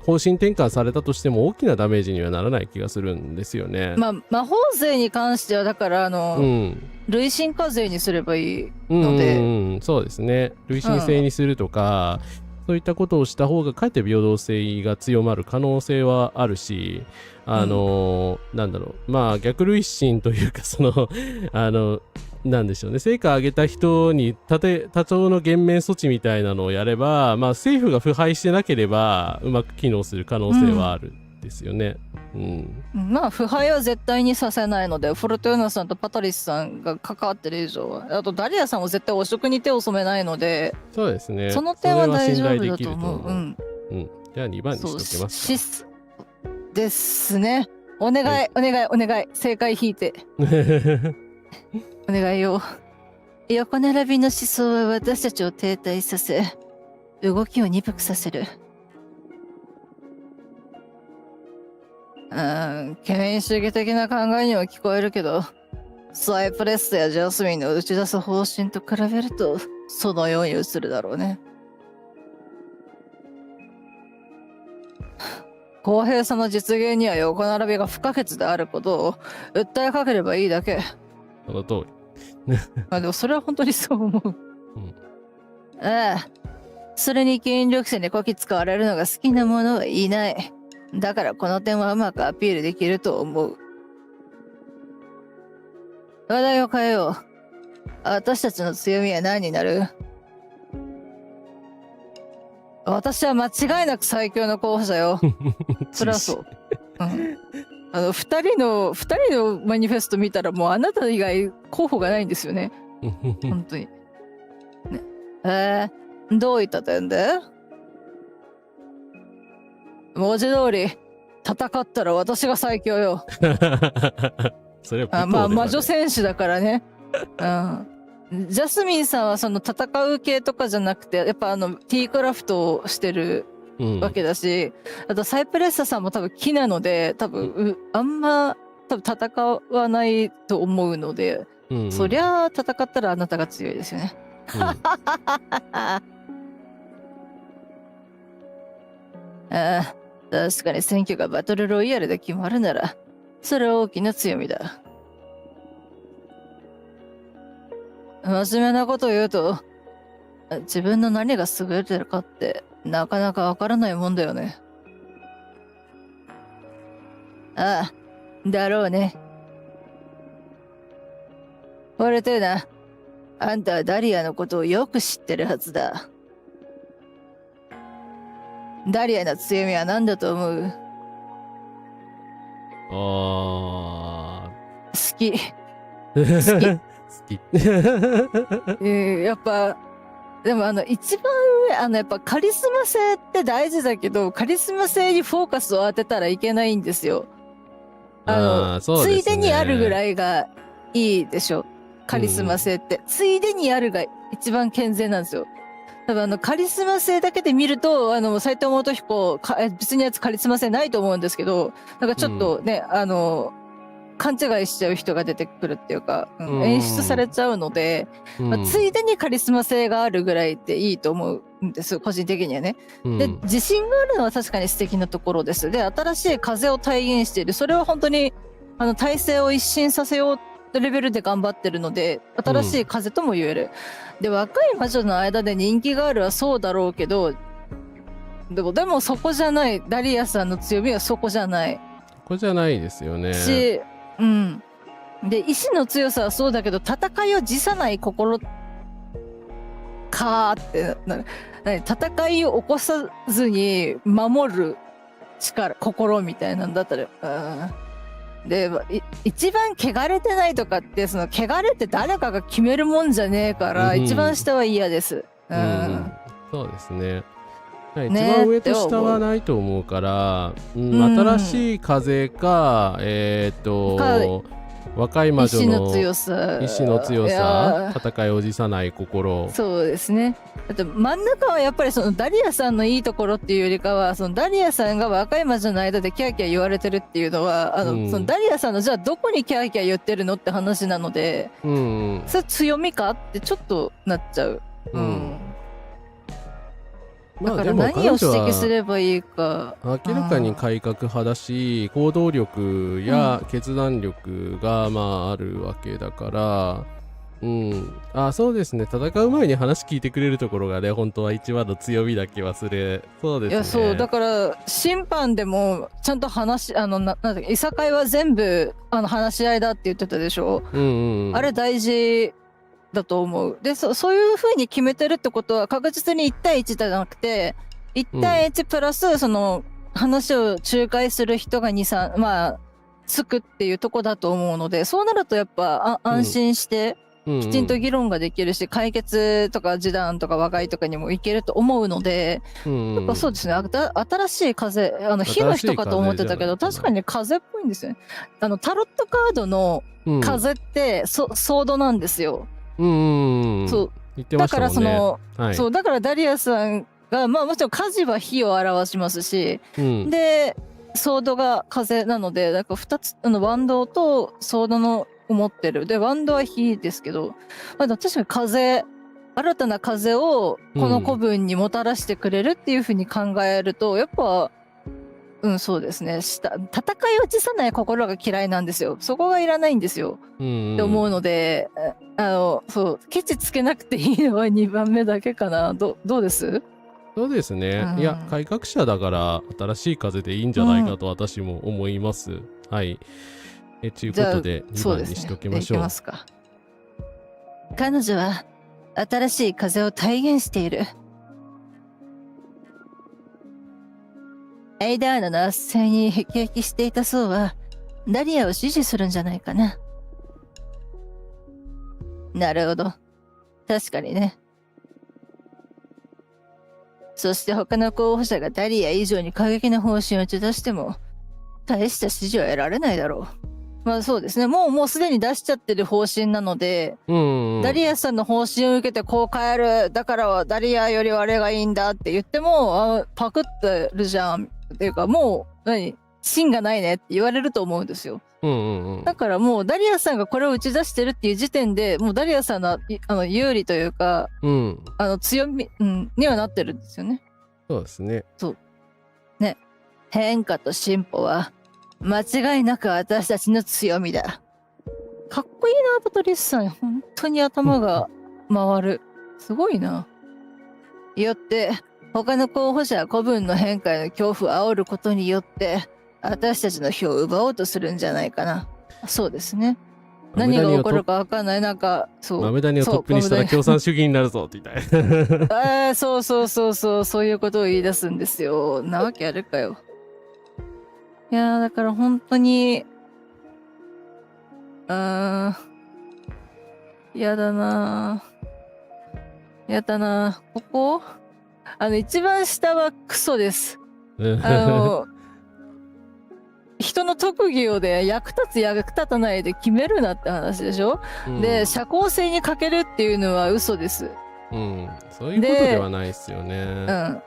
方針転換されたとしても大きなダメージにはならない気がするんですよね。まあ魔法勢に関してはだから累進課税にすればいいので、そうですね。累進制にするとか、そういったことをした方がかえって平等性が強まる可能性はあるし、なんだろう、まあ逆累進というかなんでしょうね、成果を上げた人に多少の減免措置みたいなのをやれば、まあ政府が腐敗してなければうまく機能する可能性はあるんですよね。まあ腐敗は絶対にさせないので、フォルトゥーナさんとパトリスさんが関わってる以上は、あとダリアさんも絶対汚職に手を染めないので、そうですね、その点は大丈夫だと思う。じゃあ2番にしときますか。ですね。お願い正解引いてお願いよ。横並びの思想は私たちを停滞させ、動きを鈍くさせる。権威主義的な考えには聞こえるけど、サイプレスやジャスミンの打ち出す方針と比べるとそのように映るだろうね。公平さの実現には横並びが不可欠であることを訴えかければいいだけ。その通り。でもそれは本当にそう思う。それに権力者にこき使われるのが好きな者はいない。だからこの点はうまくアピールできると思う。話題を変えよう。私たちの強みは何になる？私は間違いなく最強の候補者よ。そりゃそう。二人のマニフェスト見たらもうあなた以外候補がないんですよね。本当に。ね、どういった点で？文字通り戦ったら私が最強よ。それはまあ魔女戦士だからね。ジャスミンさんはその戦う系とかじゃなくて、やっぱティークラフトをしてるわけだし、あとサイプレッサさんも多分木なので、多分あんま戦わないと思うので、そりゃ戦ったらあなたが強いですよね。確かに選挙がバトルロイヤルで決まるなら、それは大きな強みだ。真面目なことを言うと、自分の何が優れてるかってなかなかわからないもんだよね。だろうね。フォルトゥーナ、あんたはダリアのことをよく知ってるはずだ。ダリアの強みは何だと思う？好き。やっぱでも一番上やっぱカリスマ性って大事だけど、カリスマ性にフォーカスを当てたらいけないんですよ。ついでにあるぐらいがいいでしょ。カリスマ性って、ついでにあるが一番健全なんですよ。多分カリスマ性だけで見ると斉藤元彦別にやつカリスマ性ないと思うんですけど、なんかちょっとね、勘違いしちゃう人が出てくるっていうか、演出されちゃうので、ついでにカリスマ性があるぐらいでいいと思うんです個人的にはね。で自信があるのは確かに素敵なところです。で新しい風を体現している、それは本当に体制を一新させようってレベルで頑張ってるので、新しい風とも言える。で若い魔女の間で人気があるはそうだろうけど、でもそこじゃない。ダリアさんの強みはそこじゃない。ここじゃないですよね。で意志の強さはそうだけど、戦いを辞さない心かーって戦いを起こさずに守る力、心みたいなんだったら、で一番汚れてないとかってその汚れって誰かが決めるもんじゃねえから、一番下は嫌です。そうですね。一ね番上と下はないと思うから、新しい風か若い魔女の意志の強さ、戦いを辞さない心。そうですね。あと真ん中はやっぱりそのダリアさんのいいところっていうよりかは、そのダリアさんが若い魔女の間でキャーキャー言われてるっていうのはそのダリアさんのじゃあどこにキャーキャー言ってるのって話なので、それ強みかってちょっとなっちゃう。だから何を指摘すればいいか。明らかに改革派だし、行動力や決断力があるわけだから、そうですね。戦う前に話聞いてくれるところがね、本当は一番の強みだけはする。そうですね。いや、そうだから審判でもちゃんとなんだっけ、いさかいは全部話し合いだって言ってたでしょ。あれ大事だと思う。で、そういう風に決めてるってことは確実に1対1じゃなくて1対1プラスその話を仲介する人が2、3つくっていうとこだと思うので、そうなるとやっぱ安心してきちんと議論ができるし、解決とか示談とか和解とかにもいけると思うので、やっぱそうですね。新しい風、火の人かと思ってたけど、確かに風っぽいんですよね。タロットカードの風ってソードなんですよ。そうだからその、そうだからダリアさんがもちろん火事は火を表しますし、でソードが風なので、だから2つワンドとソードの持ってるで、ワンドは火ですけど、確かに新たな風をこの古文にもたらしてくれるっていうふうに考えると、やっぱそうですね。戦いを辞さない心が嫌いなんですよ。そこがいらないんですよ。って思うので、ケチつけなくていいのは2番目だけかな。どうです？そうですね。いや、改革者だから新しい風でいいんじゃないかと私も思います。はい。ということで2番にしときましょう。彼女は新しい風を体現している。エイダーナの圧政に辟易していた層はダリアを支持するんじゃないかな。なるほど。確かにね。そして他の候補者がダリア以上に過激な方針を打ち出しても大した支持は得られないだろう。そうですね。もうすでに出しちゃってる方針なので、ダリアさんの方針を受けてこう変える、だからはダリアよりはあれがいいんだって言っても、パクってるじゃんっていうか、もう芯がないねって言われると思うんですよ。だからもうダリアさんがこれを打ち出してるっていう時点でもうダリアさんの有利というか、強み、にはなってるんですよね。そうですね。そうね。変化と進歩は間違いなく私たちの強みだ。かっこいいな、パトリスさん。本当に頭が回る。すごいな。よって他の候補者は古文の変化への恐怖を煽ることによって私たちの票を奪おうとするんじゃないかな。そうですね。何が起こるか分かんない。マメダニをトップにしたら共産主義になるぞって言いたい。そういうことを言い出すんですよ。なわけあるかよ。いやだから本当にやだなここ一番下はクソです。人の特技を役立つ役立たないで決めるなって話でしょ。で社交性に欠けるっていうのは嘘です。そういうことではないですよね。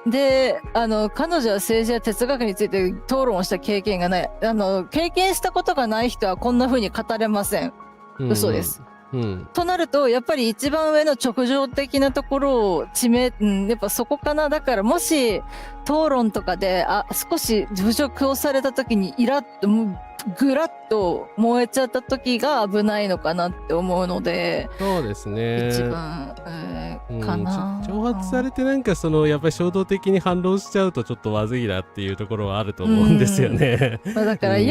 で彼女は政治や哲学について討論をした経験がない。経験したことがない人はこんな風に語れません。嘘です。となるとやっぱり一番上の直情的なところをやっぱそこかな。だからもし討論とかで少し侮辱をされた時にイラッとぐらっと燃えちゃった時が危ないのかなって思うので、そうですね。一番、かな。挑発されてやっぱり衝動的に反論しちゃうとちょっとまずいなっていうところはあると思うんですよね。だからだから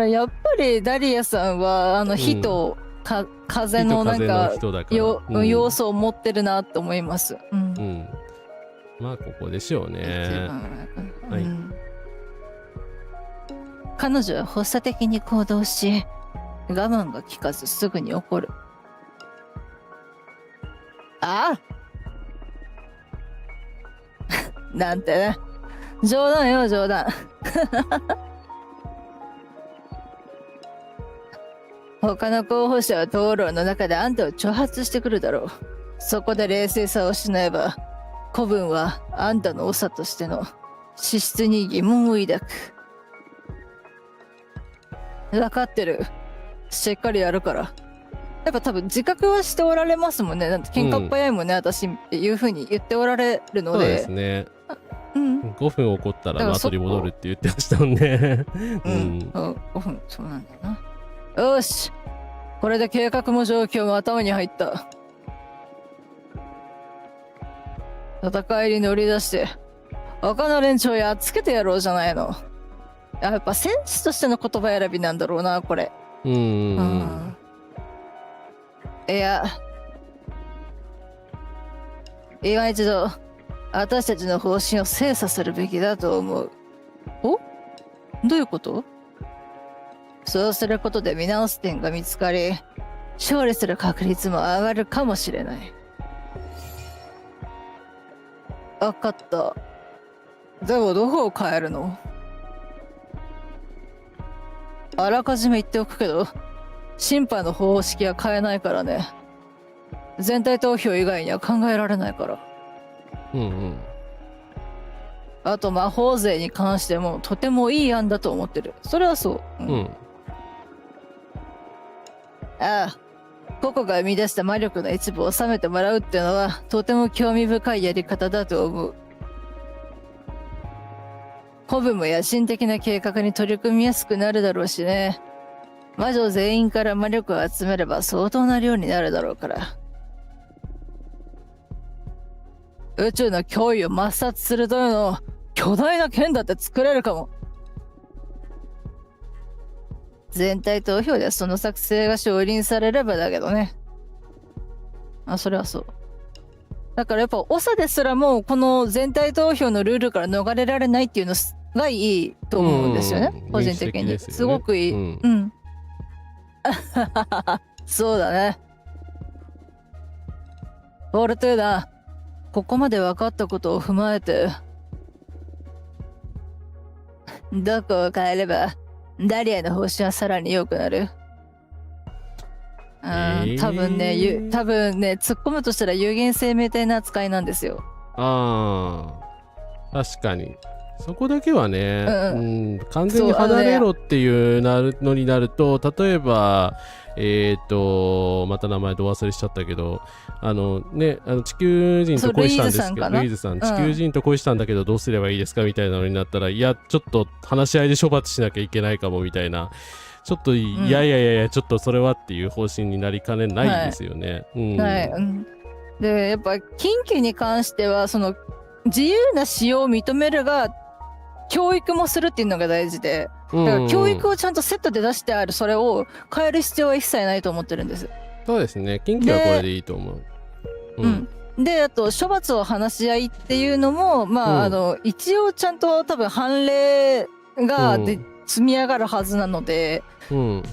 やっぱりダリアさんは火と風の要素を持ってるなと思います。ここでしょうね。はい。彼女は発作的に行動し、我慢が効かずすぐに怒る。ああなんてね。冗談よ、冗談。他の候補者は討論の中であんたを挑発してくるだろう。そこで冷静さを失えば、子分はあんたの長としての資質に疑問を抱く。分かってる。しっかりやるから。やっぱ多分自覚はしておられますもんね。なんて喧嘩っ早いもんね、私っていう風に言っておられるので。そうですね。うん。5分怒ったらだから後に戻るって言ってましたもんね。うん。5分、そうなんだよな。よし。これで計画も状況も頭に入った。戦いに乗り出して、他の連中をやっつけてやろうじゃないの。やっぱ戦士としての言葉選びなんだろうな、これ。いや、今一度、私たちの方針を精査するべきだと思う。お？どういうこと？そうすることで見直す点が見つかり、勝利する確率も上がるかもしれない。わかった。でもどこを変えるの？あらかじめ言っておくけど、審判の方式は変えないからね。全体投票以外には考えられないから。あと魔法税に関してもとてもいい案だと思ってる。それはそう。ああ、個々が生み出した魔力の一部を収めてもらうっていうのはとても興味深いやり方だと思う。子分も野心的な計画に取り組みやすくなるだろうしね。魔女全員から魔力を集めれば相当な量になるだろうから。宇宙の脅威を抹殺するための巨大な剣だって作れるかも。全体投票でその作成が承認されればだけどね。それはそう。だからやっぱ長ですらもこの全体投票のルールから逃れられないっていうのがいいと思うんですよね。個人的に。すごくいい。そうだね。フォルトゥーナ、ここまで分かったことを踏まえて、どこを変えればダリアの方針はさらに良くなる？多分ね、突っ込むとしたら有限生命体の扱いなんですよ。確かに。そこだけはね、完全に離れろっていうのになると、例えば、また名前ど忘れしちゃったけど、地球人と恋したんですけど、ルイーズさん、地球人と恋したんだけどどうすればいいですかみたいなのになったら、いや、ちょっと話し合いで処罰しなきゃいけないかもみたいな、ちょっと、いや、ちょっとそれはっていう方針になりかねないですよね。で、やっぱ、近畿に関しては、その、自由な使用を認めるが、教育もするっていうのが大事で、だから教育をちゃんとセットで出してある、それを変える必要は一切ないと思ってるんです。そうですね。近畿はこれでいいと思う。で、あと処罰を話し合いっていうのも、一応ちゃんと多分判例が積み上がるはずなので、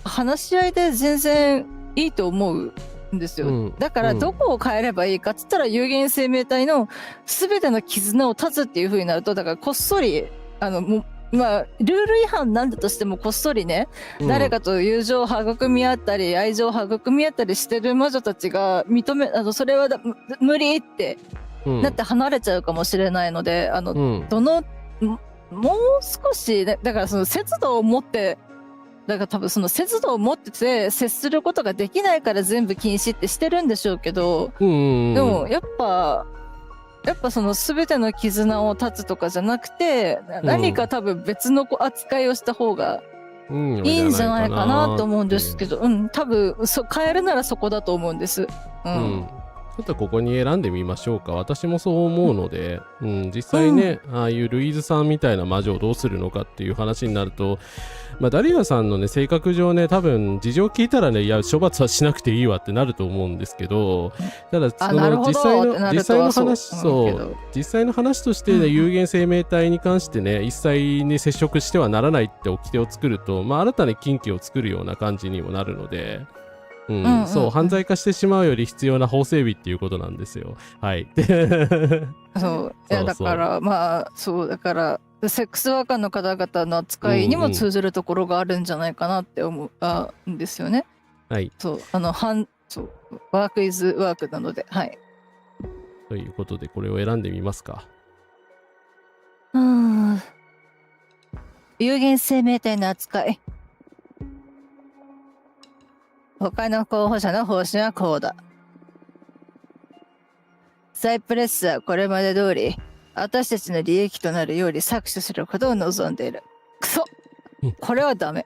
話し合いで全然いいと思うんですよ。だからどこを変えればいいかっつったら有限生命体の全ての絆を断つっていう風になると、だからこっそりルール違反なんだとしてもこっそりね、誰かと友情を育み合ったり愛情を育み合ったりしてる魔女たちがそれは無理ってなって離れちゃうかもしれないので、もう少し、ね、だからその節度を持って、だから多分その節度を持ってて接することができないから全部禁止ってしてるんでしょうけど、でもやっぱその全ての絆を断つとかじゃなくて、何か多分別の扱いをした方がいいんじゃないかなと思うんですけど、多分変えるならそこだと思うんです。ちょっとここに選んでみましょうか。私もそう思うので、実際ね、ああいうルイーズさんみたいな魔女をどうするのかっていう話になると、ダリアさんのね、性格上ね、多分事情聞いたらね、いや、処罰はしなくていいわってなると思うんですけど、ただ、その実際の話としてね、有限生命体に関してね、一切ね、接触してはならないって掟を作ると、新たに禁忌を作るような感じにもなるので、そう、犯罪化してしまうより必要な法整備っていうことなんですよ。はい。そう。いや、だから、だから、セックスワーカーの方々の扱いにも通ずるところがあるんじゃないかなって思うんですよね。はい。そう、ワークイズワークなので、はい。ということで、これを選んでみますか。有限生命体の扱い。他の候補者の方針はこうだ。サイプレスはこれまで通り、私たちの利益となるように搾取することを望んでいる。クソ！これはダメ。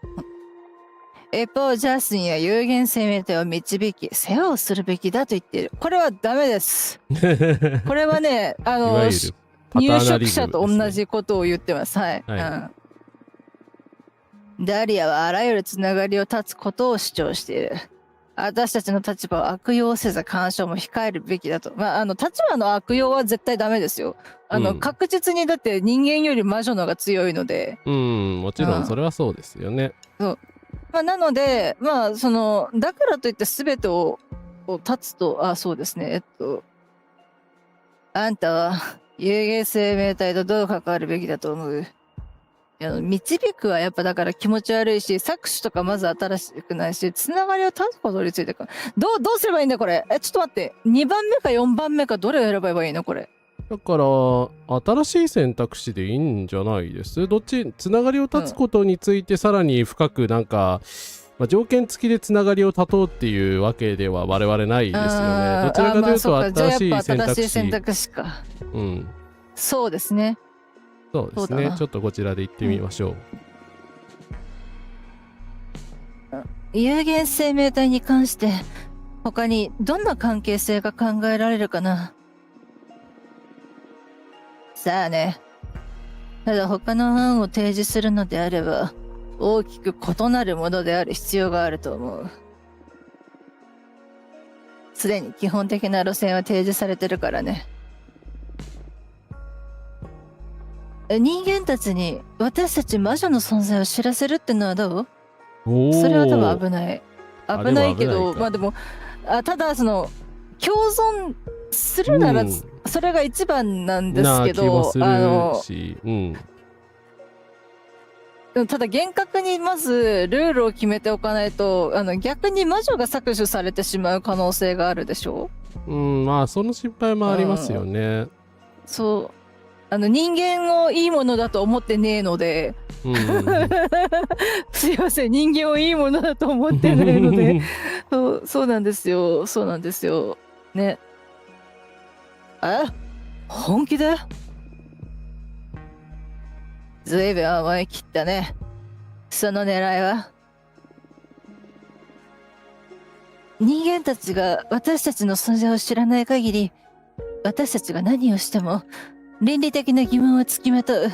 一方、ジャスティンは有限生命体を導き、世話をするべきだと言っている。これはダメです。これはね、入植者と同じことを言ってます。はい。ダリアはあらゆるつながりを断つことを主張している。私たちの立場を悪用せず干渉も控えるべきだと。立場の悪用は絶対ダメですよ。確実にだって人間より魔女の方が強いので。もちろんそれはそうですよね。そう。なので、だからといって全てを断つと、そうですね。あんたは有限生命体とどう関わるべきだと思う？導くはやっぱだから気持ち悪いし、搾取とかまず新しくないし、つながりを断つことについてか。どうすればいいんだこれ。ちょっと待って。2番目か4番目かどれを選べばいいのこれ。だから、新しい選択肢でいいんじゃないです？つながりを断つことについてさらに深くなんか、条件付きでつながりを断とうっていうわけでは我々ないですよね。どちらかというと新しい選択肢か。そうですね。そうですね。ちょっとこちらで行ってみましょう。有限生命体に関して他にどんな関係性が考えられるかな。さあね。ただ他の案を提示するのであれば大きく異なるものである必要があると思う。すでに基本的な路線は提示されてるからね。人間たちに私たち魔女の存在を知らせるってのはどう？それは多分危ない。危ないけど、でも、ただ共存するなら、それが一番なんですけど、ただ厳格にまずルールを決めておかないと、逆に魔女が搾取されてしまう可能性があるでしょ？その心配もありますよね。そう。人間をいいものだと思ってねえので、すいません、人間をいいものだと思ってないので、そうなんですよ、そうなんですよ。ね。本気だ？ずいぶん思い切ったね。その狙いは？人間たちが私たちの存在を知らない限り、私たちが何をしても、倫理的な疑問をつきまとう。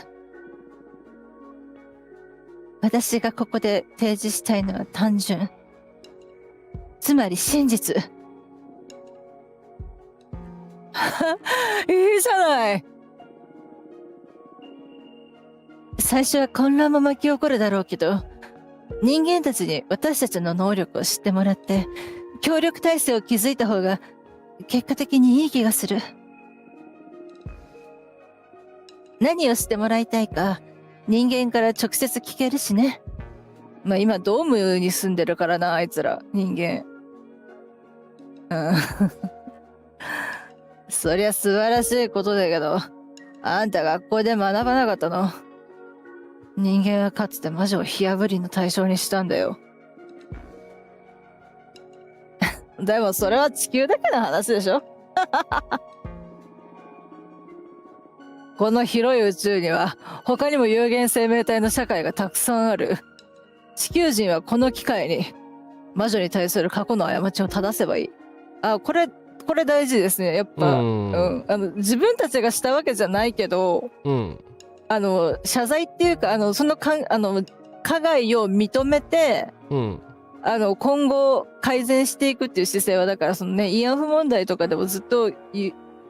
私がここで提示したいのは単純。つまり真実。いいじゃない。最初は混乱も巻き起こるだろうけど、人間たちに私たちの能力を知ってもらって、協力体制を築いた方が結果的にいい気がする。何をしてもらいたいか、人間から直接聞けるしね。今ドームに住んでるからな、あいつら、人間。そりゃ素晴らしいことだけど、あんた学校で学ばなかったの？人間はかつて魔女を火あぶりの対象にしたんだよ。でもそれは地球だけの話でしょ？この広い宇宙には他にも有限生命体の社会がたくさんある。地球人はこの機会に魔女に対する過去の過ちを正せばいい。ここれ大事ですね。やっぱ、自分たちがしたわけじゃないけど、謝罪っていうか、その加害を認めて、今後改善していくっていう姿勢は、だからそのね、慰安婦問題とかでもずっと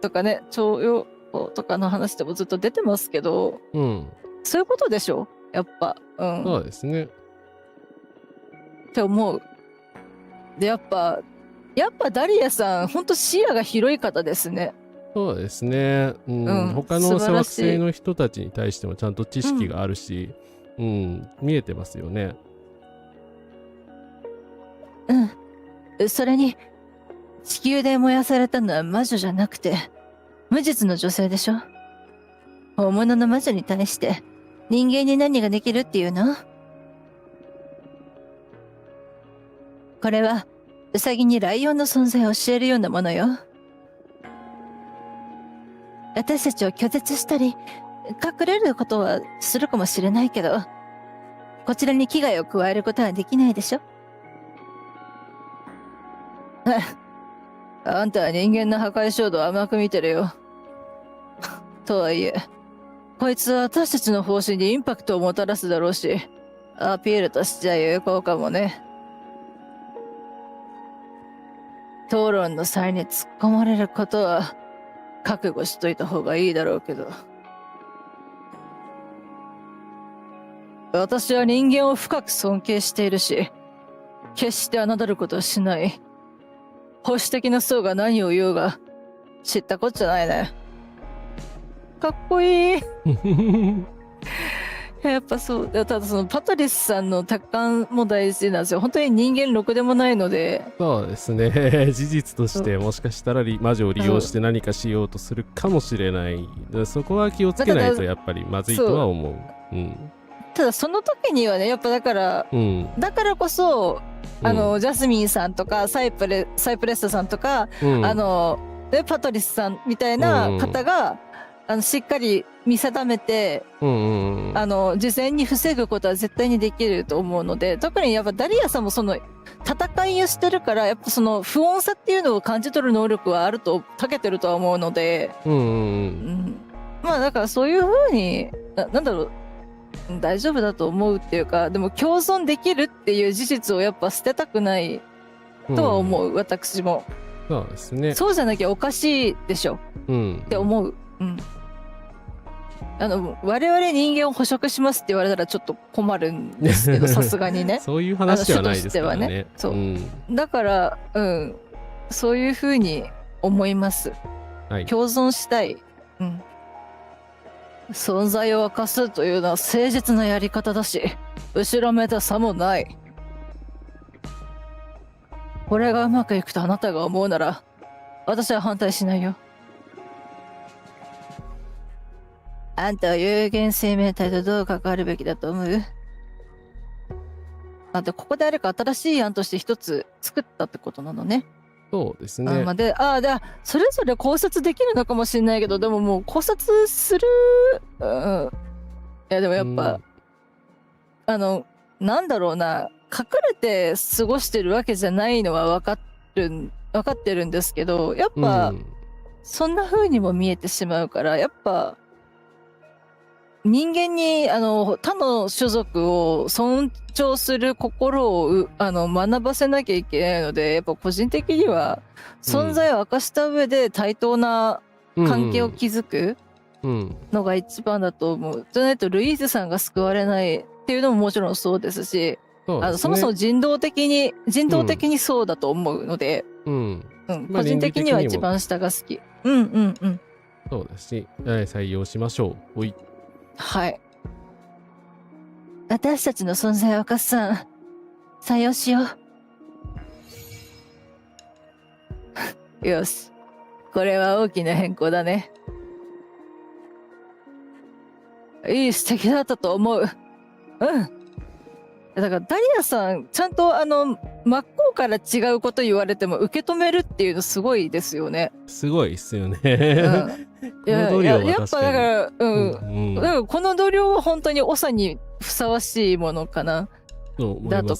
とかね、徴用工とかの話でもずっと出てますけど、そういうことでしょ、やっぱ。そうですね。って思う。で、やっぱダリアさん、ほんと視野が広い方ですね。そうですね。他の世話性の人たちに対してもちゃんと知識があるし、見えてますよね。それに、地球で燃やされたのは魔女じゃなくて、無実の女性でしょ。本物の魔女に対して、人間に何ができるっていうの？これは、ウサギにライオンの存在を教えるようなものよ。私たちを拒絶したり、隠れることはするかもしれないけど、こちらに危害を加えることはできないでしょ。あんたは人間の破壊衝動を甘く見てるよ。とはいえ、こいつは私たちの方針にインパクトをもたらすだろうし、アピールとしちゃ有効かもね。討論の際に突っ込まれることは覚悟しといた方がいいだろうけど。私は人間を深く尊敬しているし、決して侮ることはしない。保守的な層が何を言おうが、知ったこっちゃないね。かっこいい。やっぱそう。ただそのパトリスさんの達観も大事なんですよ。本当に人間ろくでもないので。そうですね。事実としてもしかしたら魔女を利用して何かしようとするかもしれない。そこは気をつけないとやっぱりまずいとは思う。ただその時にはね、やっぱだから、だからこそ、ジャスミンさんとかサイプレッサさんとか、パトリスさんみたいな方が、しっかり見定めて、事前に防ぐことは絶対にできると思うので、特にやっぱダリアさんもその戦いをしてるから、やっぱその不穏さっていうのを感じ取る能力は長けてるとは思うので、まあだからそういう風に、なんだろう、大丈夫だと思うっていうか、でも共存できるっていう事実をやっぱ捨てたくないとは思う、私も。そうですね。そうじゃなきゃおかしいでしょ、って思う。我々人間を捕食しますって言われたらちょっと困るんですけど、さすがにね。そういう話はないですからね。そう。だから、そういうふうに思います。共存したい。存在を明かすというのは誠実なやり方だし、後ろめたさもない。これがうまくいくとあなたが思うなら、私は反対しないよ。あんたは有限生命体とどう関わるべきだと思う？でここであれか新しい案として一つ作ったってことなのね。そうですね。でそれぞれ考察できるのかもしれないけど、でももう考察する、いやでもやっぱ、なんだろうな、隠れて過ごしてるわけじゃないのは分かってるんですけど、やっぱ、そんな風にも見えてしまうから、やっぱ人間に他の種族を尊重する心を学ばせなきゃいけないので、やっぱ個人的には存在を明かした上で対等な関係を築くのが一番だと思う。じゃないとルイーズさんが救われないっていうのももちろんそうですし、そもそも人道的にそうだと思うので、個人的には一番下が好き。そうだし、採用しましょう。はい。私たちの存在を明かすさん、採用しよう。よし。これは大きな変更だね。いい素敵だったと思う。だからダリアさん、ちゃんと真っ向から違うこと言われても受け止めるっていうのすごいですよね。すごいっすよね。やっぱだから、だからこの度量は本当に長にふさわしいものかな。あと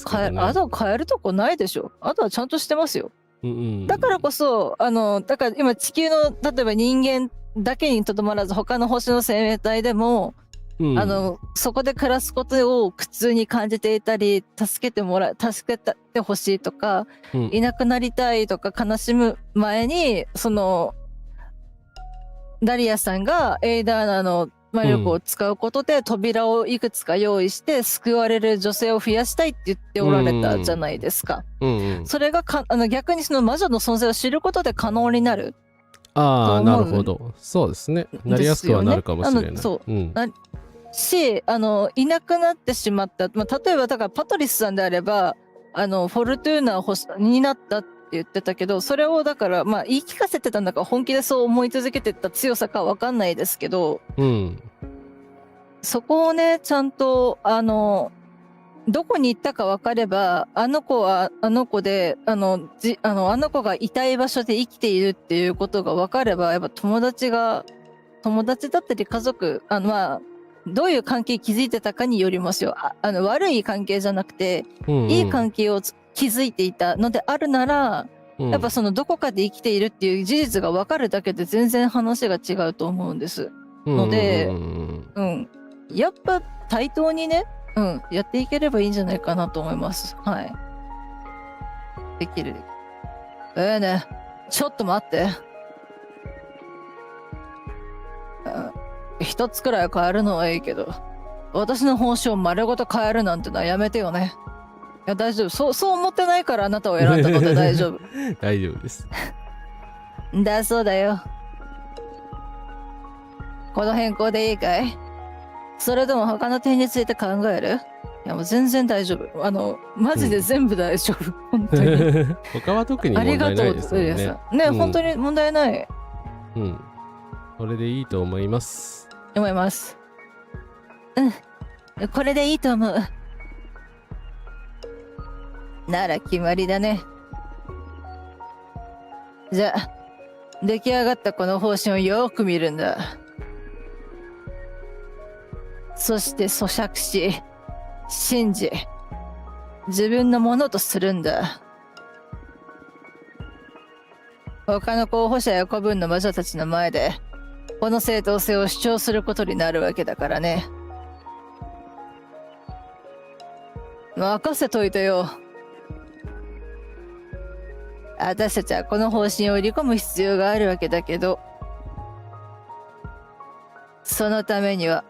変えるとこないでしょ。あとはちゃんとしてますよ。うんうん、だからこそ、だから今地球の、例えば人間だけにとどまらず、他の星の生命体でも、うん、そこで暮らすことを苦痛に感じていたり、助けてほしいとか、うん、いなくなりたいとか悲しむ前に、ダリアさんがエイダーナの魔力を使うことで扉をいくつか用意して救われる女性を増やしたいって言っておられたじゃないですか。うんうん、それが逆にその魔女の存在を知ることで可能になるとああ、な思うるほど。そうですね。んなりやすくはなるですよね。かもしれない。そう。うん。いなくなってしまった。まあ、例えば、だからパトリスさんであれば、フォルトゥーナになったって言ってたけど、それをだから、まあ、言い聞かせてたんだか、本気でそう思い続けてた強さかわかんないですけど、うん。そこをね、ちゃんと、どこに行ったか分かれば、あの子はあの子で、あの子がいたい場所で生きているっていうことが分かれば、やっぱ友達だったり家族、まあ、どういう関係築いてたかによりますよ。悪い関係じゃなくて、うんうん、いい関係を築いていたのであるなら、うん、やっぱそのどこかで生きているっていう事実が分かるだけで全然話が違うと思うんです。ので、うん。やっぱ対等にね、やっていければいいんじゃないかなと思います。はい。できる。ね、ちょっと待って。一つくらい変えるのはいいけど、私の報酬を丸ごと変えるなんてのはやめてよね。いや、大丈夫。そう思ってないからあなたを選んだので大丈夫。大丈夫です。だそうだよ。この変更でいいかい？それとも他の点について考える？いや、もう全然大丈夫。マジで全部大丈夫。本当に。他は特に問題ないですもんね。ありがとう、ね、本当に問題ない。うん。これでいいと思います。思います。これでいいと思う。なら決まりだね。じゃあ、出来上がったこの方針をよく見るんだ。そして咀嚼し、信じ、自分のものとするんだ。他の候補者や子分の魔女たちの前で、この正当性を主張することになるわけだからね。任せといてよ。私たちはこの方針を売り込む必要があるわけだけど、そのためには、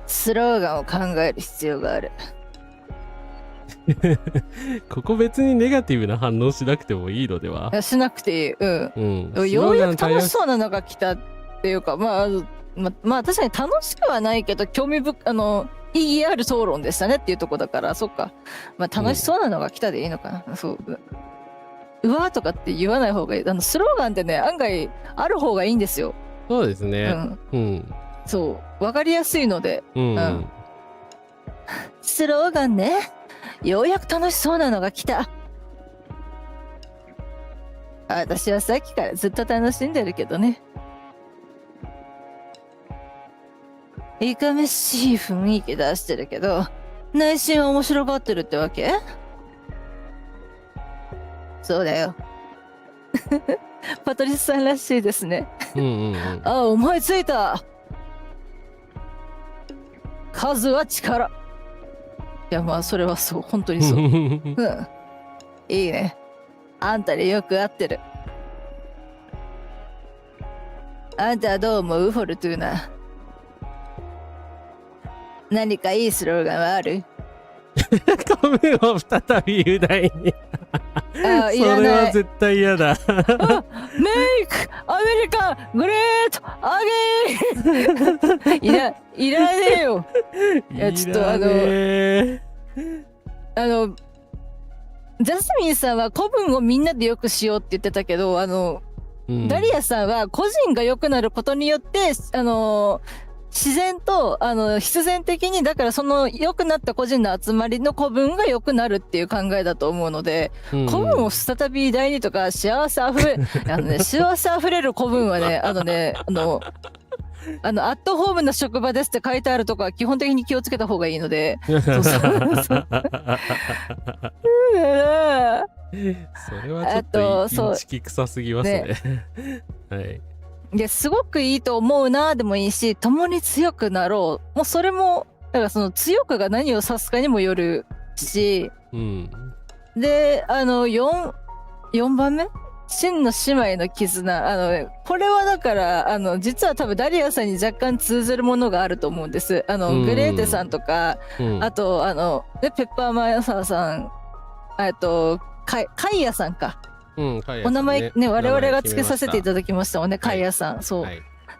スローガンを考える必要がある。ここ別にネガティブな反応しなくてもいいのでは？しなくていい。うん。ようやく楽しそうなのが来たっていうか、まあ確かに楽しくはないけど、意義ある討論でしたねっていうとこだから、そっか。まあ楽しそうなのが来たでいいのかな。そう。うわーとかって言わない方がいい。スローガンってね、案外ある方がいいんですよ。そうですね。うん。そう。わかりやすいので。うん。スローガンね。ようやく楽しそうなのが来た。私はさっきからずっと楽しんでるけどね。いかめしい雰囲気出してるけど、内心は面白がってるってわけ？そうだよ。パトリスさんらしいですね。思いついた。数は力。いや、まあそれはそう、本当にそう。いいね。あんたによく合ってる。あんたはどう思う？フォルトゥーナ。何かいいスローガンはある？カメを再び雄大に。それは絶対嫌だ。メイクアメリカグレートアゲイン。いらねえよ。いや、ちょっとジャスミンさんは古文をみんなでよくしようって言ってたけど、ダリアさんは個人が良くなることによって、自然と必然的に、だからその良くなった個人の集まりの古文が良くなるっていう考えだと思うので、古文を再び偉大にとか幸せあふれる古文はね、アットホームな職場ですって書いてあるとこは基本的に気をつけた方がいいので。そうそうそう。それはちょっとインチキ臭すぎますね。はい。いや、すごくいいと思うなでもいいし、共に強くなろう。もうそれも、だからその強くが何を指すかにもよるし、うん。で、4番目真の姉妹の絆。これはだから、実は多分ダリアさんに若干通ずるものがあると思うんです。グレーテさんとか、あと、ペッパーマヨサーさん、カイヤさんか。お名前ね、我々が付けさせていただきましたもんね、カイヤさん。そう。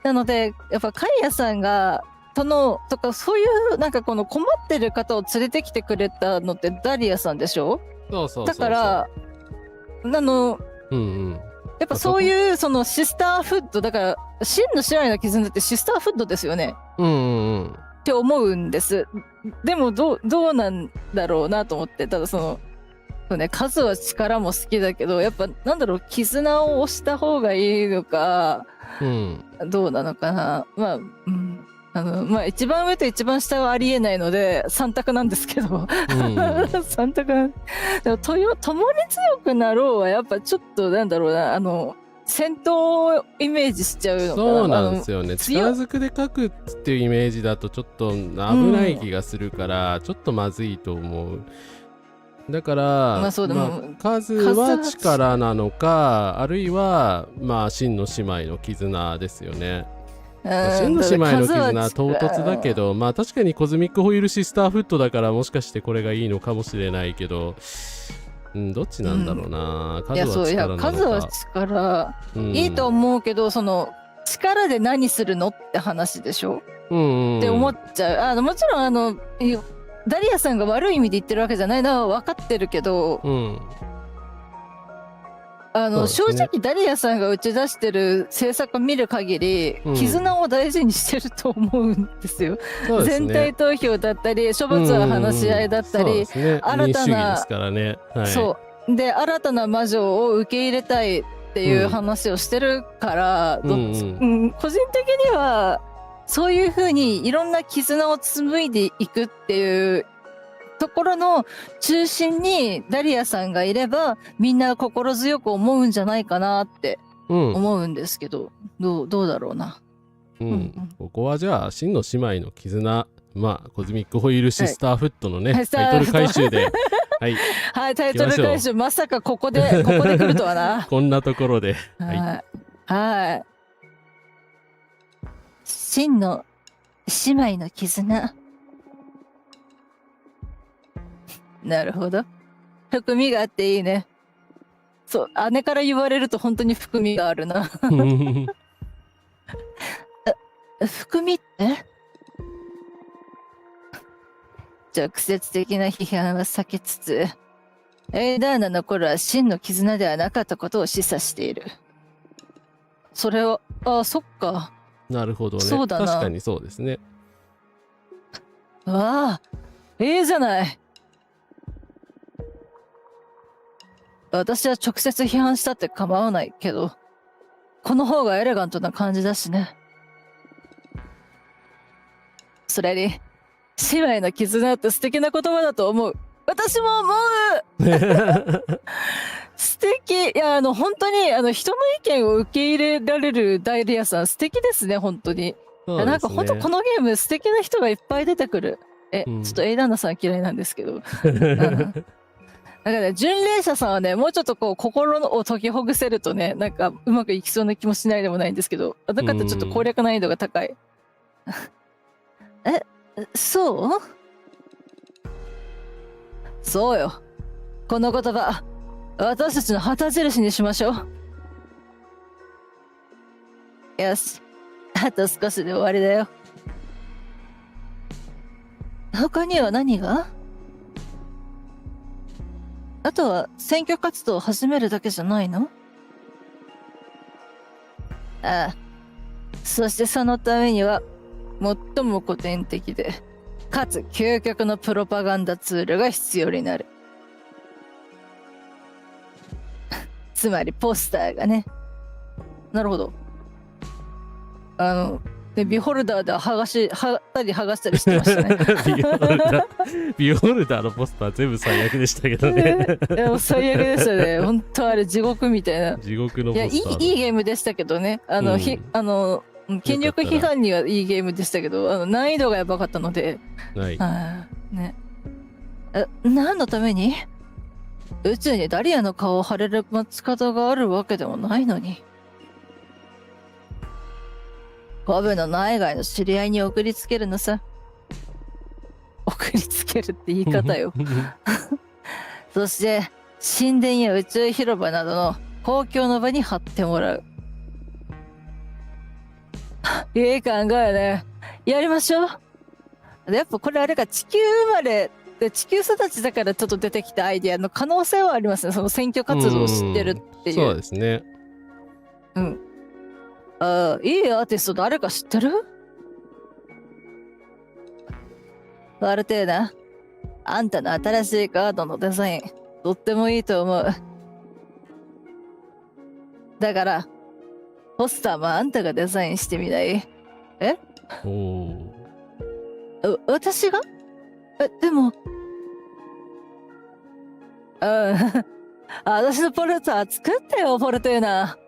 なので、やっぱカイヤさんが、とか、そういう、なんかこの困ってる方を連れてきてくれたのってダリアさんでしょ？だから、やっぱそういうそのシスターフッドだから真の姉妹の絆ってシスターフッドですよね。って思うんです。でもどうなんだろうなと思って、ただそうね、数は力も好きだけどやっぱなんだろう、絆を押した方がいいのか、どうなのかな。まあ一番上と一番下はありえないので3択なんですけど、3択なんでも共に強くなろうはやっぱちょっとなんだろうな、戦闘をイメージしちゃうのかな。そうなんですよね。力ずくで書くっていうイメージだとちょっと危ない気がするから、ちょっとまずいと思う。だから、数は力なのか、あるいは真の姉妹の絆ですよね。真の姉妹の絆は唐突だけど、確かにコズミックホイールシスターフットだからもしかしてこれがいいのかもしれないけど、どっちなんだろうな。数は力なのか。数は力、いいと思うけど、力で何するのって話でしょ、って思っちゃう。もちろんダリアさんが悪い意味で言ってるわけじゃないのは分かってるけど、正直ダリアさんが打ち出してる制作を見る限り、絆を大事にしてると思うんですよ。全体投票だったり処罰は話し合いだったり、新たな新たな魔女を受け入れたいっていう話をしてるから、個人的にはそういう風にいろんな絆を紡いでいくっていうところの中心にダリアさんがいればみんな心強く思うんじゃないかなって思うんですけど、どうだろうな。ここはじゃあ真の姉妹の絆、コズミックホイールシスターフットのね、タイトル回収ではい、タイトル回収まさかここで来るとはな。こんなところではい。真の姉妹の絆。なるほど。含みがあっていいね。そう、姉から言われると本当に含みがあるな。含みって直接的な批判は避けつつ、エイダーナの頃は真の絆ではなかったことを示唆している。それは、そっか。なるほどね。そうだな。確かにそうですね。いいじゃない。私は直接批判したって構わないけど、この方がエレガントな感じだしね。それに、姉妹の絆って素敵な言葉だと思う。私も思う。素敵。いや、本当に、人の意見を受け入れられるダイリアさん、素敵ですね、本当に。なんか本当このゲーム素敵な人がいっぱい出てくる。ちょっとエイダンナさん嫌いなんですけど。なんかね、巡礼者さんはね、もうちょっと心を解きほぐせるとね、なんかうまくいきそうな気もしないでもないんですけど、だからちょっと攻略難易度が高い。そう？そうよ。この言葉、私たちの旗印にしましょう。よし。あと少しで終わりだよ。他には何が？あとは選挙活動を始めるだけじゃないの？そしてそのためには最も古典的でかつ究極のプロパガンダツールが必要になる。つまりポスターがね。なるほど。でビホルダーで貼ったり剥がしたりしてましたね。ビオルダーのポスター全部最悪でしたけどね。いやもう最悪でしたね。本当あれ地獄みたいな。地獄のいやポスター。いいゲームでしたけどね。権力批判にはいいゲームでしたけど、難易度がやばかったので。はい。ね。何のために？宇宙にダリアの顔を貼れる待ち方があるわけでもないのに。コブの内外の知り合いに送りつけるのさ。送りつけるって言い方よ。そして、神殿や宇宙広場などの公共の場に貼ってもらう。いい考えね。やりましょう。やっぱこれあれか、地球生まれで地球育ちだからちょっと出てきたアイデアの可能性はありますね。その選挙活動を知ってるっていう。そうですね。うん。いいアーティスト誰か知ってる？アルテーナ、あんたの新しいカードのデザイン、とってもいいと思う。だから、ポスターもあんたがデザインしてみない？え？私が？でも、私のポルター作ってよ、ポルテーナ。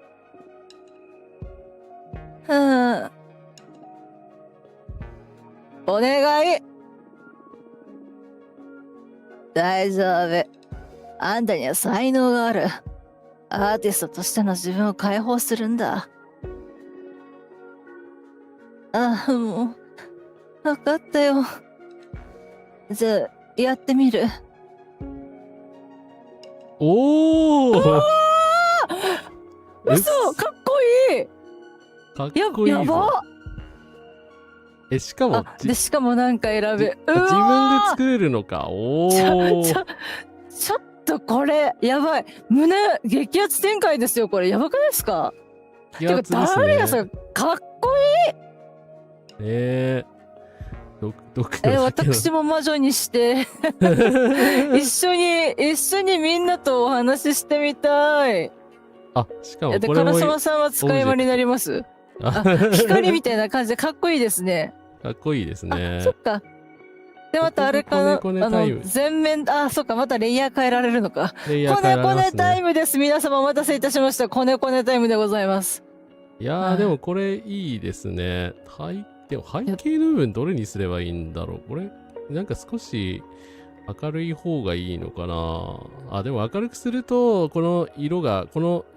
お願い。大丈夫。あんたには才能がある。アーティストとしての自分を解放するんだ。もう、分かったよ。じゃあ、やってみる。おー嘘！かっこいい！かっこいいぞ。やば！しかもで、しかもなんか選べ。自分で作れるのか。おー。ちょっとこれ、やばい。胸、激アツ展開ですよ、これ。やばくないですか？激アツですね。誰がさ、かっこいい！私も魔女にして一緒にみんなとお話ししてみたい。しかもこれもで、カラスマさんは使い魔になります。光みたいな感じでかっこいいですね。かっこいいですね。そっか。で、またあれかな、全面、そっか、またレイヤー変えられるのか。コネコネタイムです。皆様お待たせいたしました。コネタイムでございます。いやー、でもこれいいですね。でも背景の部分どれにすればいいんだろう。これ、なんか少し明るい方がいいのかな。でも明るくすると、この色が、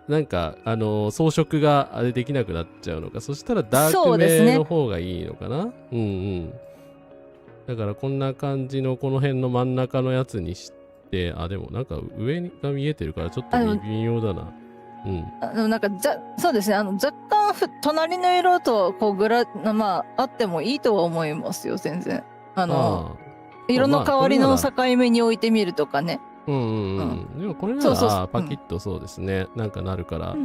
なんか、装飾があれできなくなっちゃうのか。そしたらダークめの方がいいのかな。うんうん。だからこんな感じのこの辺の真ん中のやつにして、でもなんか上が見えてるからちょっと微妙だな。うん。なんかそうですね。若干隣の色とこうあってもいいとは思いますよ、全然。色の代わりの境目に置いてみるとかね。でもこれならパキッとそうですね。なんかなるから、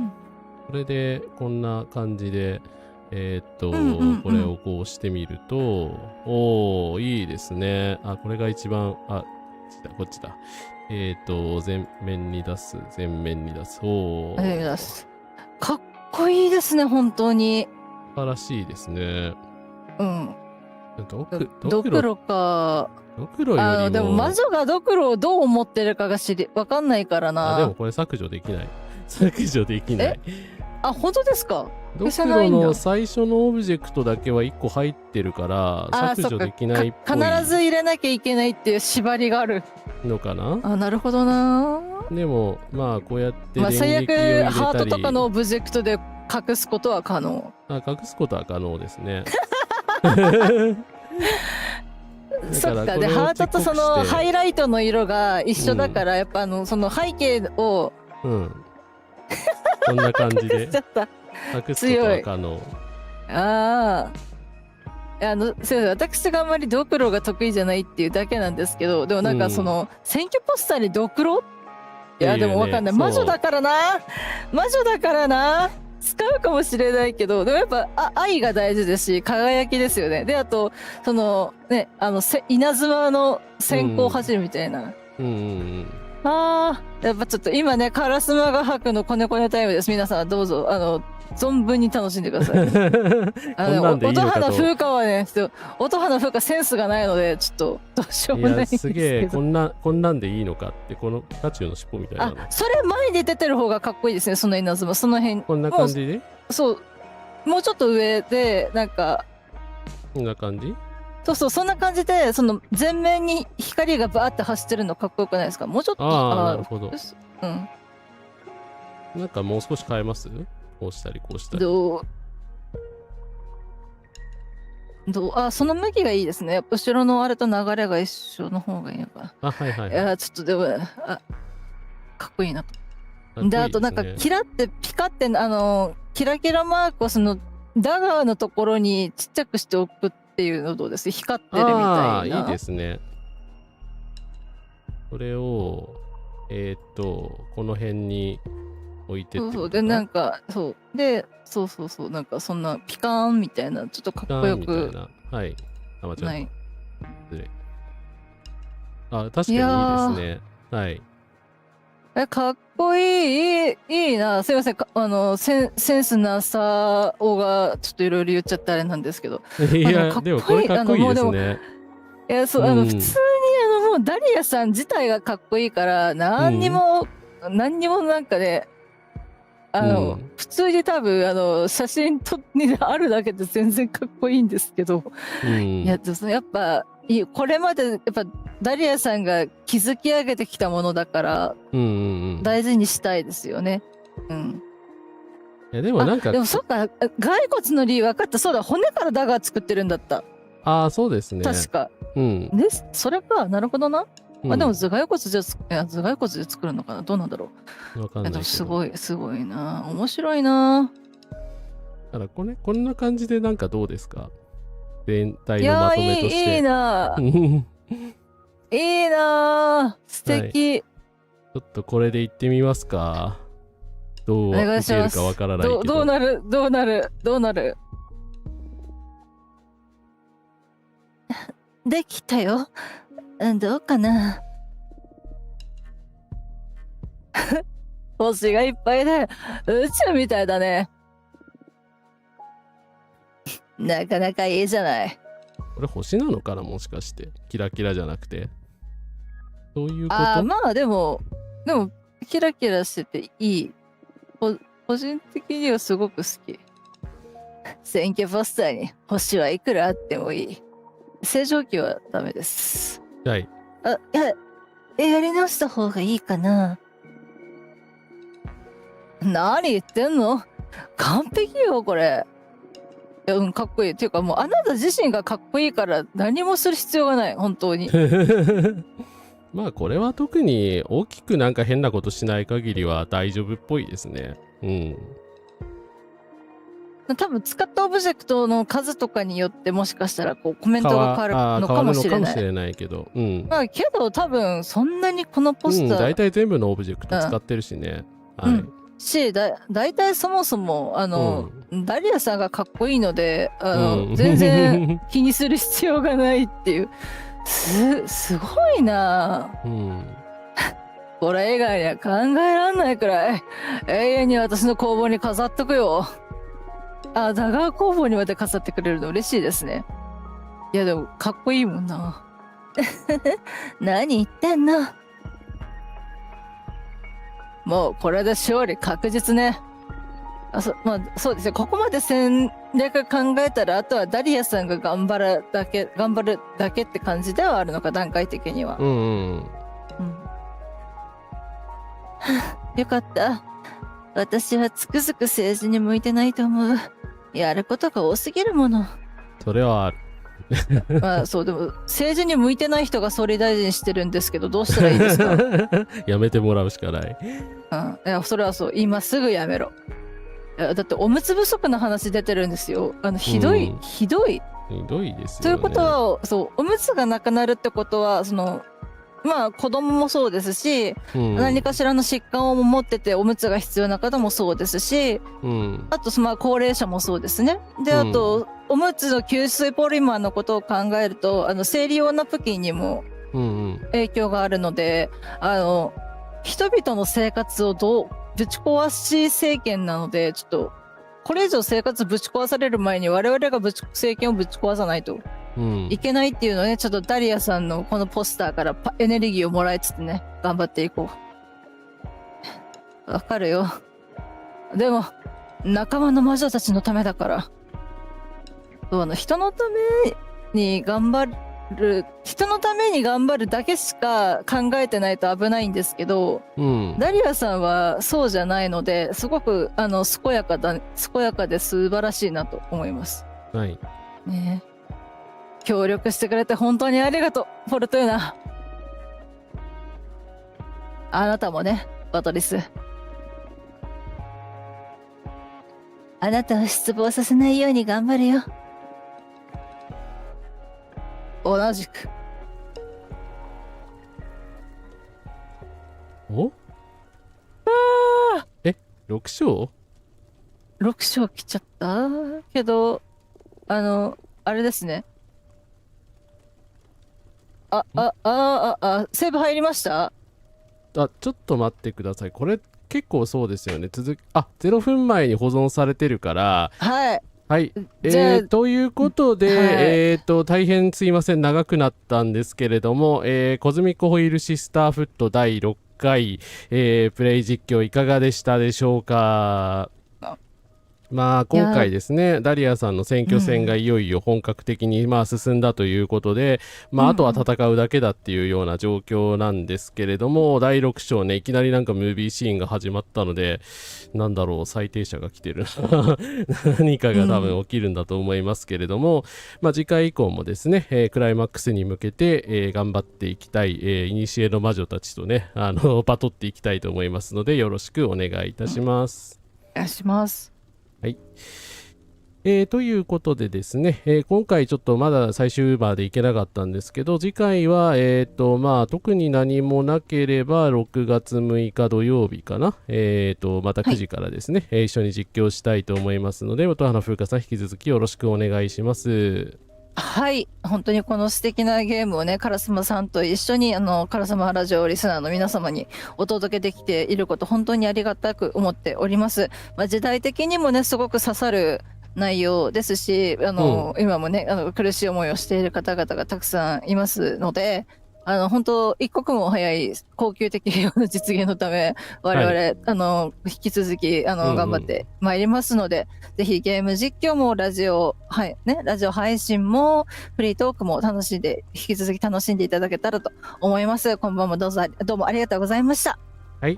これでこんな感じで、これをこうしてみると、いいですね。これが一番、こっちだ。前面に出す。かっこいいですね、本当に。素晴らしいですね。うん。ドクロか。ドクロよりも。でも魔女がドクロをどう思ってるかがわかんないからな。でもこれ削除できない。本当ですか？ドクロの最初のオブジェクトだけは1個入ってるから削除できないっぽい。必ず入れなきゃいけないっていう縛りがあるのかな。なるほどな。でもまあこうやって電撃を最入れたり、悪ハートとかのオブジェクトで隠すことは可能。隠すことは可能ですね。そっか。でハートとそのハイライトの色が一緒だから、やっぱその背景をこんな感じで隠すことは可能。私があんまりドクロが得意じゃないっていうだけなんですけど、でもなんかその、選挙ポスターにドクロ？いやでもわかんない。魔女だからな。使うかもしれないけど、でもやっぱ愛が大事ですし、輝きですよね。で、あとそのね、稲妻の先行走るみたいな。やっぱちょっと今ね、カラスマが吐くのコネタイムです。皆さんどうぞ存分に楽しんでください。こんなんでいいのかと音花風花はね、音花風花センスがないので、ちょっとどうしよういやもないんですすげえけど。こんなんでいいのかって、このピカチュウの尻尾みたいなの、それ前に出てる方がかっこいいですね、その稲妻。その辺。こんな感じで、そう。もうちょっと上で、なんか、こんな感じ。そう、そんな感じで、その前面に光がバーって走ってるのかっこよくないですか？もうちょっと。ああ、なるほど。うん。なんかもう少し変えます？こうしたりこうしたり。その向きがいいですね。やっぱ後ろのあれと流れが一緒の方がいいのかな。あ、はいはい、はい。いや、ちょっとでも、かっこいいなと。で、あとなんか、キラってピカってキラキラマークをそのダガーのところにちっちゃくしておくっていうのどうです？光ってるみたいな。ああ、いいですね。これを、この辺に置いてってそうで、なんか、なんかそんなピカーンみたいな、ちょっとかっこよく。はい。あ、間違えた。ない。失礼。あ、確かにいいですね。はい。かっこいい、いいな。すいません、センスなさおがちょっといろいろ言っちゃってあれなんですけど。いや、でもこれかっこいいですね。いや、そう、普通にもうダリアさん自体がかっこいいから、何にもなんかね、普通に多分、写真にあるだけで全然かっこいいんですけど、いや、やっぱ、これまでやっぱダリアさんが築き上げてきたものだから、大事にしたいですよね。うん。いや、でもなんか。でもそっか、骸骨の理由分かった。そうだ、骨からダガー作ってるんだった。ああ、そうですね。確か。で、それか、なるほどな。でも頭蓋骨で作るのかな、どうなんだろう。わかんないけど。すごいな。面白いな。だからこんな感じでなんかどうですか？全体のまとめとして。いいな。いいな。素敵、ちょっとこれで行ってみますか。どう受けるかわからないけど。どうなる。できたよ。どうかな。星がいっぱいで宇宙みたいだね。なかなかいいじゃない。これ星なのかな、もしかして。キラキラじゃなくて。そういうこと？まあでもキラキラしてていい。個人的にはすごく好き。選挙ポスターに星はいくらあってもいい。正常期はダメです。はい。やり直した方がいいかな。何言ってんの？完璧よ、これ。かっこいい。っていうかもうあなた自身がかっこいいから何もする必要がない、本当に。まあこれは特に大きくなんか変なことしない限りは大丈夫っぽいですね。多分使ったオブジェクトの数とかによってもしかしたらこうコメントが変わるのかもしれない。変わるのかもしれないけど。まあけど多分そんなにこのポスター。大体全部のオブジェクト使ってるしね。はい。大体そもそもダリアさんがかっこいいので全然気にする必要がないっていうすごいな。これ以外には考えらんないくらい永遠に私の工房に飾っとくよ。ダガー工房にまで飾ってくれるの嬉しいですね。いやでもかっこいいもんな。何言ってんの。もうこれで勝利確実ね。そうですね。ここまで戦略考えたらあとはダリアさんが頑張るだけって感じではあるのか、段階的には。よかった。私はつくづく政治に向いてないと思う。やることが多すぎるもの。それはある。でも政治に向いてない人が総理大臣してるんですけど、どうしたらいいですか？やめてもらうしかない。いや、それはそう。今すぐやめろ。だっておむつ不足の話出てるんですよ。ひどいですよね。ということは、おむつがなくなるってことは子供もそうですし、何かしらの疾患を持ってておむつが必要な方もそうですし、あと高齢者もそうですね。で、あと、おむつの吸水ポリマーのことを考えると生理用ナプキンにも影響があるので、人々の生活をぶち壊し政権なので、ちょっとこれ以上生活ぶち壊される前に我々が政権をぶち壊さないとうんいけないっていうのをね、ちょっとダリアさんのこのポスターからエネルギーをもらいつつね、頑張っていこう。わかるよ。でも、仲間の魔女たちのためだから。人のために頑張るだけしか考えてないと危ないんですけど、うんダリアさんはそうじゃないので、すごく健やかで素晴らしいなと思います。はいねえ、協力してくれて本当にありがとう、フォルトゥーナ。あなたもね、バトリス。あなたを失望させないように頑張るよ。同じく。お6勝6勝来ちゃったけど、あれですね。セーブ入りました？ちょっと待ってください。これ結構そうですよね。0分前に保存されてるから、はい。はい。じゃあということで、大変すいません。長くなったんですけれども、コズミックホイールシスターフット第6回、プレイ実況いかがでしたでしょうか。まあ今回ですね、ダリアさんの選挙戦がいよいよ本格的に進んだということで、あとは戦うだけだっていうような状況なんですけれども、第6章ね、いきなりなんかムービーシーンが始まったので、なんだろう、最低者が来てる何かが多分起きるんだと思いますけれども、次回以降もですね、クライマックスに向けて、頑張っていきたい、いにしえの魔女たちとね、バトっていきたいと思いますので、よろしくお願いいたします。お願いします。はい。ということでですね、今回ちょっとまだ最終話でいけなかったんですけど、次回は、特に何もなければ6月6日土曜日かな、また9時からですね、一緒に実況したいと思いますので、音花風花さん引き続きよろしくお願いします。はい、本当にこの素敵なゲームをね、カラスマさんと一緒にカラスマラジオリスナーの皆様にお届けできていること、本当にありがたく思っております。時代的にもね、すごく刺さる内容ですし、今もね、苦しい思いをしている方々がたくさんいますので、本当一刻も早い恒久的平和の実現のため我々、引き続き頑張ってまいりますので、ぜひゲーム実況もラジオ配信もフリートークも引き続き楽しんでいただけたらと思います。今晩もどうもありがとうございました。はい、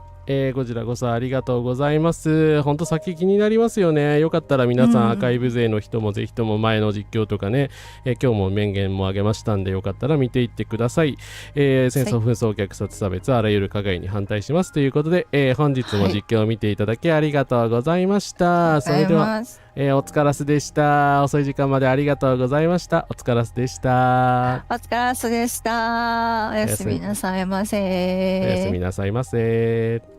こちらこそありがとうございます。本当先気になりますよね。よかったら皆さん、アーカイブ勢の人もぜひとも前の実況とかね、今日も面言も上げましたんで、よかったら見ていってください。戦争紛争虐殺差別あらゆる加害に反対しますということで、本日も実況を見ていただきありがとうございました。それでは、お疲れ様でした。遅い時間までありがとうございました。お疲れ様でした。お疲れ様でした。おやすみなさいませ。おやすみなさいませ。